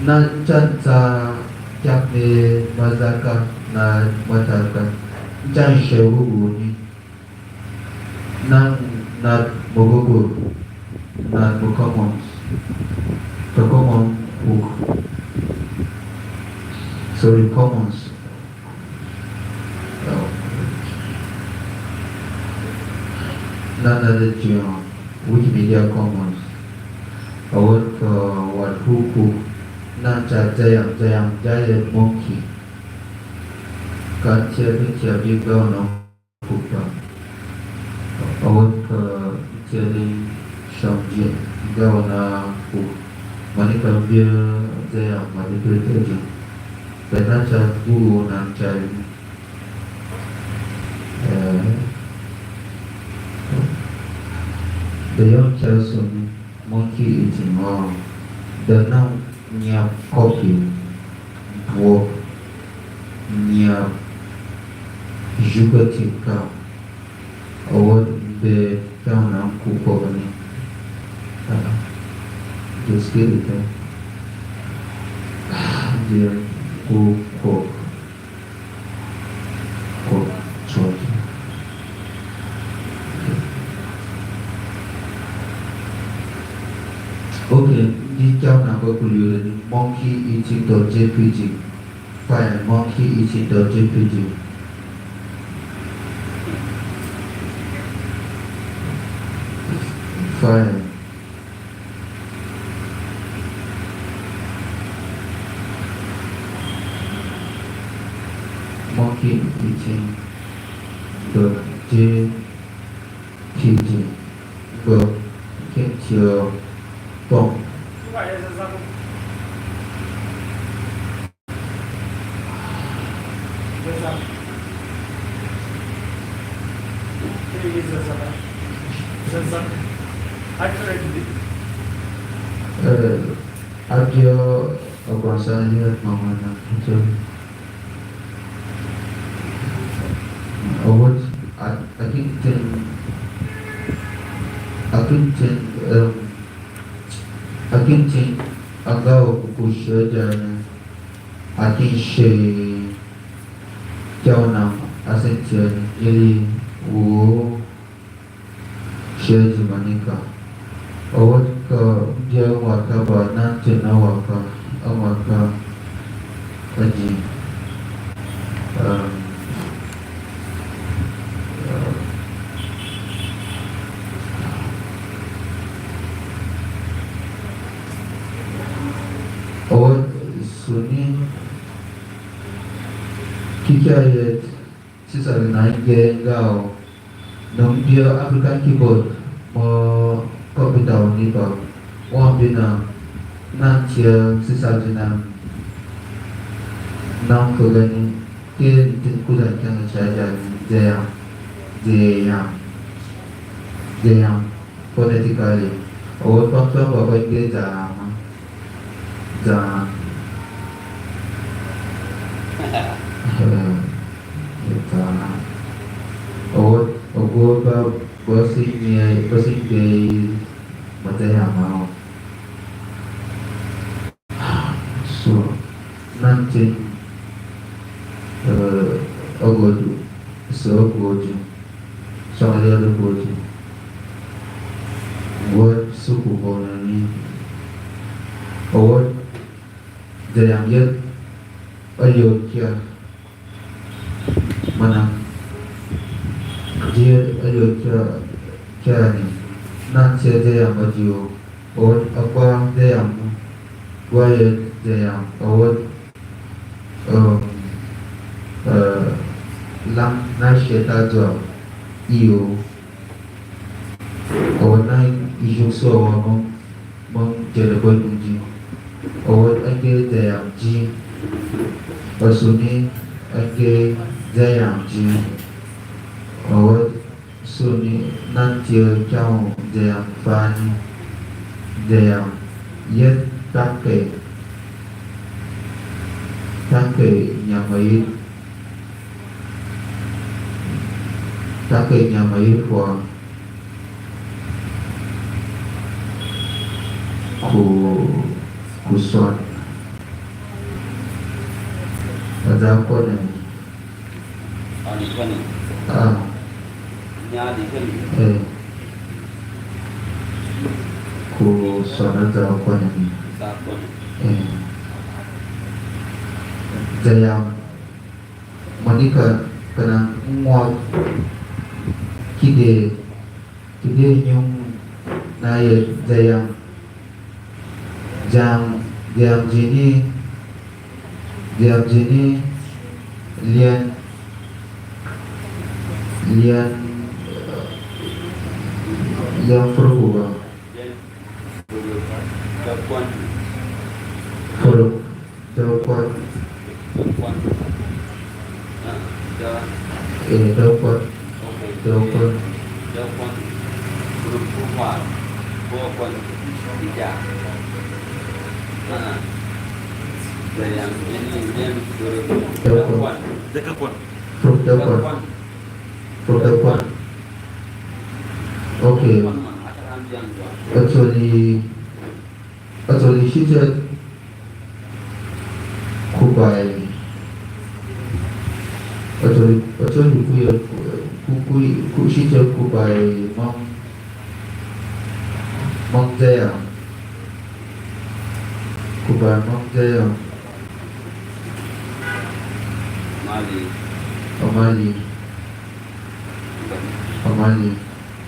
na chanta kyape mazaka na mataka chan shewu ni na bogogo na common book sorry commons na the Wikimedia Commons awat wat hukum na jaya monkey kan cia juga no hukum awat jadi Shamji gawana ku manika bia zaya manika teji benacha guru nanchari the young person monkey eating or the now near coffee walk near jugatika or the town of Kupovani. Just get it there. Dear Cook, sorry. Okay, this town number could monkey eating.jpg. Fine, monkey eating.jpg. Fine. Monkey eating .jpg. Go get your phone. Audio bahasanya mana itu awal akin agao kusha jana akin she jawana asensian jadi wo she jimanika awal ke dia waka bana jena waka awaka aji awal suni kikayat sisa naik gengau nom dia African keyboard mo kopi tahun ni pak wang bina nanti sisa jenam nam kegani ke kuda yang saya jaya phonetically awal paksa bapak dia jangan awal bersih mata yang mau so nanti agodu so goju soalnya ada goju buat suku koloni awal jangan lihat Ayodhya mana dia Ayodhya क्या नहीं nanti jaya maju और apa jaya waya jaya और lam nasyata jua iyo और naik isu suara menjadi berunji और akhir jaya ji pasuni akhir jaya ji और suni nanti kau jaya fani jaya yet pakai nyamai for kuson ada apa ni kuson ada apa ni jaya menikah kena muat kide nyung naik jaya jam jini lian yang perlu quan Follow the quan. quan the The quan. The quan. the quan group hoa hoa quan tidak dari yang ini group quan dekat quan From the quan. From the quan. Okay. Actually, she said, Kubai. Actually, she said, Kubai, Mong there. Kubai, Mong there. Amali.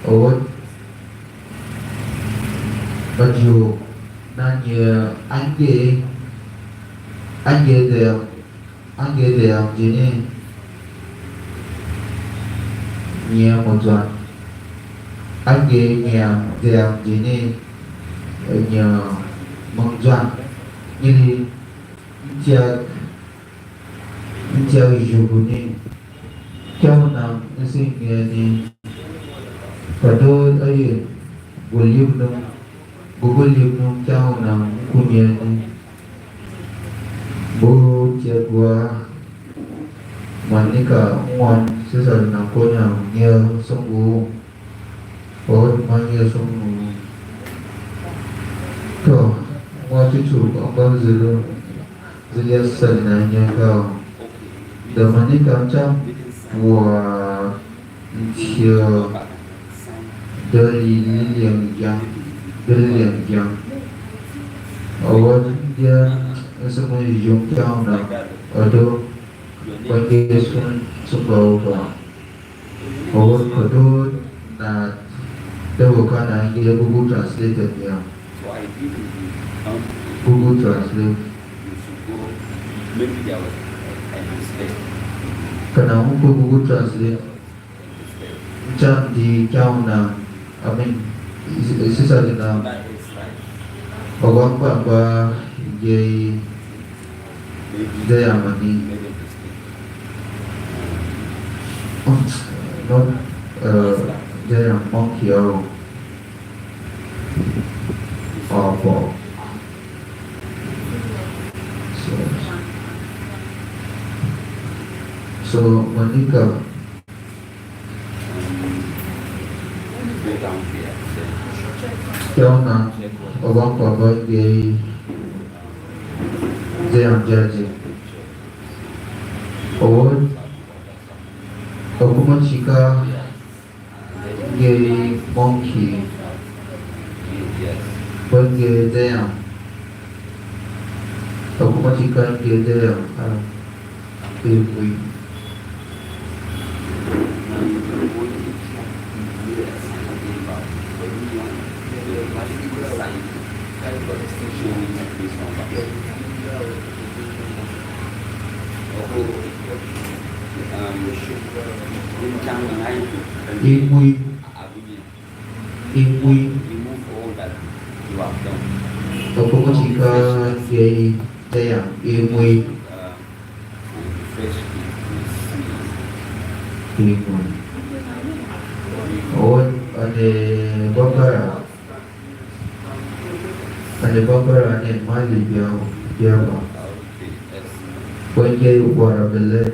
Oh, but you, nanya, anh ghê đều gì nè, nhà một đoạn, anh ghê nhà đều gì nè, nhà một đoạn, như chơi dù nè, cháu nào nó xin nghe nè, và tôi ấy Google nung cháu nào cũng nghe nè. Bố chia qua Manika ngon sisa na konya ngia songu o mangia songu to mo chuchu ba zulu zulia sana nya ka da Manika cham wa chia dari liang yang awal dia semua yung cao nào ở đâu quanh kia xuống bầu và hầu ở đâu là đâu có cái này kia Google Translate nhiều Google Translate cái nào cũng có Google Translate chăm thì cao nào ở mình sẽ sao thế nào ở quán Yay, they are money. Not they are monkey or ball. So Monica, cháu nào ở quán cà phê gay. They are judging. Or Okumachika gay monkey. But gay there. Okumachika gay there. We Okumachika gay there. Ada beberapa yang mali dia Wajah warabilan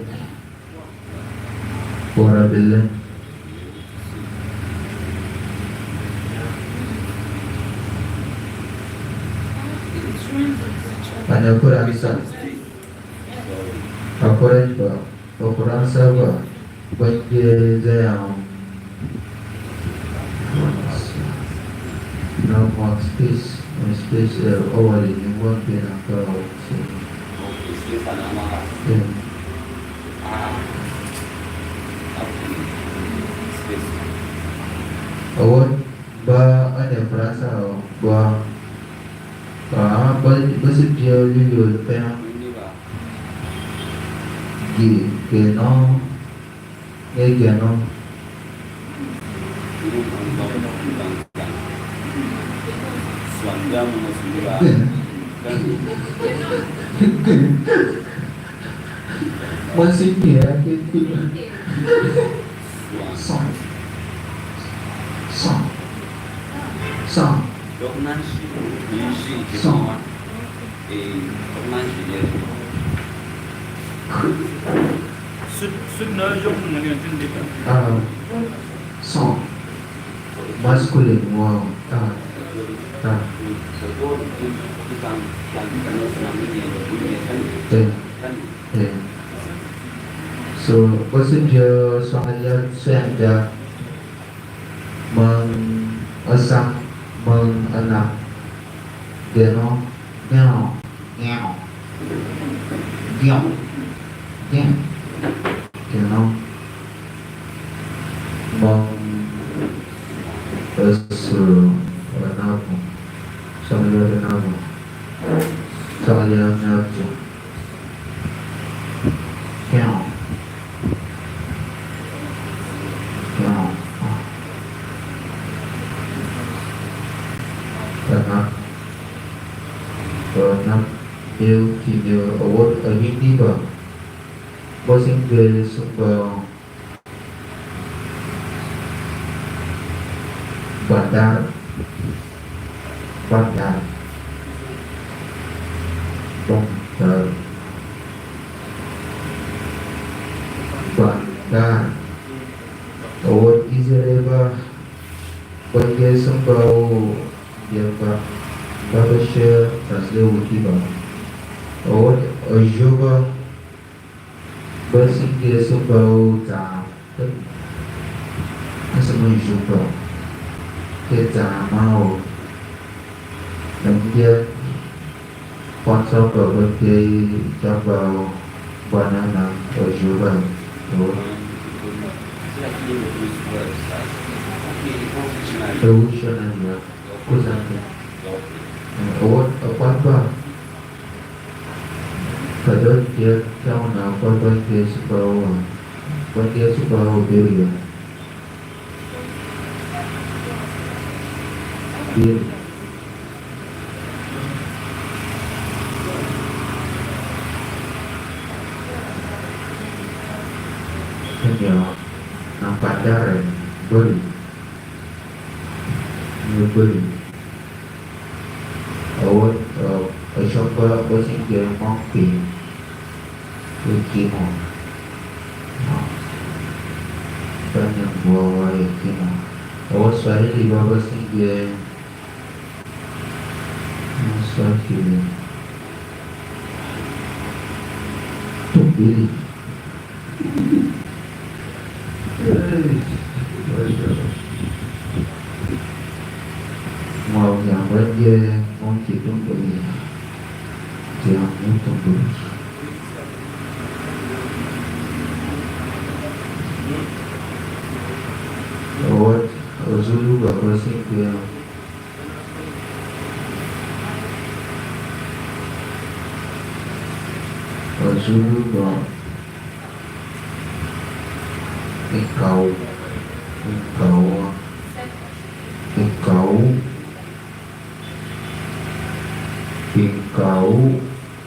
Ada Kurang sabar Wajah yang no more space over in one pin awal ba ada perasa ba bersedia liur pen di no Masih dia itu song song song song Sud nó dùng một điều trên đỉnh. song masculine wow So passenger soalnya saya mengasah menganak dia no ngao ngao ngao ngao dia no mengasu saya ngaji ngao Karena yêu thì nhờ ở Hindi và bố sinh về sumber bandar bandar ở Israel bagi sumber dia Babasha translate Wikimedia. Or yoga basing dia sebau ta. Semua yoga. Kita mau dan dia sponsor berbagai cabang banana yoga. Revolutionary kusannya. Apa kadang dia tahu apa dia sebab dia hanya nampak darah beri awal shopper basing dia monkey Wikimon banyak buah Wikimon awal sekali di bawah basing dia sekali pilih mau yang dia mau hitung beli yang untuk beli awat Zulu bahasa sing dia Zulu bah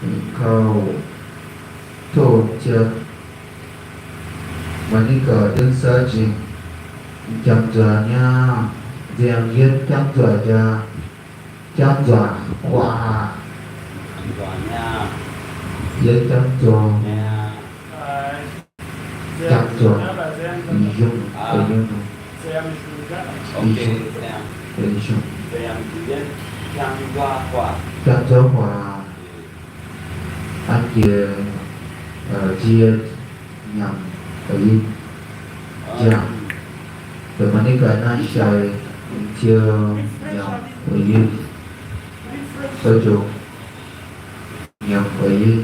Ikau Toja Manika dan saji Jamzanya Yang yen jamzaja Jamza Wah Yen jamzo Jamzo Iyung Jamzo Wah anh kia chia nhằm ý chẳng từ mà nếu cái này sai chia nhằm ý sử dụng nhằm ý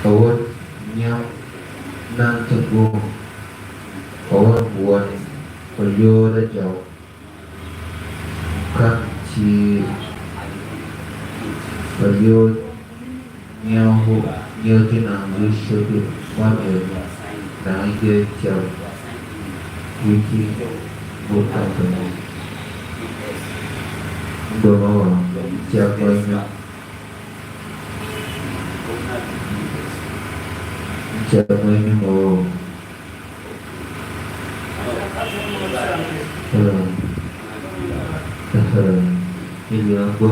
ổn nhằm năng thực buồn ổn buồn và vô đã chậu các chi và vô nhiều thế nào dưới số được quan hệ là anh kia chào Wiki Bootcamp ini. Dono siapa ini? Siapa ini mau? Ini aku.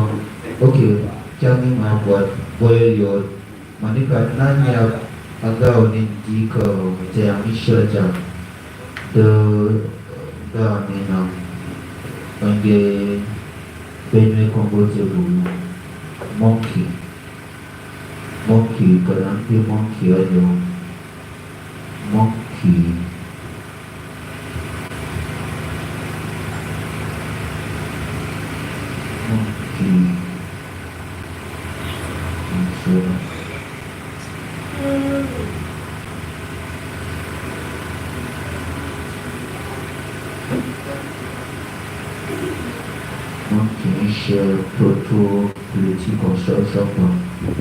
Okey, jangan mau buat boyot. Manika nanya agak ni jika macam Isya the ni nam panggil Benue Kongo Jebu monkey kerana dia monkey ada monkey proto politik konstruksi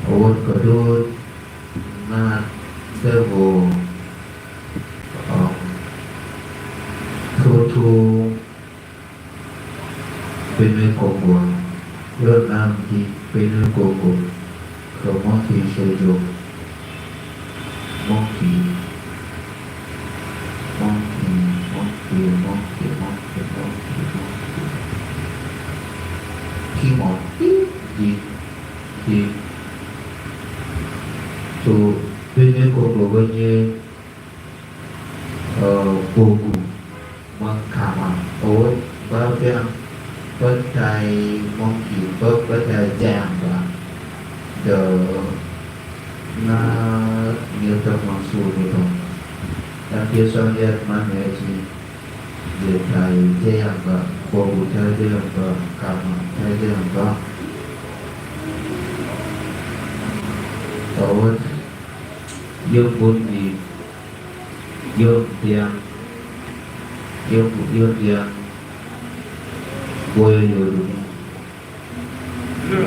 awal kedua na devo proto Benue Kongo Vietnam di Benue Kongo kemonkey sejo monkey Kimon di so Benue Kongo punya buku mengkama oh bagian berkai monkey berkai jamba the na dia termasuk itu dan biasanya mana sih dia kai jamba buku jamba kama jamba Tawad yung bunyi yung dia boy yolu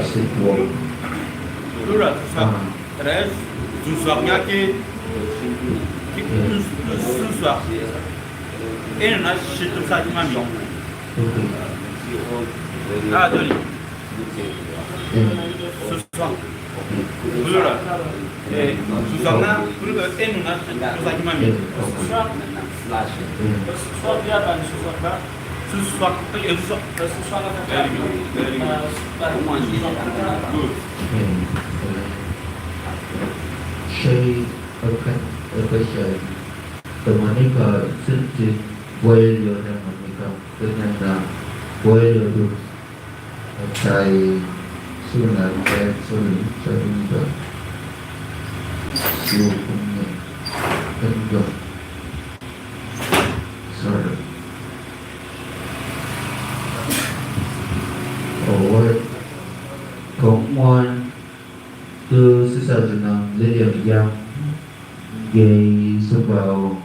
sitwal lura terus susahnya ke susah ini nasi situ saja mampu jadi susah lura susahnya lura ini nasi situ saja mampu susah dia kan susah susah Shay akan temannya sedikit boil yang mereka dengan boil itu cai sunat sunita suhunya enggak sorry awal công từ sự sở hữu dễ dàng yang gây số vào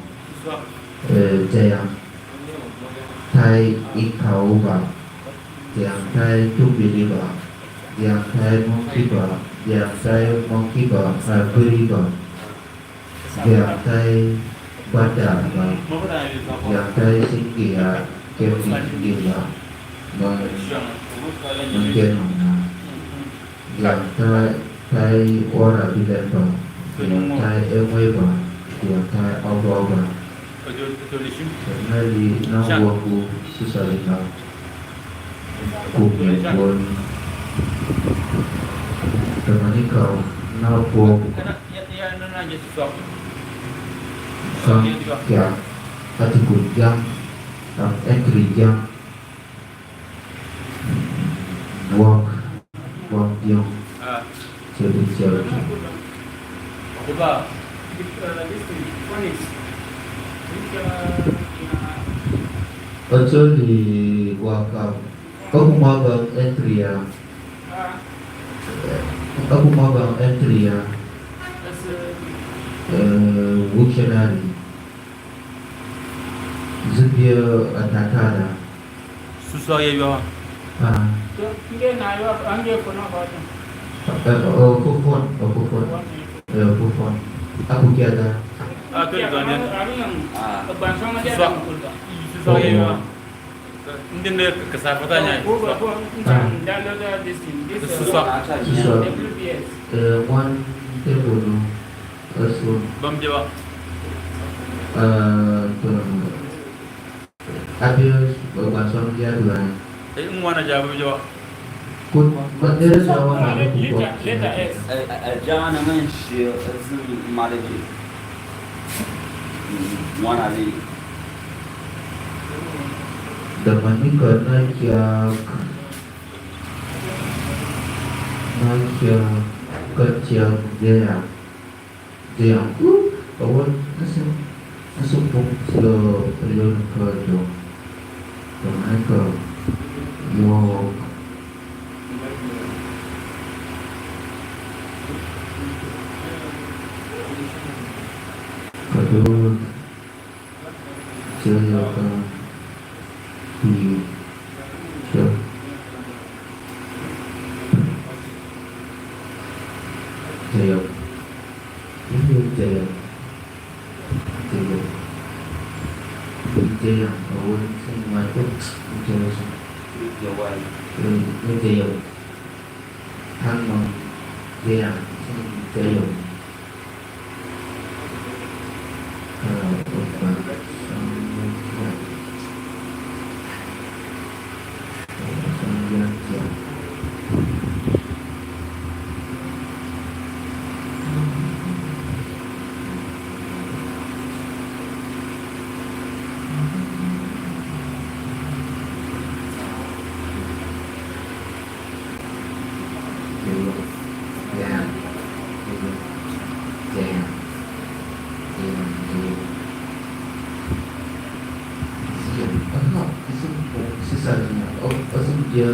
chàng thay ít khẩu vào chàng thay chút bị vào chàng thay mong khí vào chàng thay mong khí vào và bơi vào chàng thay quan trọng vào chàng thay sinh kỳ kêu sinh kỳ vào mungkin yang thay orang bilang bang, yang thay emoi bang, yang thay awal bang. Karena di nawaku susah nak kumpulan pun dengan kau nawaku sang yang hati kunjang, sang entry yang walk yang jadi coba actually wakaf aku magang entry ya Wikimedians dia ada susah ya bang Dia naik angge pun apa tu? Kupon. Aku tiada. Aku yang bangsa macam susah ya bang Mungkin dia kesabatannya. One table Bam jawab. Habis bahasa dia dua. Mana jawab. Kun bandera Jawa ada Jangan dengan share marriage. One ali. Dapat ni kerana kerja dia awal masuk slow perlu kerja mereka yo kedua saya akan di Tyap Tyap awal saya masuk Tyap thang bằng Tyap Tyap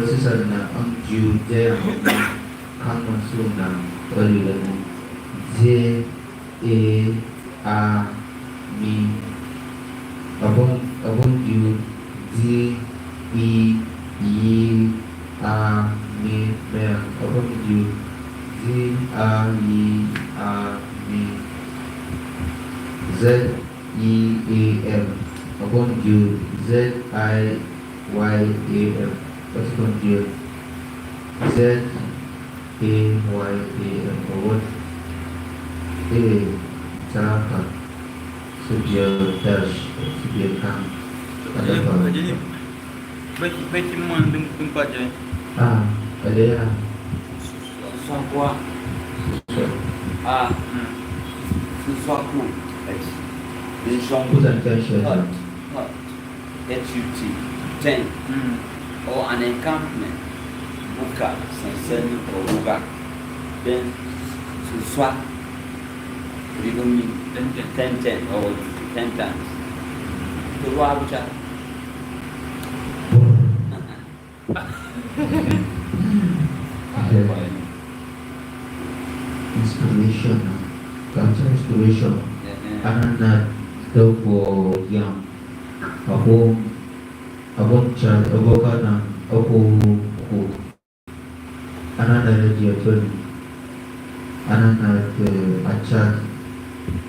sisanya angju jaya kan masuk na orilan J A A mi abang ju J E I A mi mer abang ju J A I A mi Z E A M abang ju Z I Y A M Pasukan dia Z A Y A M forward A carakan sedia dash sedia kang ada apa? Jadi baik cuma tempat je. Ada ya. Sesuatu sesuatu bukan fashion. HUT 10 or an encampment, buka, sensen, or buka, then to swap, we don't mean 10 or 10 times. To rob chat. Inspiration, culture inspiration. Anak dopo yang abang cari abang aku anak ada dia pun anak ada acar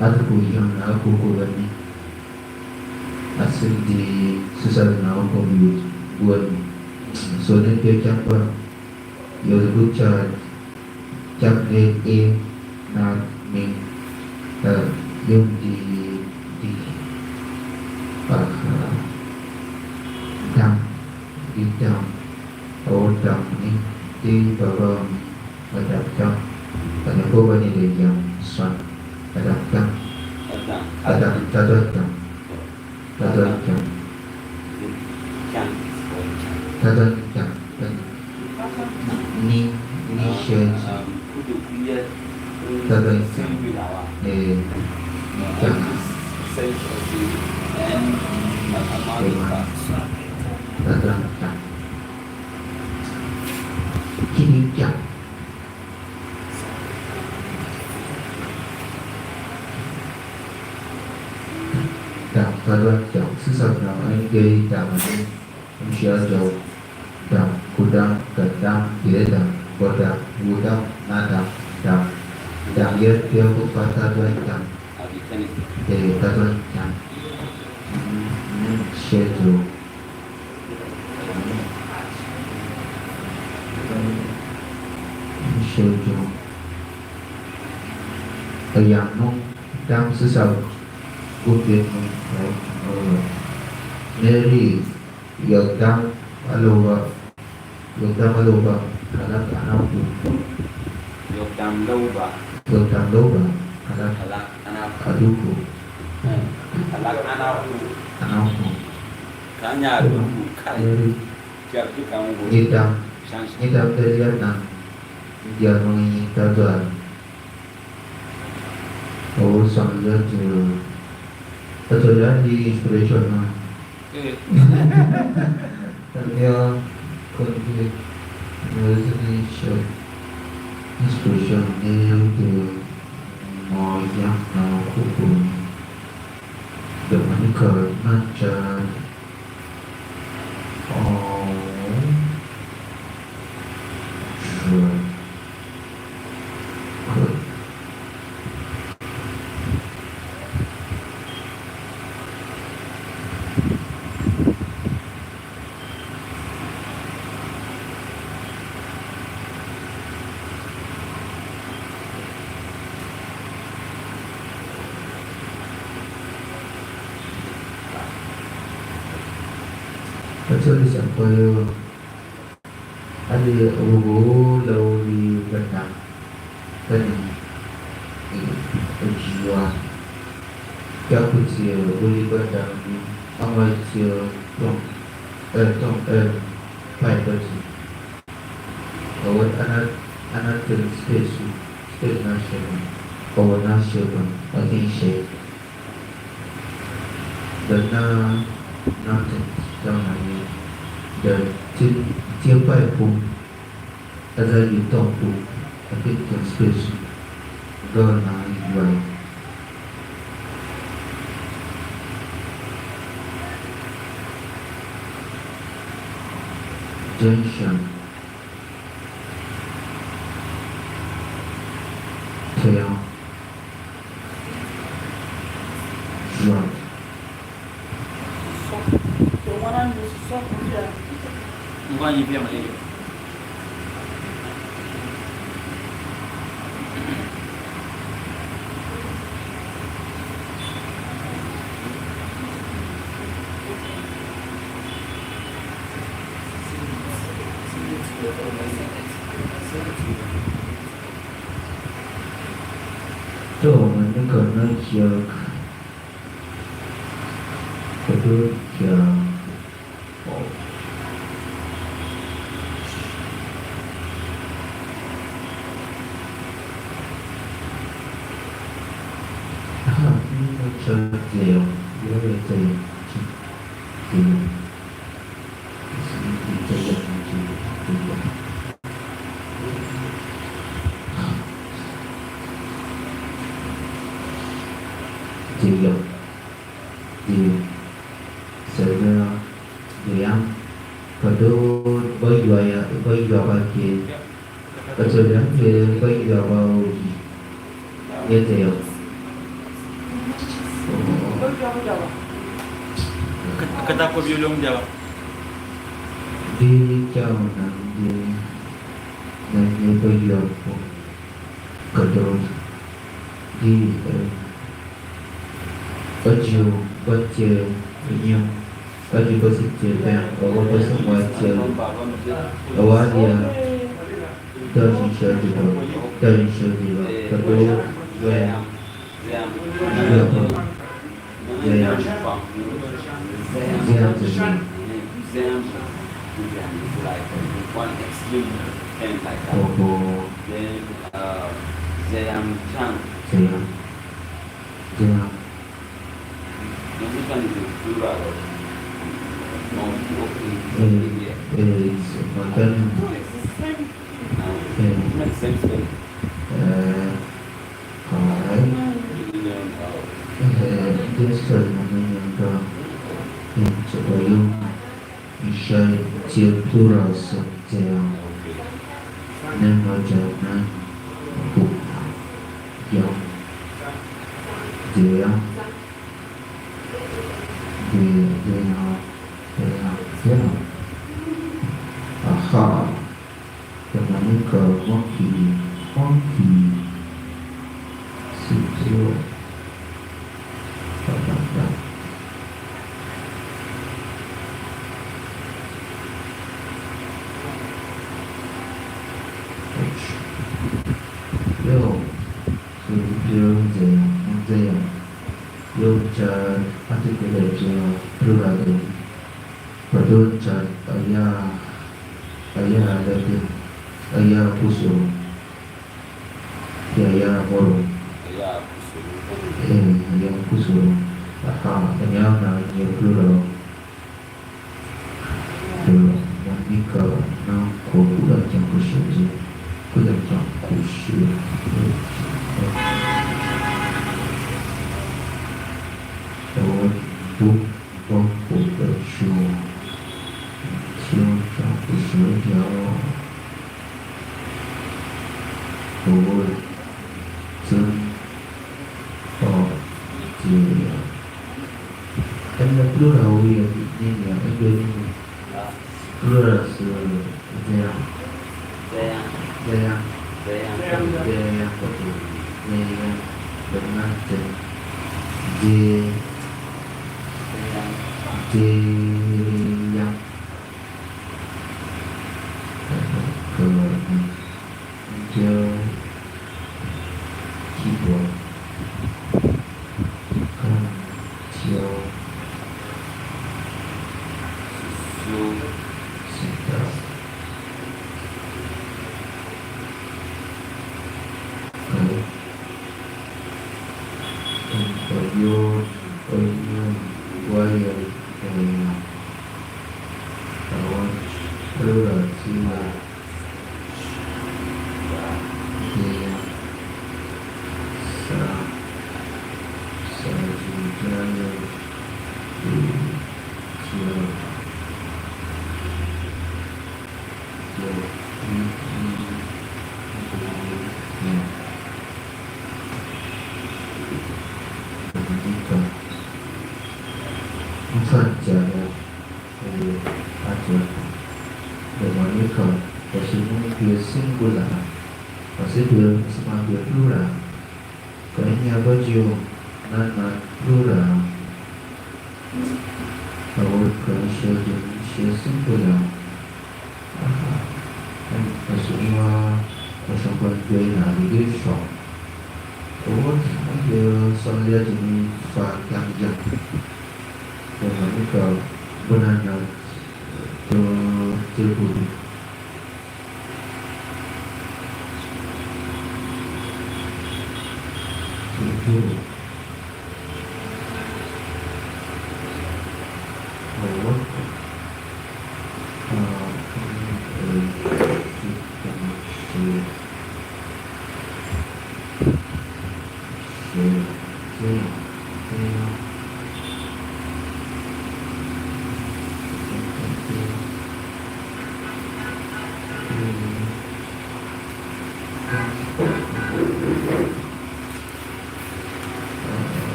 aku yang aku ni asal di susah nak aku buat so dia campur yo aku cari cari nak ni yung di dam dam ni di bawah adapkan pada bawah ni dia yang swan adapkan adapkan ni share kini jam dan kalau jam sesuatu yang gay dan manusia jauh dan kudang kedang tidak kodang budang nada dan dia berkata dua jam satu jam schedule siêu chung ở dạng nông đang sử dụng quốc việt Neri Yogam Aloha Anak anakku Yogam Loba anak adukku anakku kanya adukku kali jadi kamu Ngidam terlihat dia menginginkan Tuhan. Oh, sambil terjadi di inspirational. Dia konflik resolution inspiration dia untuk mau yang mau hukum dengan kerana Kecuali sampai ada ubu lauri benang dan jiwa yang kecil boleh benang awal kecil tong baik bersih. Kawan anak space nasional, kawan nasional, attention dan nanti jangan dan siapa pun ada di tempat tapi yang space gana jual junction sayang jual bukan ini yang mana这我们那个那些可都讲kata aku belum jawab. Di jauh nanti beliau kedua di baju baca yang baju bersih dan orang bersama awal dia dari syurga kedua one extreme and like then Zayam Chang bukan itu plural plural saja nama jangan yang dia aha dengan kau mungkin monkey, zero, ayah puso, ayah moro, ayah puso, ayah na plural, monica na kuda yang puso, kuda yang puso. Plural yang ini yang ini plural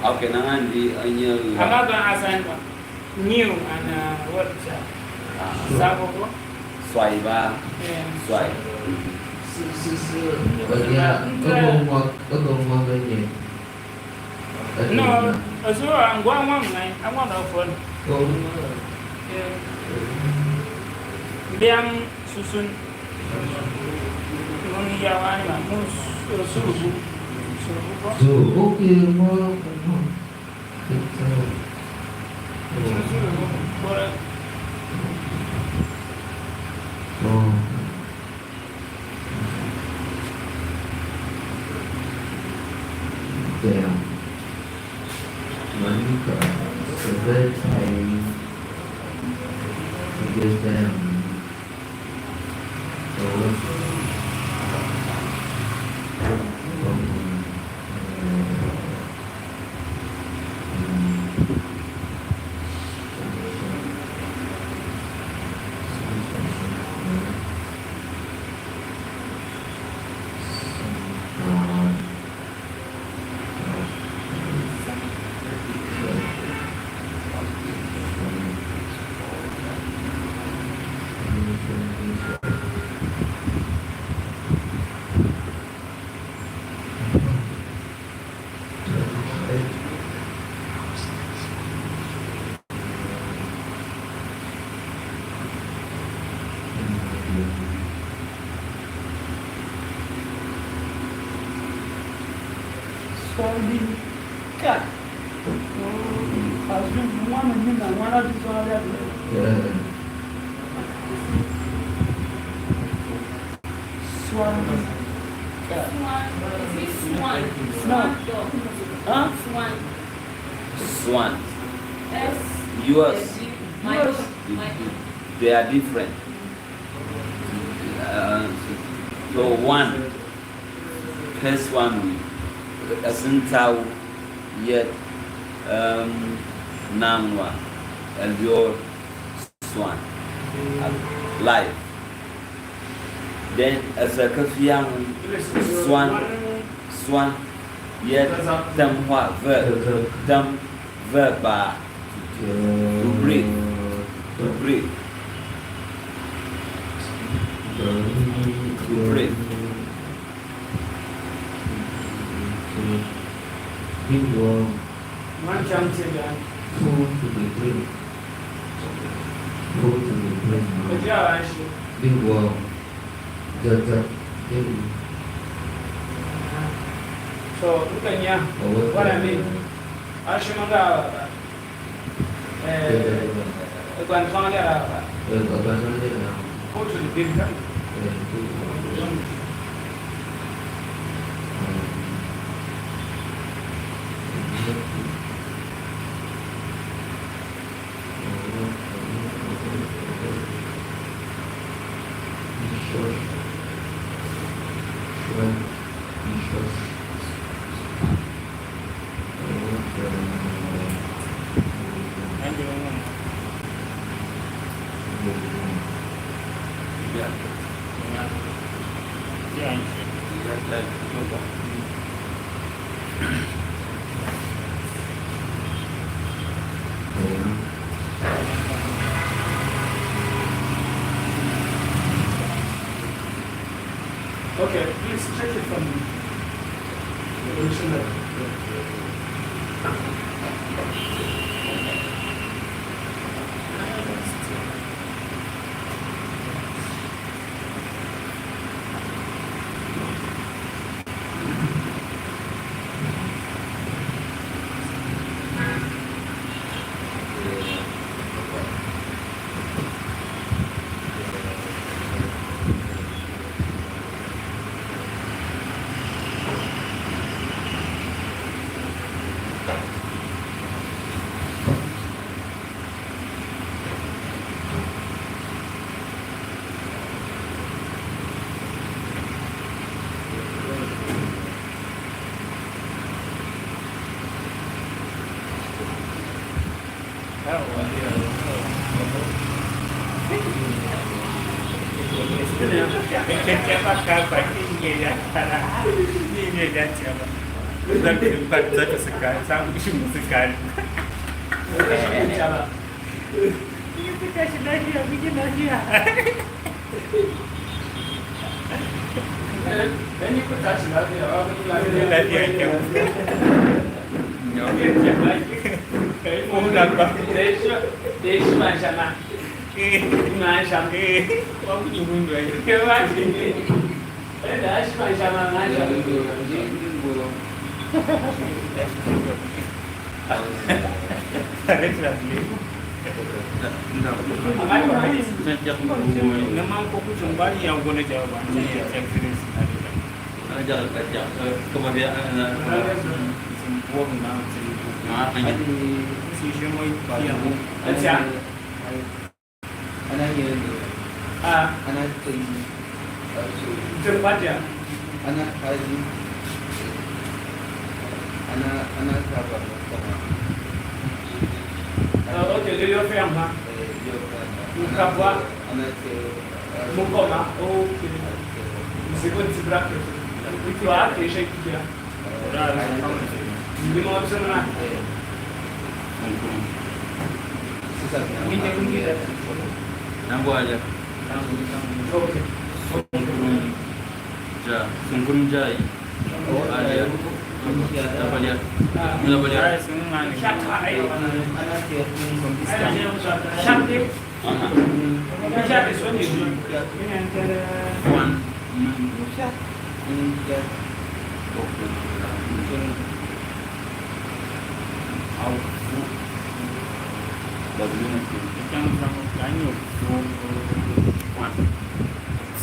Okay, nanti new. New and what? Sabo. Swipe swipe. No, so I'm going one night. I want to phone. Liam Susun. Swan. Swan. Yours. They are different. So one. First one. Asintau. Yet. Nangwa. And your Swan. Life. Then as a young Swan. Yet Tamwa verb. Verb to breathe. To breathe. To breathe. One jump to the so look at what I mean. I should not go and find out. Go to the big country. Okay, please check it from the original.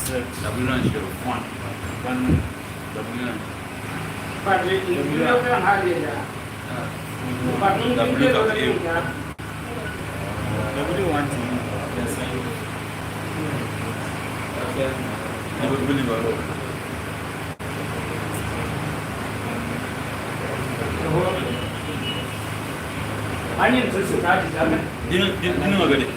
W1 share one. One W1. But you don't have it. But you W1 to I would believe I need to start it. didn't know about it.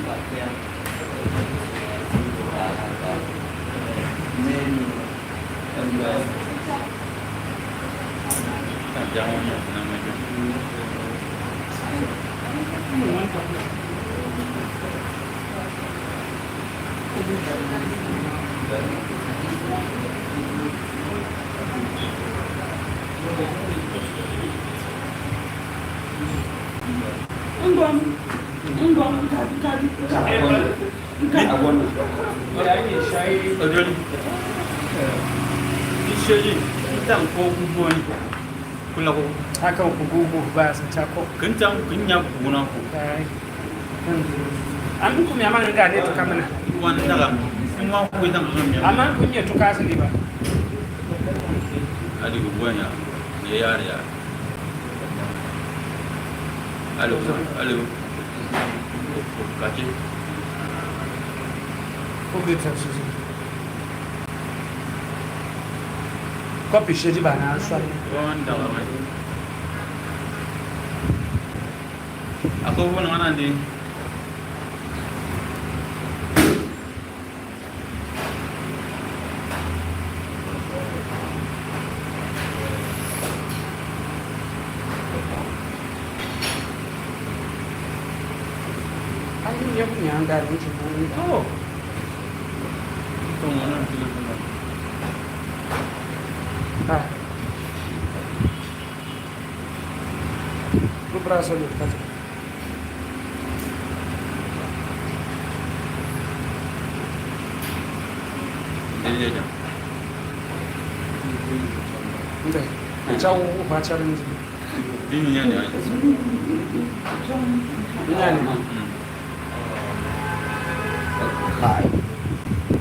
Haka kugugu basi chako. Kencang kenyap guna aku. Amin kum yaman ga ne to kamana. Wan daga. Semua aku hitam kenyap. Aman kunya to kasu ne ba. Adi gubuanya. Ya. Halo. Kaci. Ko bi ta su. Kopi shi ba na so. Wan daga mai. Aku pun mana ni? Ai dia punya anggar macam ni. Oh. Itu mana tu? Ah. Lu berasa lu kasih. Jadi aja. Udah. Jauh pacaran ni. Ini ni ada.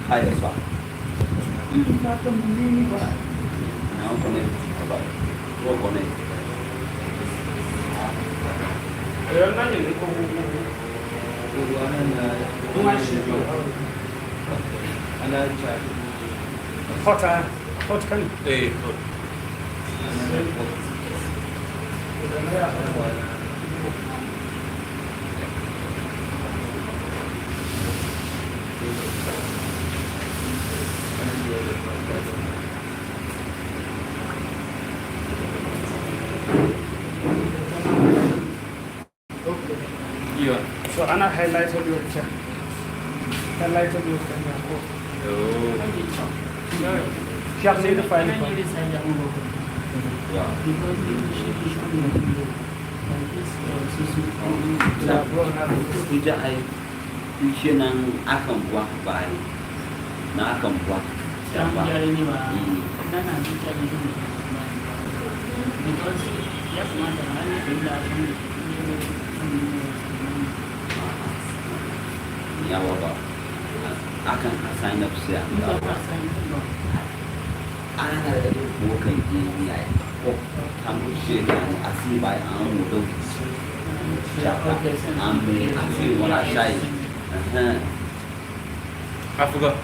Hai ya Pak. Nào con này, các bạn. Con này. Nó những cái không ai sử dụng. Hot kan? Hot. Iya. So ana highlighted your chat. Highlighted your camera. Oh. Siap sih file. Ya. Tidak ai tujuan yang akan buat baik, nak akan buat siapa? Ini mah, kita nanti cari dulu. Because ya semua jangan pindah Ya apa? Akan sign up siapa? Ada bukan ini ya. Oh, kamu sihkan asli baik amu tu. Siapa? Ambil asli wala syai. Afrika.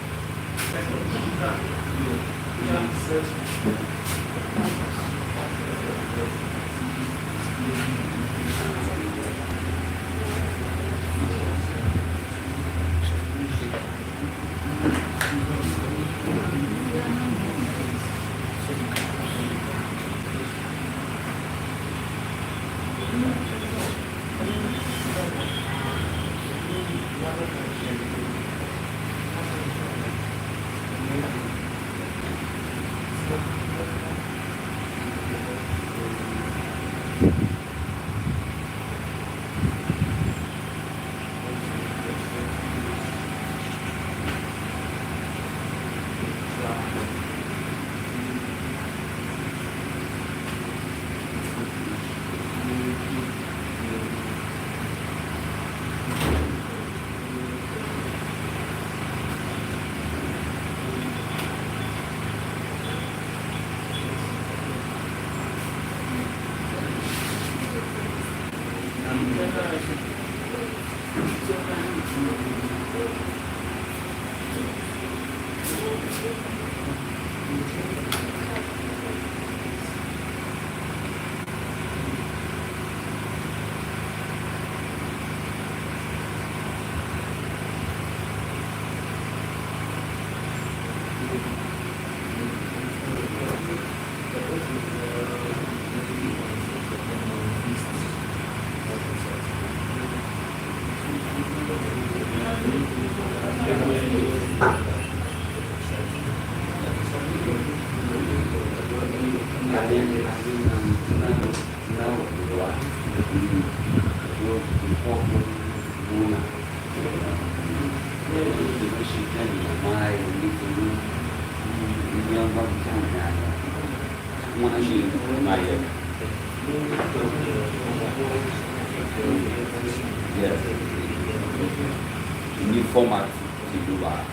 New format to do that.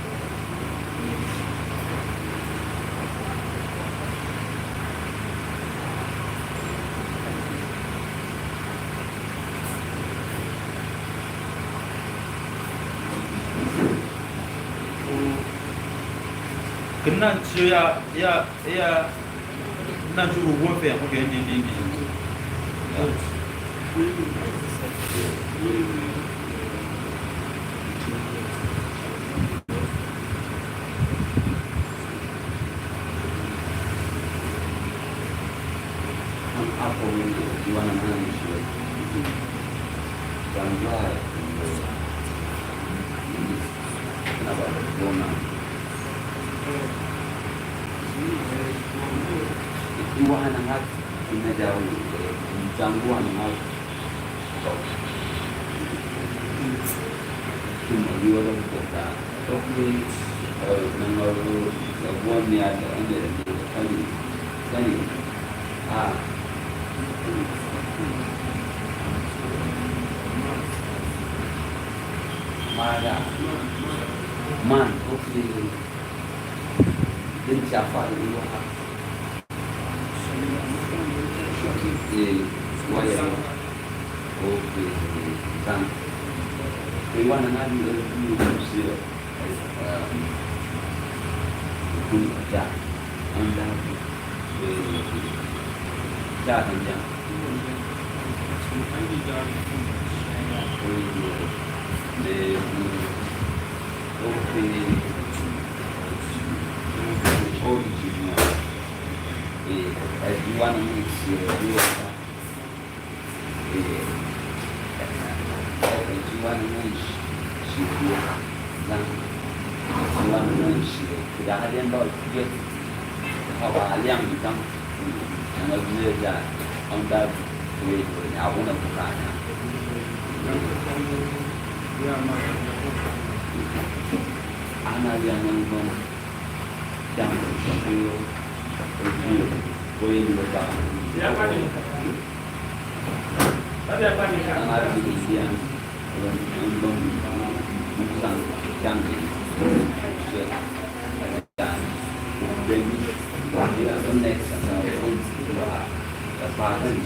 Kena ya na juru wofe ko ke ni Man, hopefully, din siapa ini wah. Waya, okay, kan. Iwan dengan dia berusia, kerja, anda kerja kerja. Anak yang ngomong yang itu boleh juga. Siapa nih? Tadi apa nih? Anak yang ngomong tentang canggih, dan dia connect sama apa dan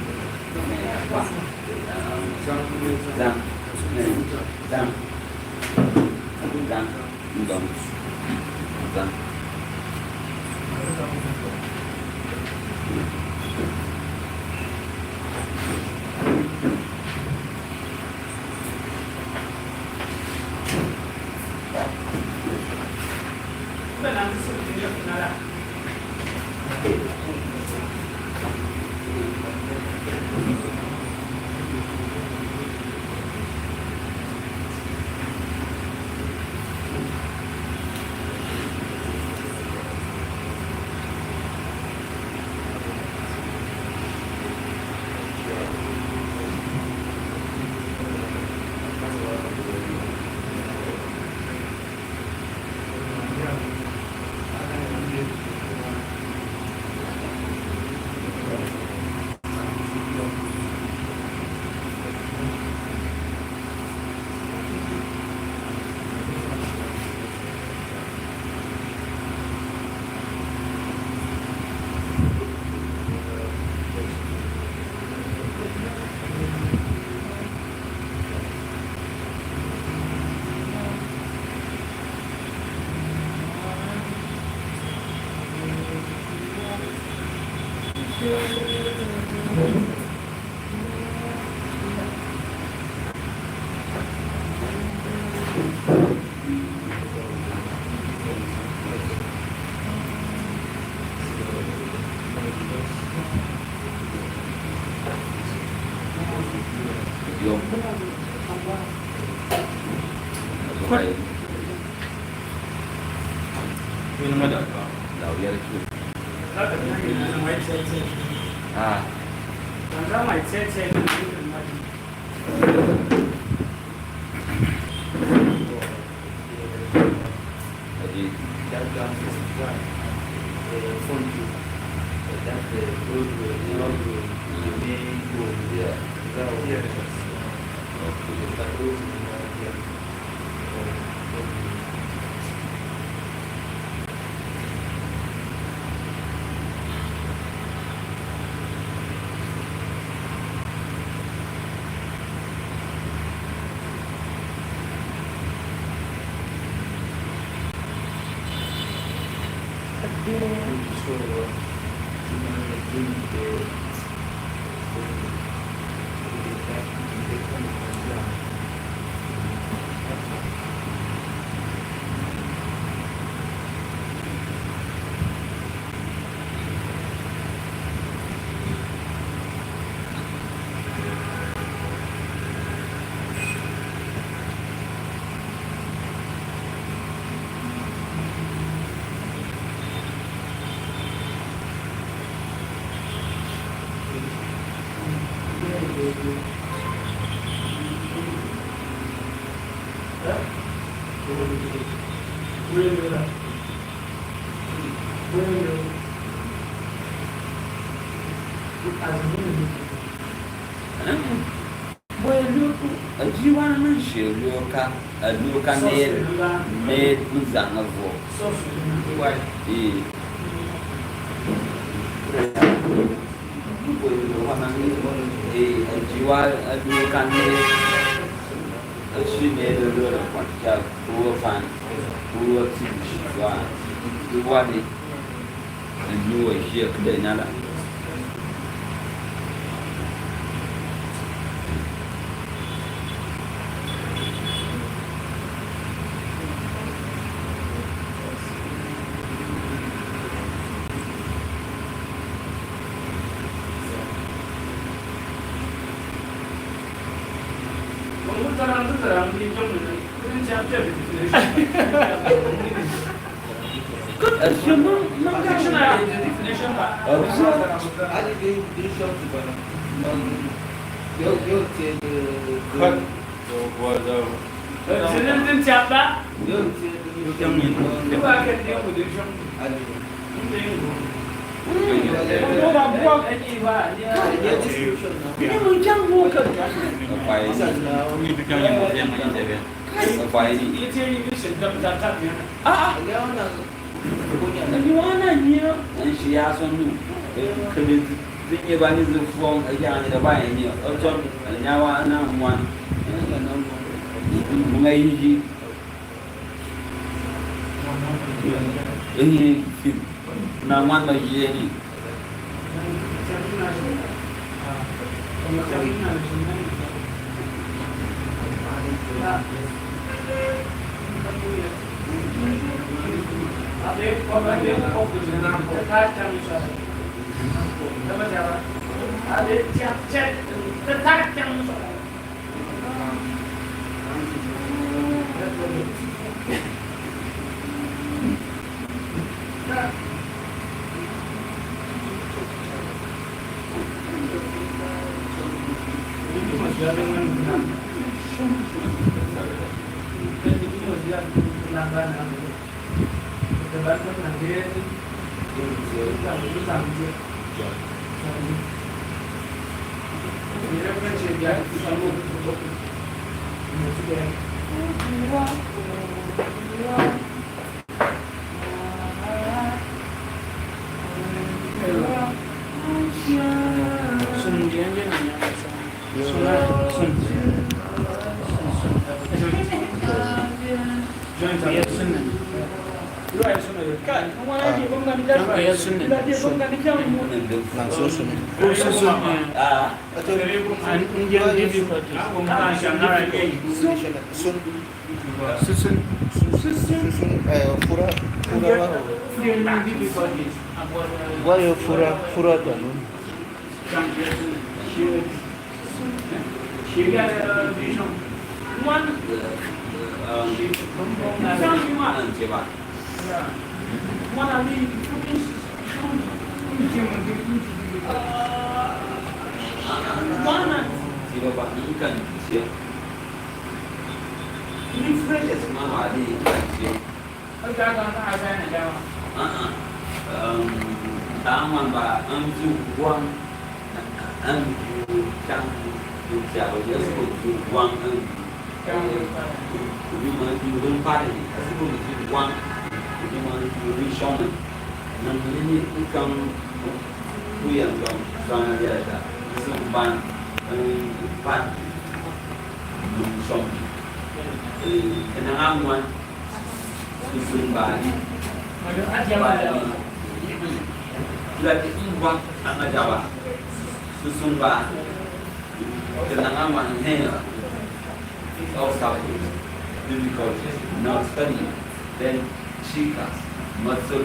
Not studying, then chicas, muscle,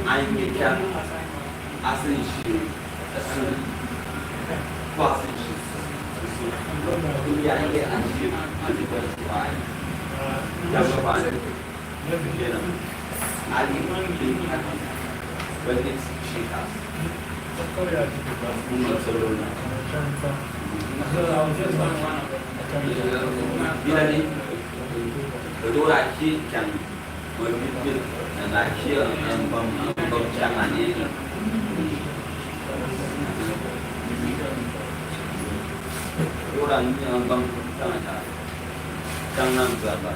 I make ascension, passage. But it's chicas. Bila ni kedua lagi yang berpikir dan lagi yang pembicaraan ini orang yang pembicaraan jangan berapa.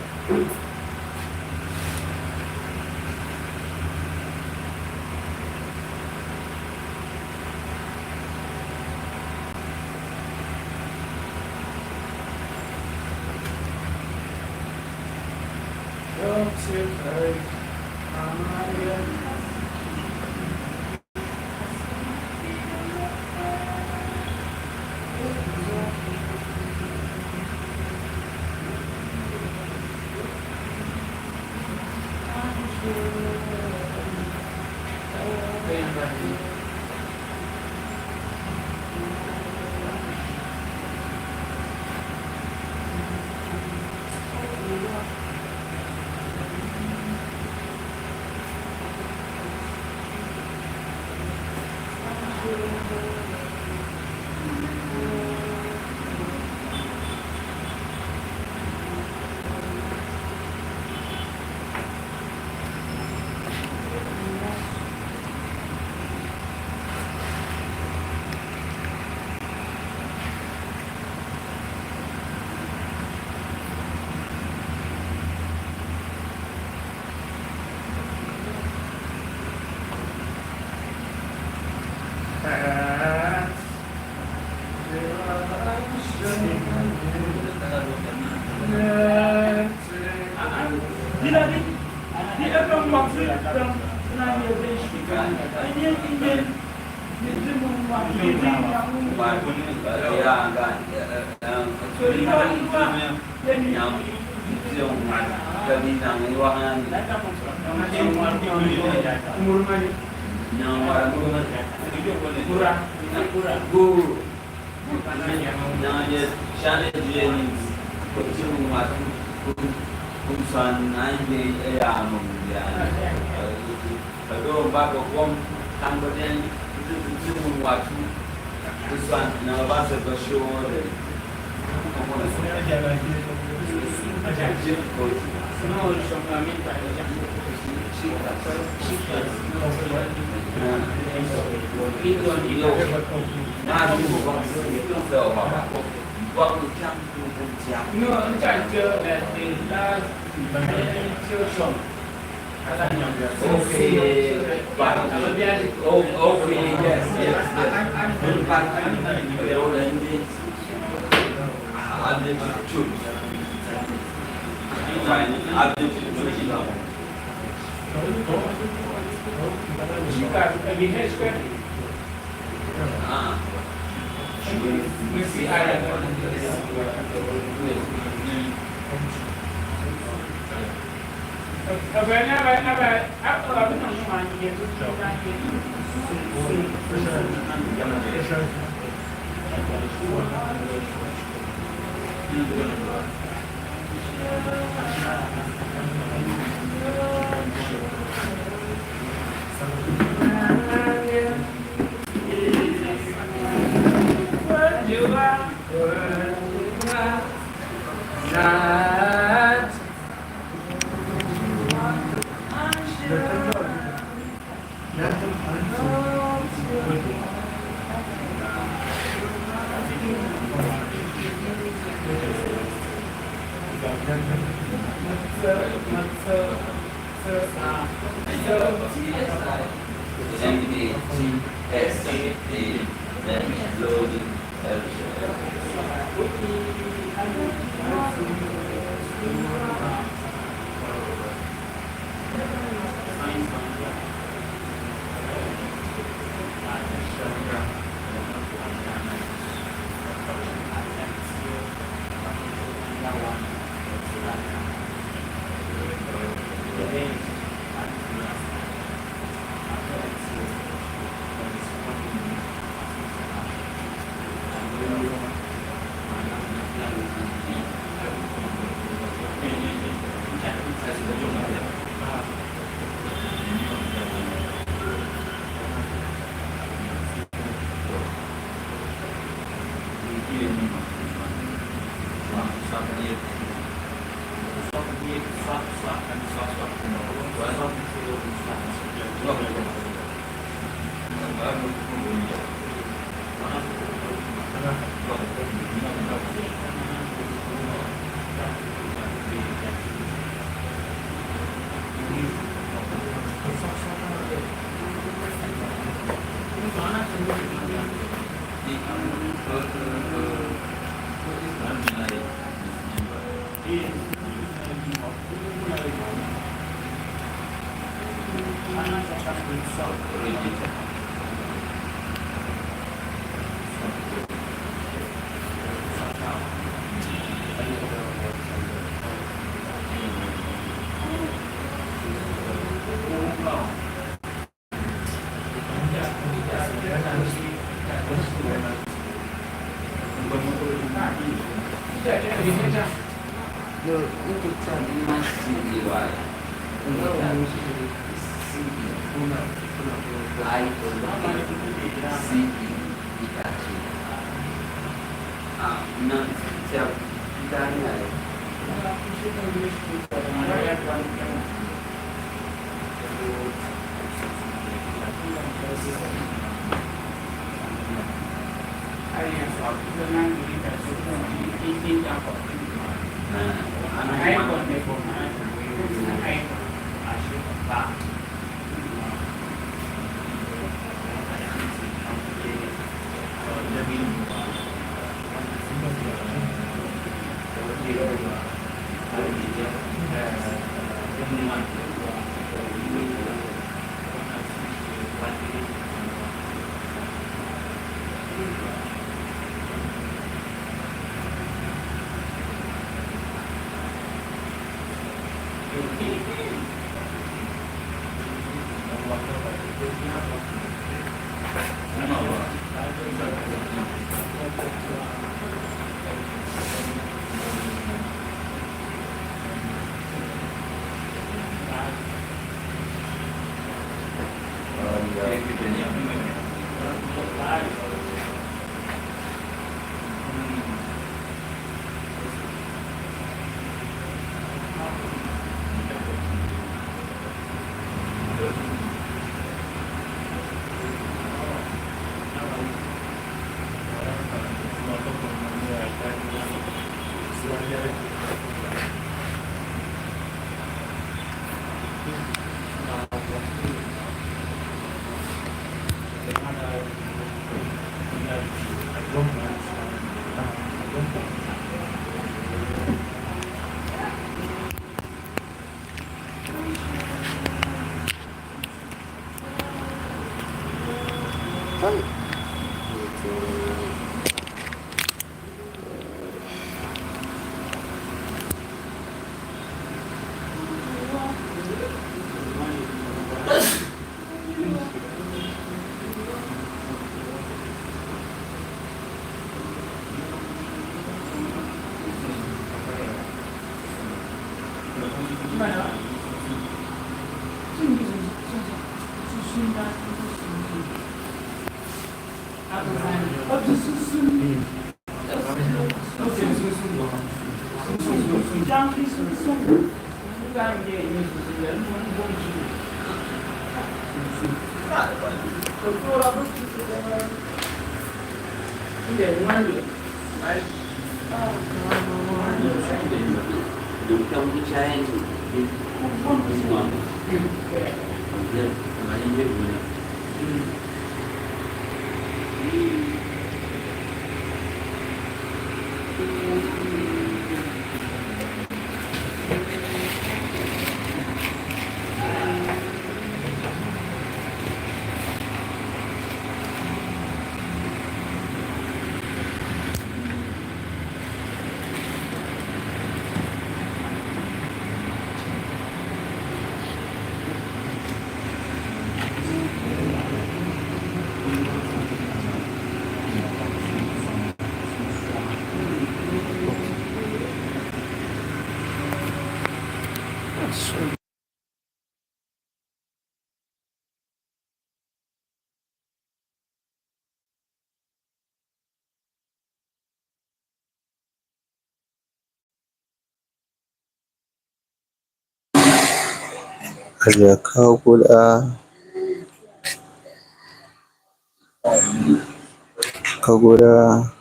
Kagura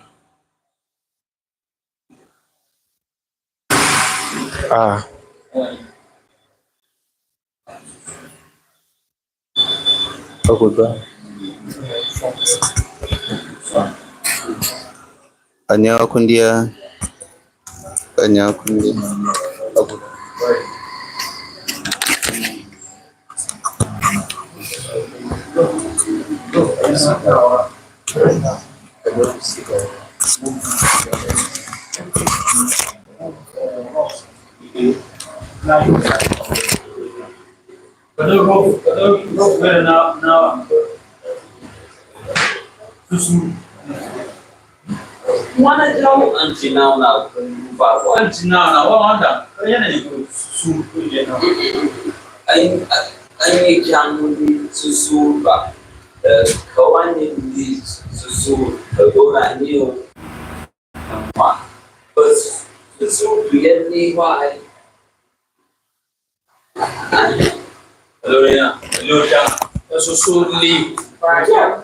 Anya kundia Mana jauh anti now anti now what wonder susu ai jangan di susu ba kawan di susu orang ni apa susu dia ni why Hello ya susu li pajang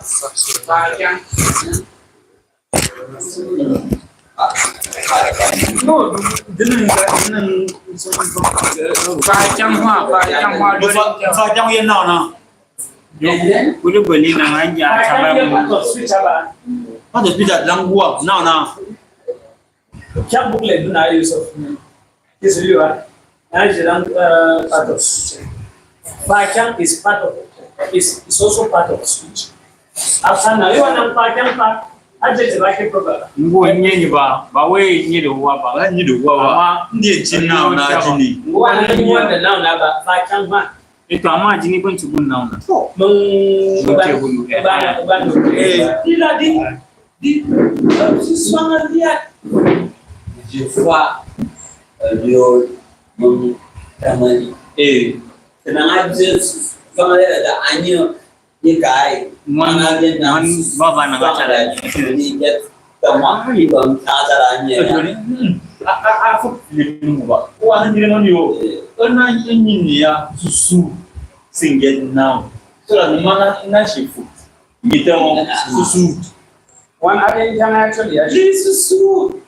no didn't Fajang yên nào nào Kudu beli nang aja sama ada tidak langguang nào Siap boleh tu nak Yusuf Yusuf juga ada jalan patos Fajang is part of is also part of speech asana yo nang Fajang pak aja jelake program ngo nyenyi ba we nyi do wa ba nyi do wa ma ndi jinna na jini ngo na nyi wanda na ba Fajang ma itu ama jini pun cubun na tidak di semangat dia je vois Dieu tamani tenang aja sama ada anyo ni kai mana dia man baba na cara ni get tamang ni bang caranya aku film ba wah ni man yo na ni ya susu singen now so mana na shifu gitu susu one ada yang actually ya susu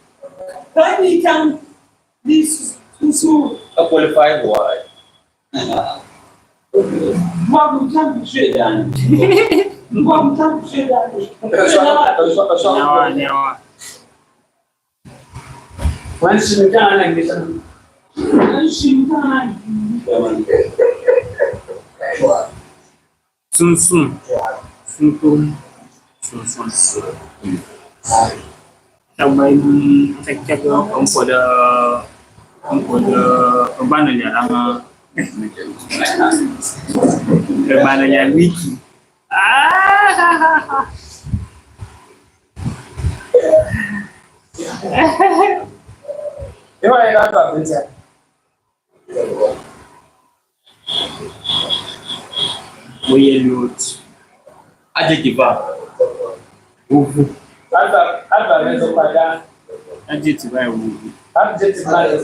tadi kan di susu qualify why Vamos tanto chegar. Vamos tanto chegar. Não. Quando se me dá na igreja. Sun. Também cek kebananya sama kebananya Wiki. Gimana ya Pak Vincent? Weird. Aja kita. Alba itu pada Adjective I will. Adjective I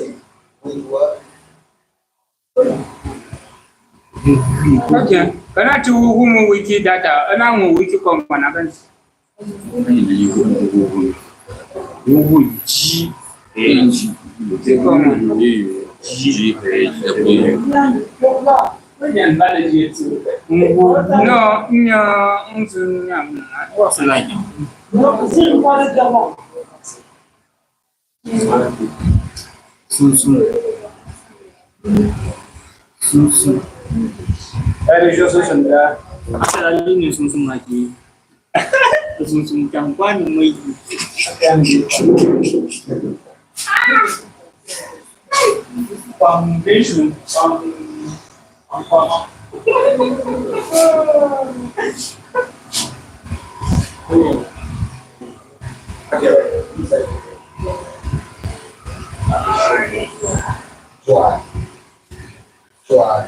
okay. Kana tu humu wiki data, ana mu wiki com mana kan. Humu G H Wiki com G H W. Yan bala je tu. No, What's like? Sum. Ada solution dah. Asal ni sum lagi. Sum campur ni. Foundation. Try.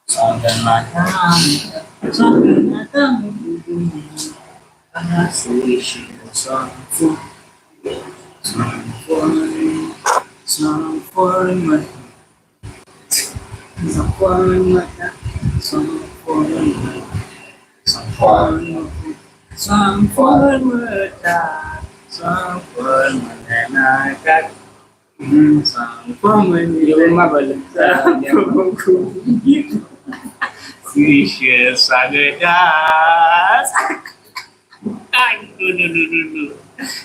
Sampai matang, Precious Agadas.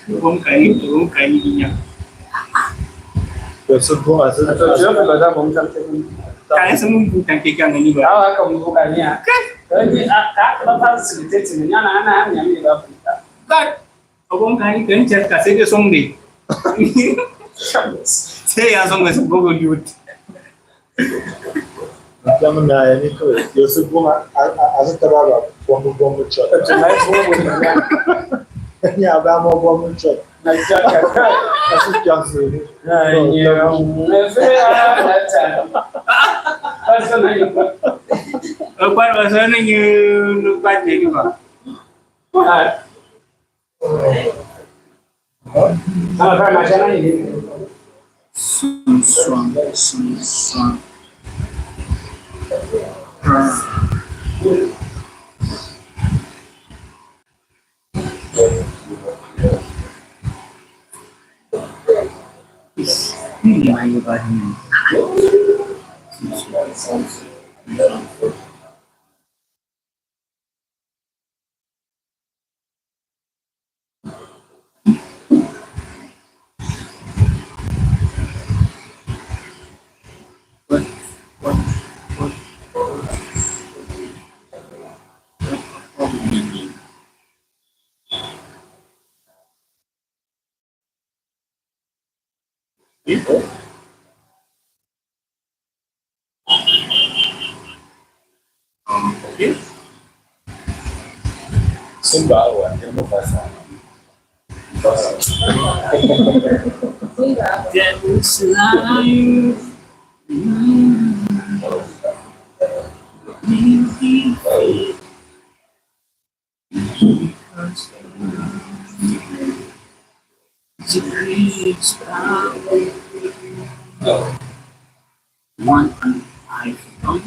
Bom cair minha. Eu sou bom, eu Solution kalau dah bongkar tu. Kaya semua bukan pegang ini bah. Awak kamu bukannya. Jadi akak lepas sedikit sebenarnya anak-anak yang ni dah kita. Kan, bom cair kan cek kasih dia song deh. Saya yang song masuk Google YouTube. Kama na yani kawai yau su goma a zata raba gwamnu chot ya ba mo gwamnu chot Na jaka kai. a su jansu ne Lepas masa ni lupa jadi bah. Apa macam ni? Sum. Ini ayo bani. Simba awa ya mafasa Jauh selalu mimpi one I found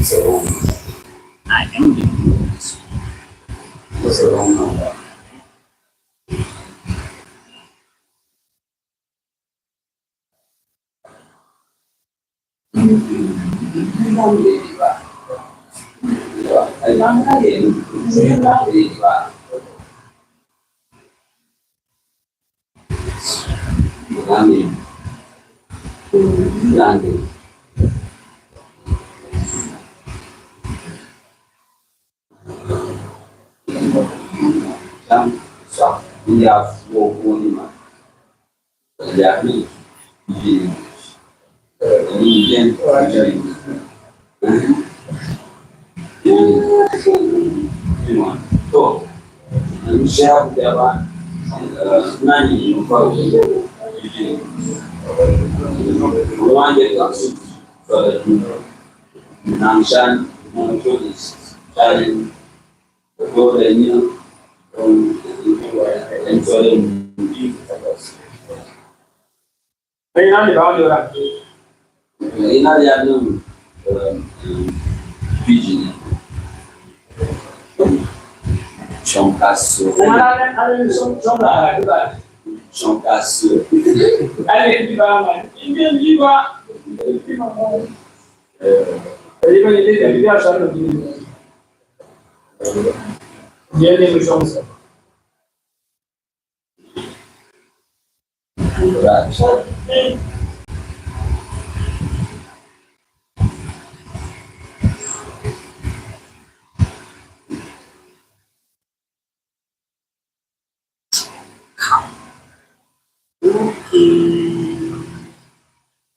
so I am the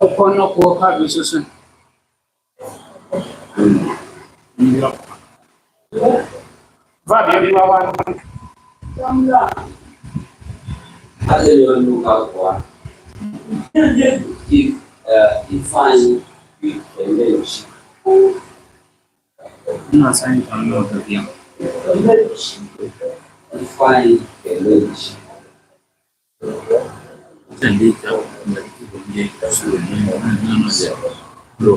Upon no work business. Va bien, va. If I village, Ina sani kan lo da biyan. if I village, Zan dai ta da ke da su ne na da lo.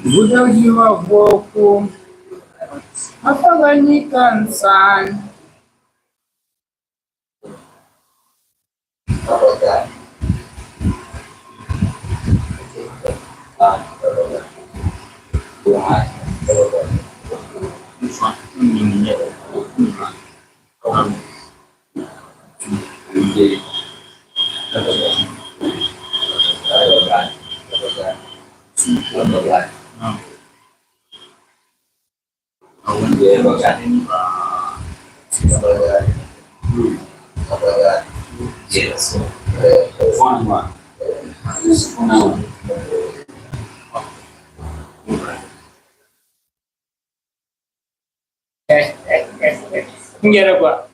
Budajiwa boko afaganyika nsani yes, one. ngera kwa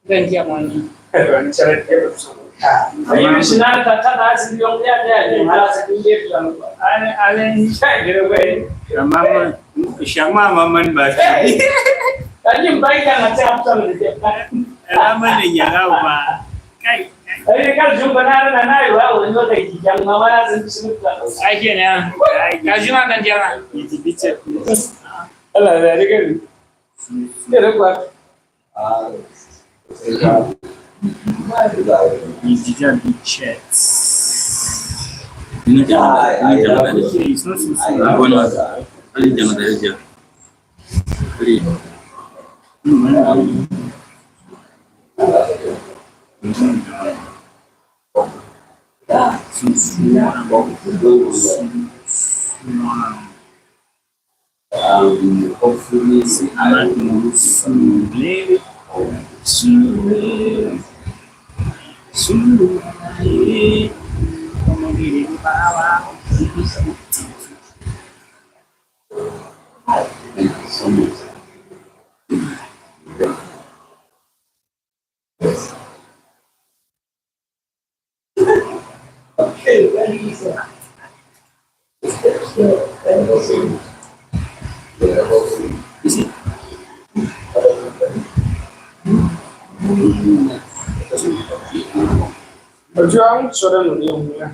gantia mwani ayi sinara tata asili yongya ya mara sekinde kwa ale ngera kwa Mama, shama maman ba. Tadi baika na chapta mlete. Alama ne nyarau ba. Kai. Ai kan jumpa na nayo wa wani wata kijang mama na sun sunta. Ai kenan. Ka jima kan jama. Yi bice. Allah da rike. Ngera kwa Digital chats. Ini jangan ada. Ini jangan ada aja. Hopefully, berjuang sudah mulia.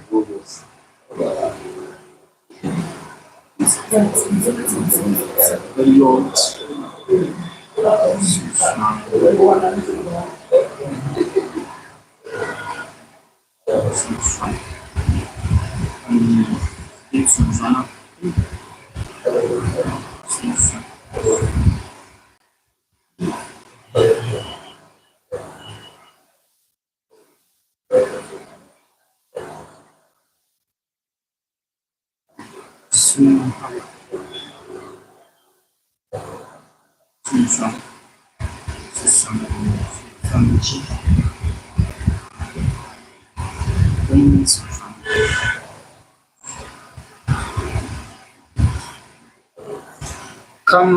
Come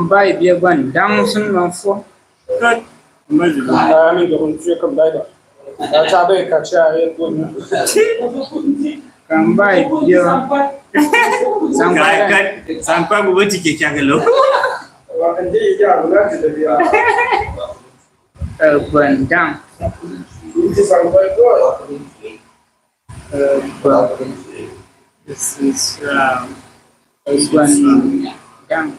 by beer one down some for good. I'm going to come by that. That's how they catch it. Come by beer. Sampai buat cik lo. Open down. This is open down.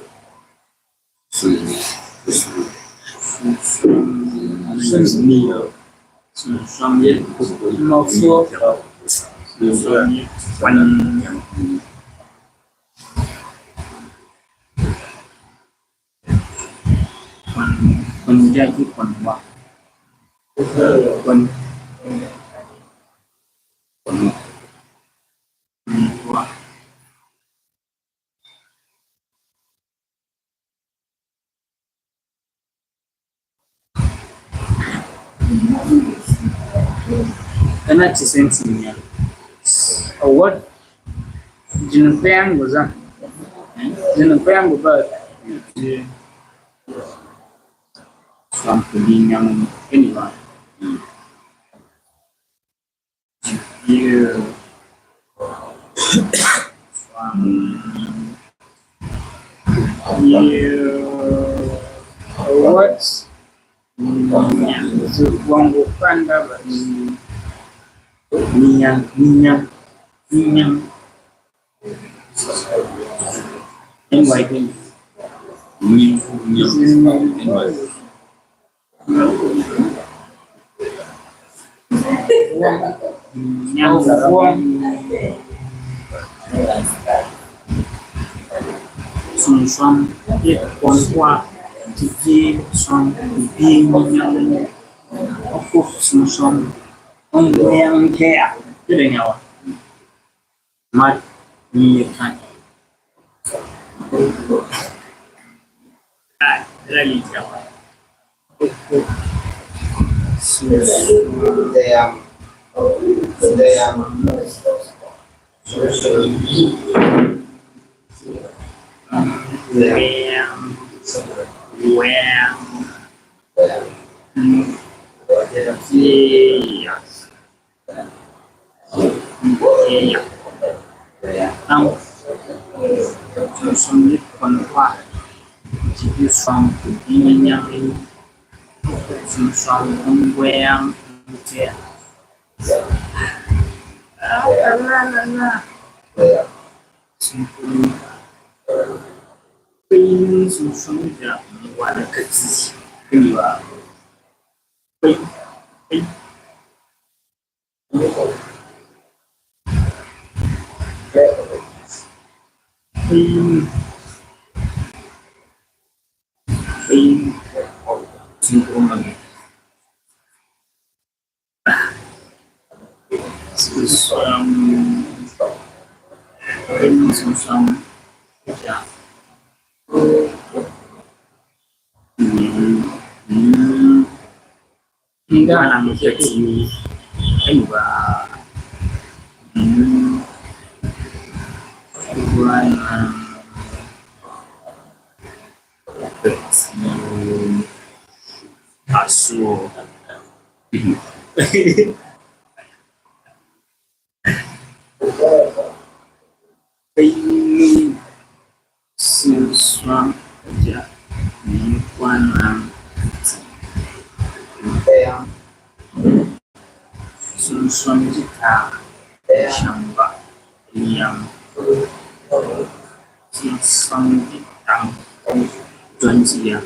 Menjadi penwak karena cisensinya award jenepang gozan jenepang gobat something yang ini lah what's uang bukan dapat minyak NYP Sum it on what to some being of course some on yang care doing our mat ni kan really jawab sulit konflik jadi suam yang ini suam yang dia ini suam tidak ada kecil kedua hingga anak kecil kedua asuh ini sesuatu kerja lingkungan yang sesuatu kita syambah yang sesuatu kita tuansia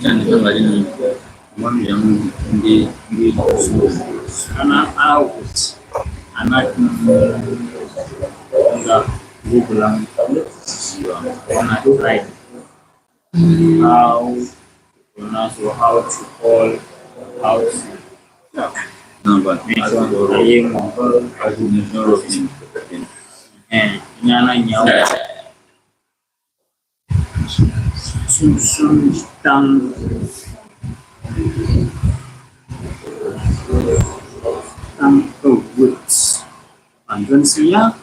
jangan kita ini orang yang di anak enggak gue bilang anak right how to call how to Nampak. Ayam nyana nyawa. Susun tang woods. Anton siya.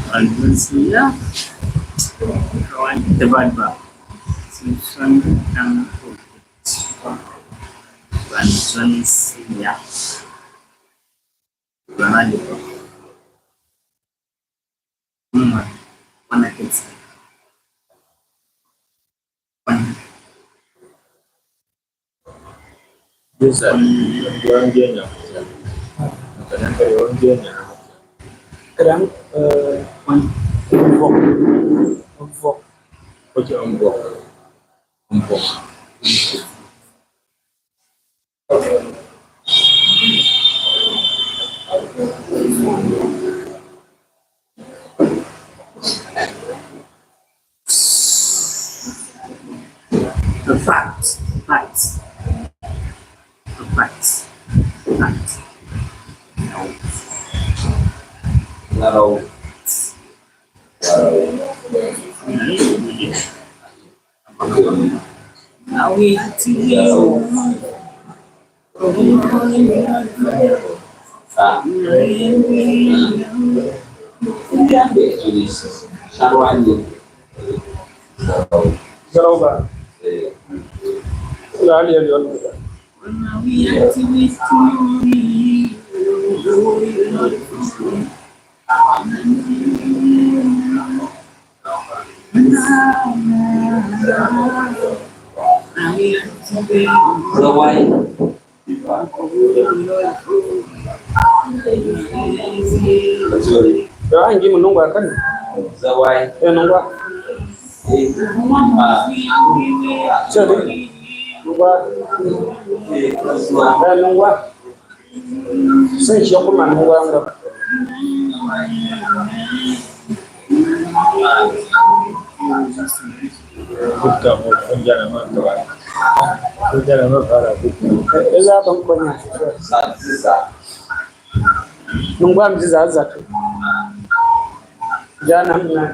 Bantuan siya. Kawan debat ba. Susun tang bantuan siya. Gimana gitu? Mana kita? Bisa orang dia kadang orang dia kadang ombok The facts. Anh chỉ mình kan? Zawai. Nunggu. Jadi, nunggu. Saya siapa mana nunggu anda? Bukan penjara mana? Penjara mana? Eza bangkonya. Nunggu am zizaza tu. Jangan nak.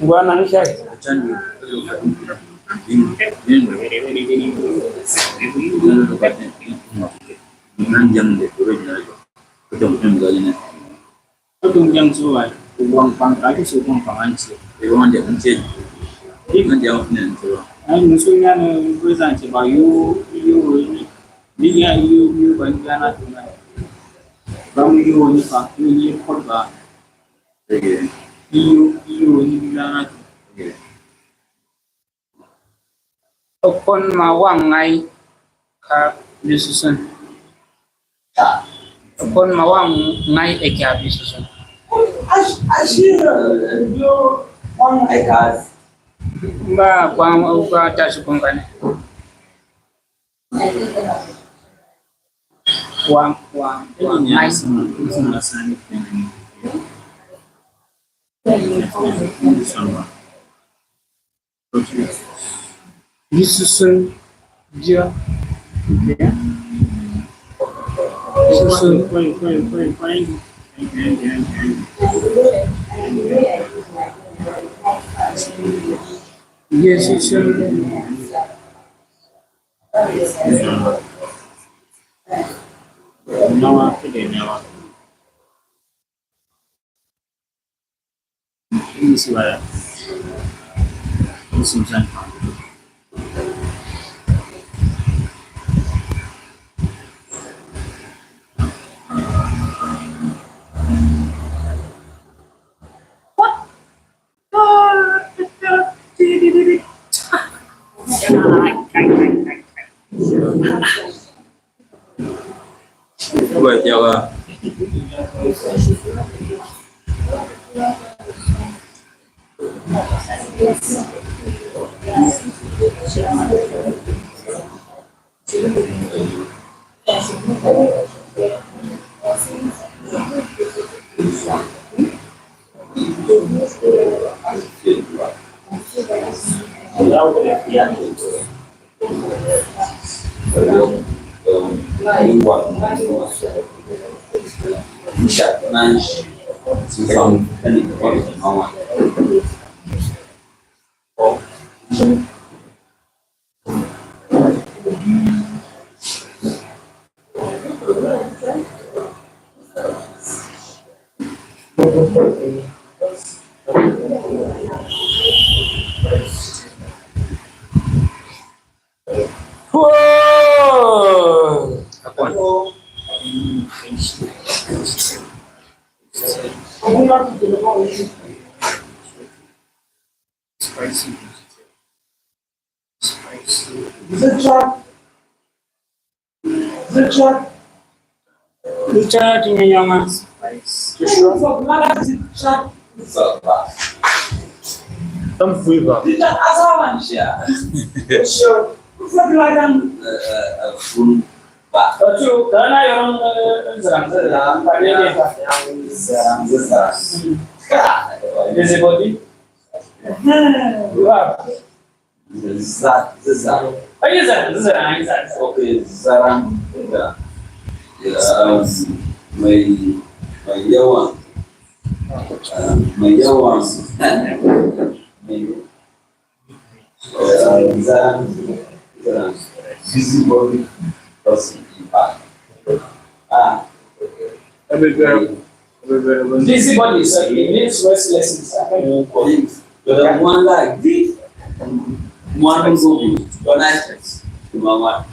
Gua nangis ya. Yang suai, uang pangkat itu uang pangansi. Uang dia mencet. Ini jauh nanti. Musuhnya nih, gue sanci bayu dia banyak anak tuh. Kamu ini pak, ini korban. Ini bilang Okon mawang ngai ka bisusun. Okon mawang ngai eka bisusun. Yo on ekas. Ba kwang uga ta supong kan. Busybody, so it means restlessness. The one like this, one go connected to Mama.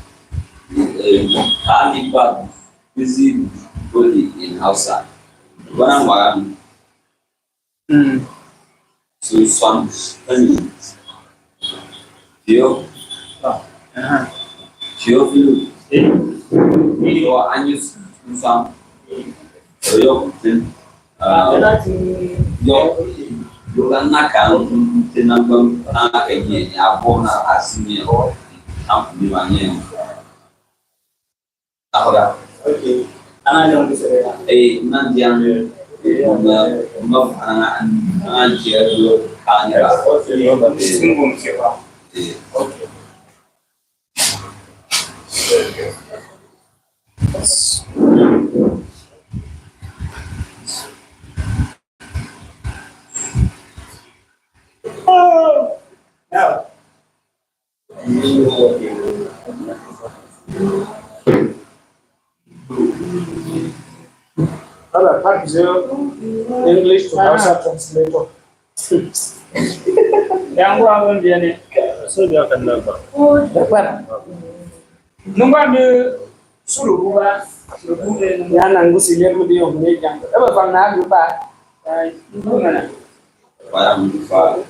I'm back busy body in outside. When I'm around, so some you and you some you can knock out the number again. I want to ask me or something. Okay. And I don't say a Nandian, English to Hausa translator. Yang gua dia ni. So dia akan nampak. Dapat. Nombor ni suruh gua. Yang nanggu sini aku dia punya jang. Apa pang nak lupa? Mana? Barang lupa.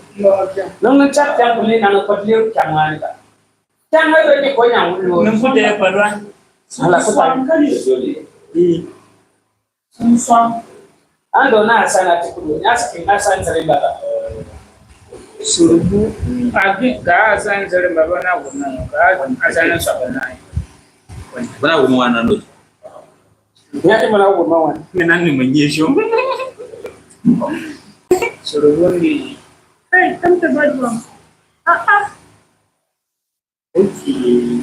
Nang ngecap yang boleh nang perlu jangan ni. Jangan ada ni kau yang lu. Nang pun dia perlu. Salah kau kali. Susah. Ando na sana tikulu nyasi kinasa nzare baba surubu agi ga san nzare baba na wona ga asana sabana bana wona wana no Ya mana ko mawan. Menan ni menyesyo. Suruh ni. Kamu terbaik bang. Okay.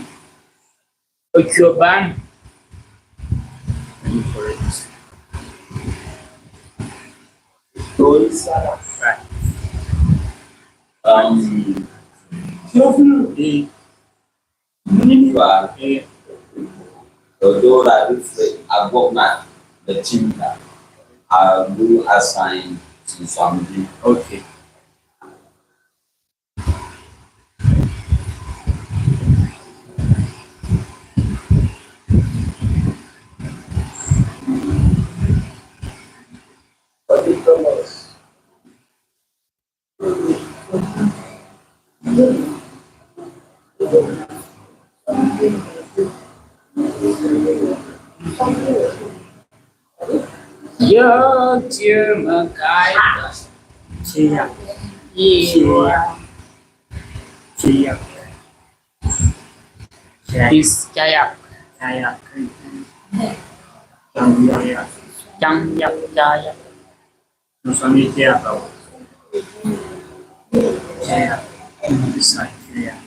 Okay, bang. Right. Although that I've got not the team that I will assign to somebody. Okay. Yo chưa mà cái chia is kayak kayak Nusami dia tahu. Kayak bisa kayak.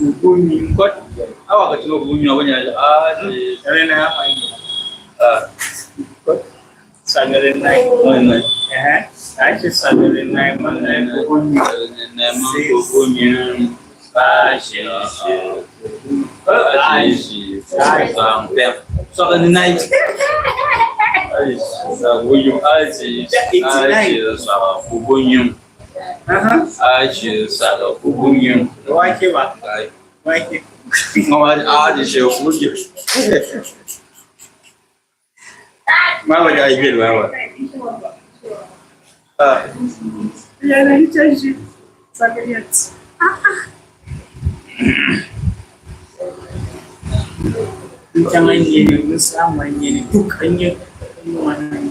Bunyi kot. Awak kecil bunyi apa nya? Karena apa ini? Kot. Sangarin naik. Asyik sangarin naik mana bunyi. Nama bunyi. Asyik. Sangarin naik. Bunyi asyik. Bunyi. Asyik salah bunyi. Wajib apa? Wajib. Ngawal asyik bunyi. Mama dah ikut mama. ya na change sakit. Jangan ini sama ini bukannya mana.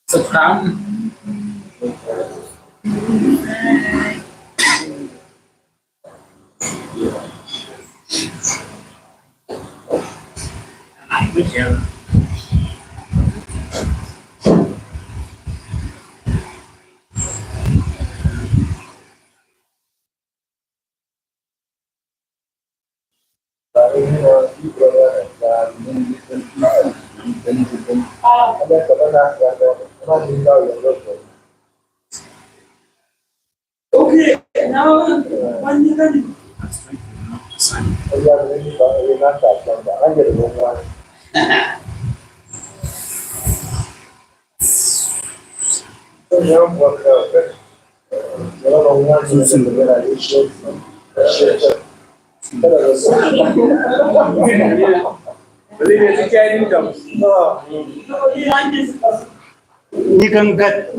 Sekarang Okay, now one minute. You can get.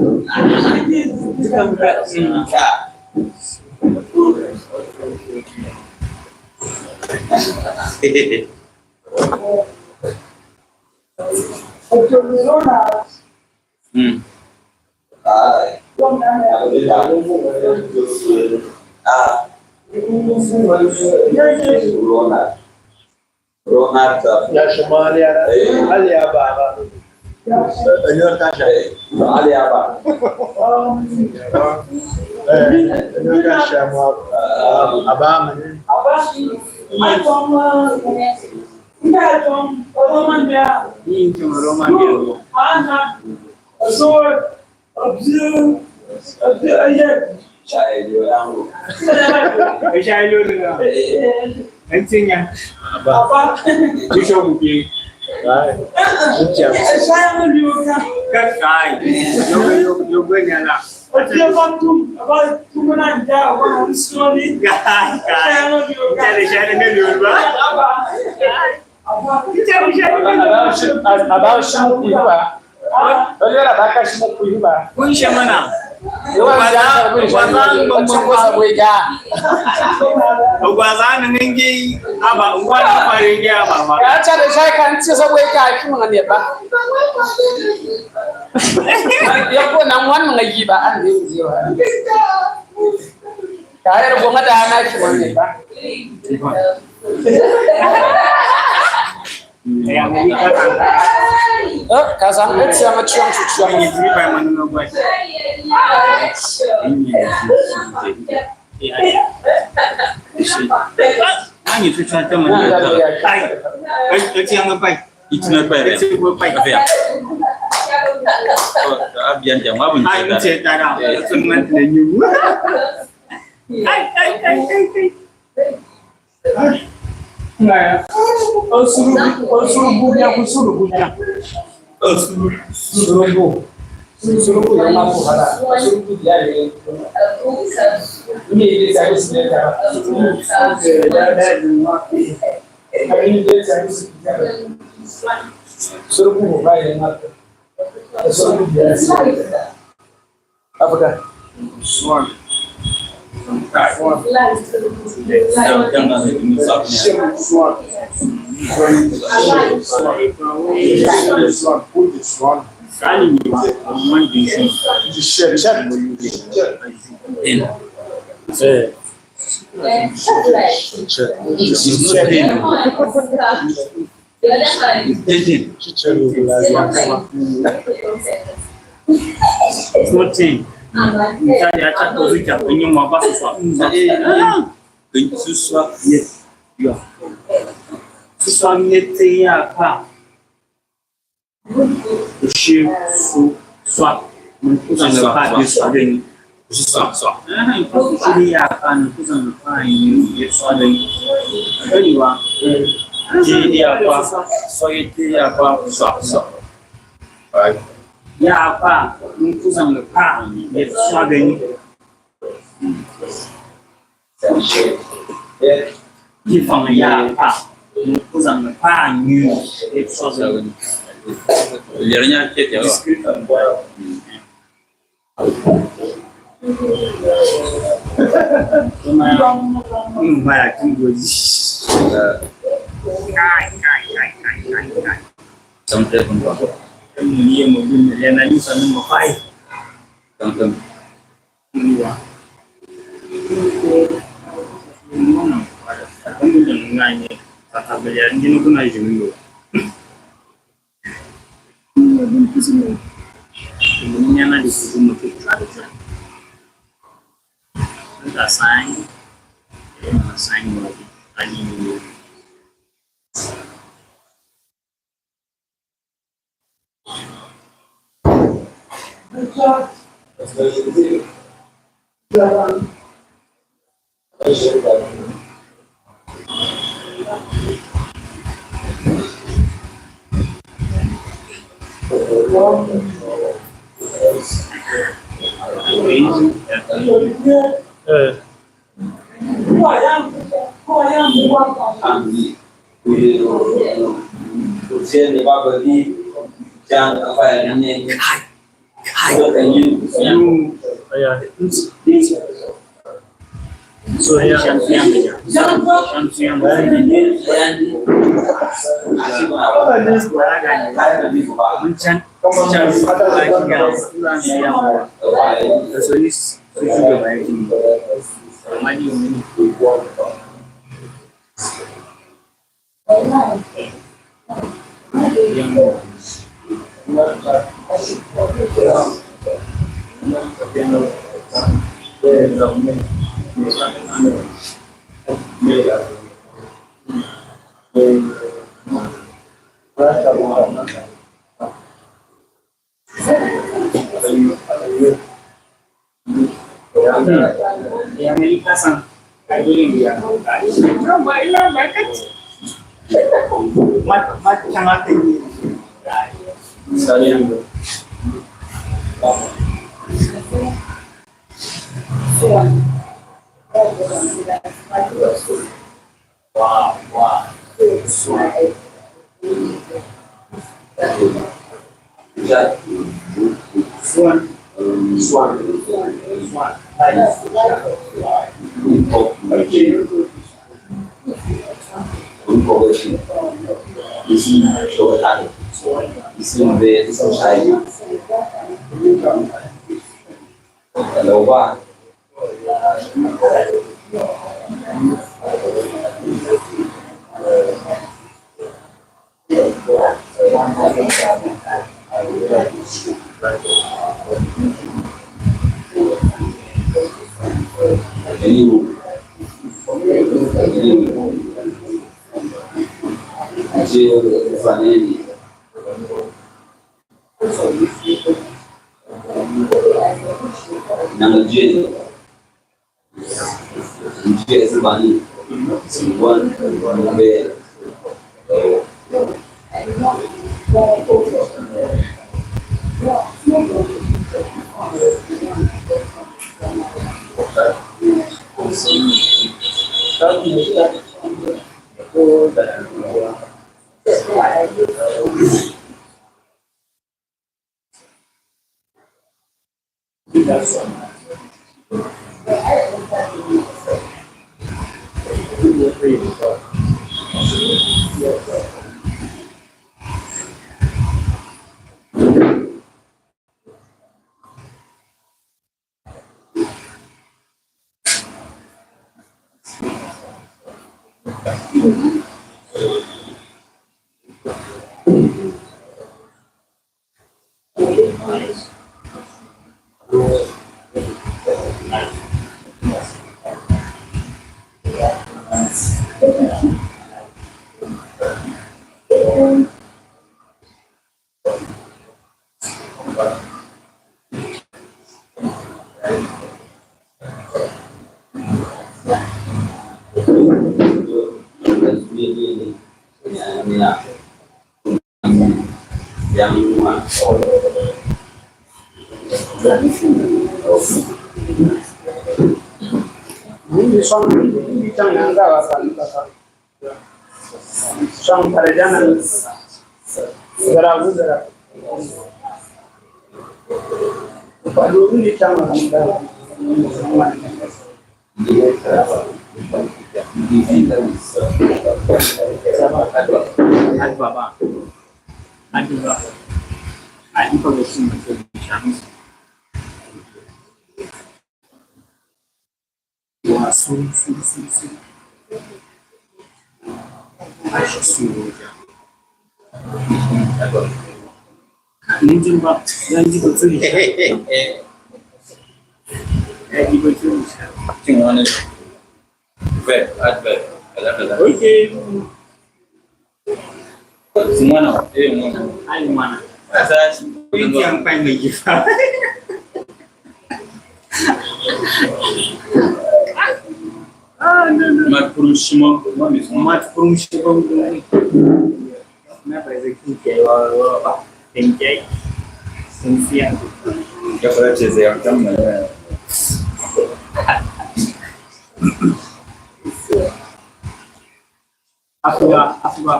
Apa.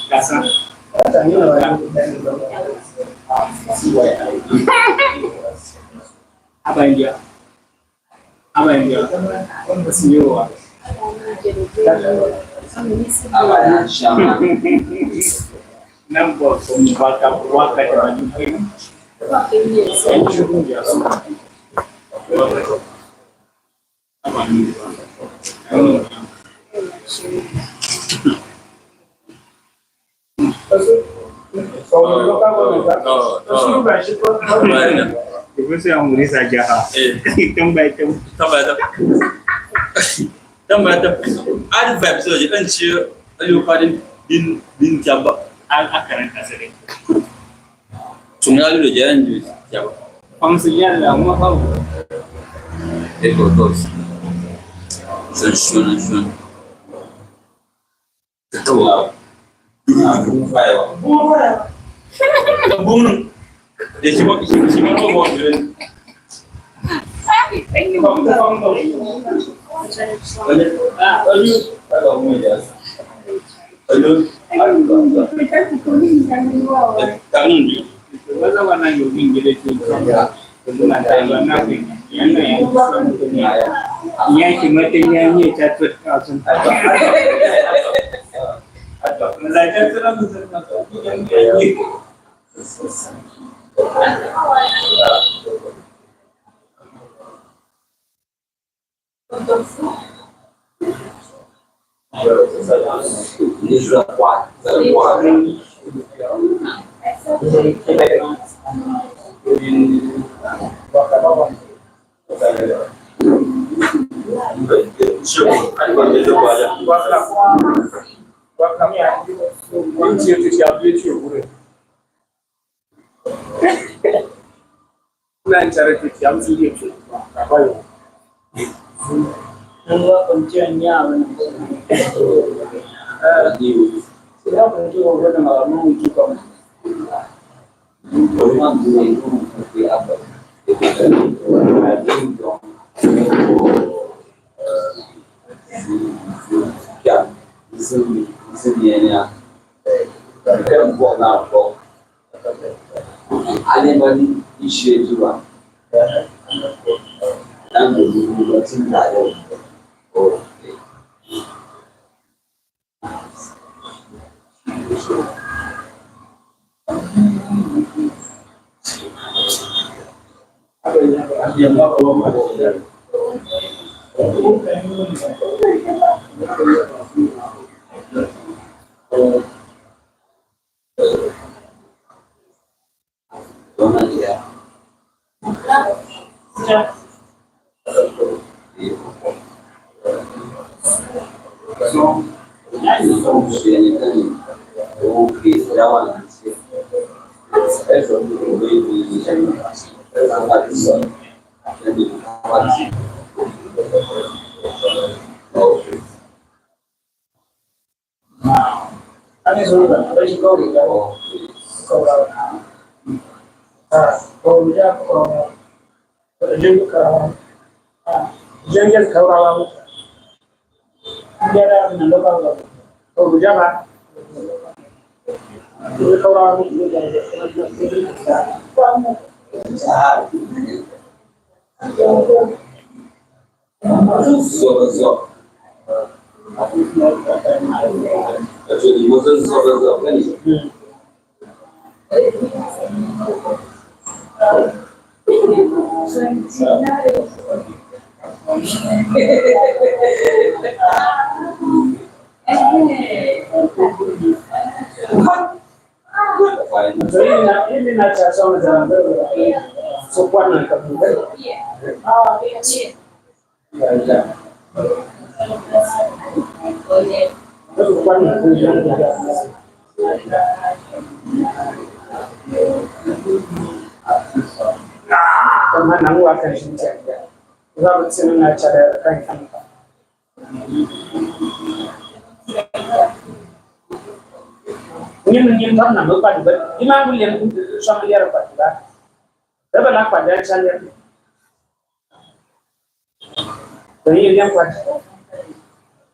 Gasa. Apa yang dia? Senyor. Nampak waka dengan Depois é um lisa de arra. Também. Adverb so je anci ayo kadin din jaba Akaran kasere. sunga lu je anju jaba Fangsinya lah, mau eko tos sun tawa bung de si mo mo dren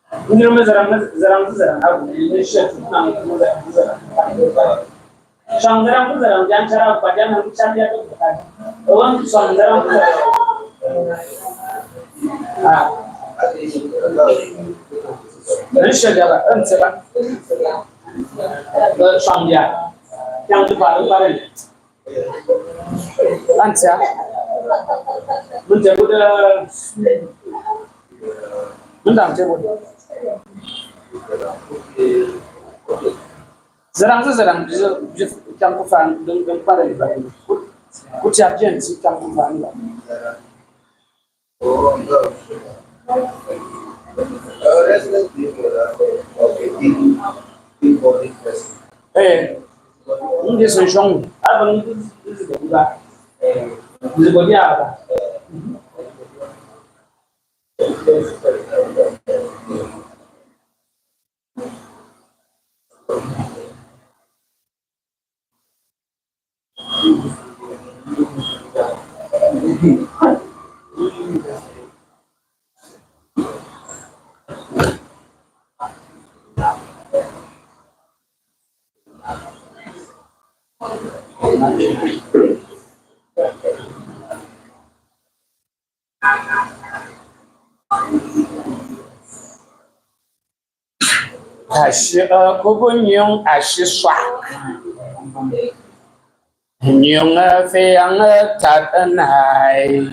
Ini zarang aku ini chef nang zarang. Sang zarang jangan cara badan yang cari itu bukan. Orang sang zarang. Ini siapa? Siapa? Sang dia. Yang baru. Anca. Menjemput Mendang jemput. Zarang bisa campuran dengan pada di bawah. Kucap jenis campuran lah. Ini sejong. Abang itu juga. Itu dia apa? Aku pun yung asiswa. Yung fiang tatanay.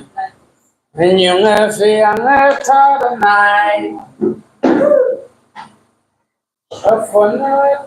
Yung fiang tatanay. Afonat.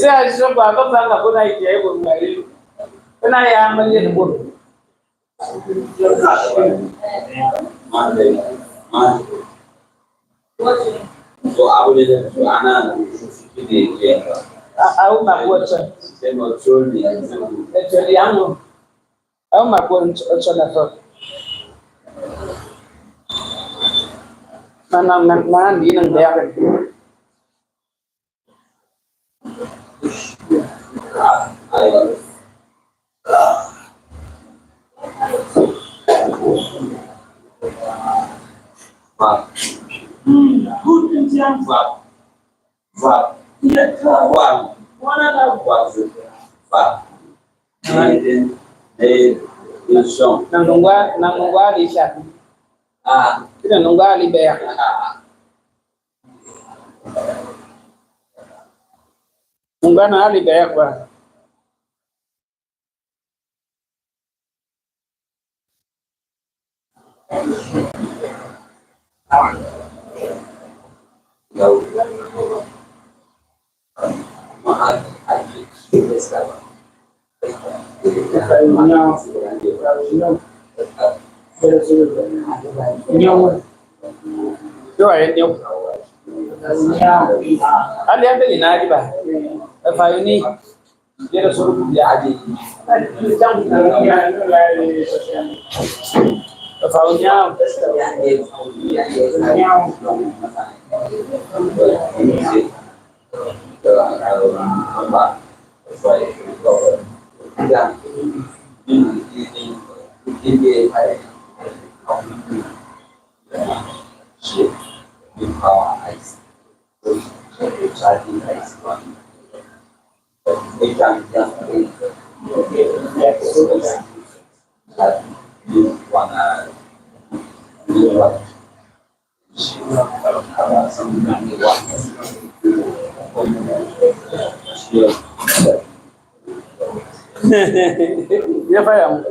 Saya coba bang aku naik dia pun dari kenaya menyebut. So aku jadi anak ini Aku nak buat saya. Saya mau curi. Jadi aku nak buat saya. Mana di nang dia kan. Good in terms of verb. One other verb. Nangungwa lisha. Kina nungwa libea. Nungana libea kwa. Ali ada ni nadi ba. Fa ni dia suruh dia aje. Faunya dia faham.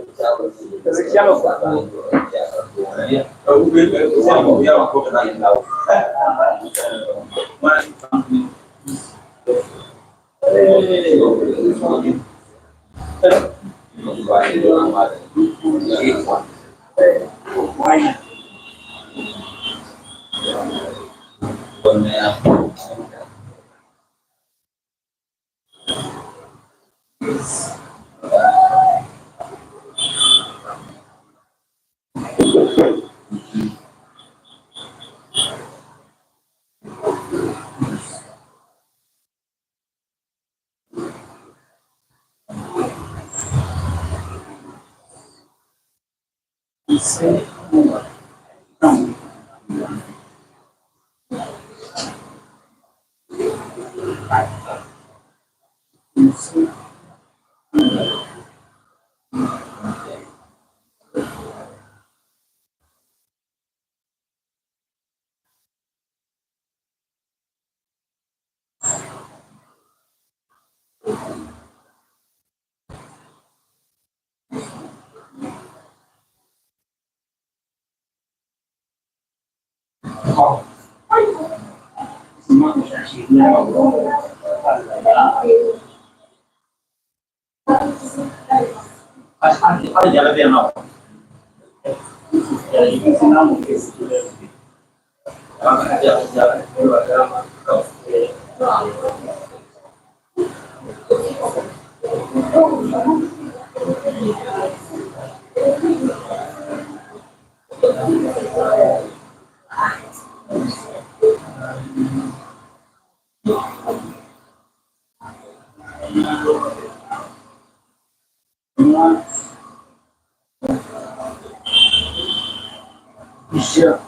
Siapa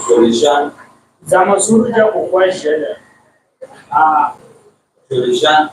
solution zama suruja kwa shele solution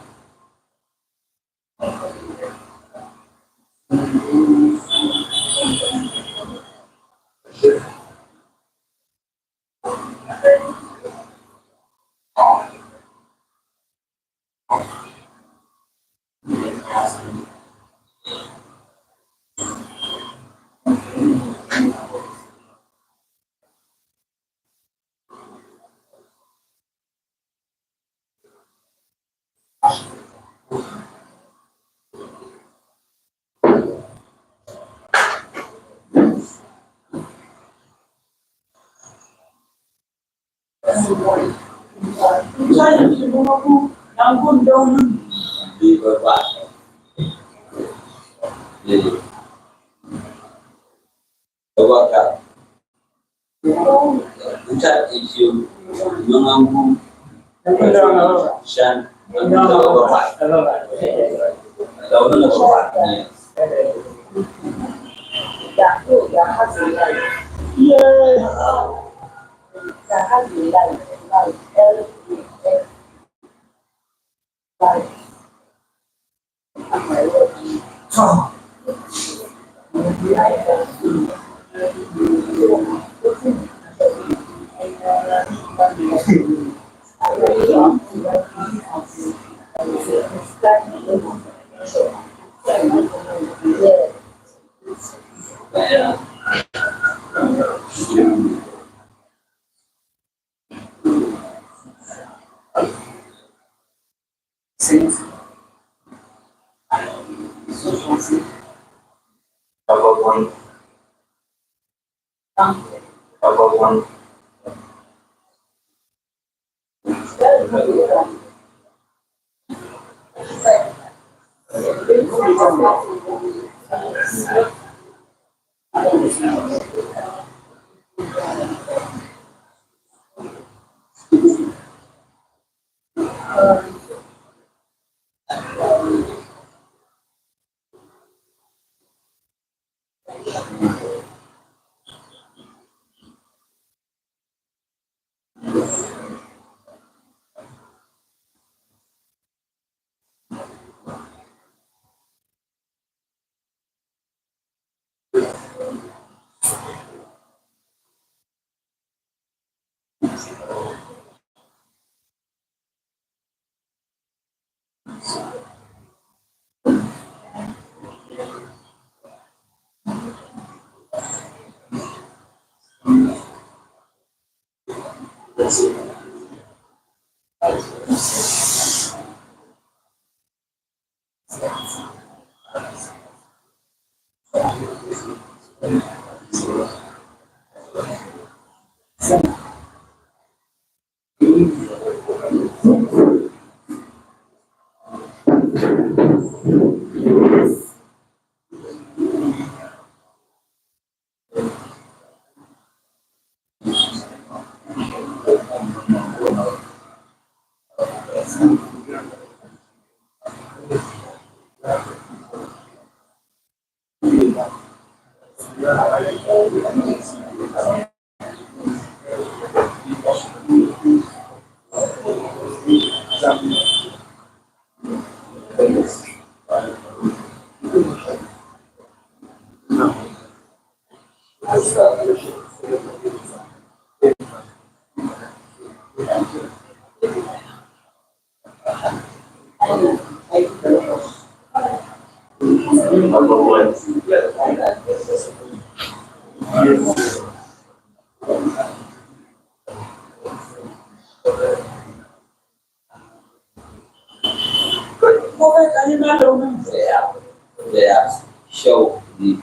Show the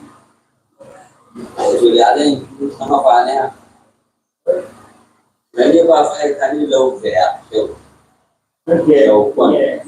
Julian sama apa Many of us have any low there. Show one.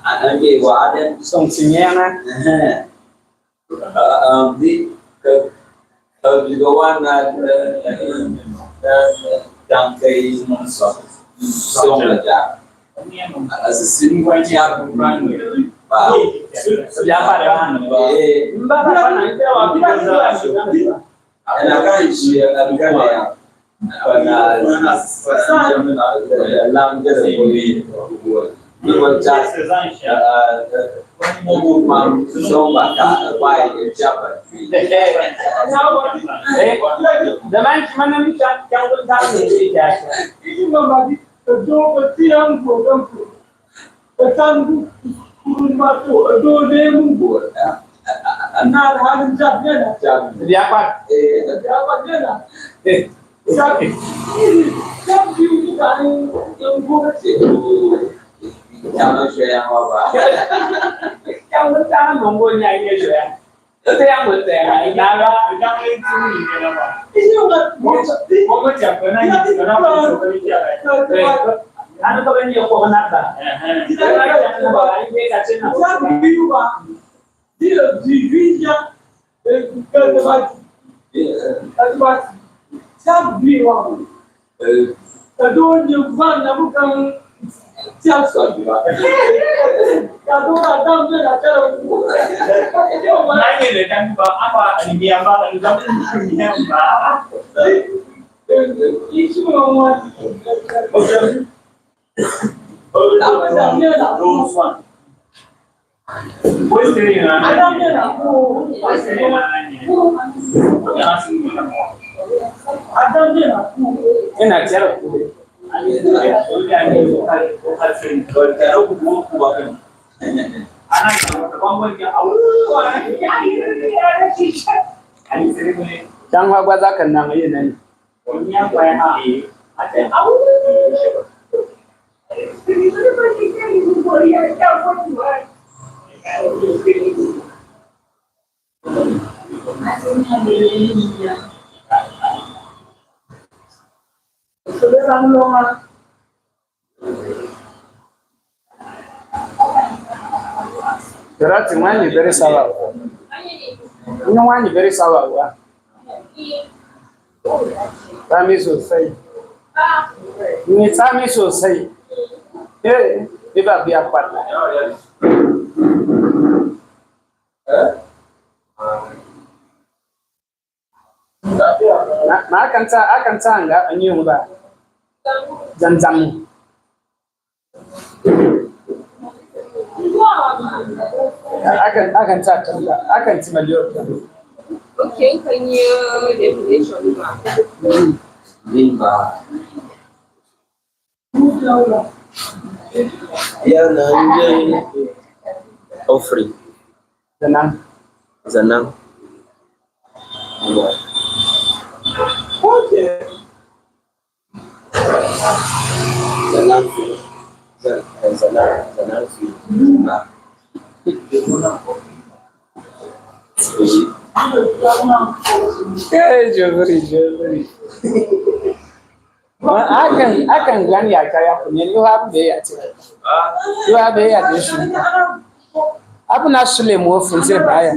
Anake wa ada song sinyana di kejuruan dan kei song aja asisini wajah bukan siapa dah mbak apa nanti awak kita enakan isi akan ya pada dalam jadi boleh Dibaca buku mam sombaka baik jabat. Zaman mana ni yang tentang ni dia. Ini membagi kedua tiang program tentang kurun batu kedua demo buat. Anak hari jabnya dah. Siapa? Siapa dia dah? Siapa? Siapa juga yang buat itu. Jangan saya apa. Yang tentang mempunyai ini saya. Itu yang betul. Nara, jangan itu ni kenapa? Ini orang Mau cakap nak kenapa kerja? anu kau ni yang kau kenapa? Kita ada yang kenapa? Ini kacau. Siapa juga? Dia divisa ketempat. Siapa juga? Kedua juga bukan siapa juga. Kedua datang je nak cakap. Nanya le kan apa ni dia apa ni kamu ni apa? Isu orang. Adamnya nak rusak. Boleh ni lah. Adamnya nak Adamnya nak Ina cakap. Jangan buat zakat nama ini nanti. Berat mana ni beri sawa. Ini mana beri sawa wa. Kami sosai. Ini kami sosai. Iba biar kuat. Na akan sa enggak anyung ba. Jam-jam. Akan sa akan simalio. Okay, can you definition ba? Lima. Ya nanti offering. Zanang. Okay. Zanang. Joveri. Akan gan ya kaya punya you have be ya ce. You have be ya dishi. Abu na sule mu ofin sai baya.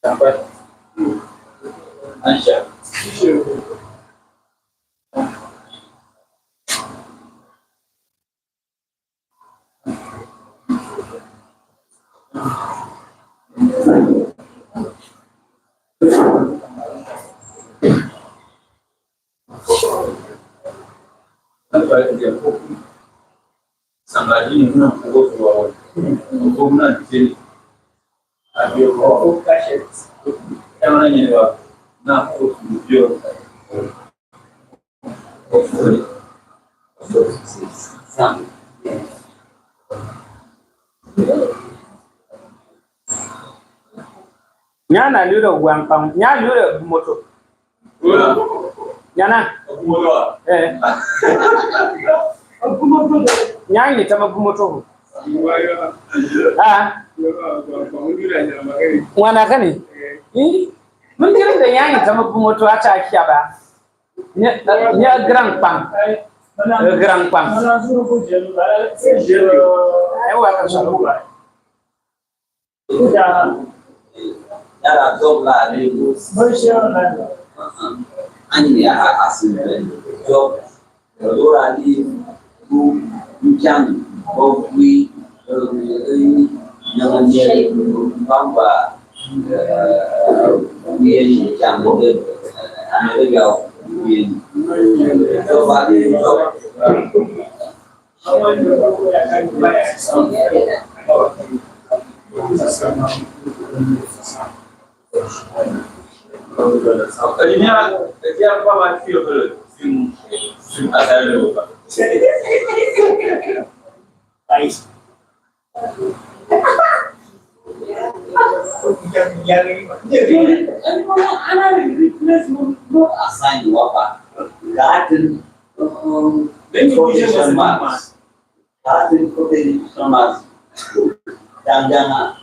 Sampai Aisyah. Nyana lura wampang, nya lura moto. Nyana. Nyani tama kumoto. Ah. Wana kani? Mun kira da nyani tama kumoto ata akiya ba. Nya grand pang. Grand pang. Ewa ka shalu ba. Yara job la ne ani ya asile job lora ni you can go we na nje bamba ni can go ne ya we so ba ni assign wapa garden quotation marks garden quotation marks jangan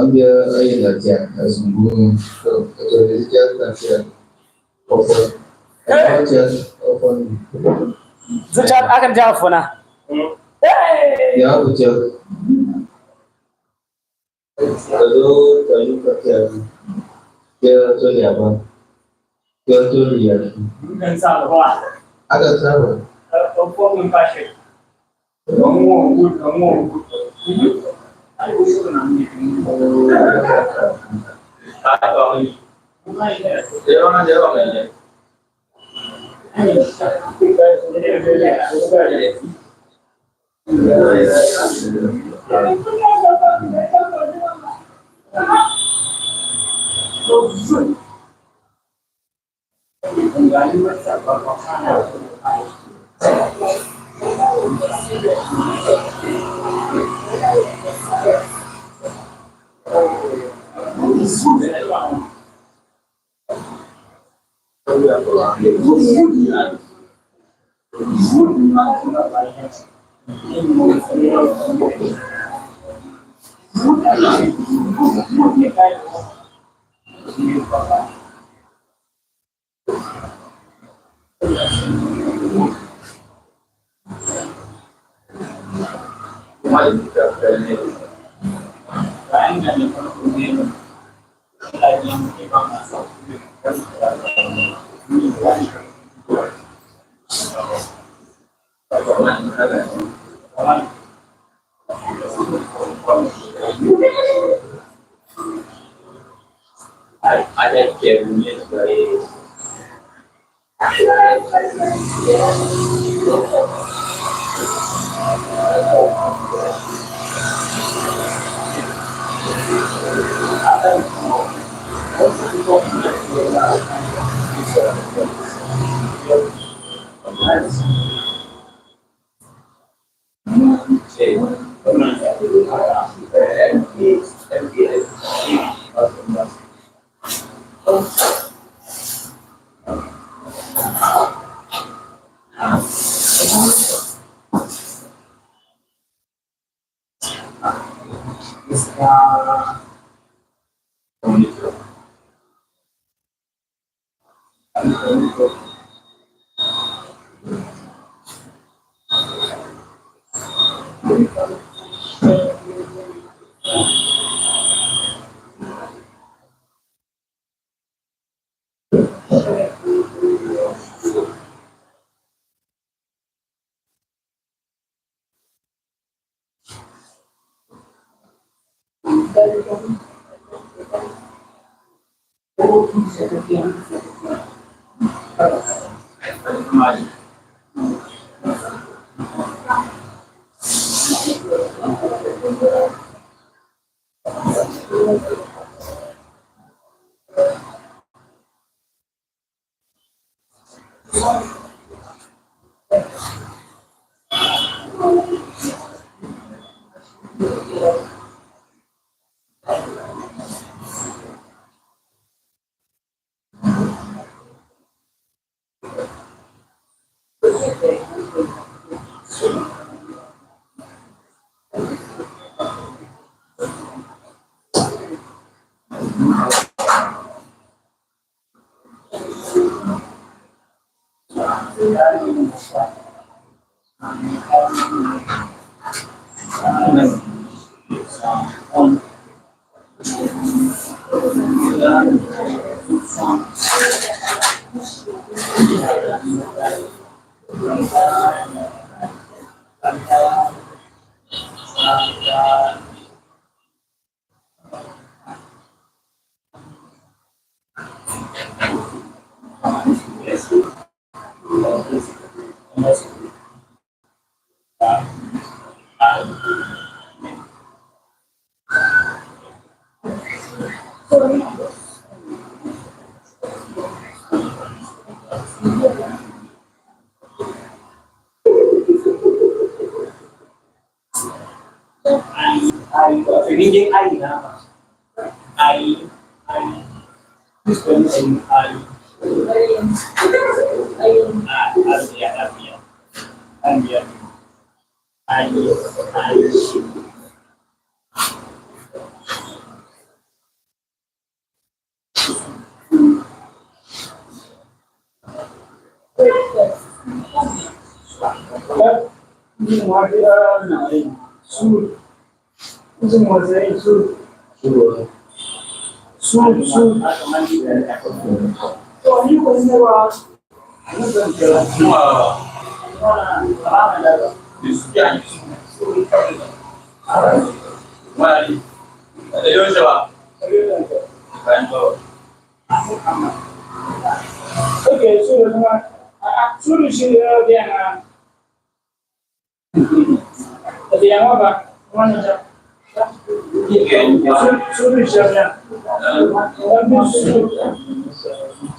ambil air lajak sungguh itu lajak lajak open Zucat akan jawab na. ya ucap lalu kerja dia tu apa dia tu lihat ada sahabat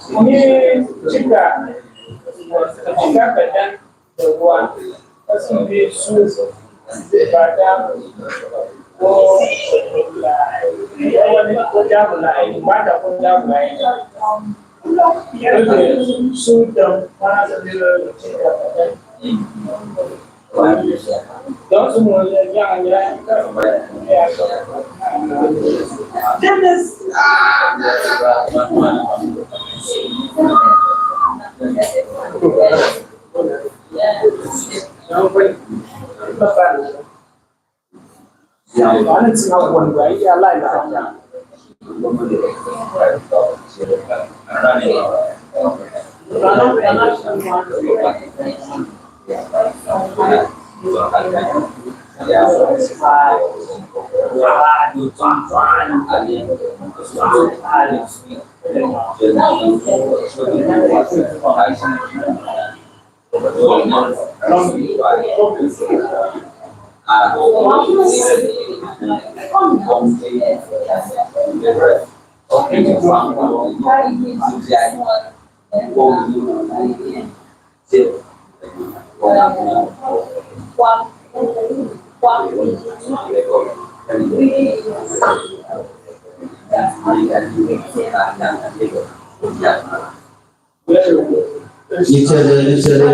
Ini jika badan bahwa asumsi susu pada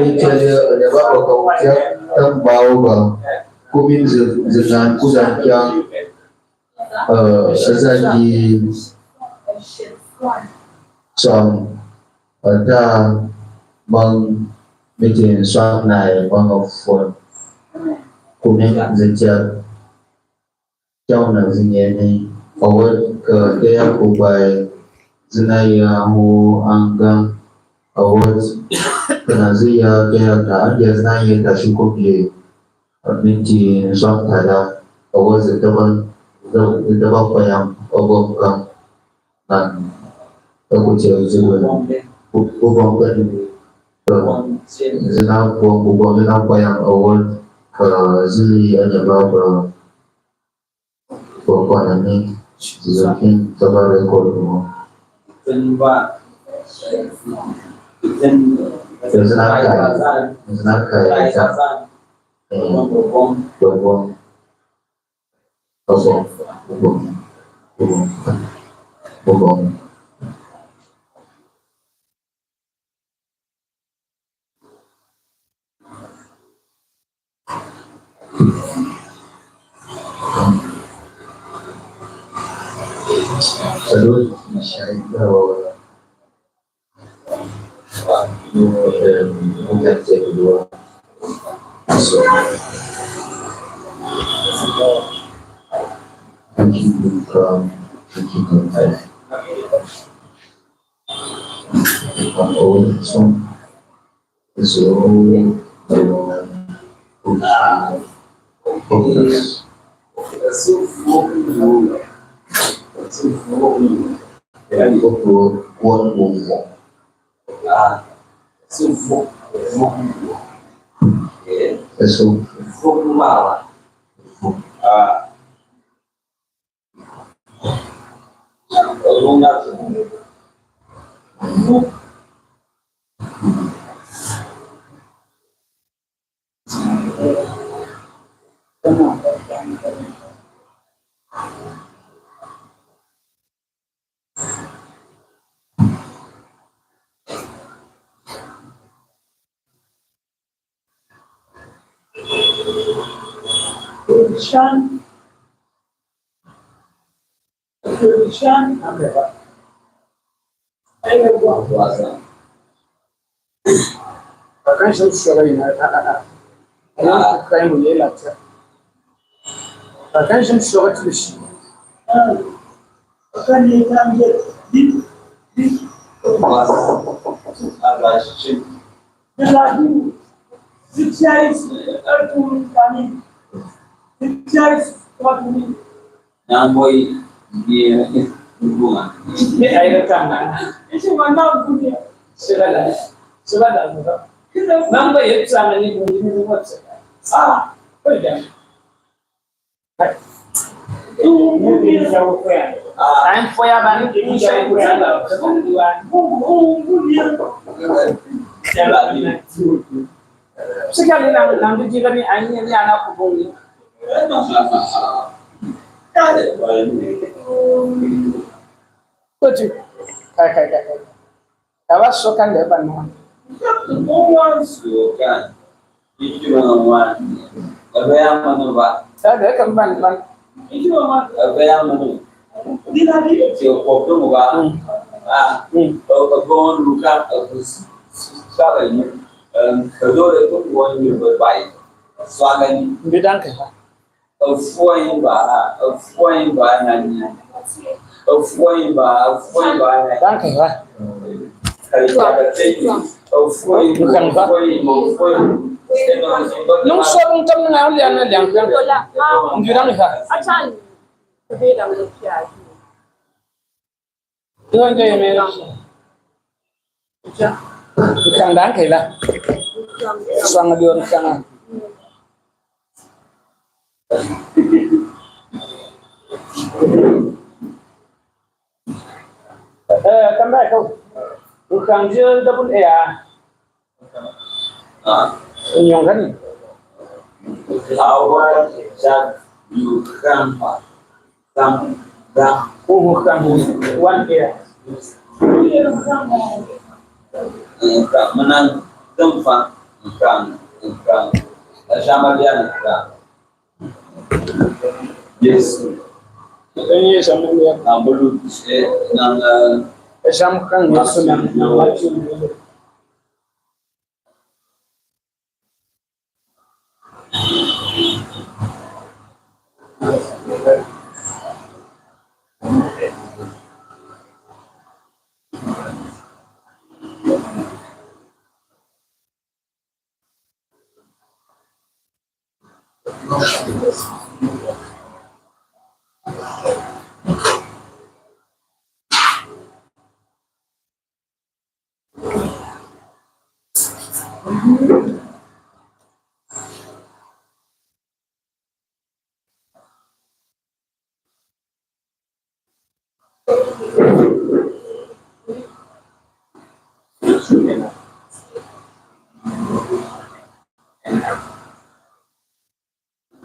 Italia ada beberapa yang bawa kumin dengan kudan yang sejati trong ada bikin soal này phone kumin sejak trong là gì này awal ke dia kubai zenaya hu anggang awal kenazia kaya kaan dia zenaya tak cukup dia minti soal tada awal zetaban apa yang awal kan dan aku cakap bukan zenaya bukan apa yang awal zili ada berapa pokoknya ni mungkin coba rekod dulu. Terus masyarakat mungkin kedua Tulisan apa? Ayo buat puasa. Bahkan sesuatu yang ada, kayak mulai lacak. Bahkan sesuatu tulis. Bahkan yang kami di puasa ada sih. Jadi sukses untuk kami. Sukses kami. Namoi dia hubungan. Ini air tanah. Itu mana punya? Sebenarnya. Nampak itu sama ni punya ni buat sekarang. Boleh. I'm for your band. Sekali nanti jika ni ini anak kubung. Tujuh. Kai. Awas sokan depan mana? Sokan. Itu mana? Apa yang mana pak? Saya kembali ban. Itu apa yang mana? Tidak ada. Siapa tu pak? Kebun luka siapa ini? Kedua itu bukan berbaik. Soalan bidang ke? Foin ba nanya. Foin ba nanya. Danke ya. Kalau kita cakap foin bukan foin. Nung soalnya temen aku lihat yang bidang ke? Acan, bidang lu kiai. Itu aja yang mana? Bukan danke lah. Sangat diorang sangat. Tambah kau. Bukan dia double ya. Yang kan? Awal jad bukan bukan one ya. Menang tempat bukan sama dia bukan. Yes. Ini sama dia. Belum nang sama kan Yesus yang macam itu.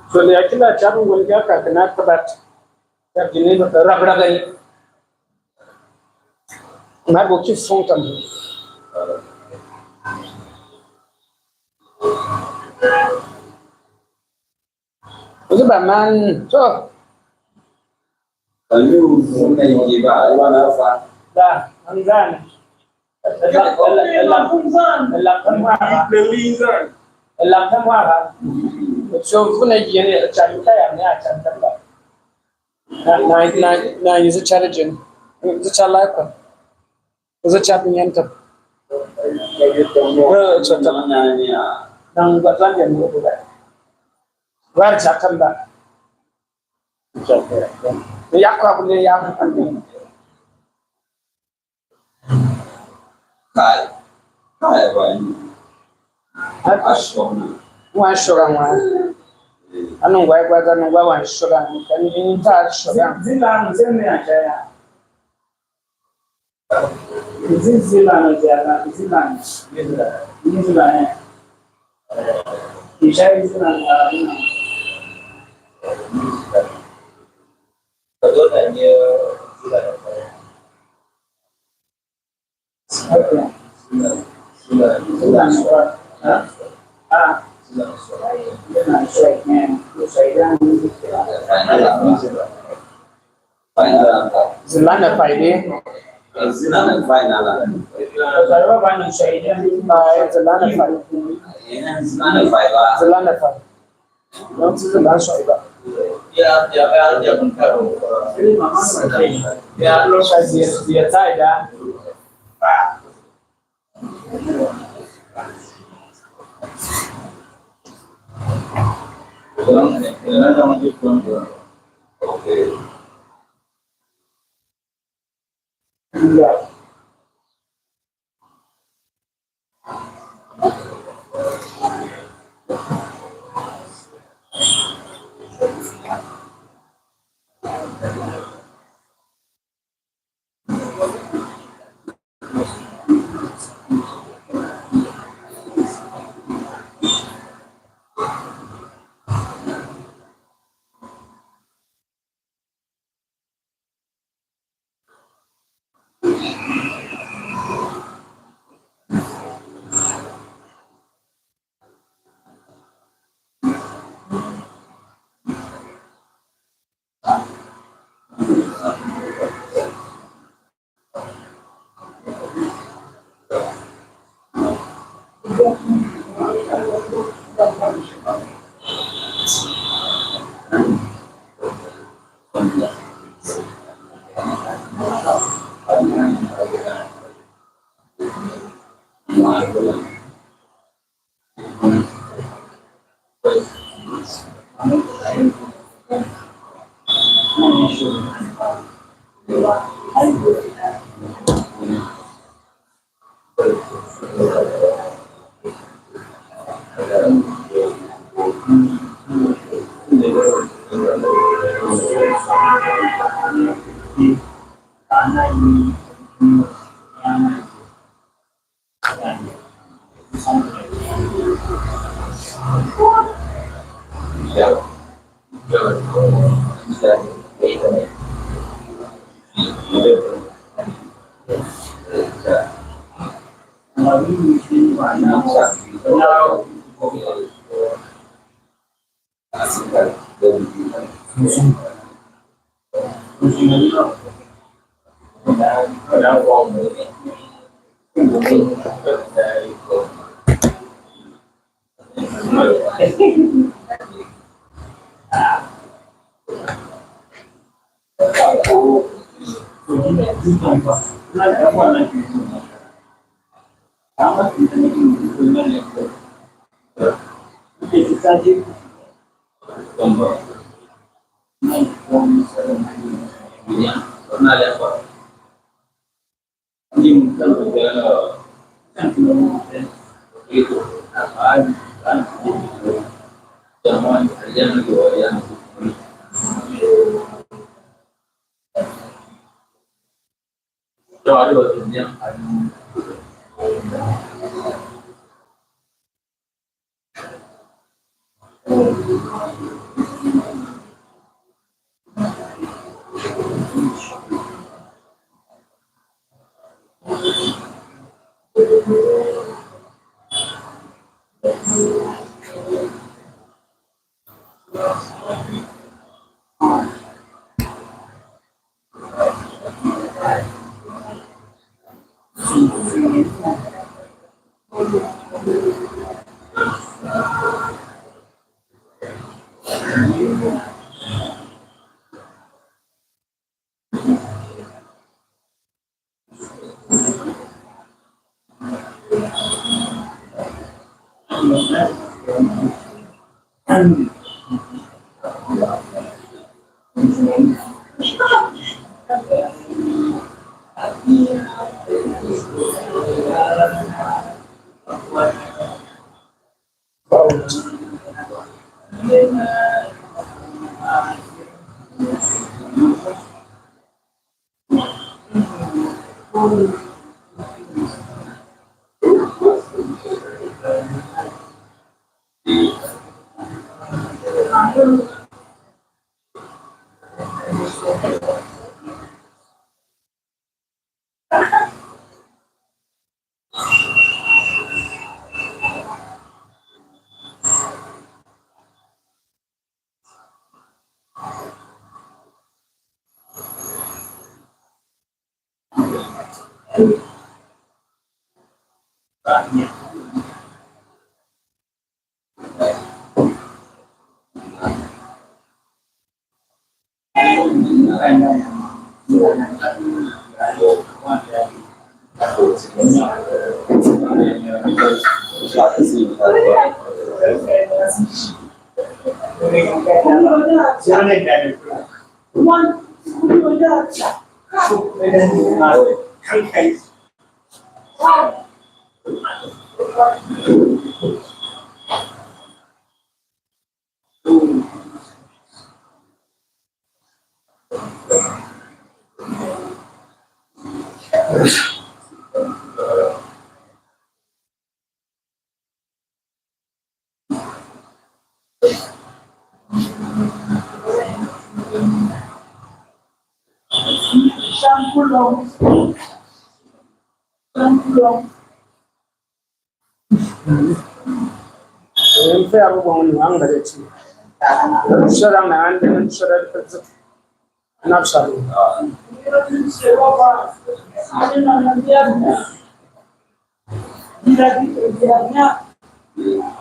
So le akila chabu wanga ka kana tabat ya gine ragda gai na boki sontam udah baman so Lalu mungkin kita mana apa? dah angan Lakan wara. So kuna yene chalu kaya ne a chan tamba. Na is a challenge. Is a chalaka. Is a chapin yanta. Nang batlan yan mo ba? War chakamba. Yakwa bune yakwa andi. Kai bani. One sugar one. I know why I don't know one sugar. Can you touch sugar? Zilan, Zenia. Zilan, Zelanda Friday. Zelanda final. Zelanda Friday. Zelanda Friday. Não precisa dar só igual. Não fazia dia sai já. Okay. Yeah.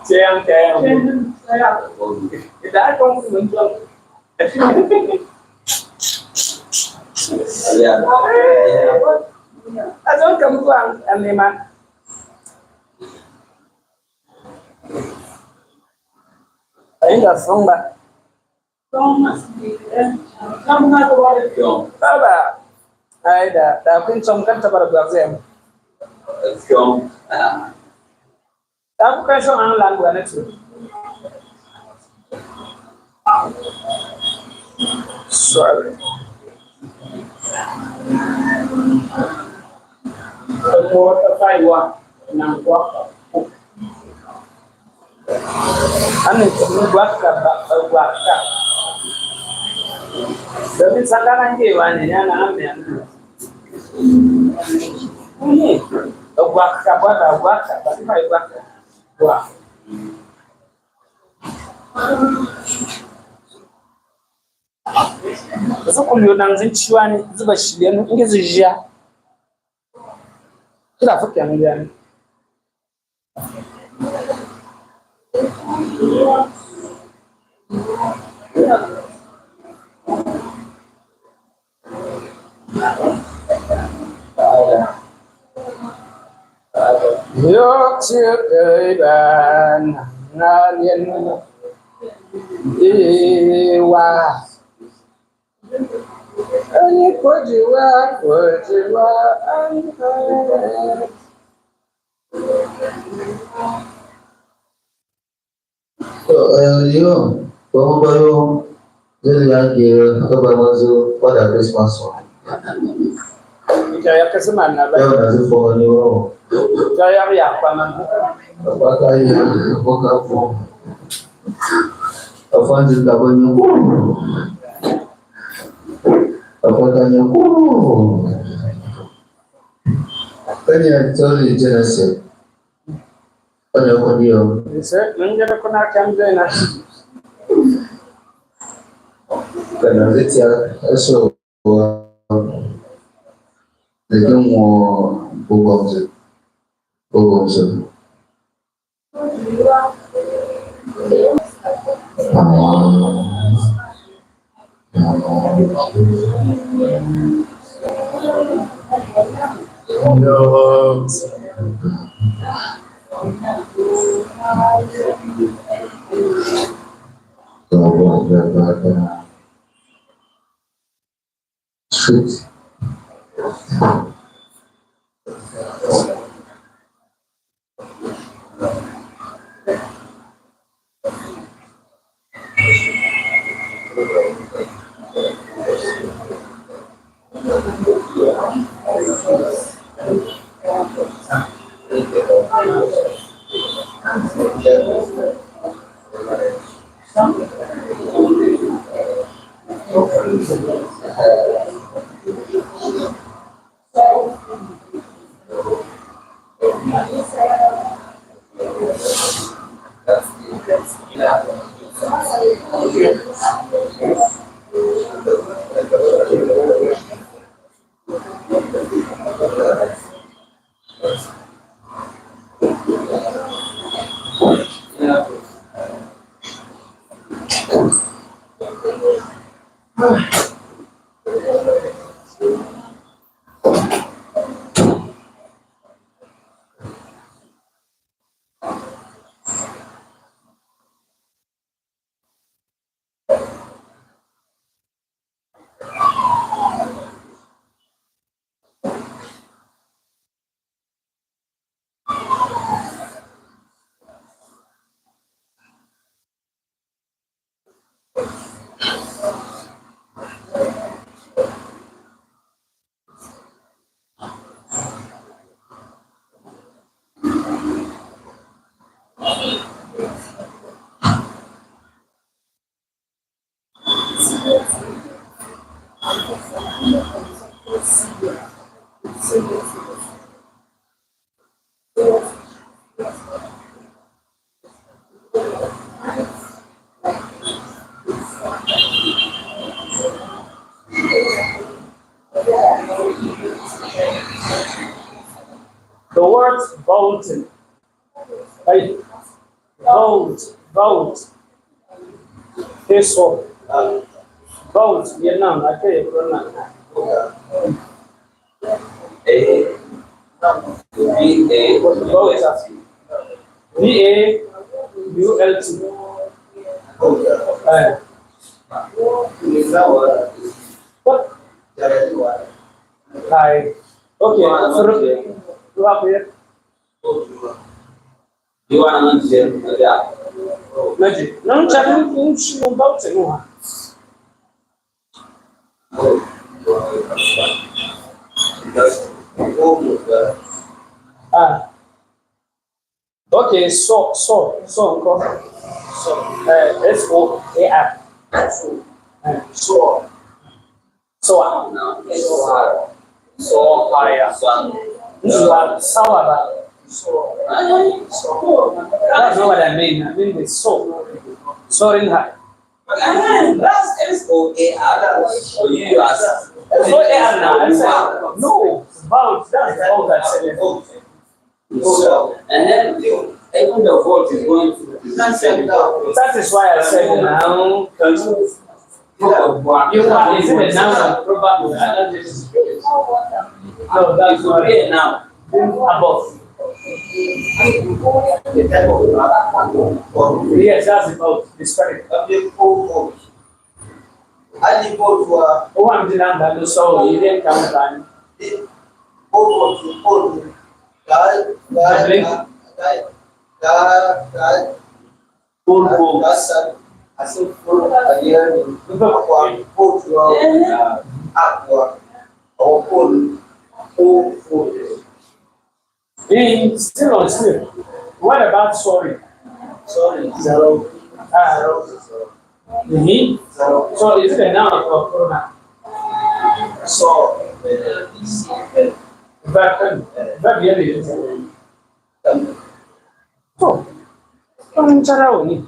Sayang. Kita tong muncul. Azon kamu tuang aneman. Ayo dah song ba. Kamu nak buat film? Baba. Ayo dah pun song kan sabar exam. Film. Kamu kan song ang lagu anak tu. Sorry. Support Taiwan nang kuat. Anu buat buat. Tapi sekarang ni wanita nak ambil. Ini buat tapi buat. Sasa kulio nang zinciwa ne zuba shirye ne inge zijiya kira fuka ne yani yo chiban ngalien iwa ani kojiwa anga Yo, como baru jadi apa baru pada Christmas one. Jaya kesemana ba? Yo, nasi phone yo. Jaya ya paman. Apa kaya, apa kamu? Apa juga banyak? Apa tanya? Tanya sorry jelas. Tanya apa dia? Bisa, menjadi kena kamera na. Karena dia so dia mau bogom se. Right? Vote. This one. Vote. Vietnam. I tell you, V-A-U-L-T. What? Hi. Okay, so you have here. You want to share? Magic. Não tinha nem um balde, não há. Okay, so, S-O-A-R. This is what sour. I don't know what I mean. I mean the so in high. That's S-O-A-R. So you ask. S-O-A-R now. I said, no, vote. That's the vote I said. So, and then even the vote is going to that is why I said now. You have is it now probably no, that's not it now. Above. Yes, that's about the spirit. Oh, I'm dealing with the soul. You didn't come time. Still on still. What about sorry? Sorry, zero. So is it a noun or pronoun? So, verb really is. Oh, don't tell me.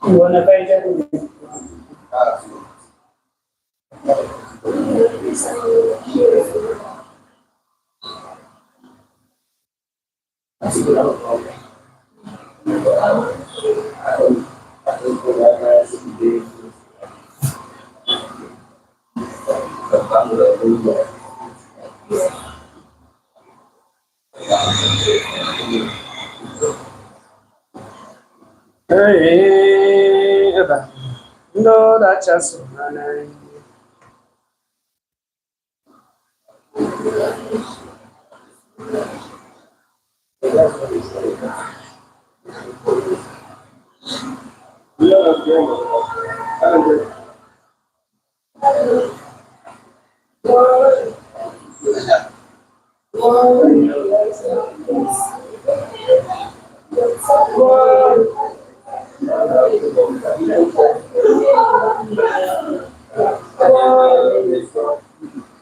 You want to pay attention? No, that's just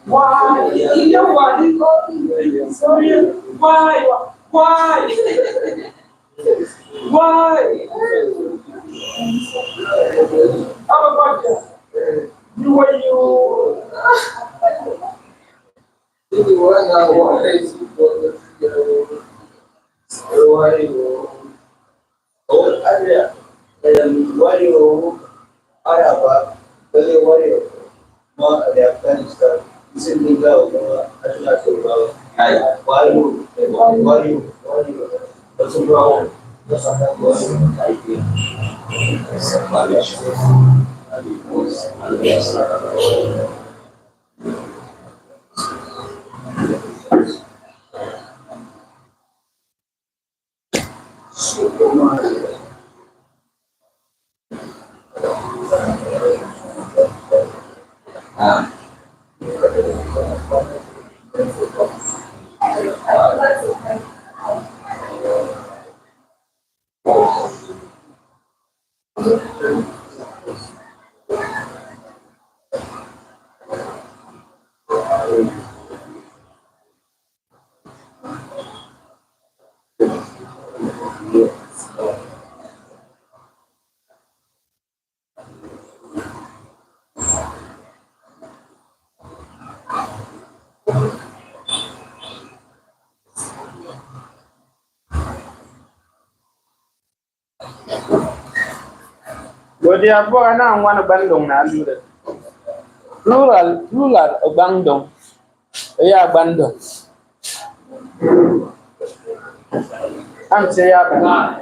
why? You know what? Why? How about you? You were you? Godi abo na ngwana bandong na lura. Rural bandong. Ya bandong. Am se ya ba.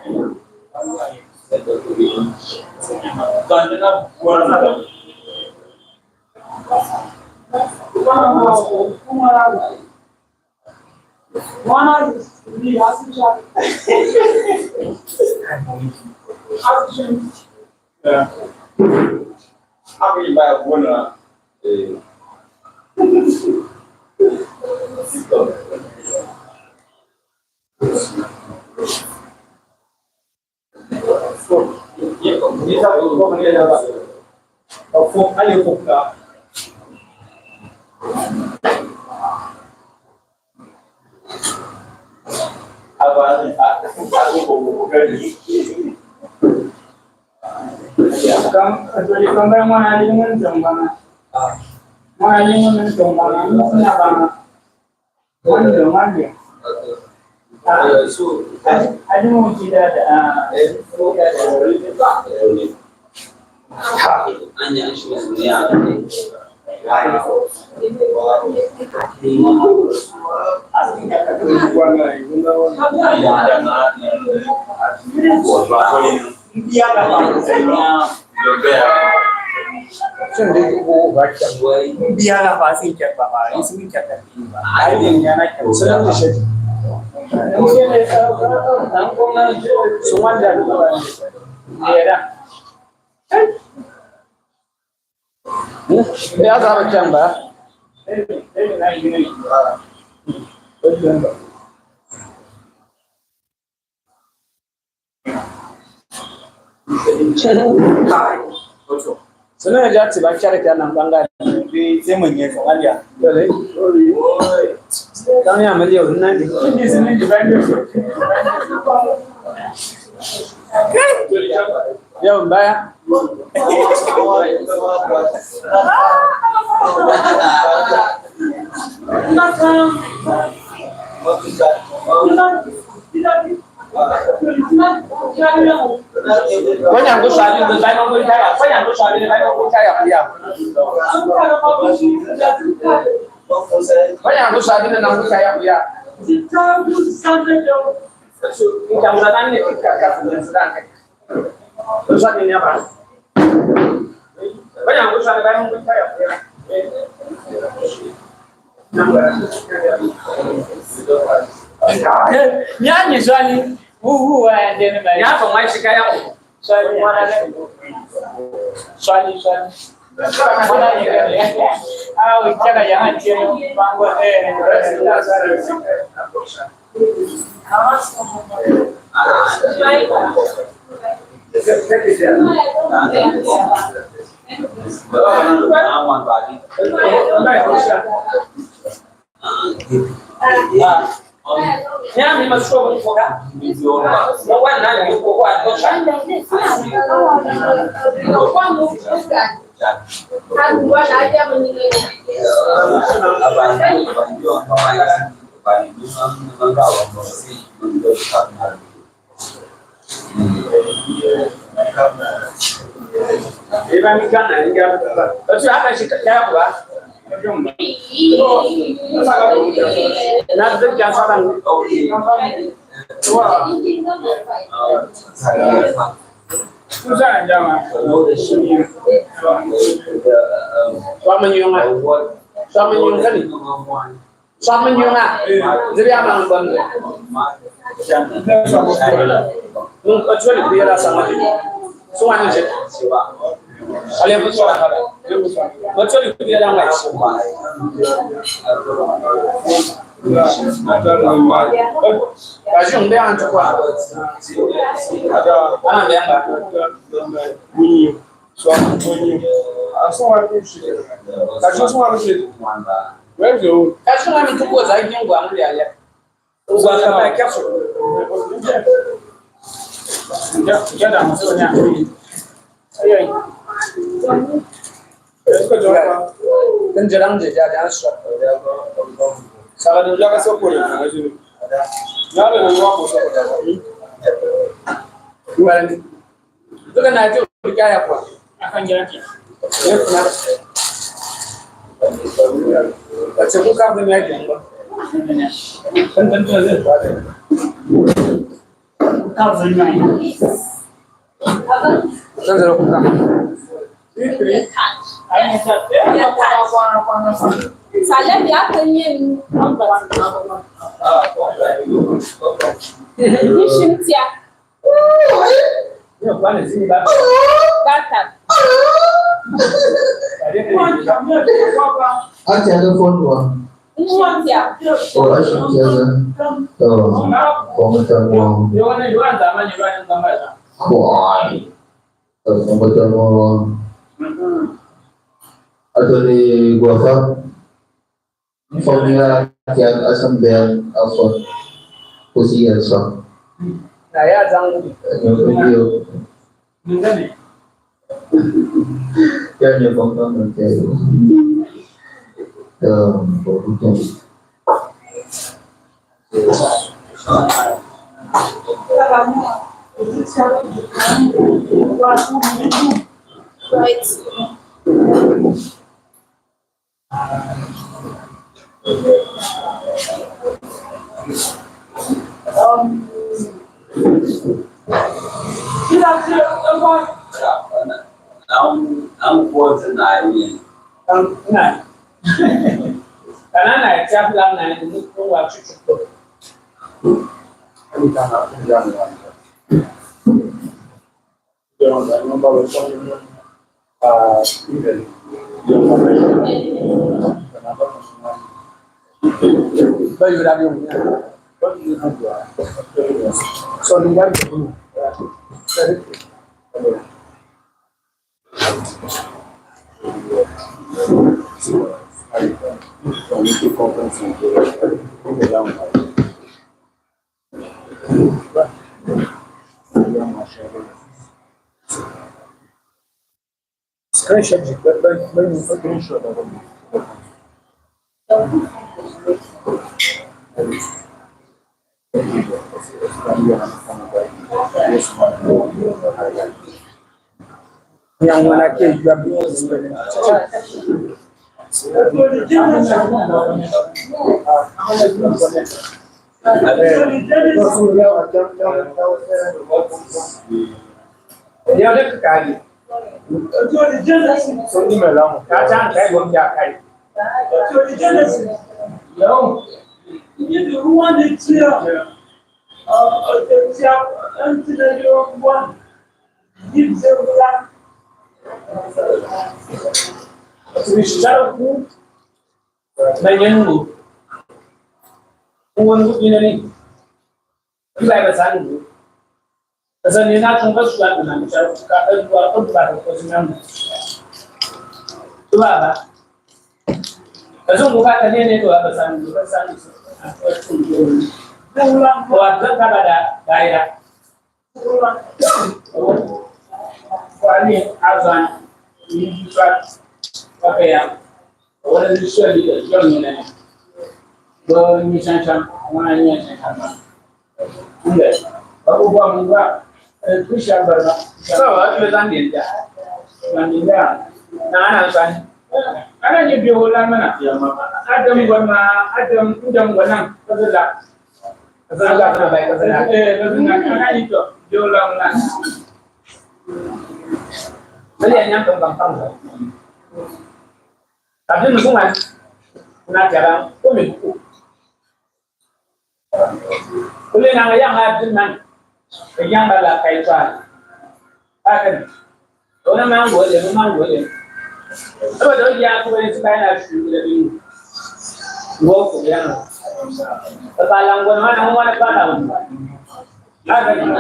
Biar pasti cek bapak, ini cek. Ayo yang nak senang sih. Mungkin nangkong semua jadi ya. Ya ada macam bah. Sebenarnya jangan sebaca rekan nambangkan di semuanya soal ya, boleh. Kami ambil dia nanti. Ini sini di bandar. Ya mbak ya. Banyak dosa di dalam percaya, banyak dosa di dalam percaya dia. Banyak dosa di dalam percaya dia. Jangan ini kakak sedang. Dosa ini apa? Banyak dosa di dalam percaya dia. Nyanyi soalnya. Ya, pemain sekaya. Soalnya mana lagi? Soalnya. Mana ya? Ah, cara jangan dia bangun Ya, ni masuk buka. Bukan nanya bukan dosa. Kan buat aja menilai. Iban ikan ni kan. Terus apa sih kerja apa? Nanti jangan saran. Susah jangan. Suami nyung kan? Suami nyung ah. Jadi apa nonton? Kecuali dia rasa mati. Suami sih. Kalian bersuara ada. Kecuali dia yang lain. Kasih dia yang cepat. Ada anak dia enggak? Bunyi. Suami bunyi. Semua harus. Kasih semua harus. Betul. Kasih kami cukup lagi yang gua ambil ya. Gua sampai kasih. Ya dah maksudnya. Ayo. Kan jarang je jangan suap. Salah dulu jangan suap boleh. Nyala dulu apa suap. Gimana ni? Itu kan aja percaya apa? Akan jadi. Ya benar. Baca buka punya aja. Kan tentu aja. Buka punya. Kan zero buka. Saya dia pengen ini Cynthia. Ya bukan sini Bapak. Batak. Acha ada phone doang. Cynthia. Oh, acha ada. Oh, komentar doang. Jualan sama jualan tambah. Wah. Komentar doang. Ada di gua formula yang assembly apa posisi so. Saya jangan Video. Mungkin Ya ni bangsa nanti. Betul. Right. I'm quoting Irene. nah. Karena naik siap bilang naik itu waktu cukup. Bayu lagi punya. So tinggal dulu. Screenshot de screenshot yang mana ke juga dia ada kali. Sondi melang, kacang kayak bom jakai. Yo, ini tu ruang dia. Siap, nanti dari ruang. Ini sebelah. Secara aku, banyak lu. Uang ini ni, kita bersama dulu. Pasal ni nak tunggu suatu nama, cara kita dua pun baru kosong. Tu apa? Pasal bukan tadi ni tu apa bersama dulu. Pulang buat kepada daerah. Kali azan ini juga apa ya? Orang Islam itu jangan ni. Bermisal orang ni macam. Enggak. Aku buat Krisya berapa? Sahaja jualan dia, Nana kan? Karena dia jualan mana? Ada udang benang, kezelak terbaik kezelak. Karena itu jualan mana? Beliannya gampang. Tapi musuhan, nak jarang, komik. Boleh nak yang ada nang. Yang bala kaitan, akan orang boleh. Apa dah dia aku ini sekarang ada lebih, gua punya. Terpalang gua mana palang. Akan,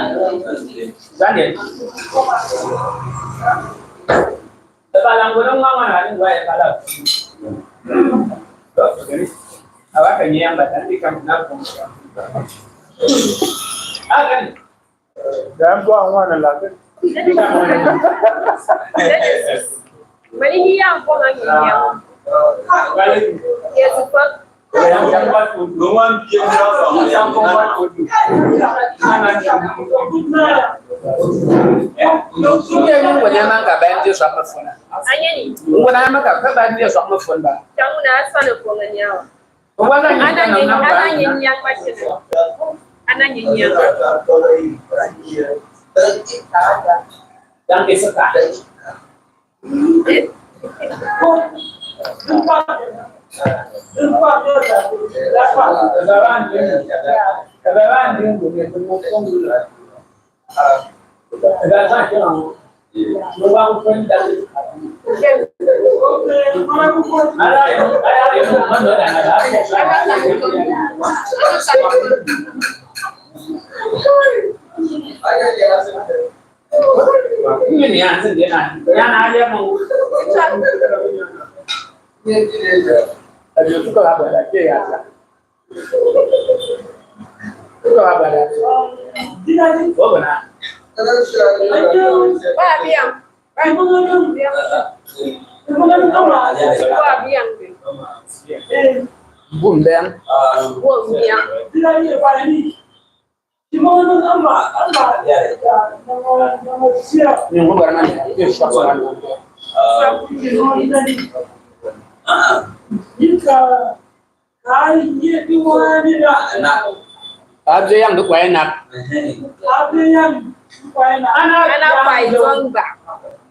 jadi. Terpalang gua mana ni gua palang. Awak kan yang berarti kamu nak akan. Dan gua mana lagi? Mari yang kau lagi yang. Ya sebab No one came down yang duk wae nak.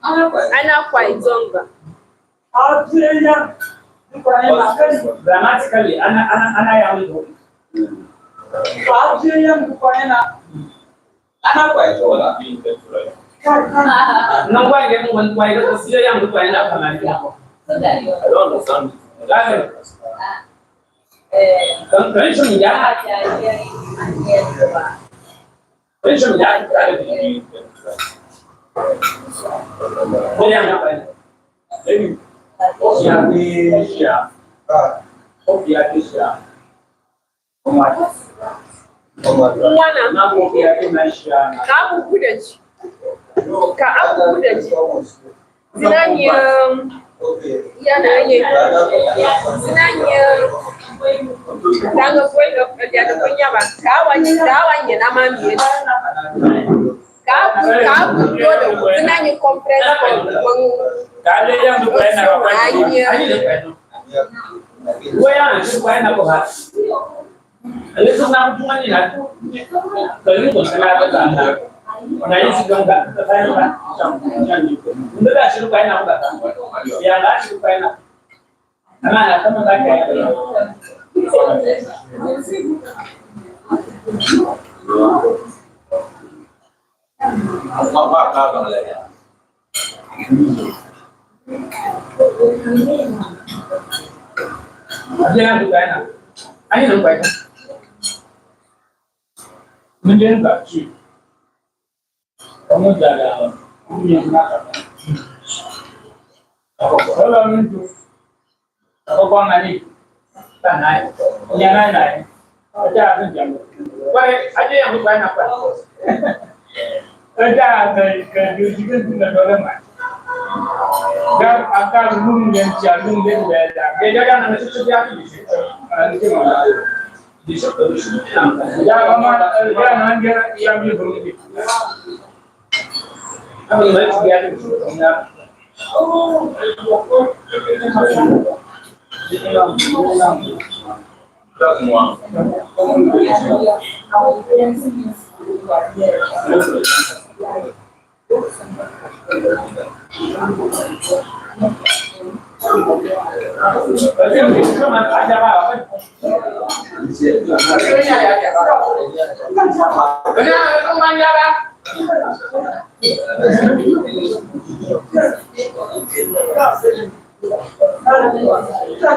Ana kwai zonga. Dramatically, ana yang duk. Ana kwai zonga. Nang kwai dia mun kwai ko sia yang duk wae nak kana dia. I don't understand. Pension ya. Pension ya. Boleh apa ini? Siapa? Siapa? Mana? Kamu budak. Kamu budak. Zinanya. Ya nanya. Zinanya. Tanga foi dia tu punya bang. Kawannya nama dia. Kamu todo. Zinanya kompresa meng. Ada yang lupa nak apa? Gue yang lupa nak apa? Ini senang cuma ni lah. Kalau itu senang apa? Nah ini sedang tak tertanya kan? Untuk dah lupa nak apa? Yang dah lupa nak. Karena ada teman tak kaya. Apa kau lagi? Ada yang lupa nak? Ada lupa nak? Mungkin tak sih. Kamu jaga, yang nak. Kalau itu, kalau kau nanti, tanai, yang lain, aja tu jam. Baik, aja yang lupa apa? Aja ke juga tidak boleh mat. Dan akan yang jalur dia beda. Dia jangan nanti setiap di situ. Nanti mana? Di situ. Jangan mana? Jangan yang dia berhenti. Kami baik dia di situ.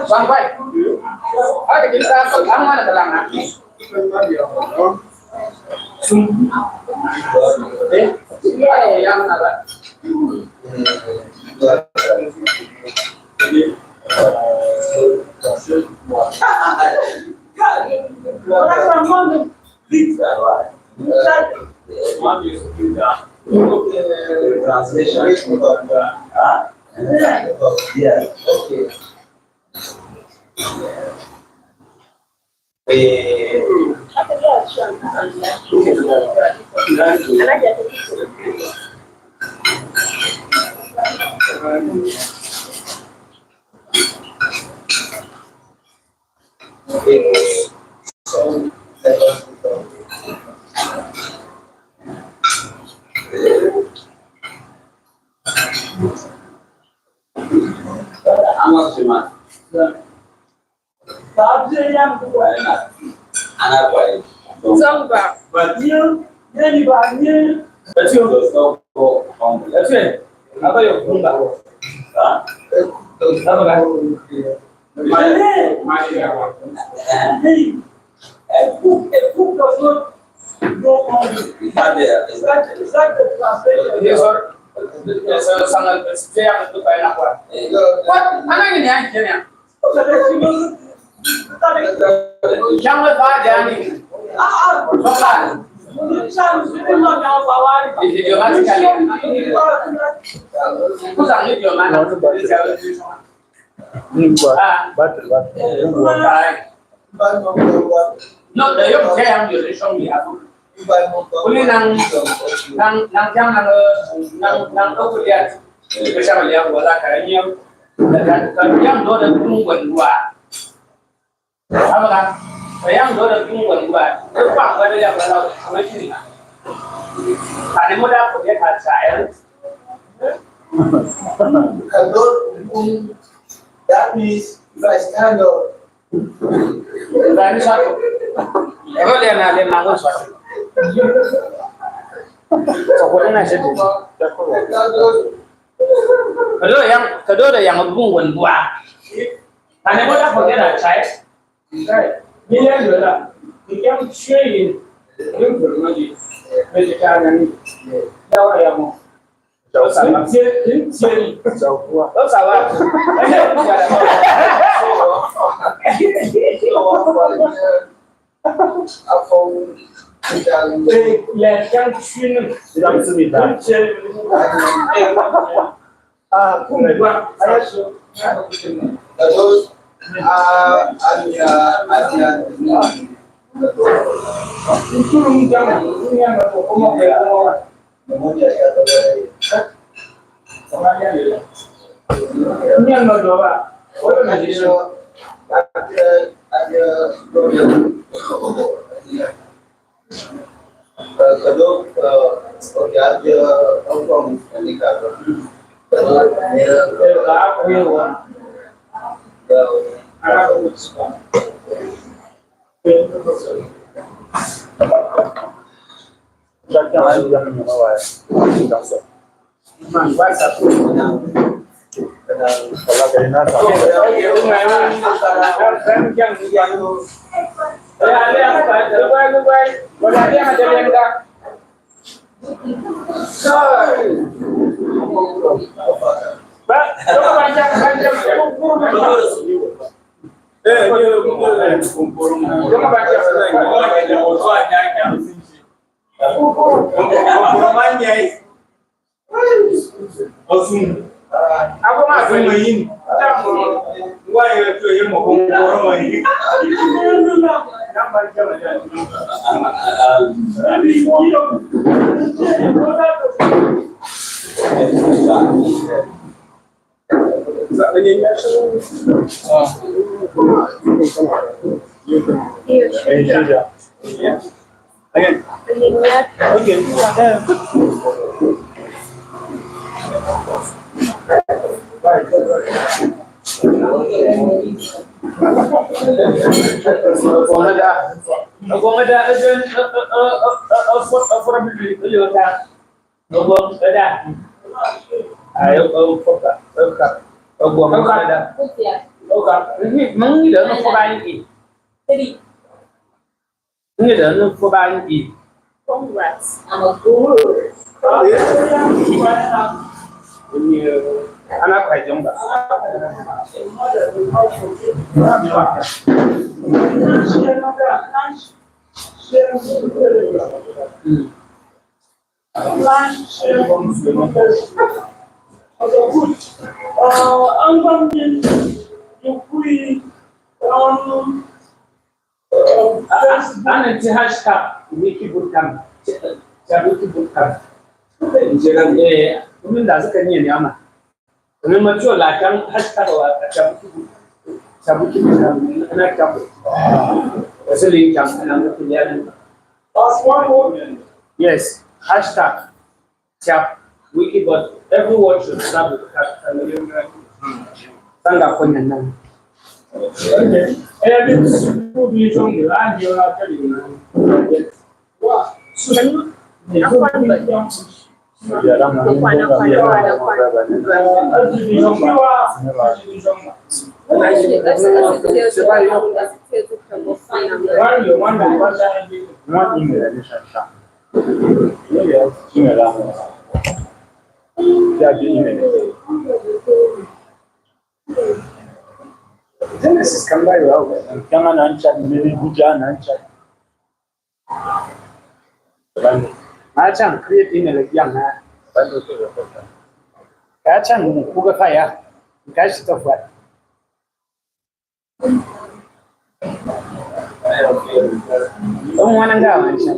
Sampai, ada kita pertama ada dalam yang ada. Zomba. No, the young jam you show me. Only nang over there. Special level was that kind of young daughter doing what. A young daughter doing what. The fact whether they are making it. And the mother forget her child. That means if I stand up, Kedua yang membuat buah. Karena mereka forget her child. Dia juga, dia cuci, dia bermaji, berjalan ni, jauh yang mau. Jauh sangat. Jauh sangat. Yang cuci, yang sembilan. Aku masuk main. Wah, itu yang mau ngomong ini. Congrats. I'm a guru. Anak kajong ba? Ana ci hashtag Wiki Bootcamp. Tyap Wiki Bootcamp. Kumin da suka yi ne ama. Kumin maciwo lakan hashtag wa Tyap Wiki Bootcamp ana kapo. Wasu link jam ana mutu yanin. Yes, hashtag Tyap Wiki Bootcamp. Everyone should start with hashtag. Tanga kunyan nan. Genesis kan bai wa kan ana chat ne buja na chat ma chan create email yang na ka chan ku ga faya ka shi ta fa don wannan ga wannan chat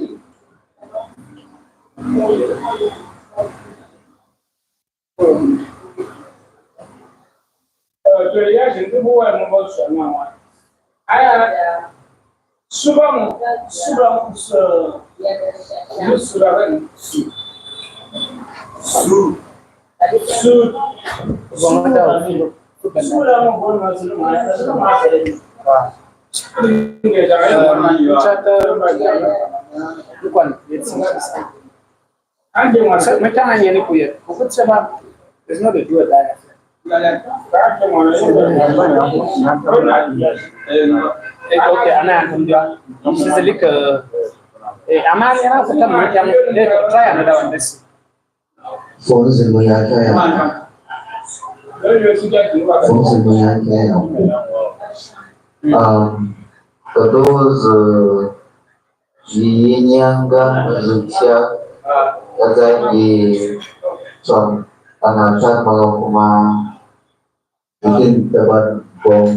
There's not a do or die. Okay, ana kumjua. Sisi amali yana kata mmoja try another one this. Phones in my area. Phones in my area. For those Yinyanga Zutia ada di Panasa kalau kuma mungkin dapat bom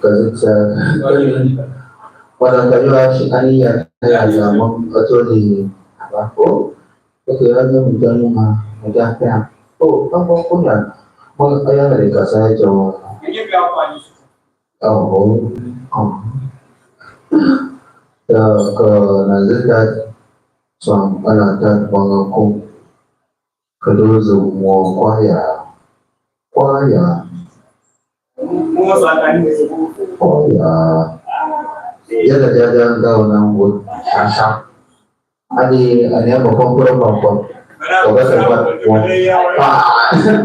kerja pada kali ini ya mem atau di apa kemudian mudah kamu punya mau kayak mereka saya coba ke nazar soal anak mengaku kedua semua kuaya jaga kau nambut asap ada apa obat tempat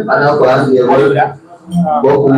anak kelas dia boku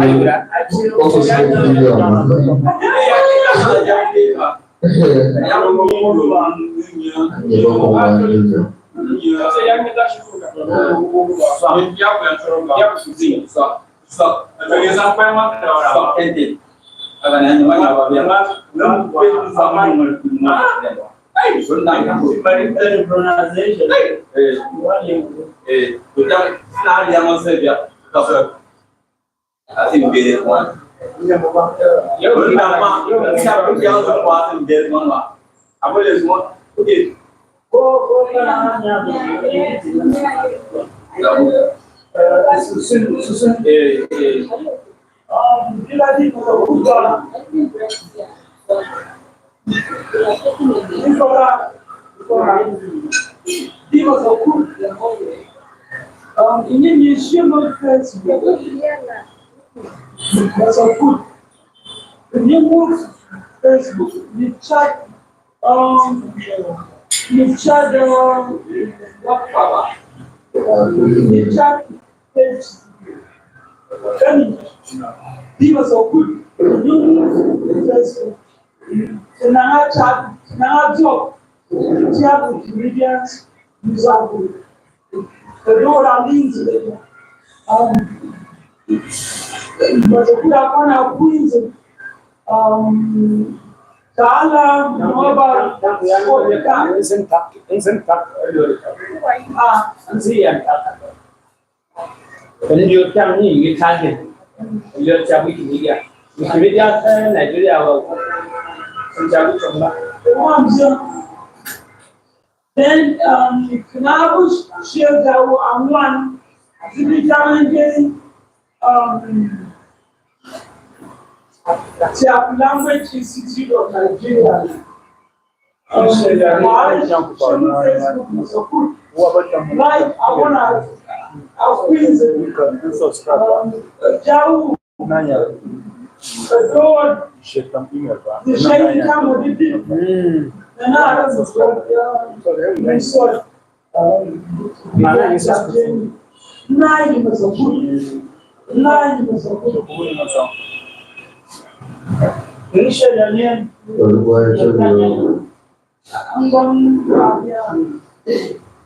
Facebook, you chat, you chat page. These are so good. Facebook. So now chat, now job. Tyap Wikimedians, user group. The door are linked to them. But if you are going to put Kala, Nova, isn't when you tell me you target your Wikimedia, Wikimedia Nigeria then Knabush shared that one challenging Tyap Language Institute of Nigeria. Like I wanna quiz Jau Lord the Shaykh come with it. And I was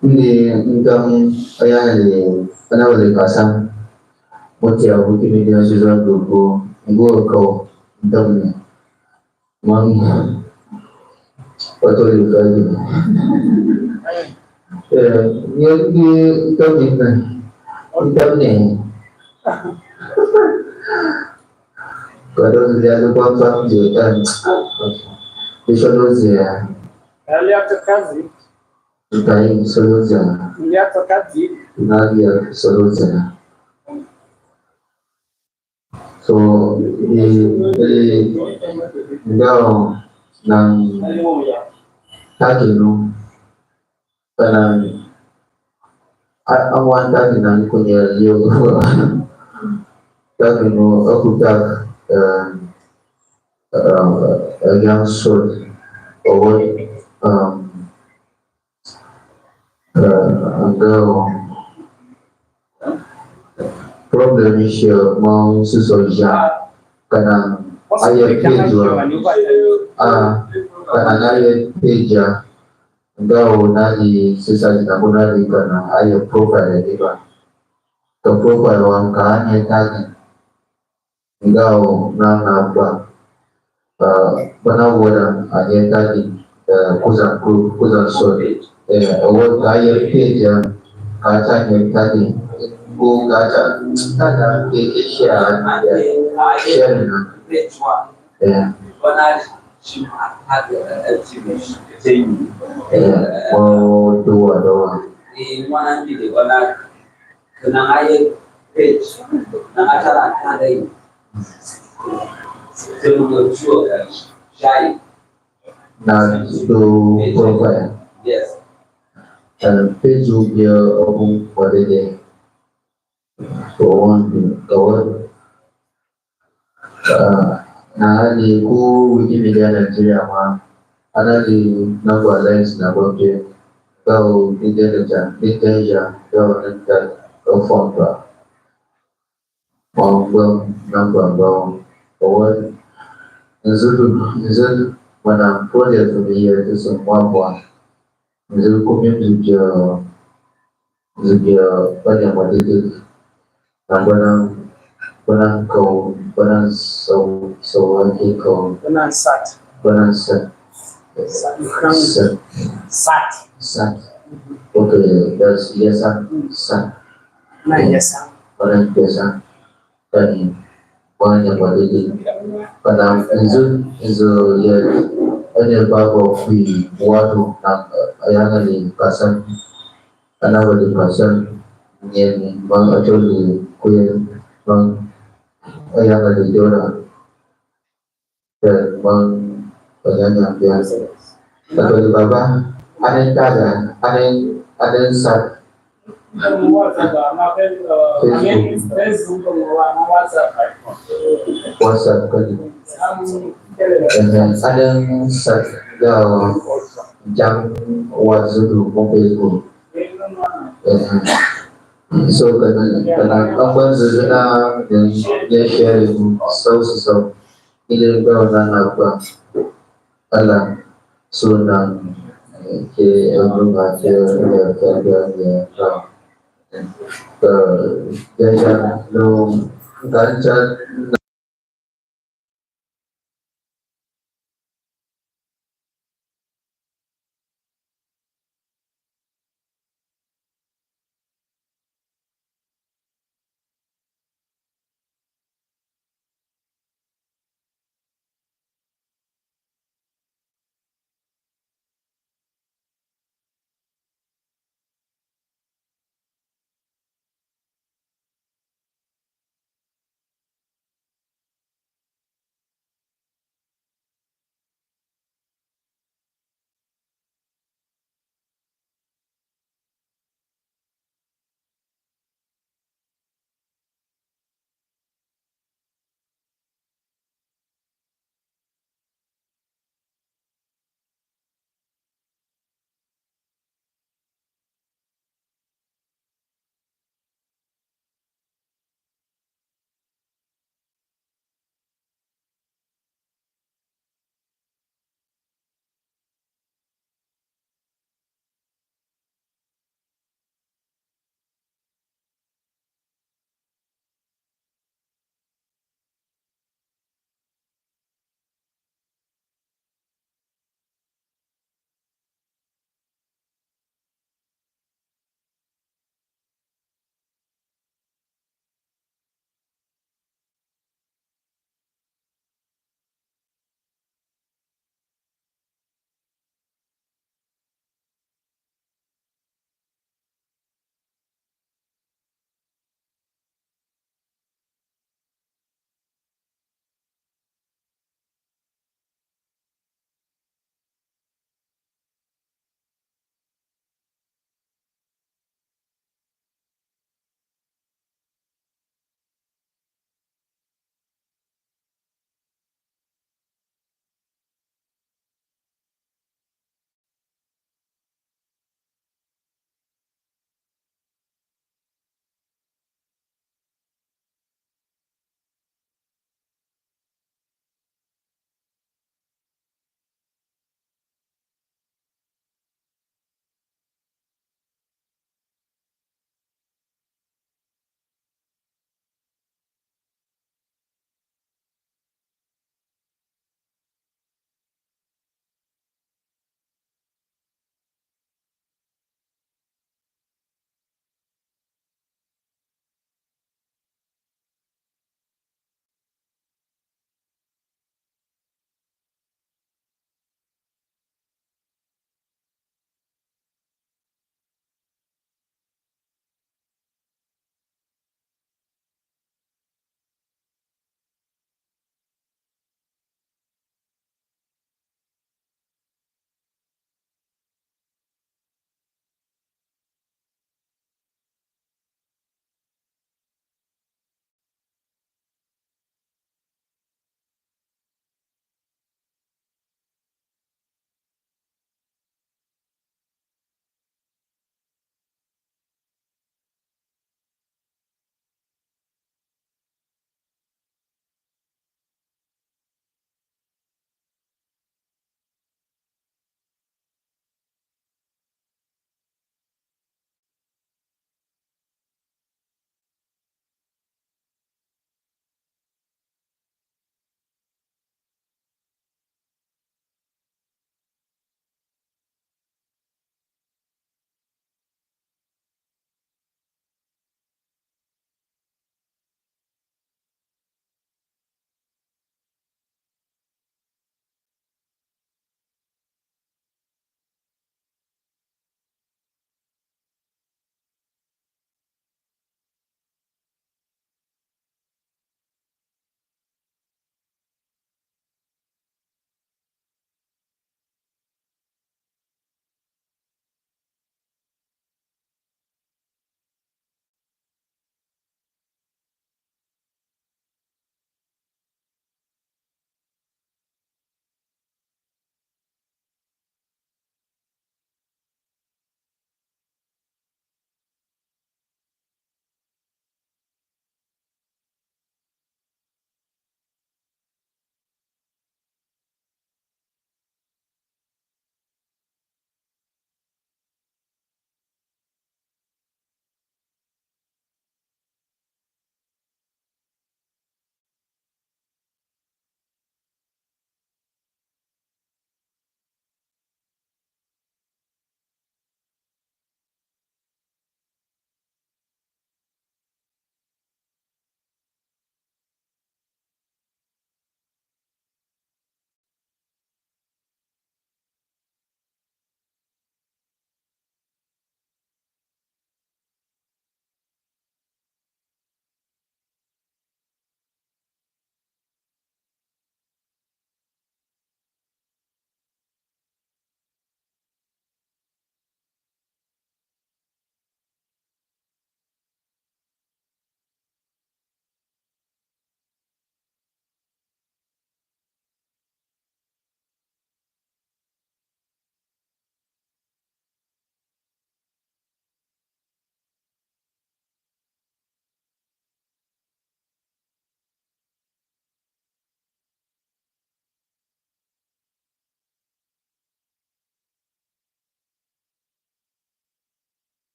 Ini tentang ayah ni, mana boleh kasam, macam Wikimedia sesuatu buku, gua kau tentang mang, betul juga itu. Yang kita ni, kalau dia lupa apa je kan, disolusi. Aliato kazi. Tukai solusi. Aliato kazi. Nadia solusi. So di ngao nang tagino kanang awan tagino kunya liyo tagino aku tag yang sur or ngao problem issue mau susulja kanang ayat pejua kanang ayat peja ngao nali sisa nali kanang ayat profile diba to profile wang kaanya tadi ngao nang apa penawuran ayat tadi kuzan sorry awal ayat peja kacanya tadi kaca ada share oh dua kenang air page nang acara ada ini sebelum syai nah itu profile yes dan page dia omong pada dia kawan di ku Wikimedia Nigeria mah ada di nama lens nama dia kau Indonesia kau nanti kau founder mau nama kawan nzul mana project dia itu semua buat nzul community juga banyak materi Benang kau lagi kau sat okay that's sat orang biasa dan banyak materi pada itu ya ada beberapa waktu yang ada di pasar karena di pasar yang mengatur kuil yang ada di Jora dan penyanyi biasa. Atau di bawah ada saat WhatsApp kali. Dan ada saat jam WhatsApp Facebook. So karena kawan sejenak dan dia share so ini kawan apa alam sunang ke rumah dia dia lo ganjar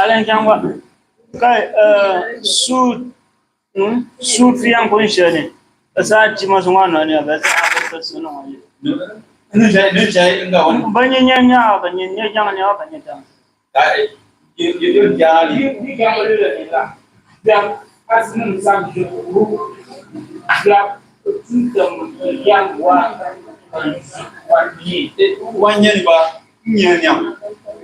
Alan Jangwa, kai su fiyan kun shane. Asa ci masu wannan ne ba sai aka sunu wani. Ne sai inga wani. Banyanya banyanya jangan ya banyanya. Kai yo jali. Ni ga wani da ni la. Da asinin sam shi ku. Da tuntum yang wa. Wanya ni ba nyanya.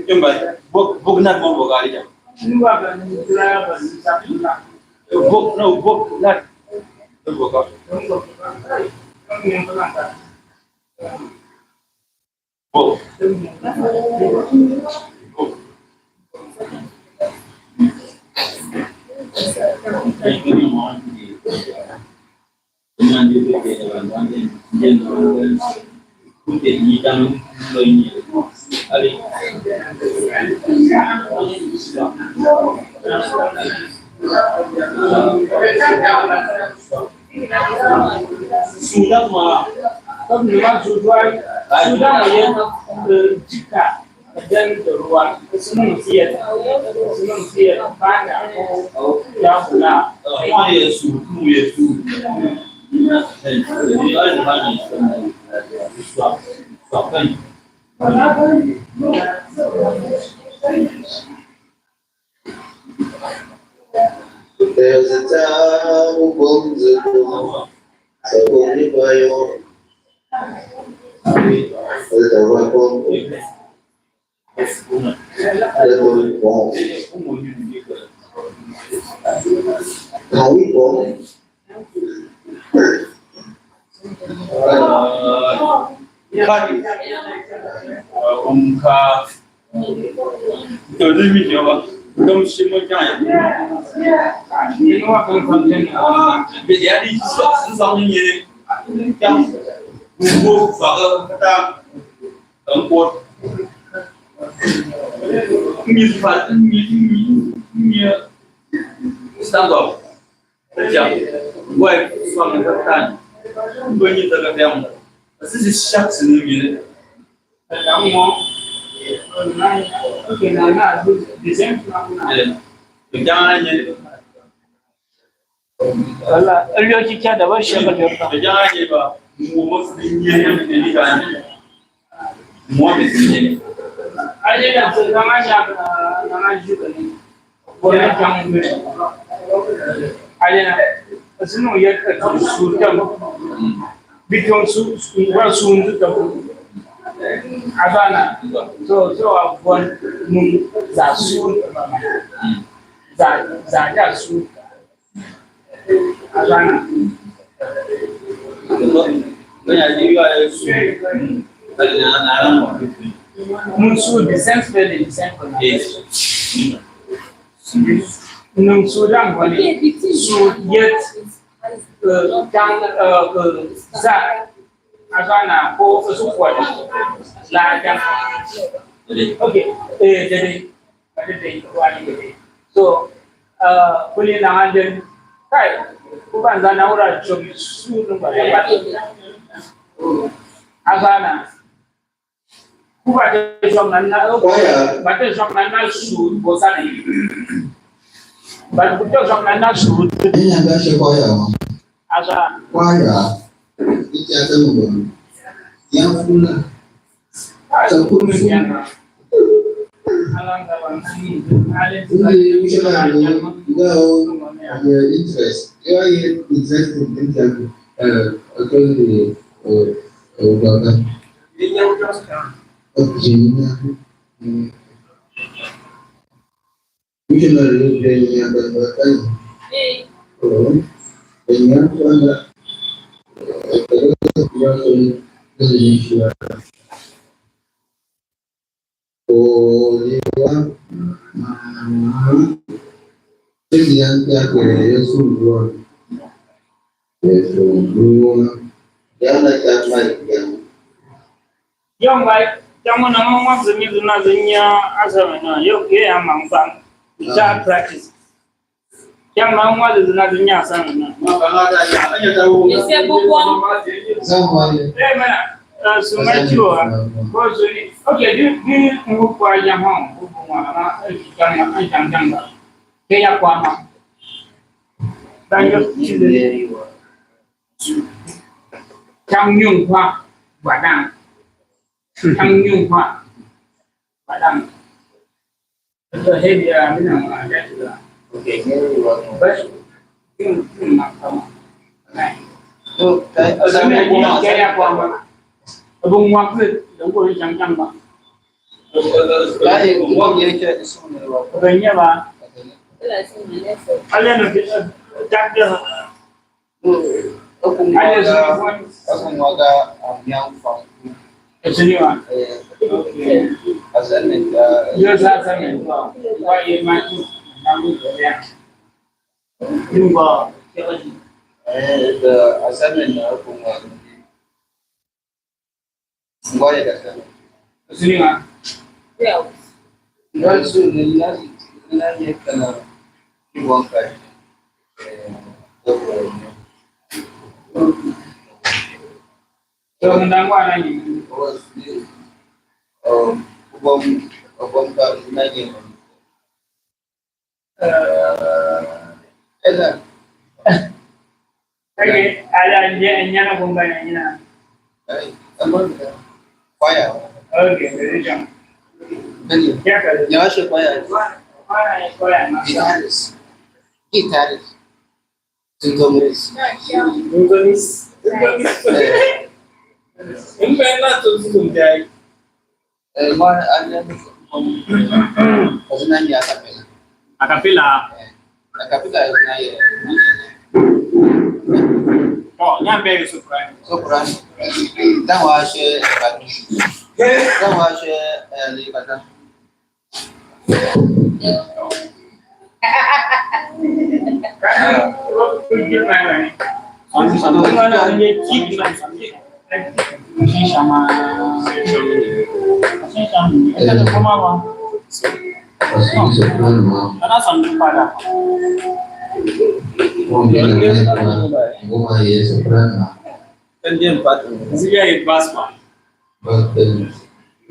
Jomba bok nat mo bogari jam. Ni ba ga ni la ba ni sam na. Bok nat. Bok. Bok. Sudah mah, kan memang sudah yang jika dan keluar senang siat banyak yang benar. Semua Yesus. There's a time who comes to so only by your stand up.讲，外双人的蛋，关于这个这样的，这是相似的名，然后 Okay, now the same Allah, Allah kita da ba shi ba da ba. Ya ne ba, mu musulmi ne ba ne. Mu musulmi ne. Ai da su zama ya na ji da ni. Wannan kan mu. Ai na sunu ya ka su da biton su ba su da Azana, so abubuwan mun za su za su Azana. Mun su the same spelling, the same pronunciation. Nun su dan wani su yet kan za Azana ko su kwada la dan okay jadi wani so kuli na handen kai kubanza na ura chobi su ba Azana kuba de shomnan na ba de shomnan na su bo sana ba de shomnan na su ina da shi kwaya Azana kwaya ita ta mu ya fula ta kuma interest. You are interested in them. Yang baik, yang mana orang seni dunanya asalnya, yang dia yang mampan, kita practice. Yang mana orang dunanya asalnya. Bisa bukan? Sama. Mana? Semua juga. Kau sini, okey, dia bukan yang ham, bukan jangan. Kayak apa mah? Dan jadi trong nhung hoa và đăng trong nhung hoa và đăng rồi hết bây giờ là cái là ok với nhưng mà không này ở đây này cái là quan mà ở vùng ngoại thì đúng rồi chẳng chẳng mà cái vùng ngoại gì chơi về nhà bà anh lên được chắc chưa yang fang. Kesenian. Asal ni. Dia sahaja ni. Wah ini macam namun dia. Jumpa. Asal ni aku buat. Buat apa? Kesenian. Ya. Buat suni nasi kena dibuang kai. So tentang apa lagi? Bom tak lagi. Ada. Okay, ada nyana bomba nyana. Fire. Okay, very jam. Beni. Ya kan? Ya asyik fire. Fire. Guitarist. Sintomis. Impena tu sungai. Mana ada pasal ni akapela. Akapela ni. Oh, nyampe sopran. Dan washe li kata.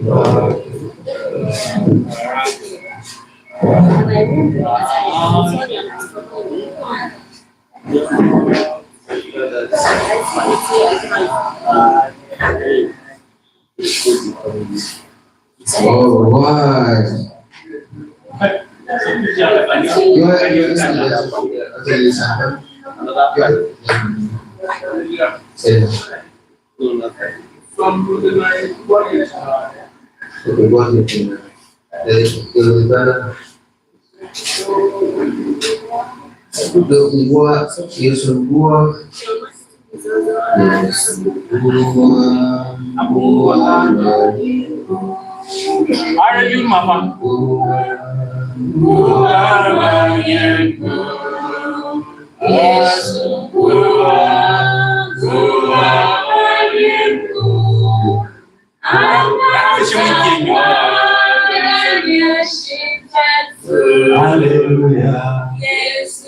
All right. Are you mama? Yes, Hallelujah. Yes,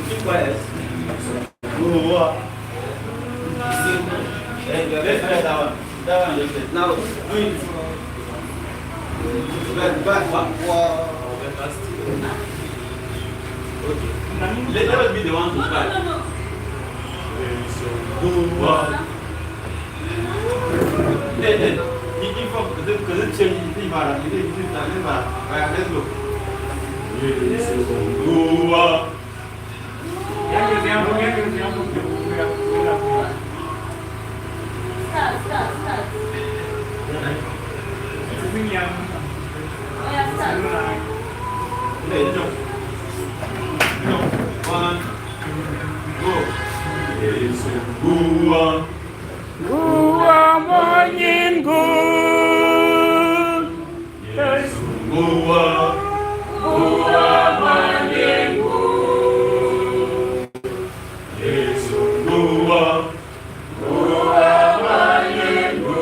Keep quiet. Go. Let's try that one. That one, just now. Do it. Back. Okay. Let us be the one to start. Go. If from because it's changing the bar, it is the bar. Let's go. Go. Gua monyin good. Yes. Gua monyin good. Yes. Gua monyin good.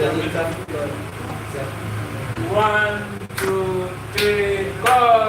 1, 2, 3, go!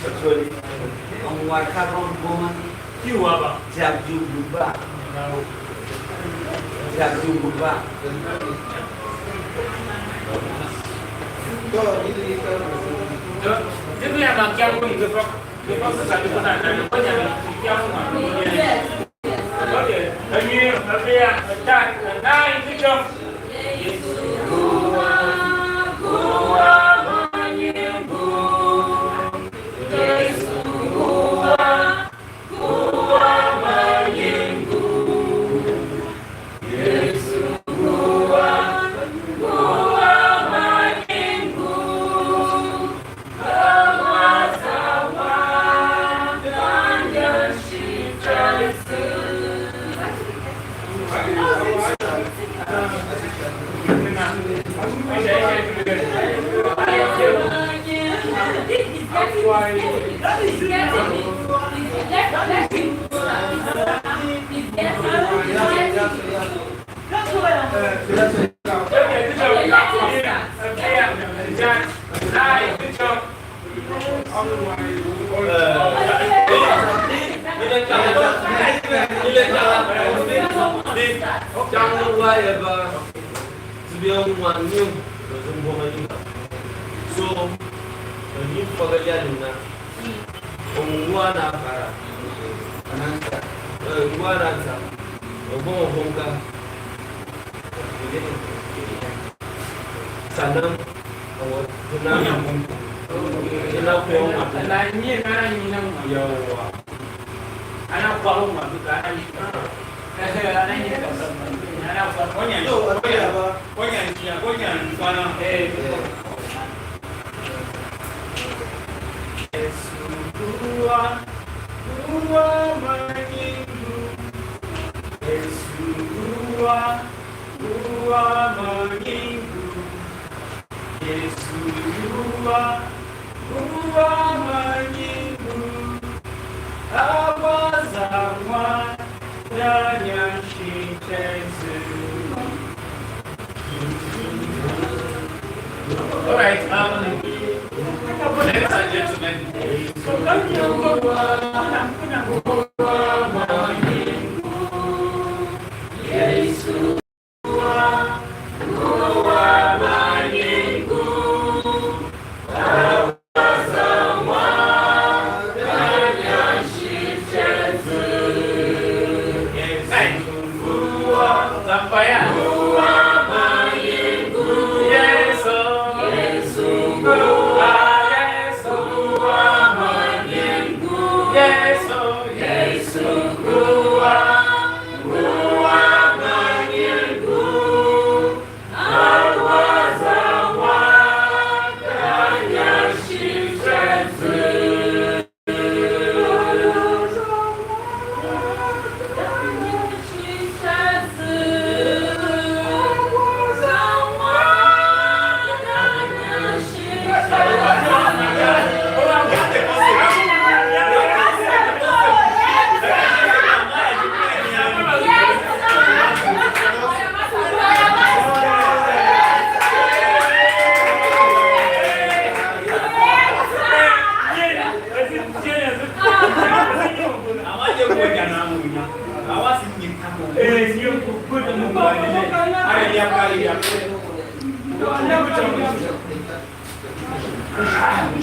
Actually, ông ngoài carbon woman, you are Tyap Jadi yang macam itu lepas satu pertanyaan banyak yang okey, lagi yang dan naik itu jom.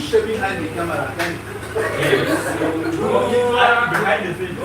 Should behind the camera. Behind the scene.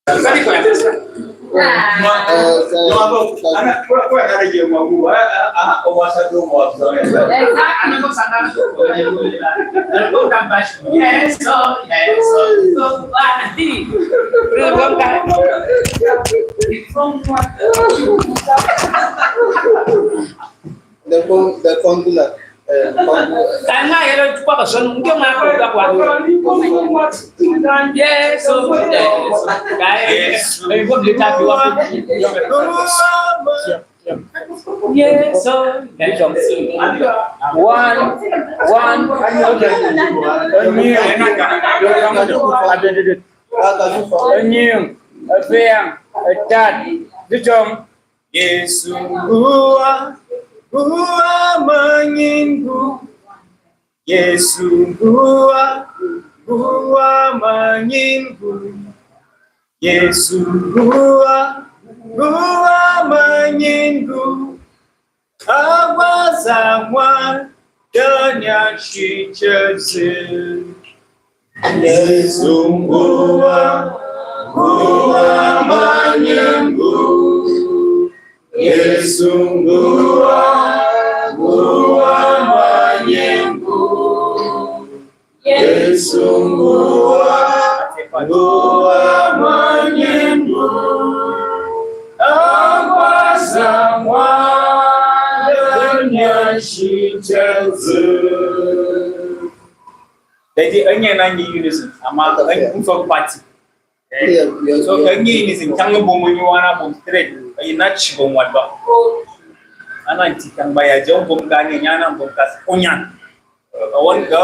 Kali kwa the consular. Karena ya itu apa son mungkin aku enggak kuat. Yes, so guys, ibu beli tapi waktu. Yes, so one, Yesus gua menginggu, Yesus gua menginggu, Yesus gua menginggu, apa semua dengan si Yesus, Yesus gua menginggu, Yesus gua menginggu, Yesus gua menginggu, apa semua dengan si Yesus. Jadi hanya nanti unison, ama hanya untuk party. So hanya unison, jangan bomunyuana bom trade. Ina chibon wadba ana tikan baya jom bom gane nyana bom kas kunyan awon ga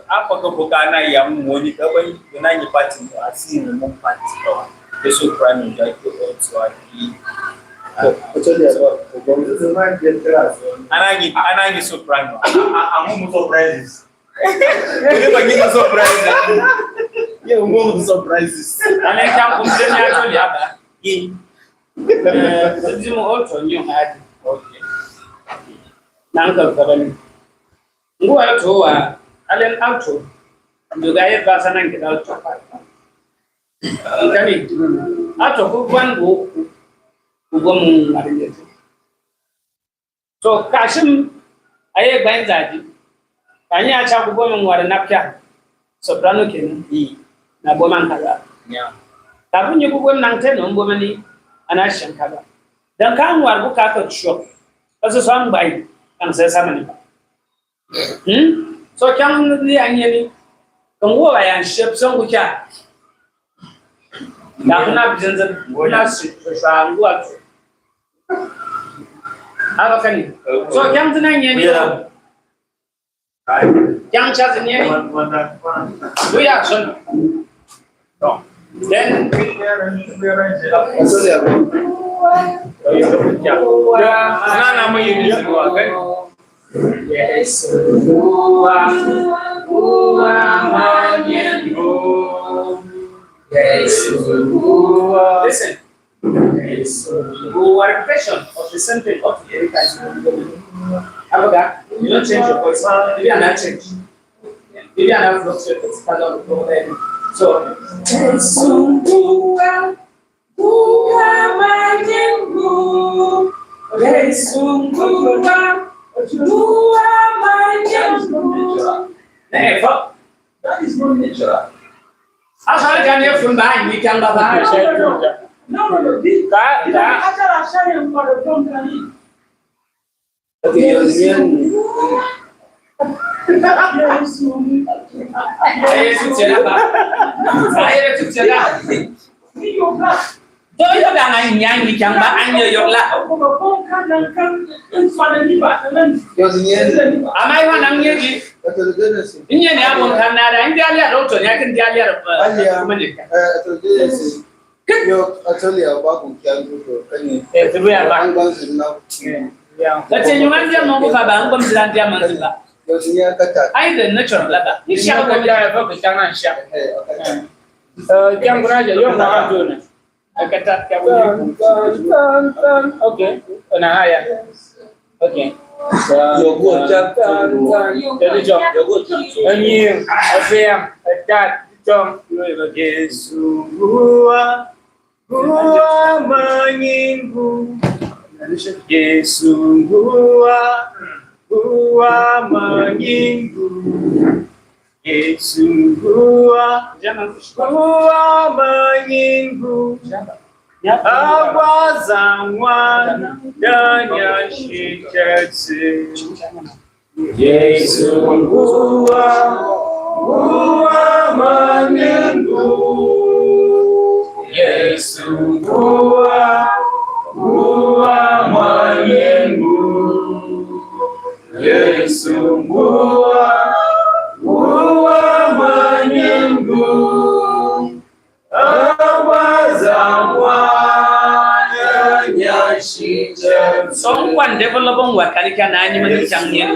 apa ko bokana ya moni ka bai ina ni party asini mun party to so prime ja ko so aki ana ni so prime amu surprises ele bagi surprises ye mu surprises ana kan kum tenya to ya ba Zimu auto nyo hadi. Okay. Nanga kabani. Ngu auto wa alen auto. Nduga ye basa nangi auto. Kani. Auto ku kwangu kugomu marinje. So kashim aye banzaji. Kanya acha kugomu ngwara napya. Soprano kenan. Na boman kaza. Yeah. Tapi nyu kugomu nangte no mbomani. Ana shankaba dan kan war buka ka shop kaso san bai kan sai sama ne so kan ni anyeni kan wo bayan shop san kuka da kuna bijanzan wala su sa ngwa aba kan so kan tunan yeni kan cha tunan yeni duya son to then nana mo yini sigwa kan yes listen repetition of the same thing of the time abaga you don't change your voice maybe I'm not change maybe I'm not so Sungguh majengo, sungguh majengo. Never. That is not natural. Asal jangan fundai ni kan bapa. No. Kita acara saya yang pada tahun kali. Saya cerita. Tôi có đang anh nhanh thì chẳng bạn anh nhờ là à mai hoa năng như gì như này một thằng nào anh ra liệt đâu chuẩn nhà kinh ra liệt mình đi yo actually about kukian tu kan ni tu ya bang bang sinau Kasi yung andiyan mo ka ba ang pamsilan diyan man sila yo sinya kata ay din natural la ni siya ko ya ba ko tangan siya diyan ko raja yo na ato na kata ka okay na haya okay yo go chap jadi jom yo go ani afem tat Yesu gua menyinggung. Yesu gua menyinggung. Yesu gua menyinggung. Awazangwan dan yashikatsi. Yesu gua menyinggung. Yesu gua menyinggung. Yesu gua menyinggung. Someone developing what can I menyinggung.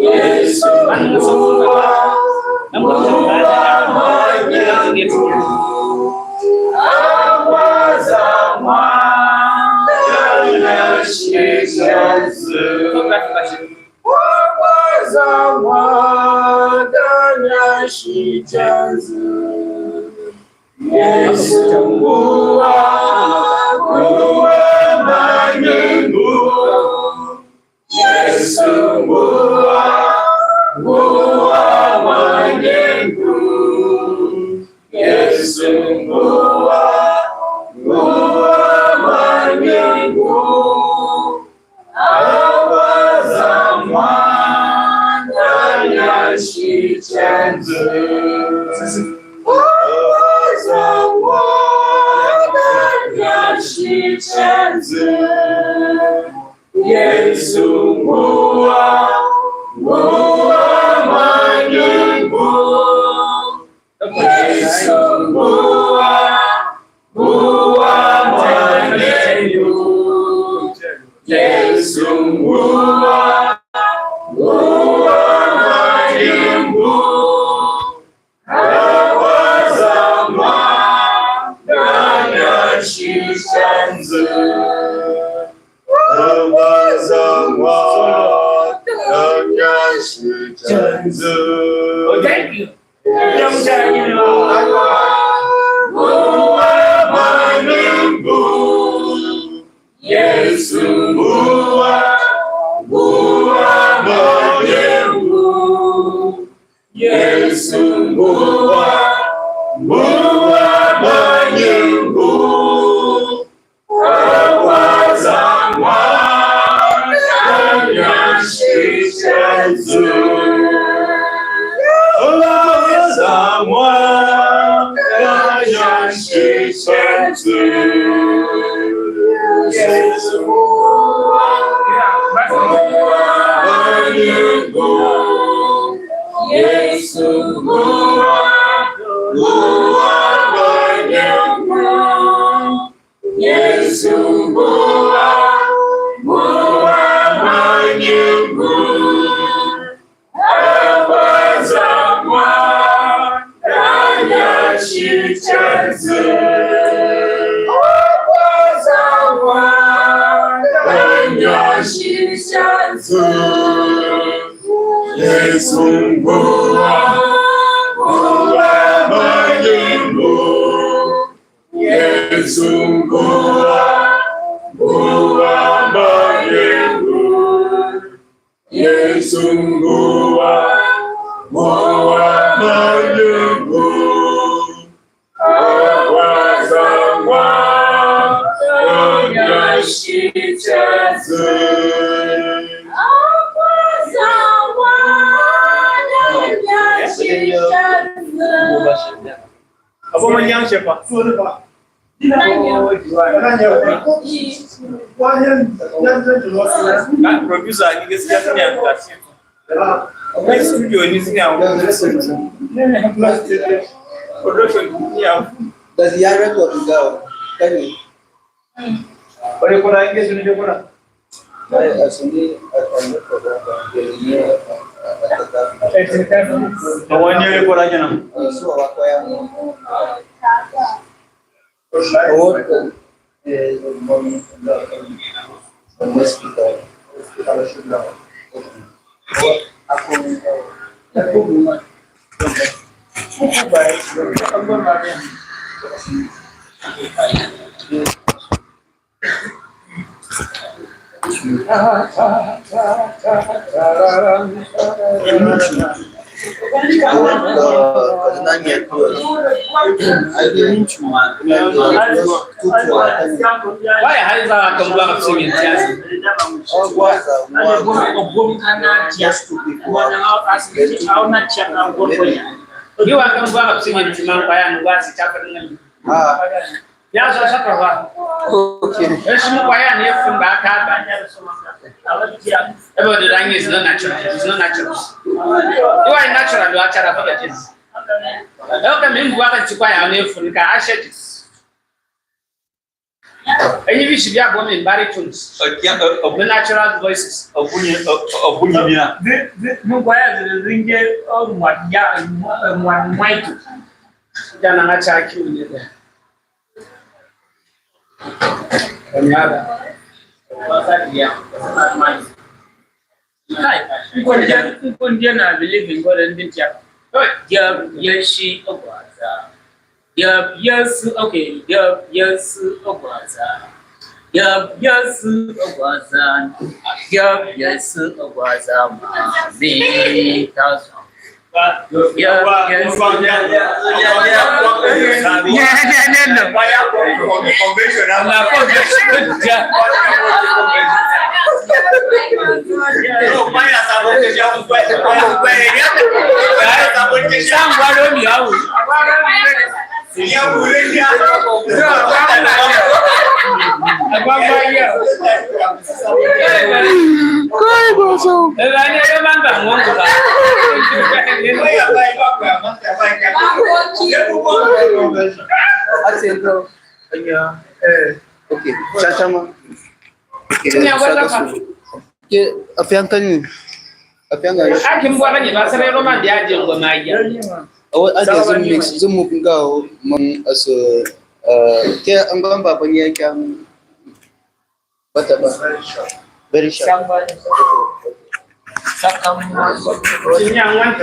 Yesu menyinggung. Yesu menyinggung. Apa yang siapa? Kan producer ni gaskiya sun yi amfani. Akwai studio ni sun yi amfani. Production ni amfani. Da ziyarar to ga kani. Bare ko da inge sun je ko na. Sai asuni a kan ko da ne To wani ne ko da kenan. su wa ko ya Why has a complete singing you are going to singing to Mampayan, what's it happening? Yes, I said, there's no way I near from back up. Everybody dying is not natural. It's not natural. You are natural, you are natural. How can you walk to buy a name from the ashes? And you should be a woman in baritones of the natural voices of Wikimedia. No, why are the ringer of one might than an attack you there? People believe in God and didn't yes, she yes, okay, yes, yes, okay, sama. Apa yang tadi? Apa yang tadi? Akin buat ni bahasa Roman dia aje ngoma aja. Oh, ada mix zemu pengau meng aso ke ambang bapa ni yang bata ba very sharp. Sakam yang wan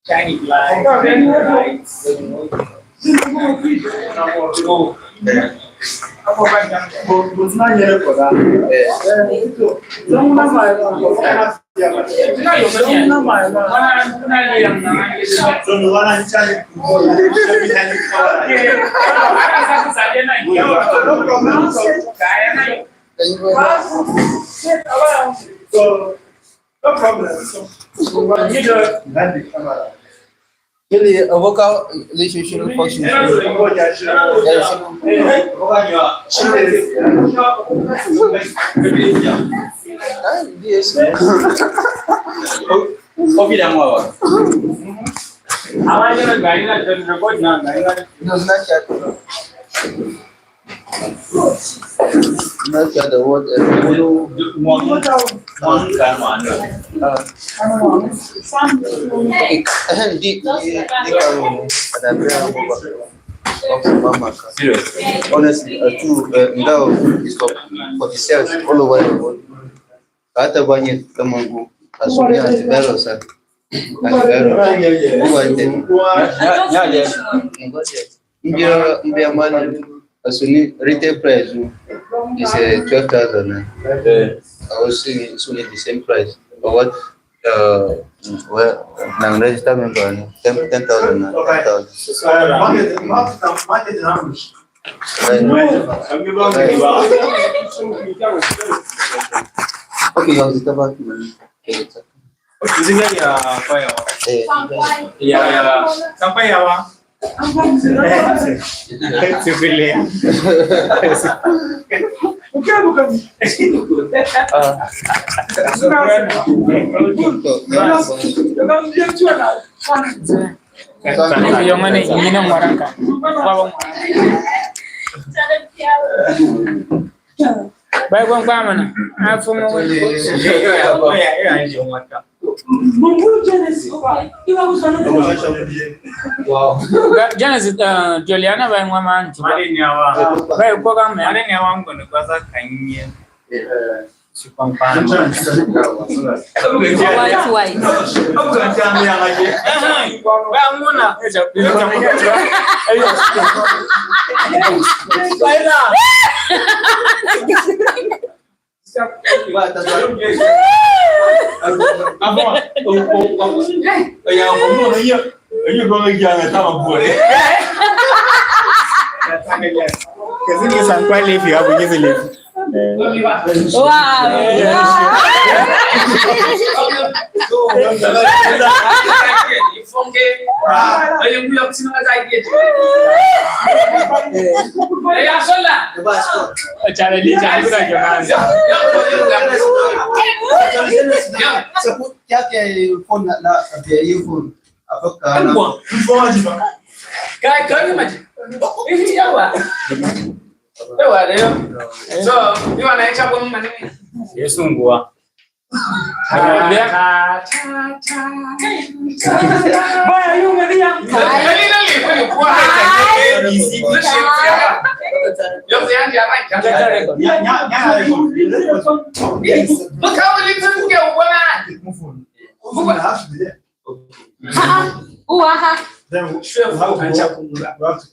Chinese lights. No problem. Really, a vocal relationship function. Not the word. Honestly, now is for the sales all over the world. Kata banyak temanku asumnya antibero sah. Antibero. Buat ini. Ya. Dia mana Asuni retail price is 12,000. I was seeing it's only the same price. But what? Well, now register member 10,000. Okay, yang kita bahas Isinya ya apa ya? Ya sampai ya Bang. Civilian. Bukan. Yung ano, inom orang ka. Baik bang paman, apa mau? Wow. Genesis Juliana baik mama. Baik kau kan? Ada ni awam kono kuasa kanya. Supang pan. White. Aku jangan yang lagi. Bang Mona. Baiklah. Apa? Yang ngomong ini gua jangan tahu boleh. Kasi sampai live ya begitu live. Wow. So, you want to check on money? Yes, ungguah.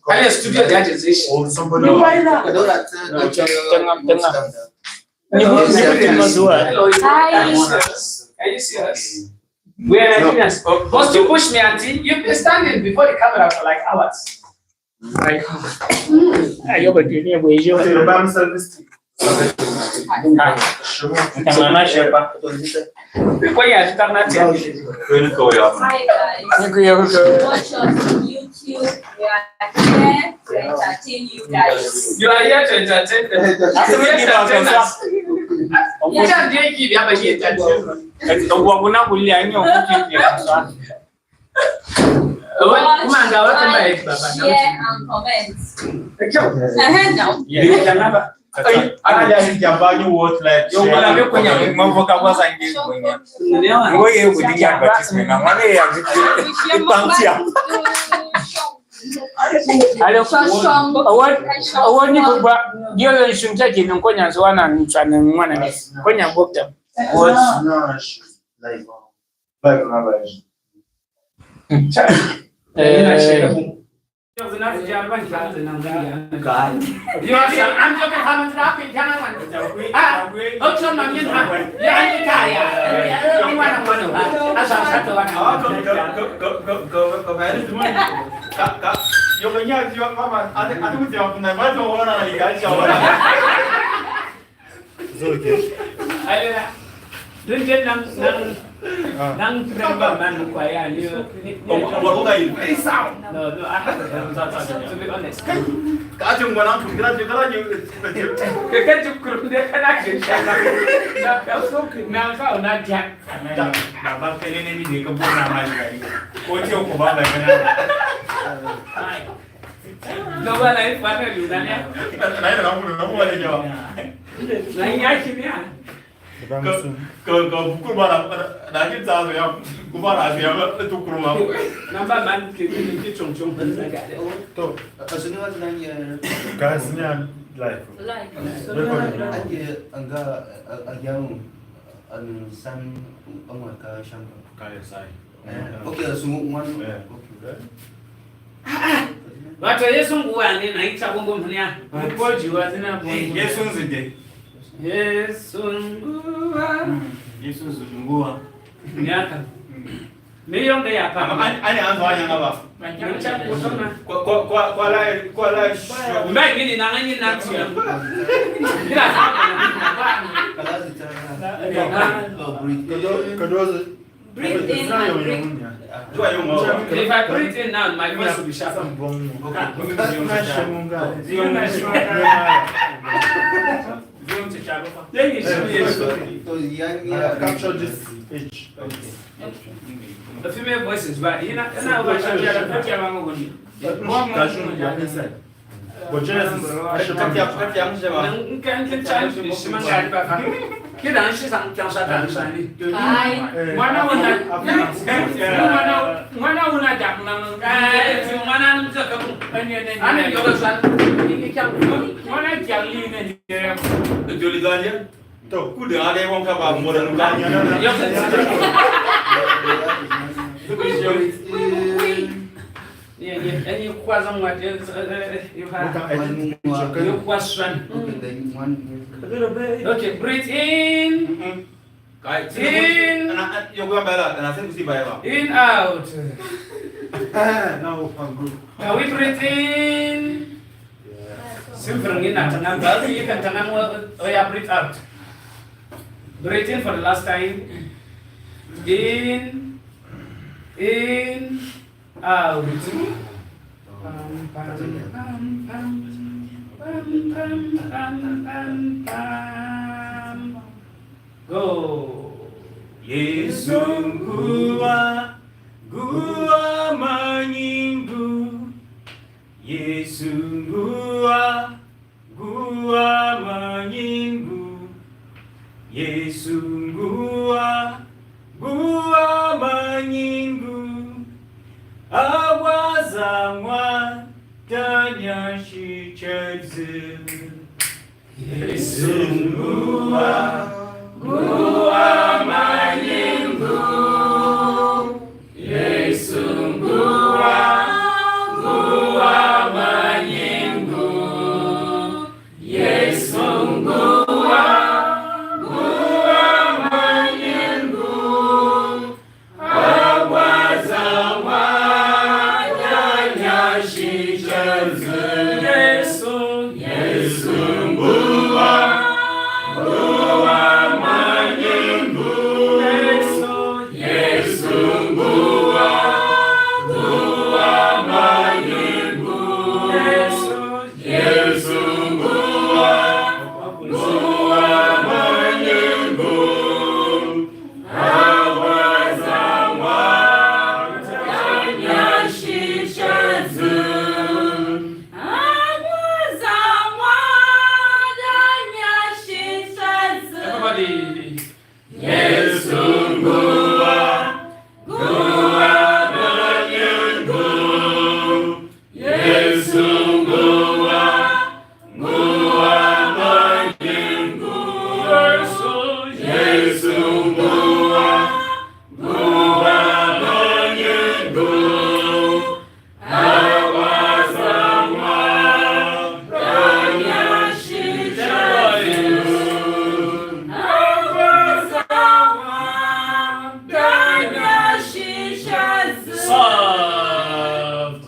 Kalian studio dia aja sih. Are you serious? We are Nigerians. Once you push me, auntie, you've been standing before the camera for like hours. Like, Ayo begini bejo. Mana siapa? Kau ya kita nak cari. Kau ya. Hi guys. Watch us on YouTube. We are here to entertain you guys. You are here to entertain them. Jangan dia give apa dia entertain. Gua guna kuliah ini aku kira. Share and comment. No. Jangan apa? Ada yang jambanyu word like. Yung wala ko kanya mabuka ko sa English ko niya. Ngoy yung kudi yan advertisement na mali yan. Ipang siya. Awal ni kuba dia le shunta ki nan konya so ana ni tsana mana ne konya bokta What? Like na ba. You are I'm talking how much that can one. Oh, so no, you have. Yeah, I can't. You want to one. I saw that one. Yung kanya siya mama, ate mo siya na ba so wala na liga siya wala. So okay. Ayun. Dun din nang tremba man ko ay aliyo. Wala kayo. No, I have to be honest. Kajong wala kung kala yung Kajong kung dia kana siya. Na ka na jack. Na ba kaya ni hindi ko po na mai kai. Ko chiyo ko ba ba kana. No ba lai pa na ludan ya. Lai na mo wala niyo. Lai ya siya. Kalau buku mana nanti saya yang kumara saya itu kurma. Nampak man kita cong-cong bernaga. Tuh, asuni wala nang kasnya live. Aja angga agyaw an san amar ka shamba Kaya saya. Okay, asuni one. But Yesu ngwani na icha bongo mhania. Mpoji wazina bongo. Yesu nzide. Yesu ngwa. Yesu ngwa. Miaka. Miyonga ya papa. Ani anzo anya ngaba. Mcha kusoma. Kwa la. Mbai ngini na ngani na tia. Bila Breathe in and breathe. If I breathe in now, my voice will be sharp. Capture this age. The female voice is right. You know, Kila nchi sankianza Tanzania. Mwana una jamu na mwana mzaka mu. Ani yoga sana. Mwana kiali ne ndio. Joli ganya. To kude ale won ka ba mo da ganya na. Any question what you have? Your question. Okay, breathe in. In. In out. Now I'm good. Can we breathe in? Simple enough. Now you can turn on breathe out. Breathe in for the last time. In. In. Out. Go. Yesu ngua manyingu. Yesu ngua manyingu. Yesu ngua manyingu. Awazamwa tanya shicheze. Yesu ngua manyingu. Yesu ngua manyingu. Yesu ngua manyingu. Awazamwa tanya shicheze. Yesu ngua manyingu. Yesu ngua manyingu. Yesu ngua manyingu. Awazamwa tanya shicheze. Everybody. Yesu ngua manyingu. Yesu ngua manyingu. Yesu ngua manyingu. Awazamwa tanya shicheze. Soft.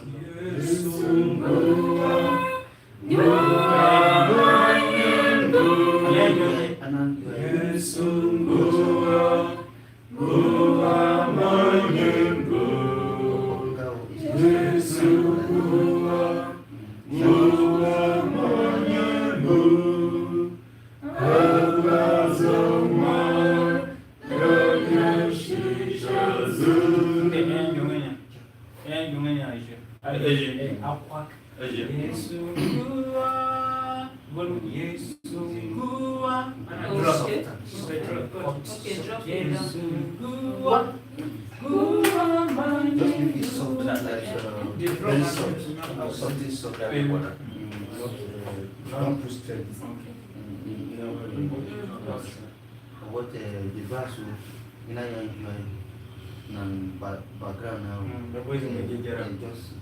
Don't push straight. What the verse you know background now. The voice in the Just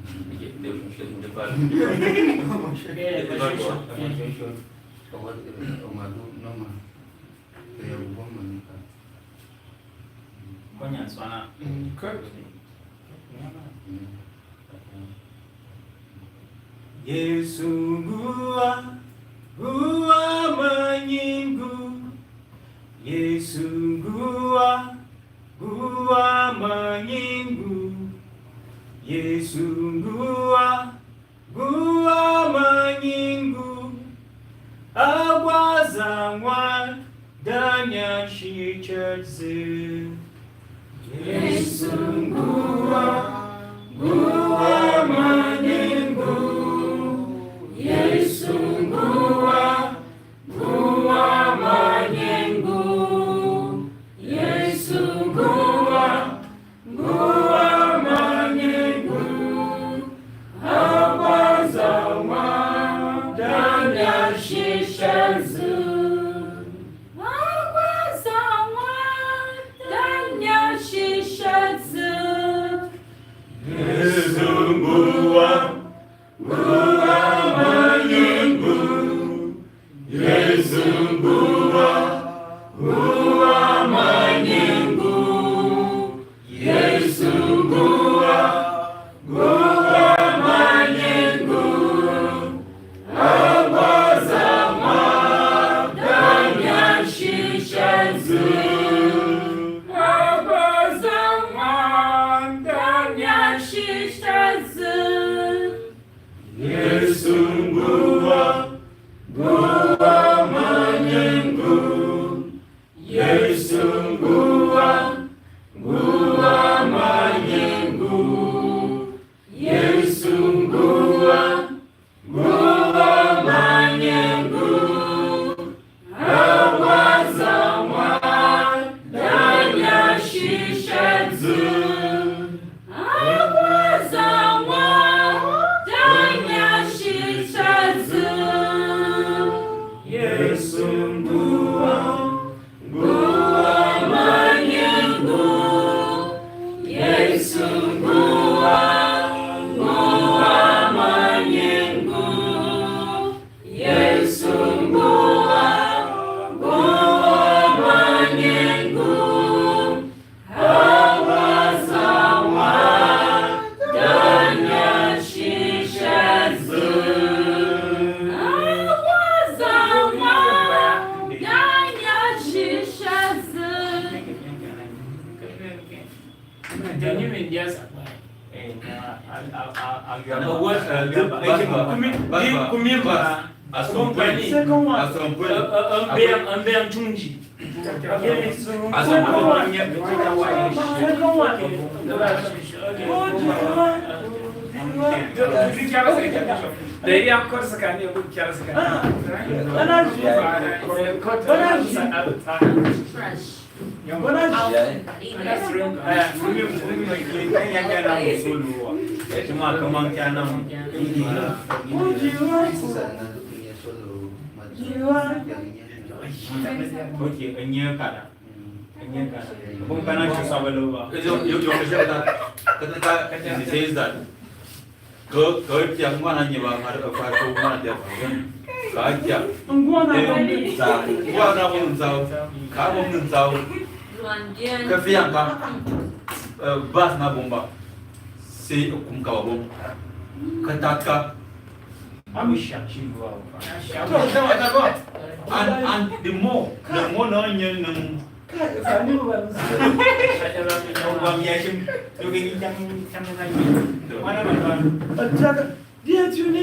Yesu gua menyinggu, Yesu gua menyinggu, Yesu gua menyinggu, abwazangwa danya shicherzi. Yesu gua menyinggu, Yesu gua menyinggu, Yesu gua menyinggu, abwazangwa danya shicherzi. Yesu gua menyinggu, Yesu gua menyinggu, Yesu gua menyinggu, abwazangwa danya shicherzi. Yesu gua menyinggu, Yesu gua menyinggu, Yesu gua menyinggu, abwazangwa danya shicherzi. Yesu gua menyinggu, Yesu gua menyinggu, Yesu gua menyinggu, abwazangwa danya shicherzi. Bas na bomba se kumkawabom kataka and the more no nyen dia tu ni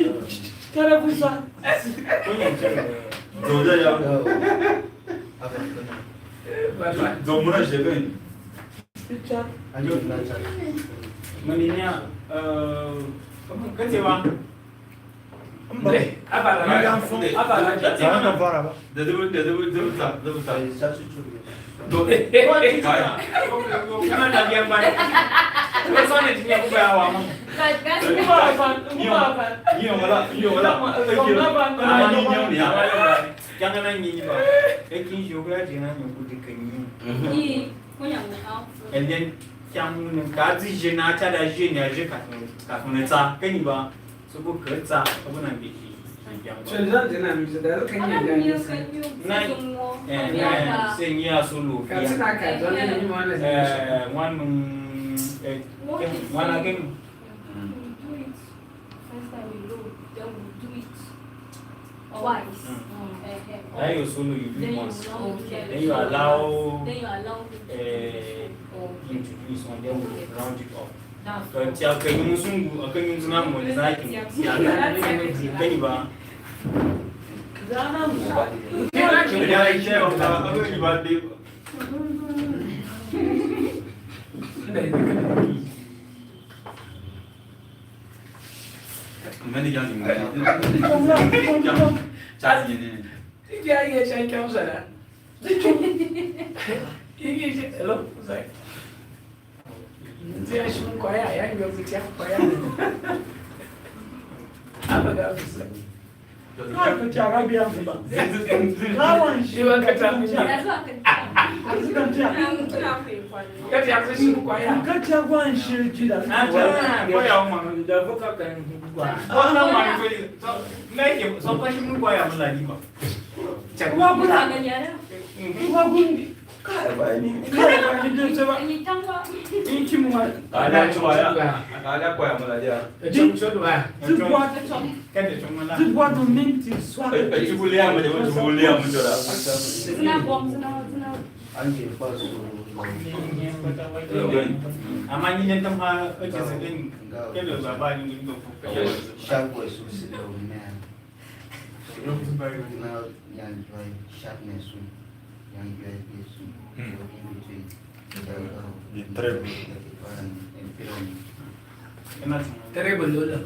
cara besar doja ya zomuna shegen picture ayo maninya kacewa apa jangan nangis pak. Ekin juga jangan nyebut ikannya. And then Yang kazi jena ada jena je katun ta kani ba so ko kerja apa nanti Children jena mi sedar kan ya. Na senya sulu. Kasih nak kan ni mana? One again. Twice. Then you solo you do once. Then you allow introduce one, then we round it up. Kalau tiap kali musuh, akan musuh nama boleh naik. Kali ba? Jangan. Kita aja apa ibadah. Mana yang ini? Cari ini. Dia ia cakap kau sana. Ini hello, saya. Dia cuma kaya, yang dia bicara kaya. Apa kau bisa? Kau cara biar apa? Kawan siapa kata siapa? Kau cakap siapa kaya? Kau cakap siapa tidak? Kau yang mana? Dah buka kan? Kau nak mana? Naik, sampai siapa kaya lagi kau? Wah, bukan ya? Wah, gundi. Kaya ni tu sebab Ini tangga. ini cuma ada cuma ya, ada apa yang mulai dia? Cuma dua. Cuma kan dia cuma lah. cuma tu minti suara. Cuba lihat macam cuba lihat macam lah. Senang bom, senang. Anjir pas. Amannya yang tempat kerja sedang. Kalau bapa ni itu. Sharp was sudah man. Now yang jual sharpness yang jual itu in between. Di trap. Terrible lah.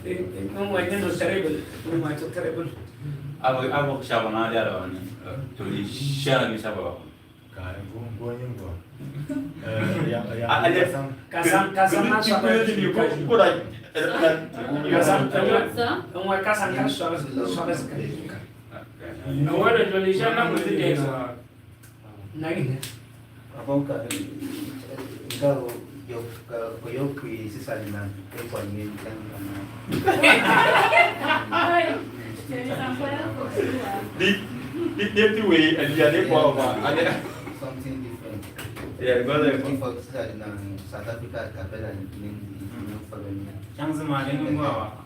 Memangnya no terrible. Memang terrible. Aku siapa nak dia lah ni. Jadi siapa ni siapa? Gua yang Ada kasang apa? Kau dah. Kasang kan suara sekali. Awak ada tulisan apa tu dia? Naik. Apa kau yo kui sisaliman kau ni kan Di dia tu dia apa? Ada something different. Ya, gua dah. Info sisaliman South Africa kapela ni follow. Yang semalam ni gua.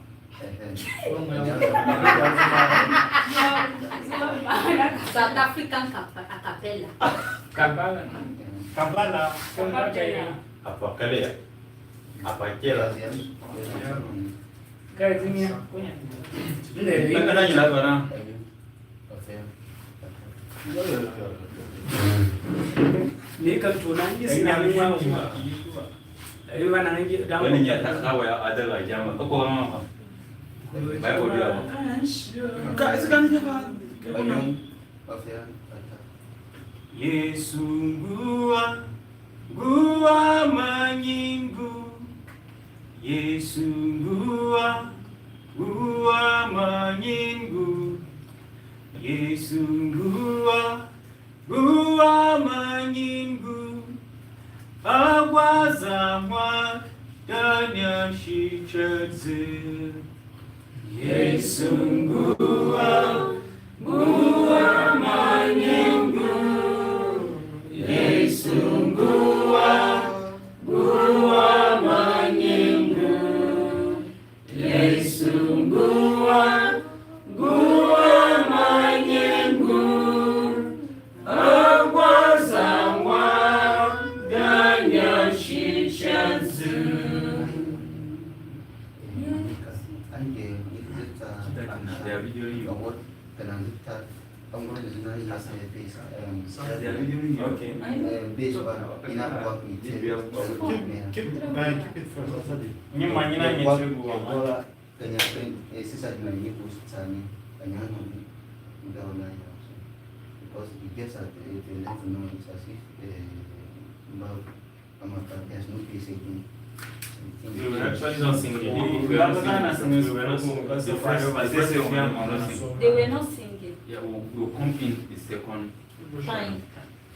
South African capella. Kapala. Apa kali ya? Apa kira? Kayak ni punya. Ini ada yang lain mana? Ni kan tunan ni senang mau. Dari mana ni? Ini ya tak tahu ya ada lagi yang apa apa. Baik dia. Kak sekarang ni apa? Yesu gua menyinggu. Yesu gua menyinggu. Yesu gua menyinggu. Awazamwa danya shichadzi. Yesu gua menyinggu. Yesu gua menyinggu. Yesu gua menyinggu. Awazamwa danya shichadzi. Ada video ni. Awak kenal kita. Kamu ada sebenarnya yang saya base. Ada video ni. Okay. Base pada ina buat ni. keep it for tadi. Ini mana ni cikgu? Kanya sisa di mana ni post sana. Kanya ni mudah orang ya. Because it gets at the level know it's as if about there's no place again. You were actually not singing. We were not singing. They were not singing. Yeah, we pumping the second. Fine.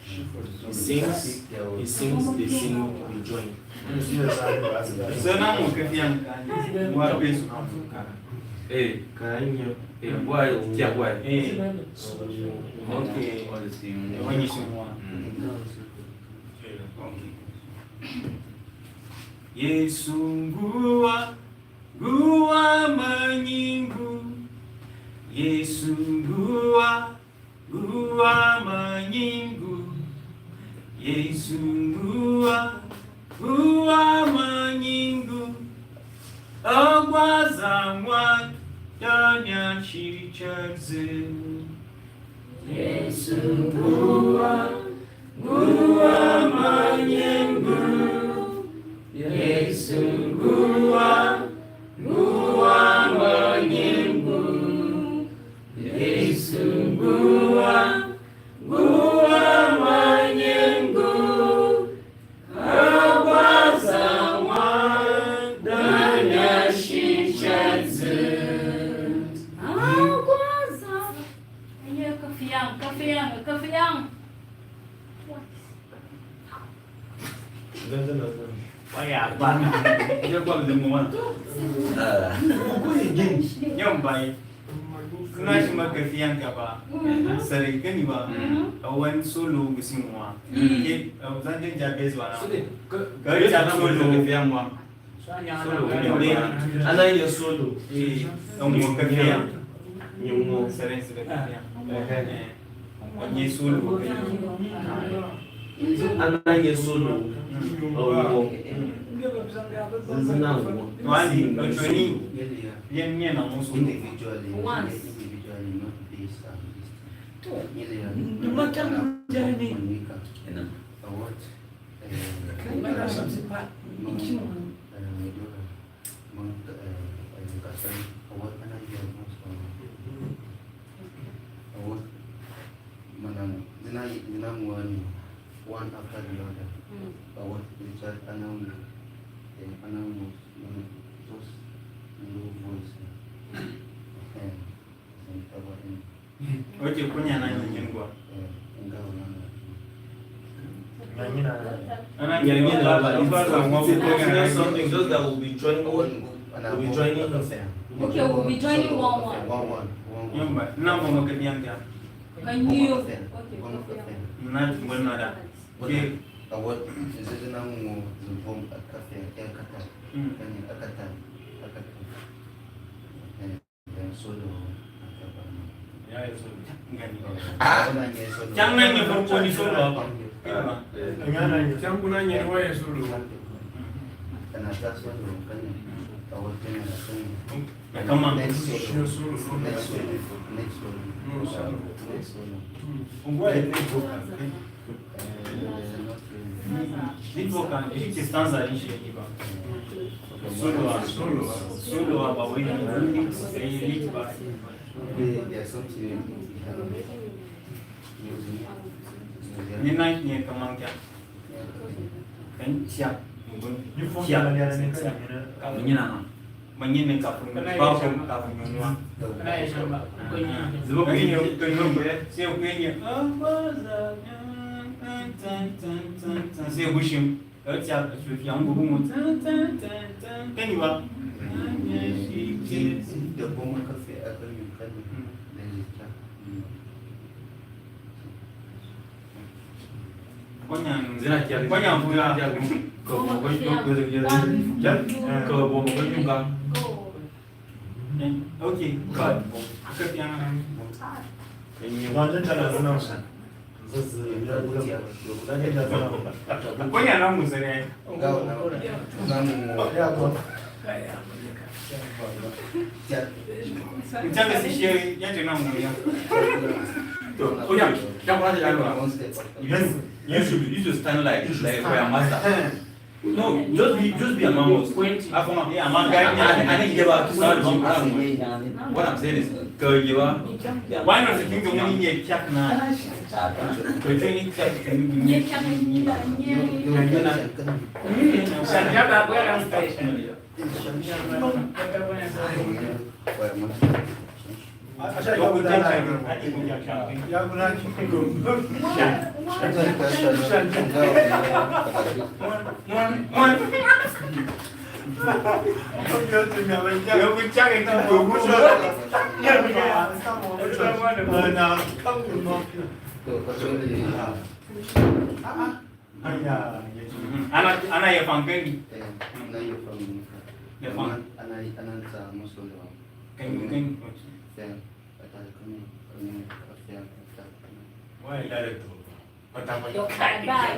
He sings, they sing, we join. So now we can hear what base boy, Tyap Wiki. Okay, when you see one. Yesu gua menyinggu. Yesu gua menyinggu. Yesu gua menyinggu. Agwazamwa danya shichaze. Yesu gua menyinggu. Yesu gua menyinggu. Yesu gua menyinggu. Agwazamwa danya shichaze. Agwazam. Ayo kafiang. Waya bana. Dia gua de moment. Nyom bai. Kuna shi maka fiyan ka ba. Sare kani ba. Awan solo gisimwa. Ke zan je jabe zuwa na. Gari ta solo fiyan wa. Solo ne. Ana yi solo. Mu ka fiyan. Nyum sare su ka fiyan. Wani solo. Ana yi solo. Oh, Wali, Yan na musu. Individually, not this one after the other. Award Richard announced just low voice. Oke, punya nanya gua. Something just that will be joining one. Okay, we'll be joining one. Nah, mau ke yang dia. Can you? Nah, mana ada? Okay. Award is now more the bomb at cafe and kata. And akata. And then solo. Ya, itu. Jangan nanya perempuan di solo. Jangan nanya waya solo. Karena tak solo kan. Award kena solo. Come on. Next solo. Litvokan, iki stanza lishe hiva. Solo aba wewe litva. There's something Ni night ni kamang kya. Kan siap. Siap. Manyine kapung ba ko kapung nwa. Zubo kwenye sio kwenye sio bushim. Acha yangu humo. Kani ba? the bomb cafe at Banyak pula okay, cut. Banyak namu saya. Jangan share yang jenam dia. Oh yeah, jangan ada. You should stand like a master. No, just be a mammoth. Yeah, man, I think give up. What I'm saying is, why not the king of money? Check now. Ana ya fangani. Ya fang. Ana musul. Kan. Why that it? Yo kada.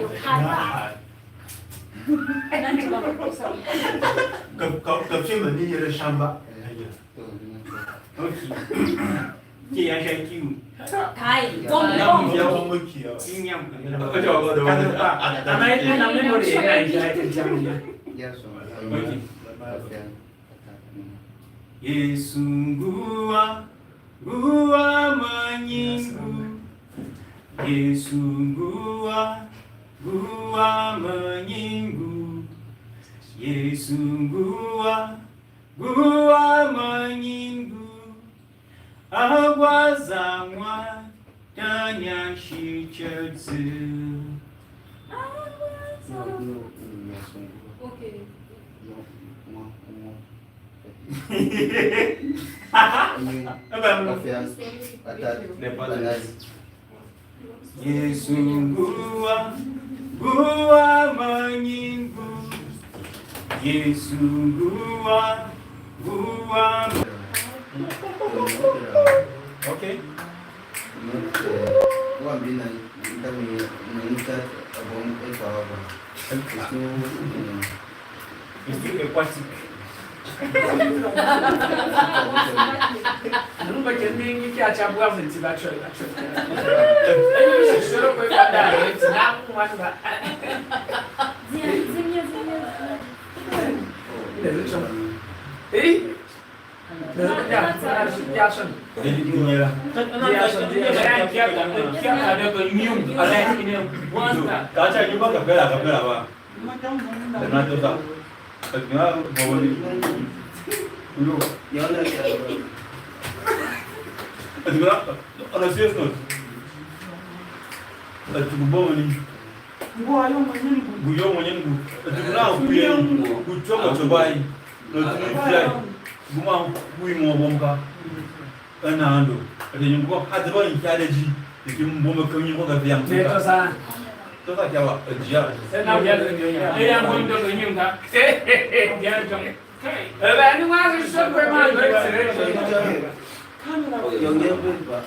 Kapshin ni yere shamba. Ki ya shan kiwo. Kai, Ya muki ya. In yam. Ana ina memory ina Yes. Yesu gua menyinggu. Yesu gua menyinggu. Yesu gua menyinggu. Awazamwa tanya shichotsu. Okay. Yesu gua menyinggu. Yesu gua okay. It's still aquatic. Nunca que ninguém que a tia boa vem tirar choro. Ele chorou com a da ele dá uma coisa. Zinha. Ele chama. Ei? Ya son. Jadi dunia lah. Dia ada kenyum, ada ini. Kaca juga kapela apa? Karena tu tak. Karena bawa ni. Dulu. Ya lah. Adiklah, ada serius tu. Adikku bawa ni. Gua yang menyengu. Adiklah, gua coba. Lalu dia. Guma bui mo bomba anando ada yang gua ada banyak ada ji jadi bomba kami gua gak yang itu sa jawa dia saya dia yang bondo kenyum tak dia jong ini masih sampai mana yang dia berapa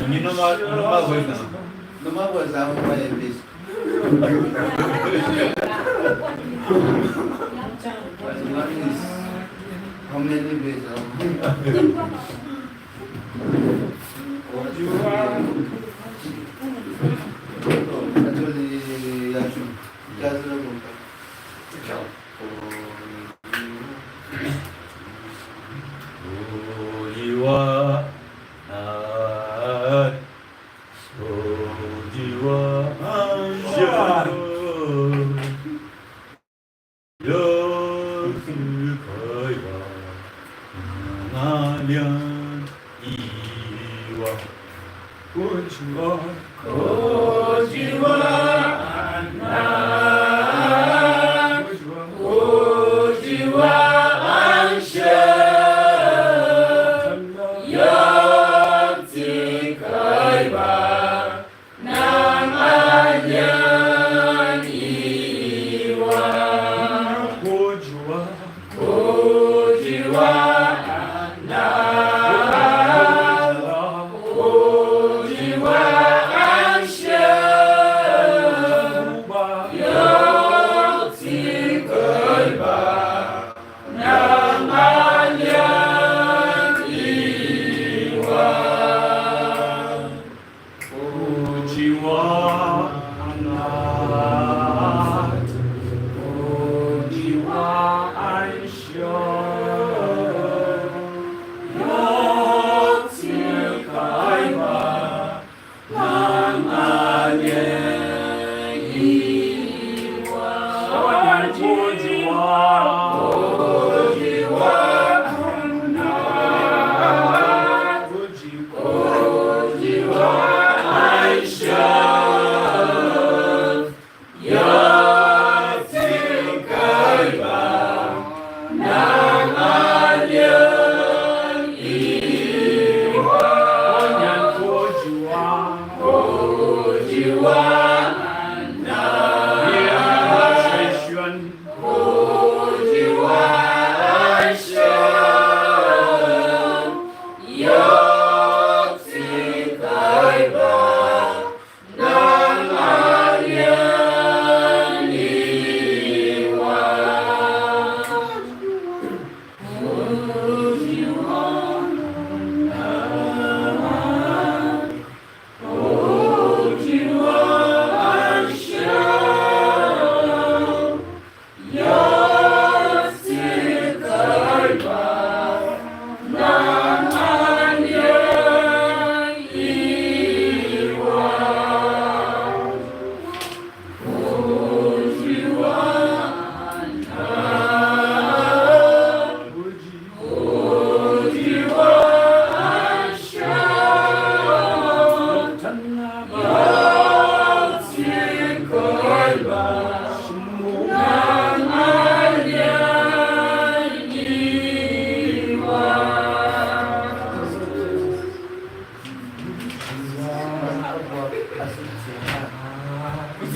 ini nomor voz a uma vez. How many days? Yeah.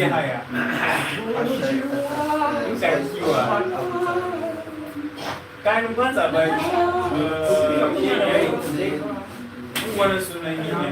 haya. Kan kwanza bai wani sunan yi ne.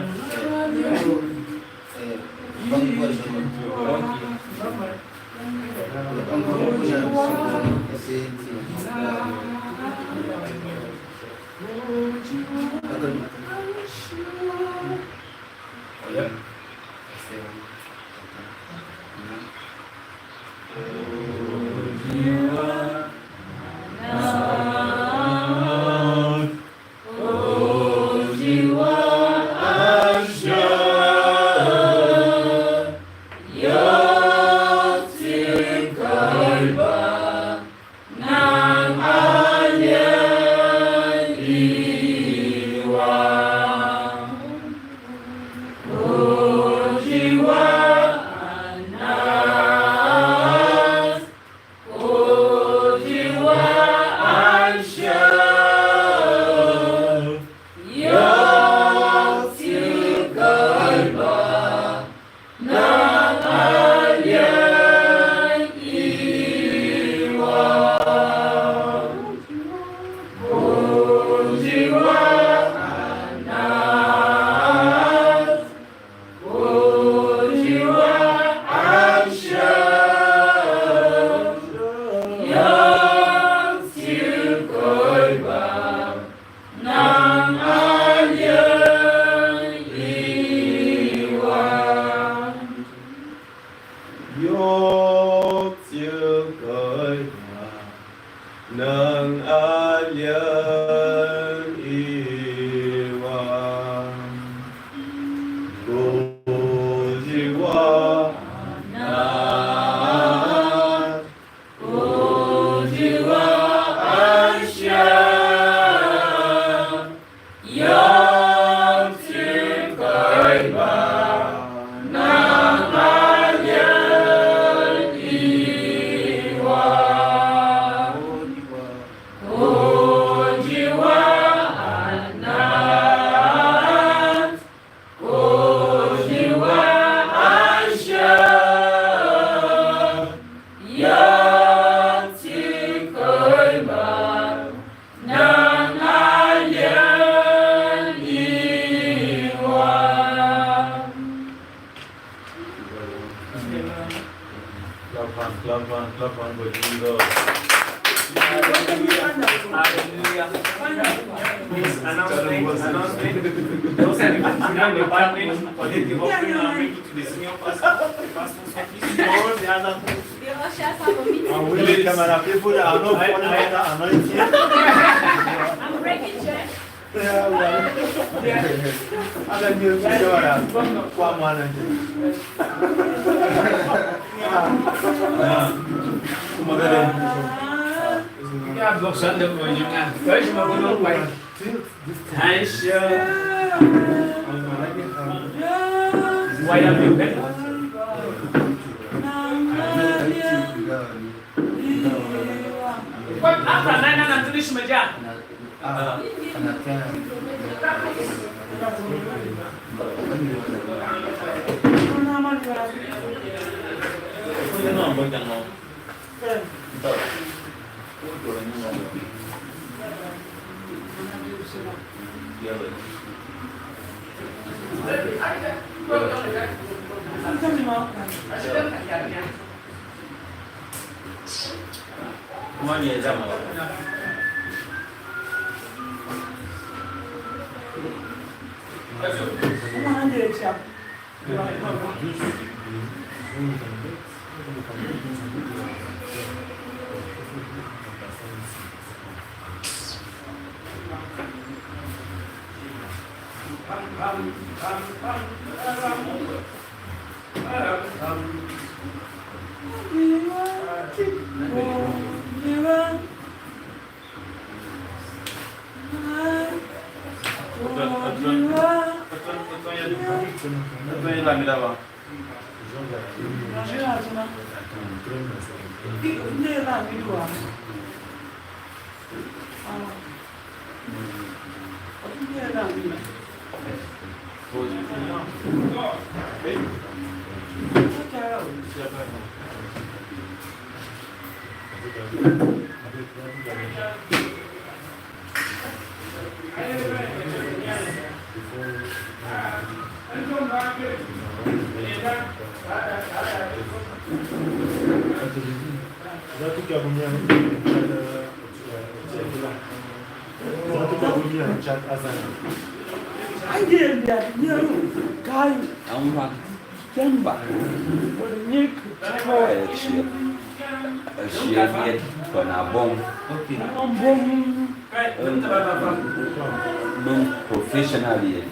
Professionally.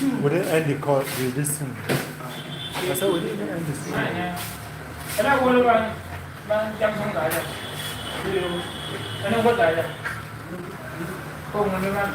We didn't end the call with this thing. I said we didn't end this thing. Cái đó quên luôn bạn chăm không lại rồi. Anh không có lại rồi. Không, anh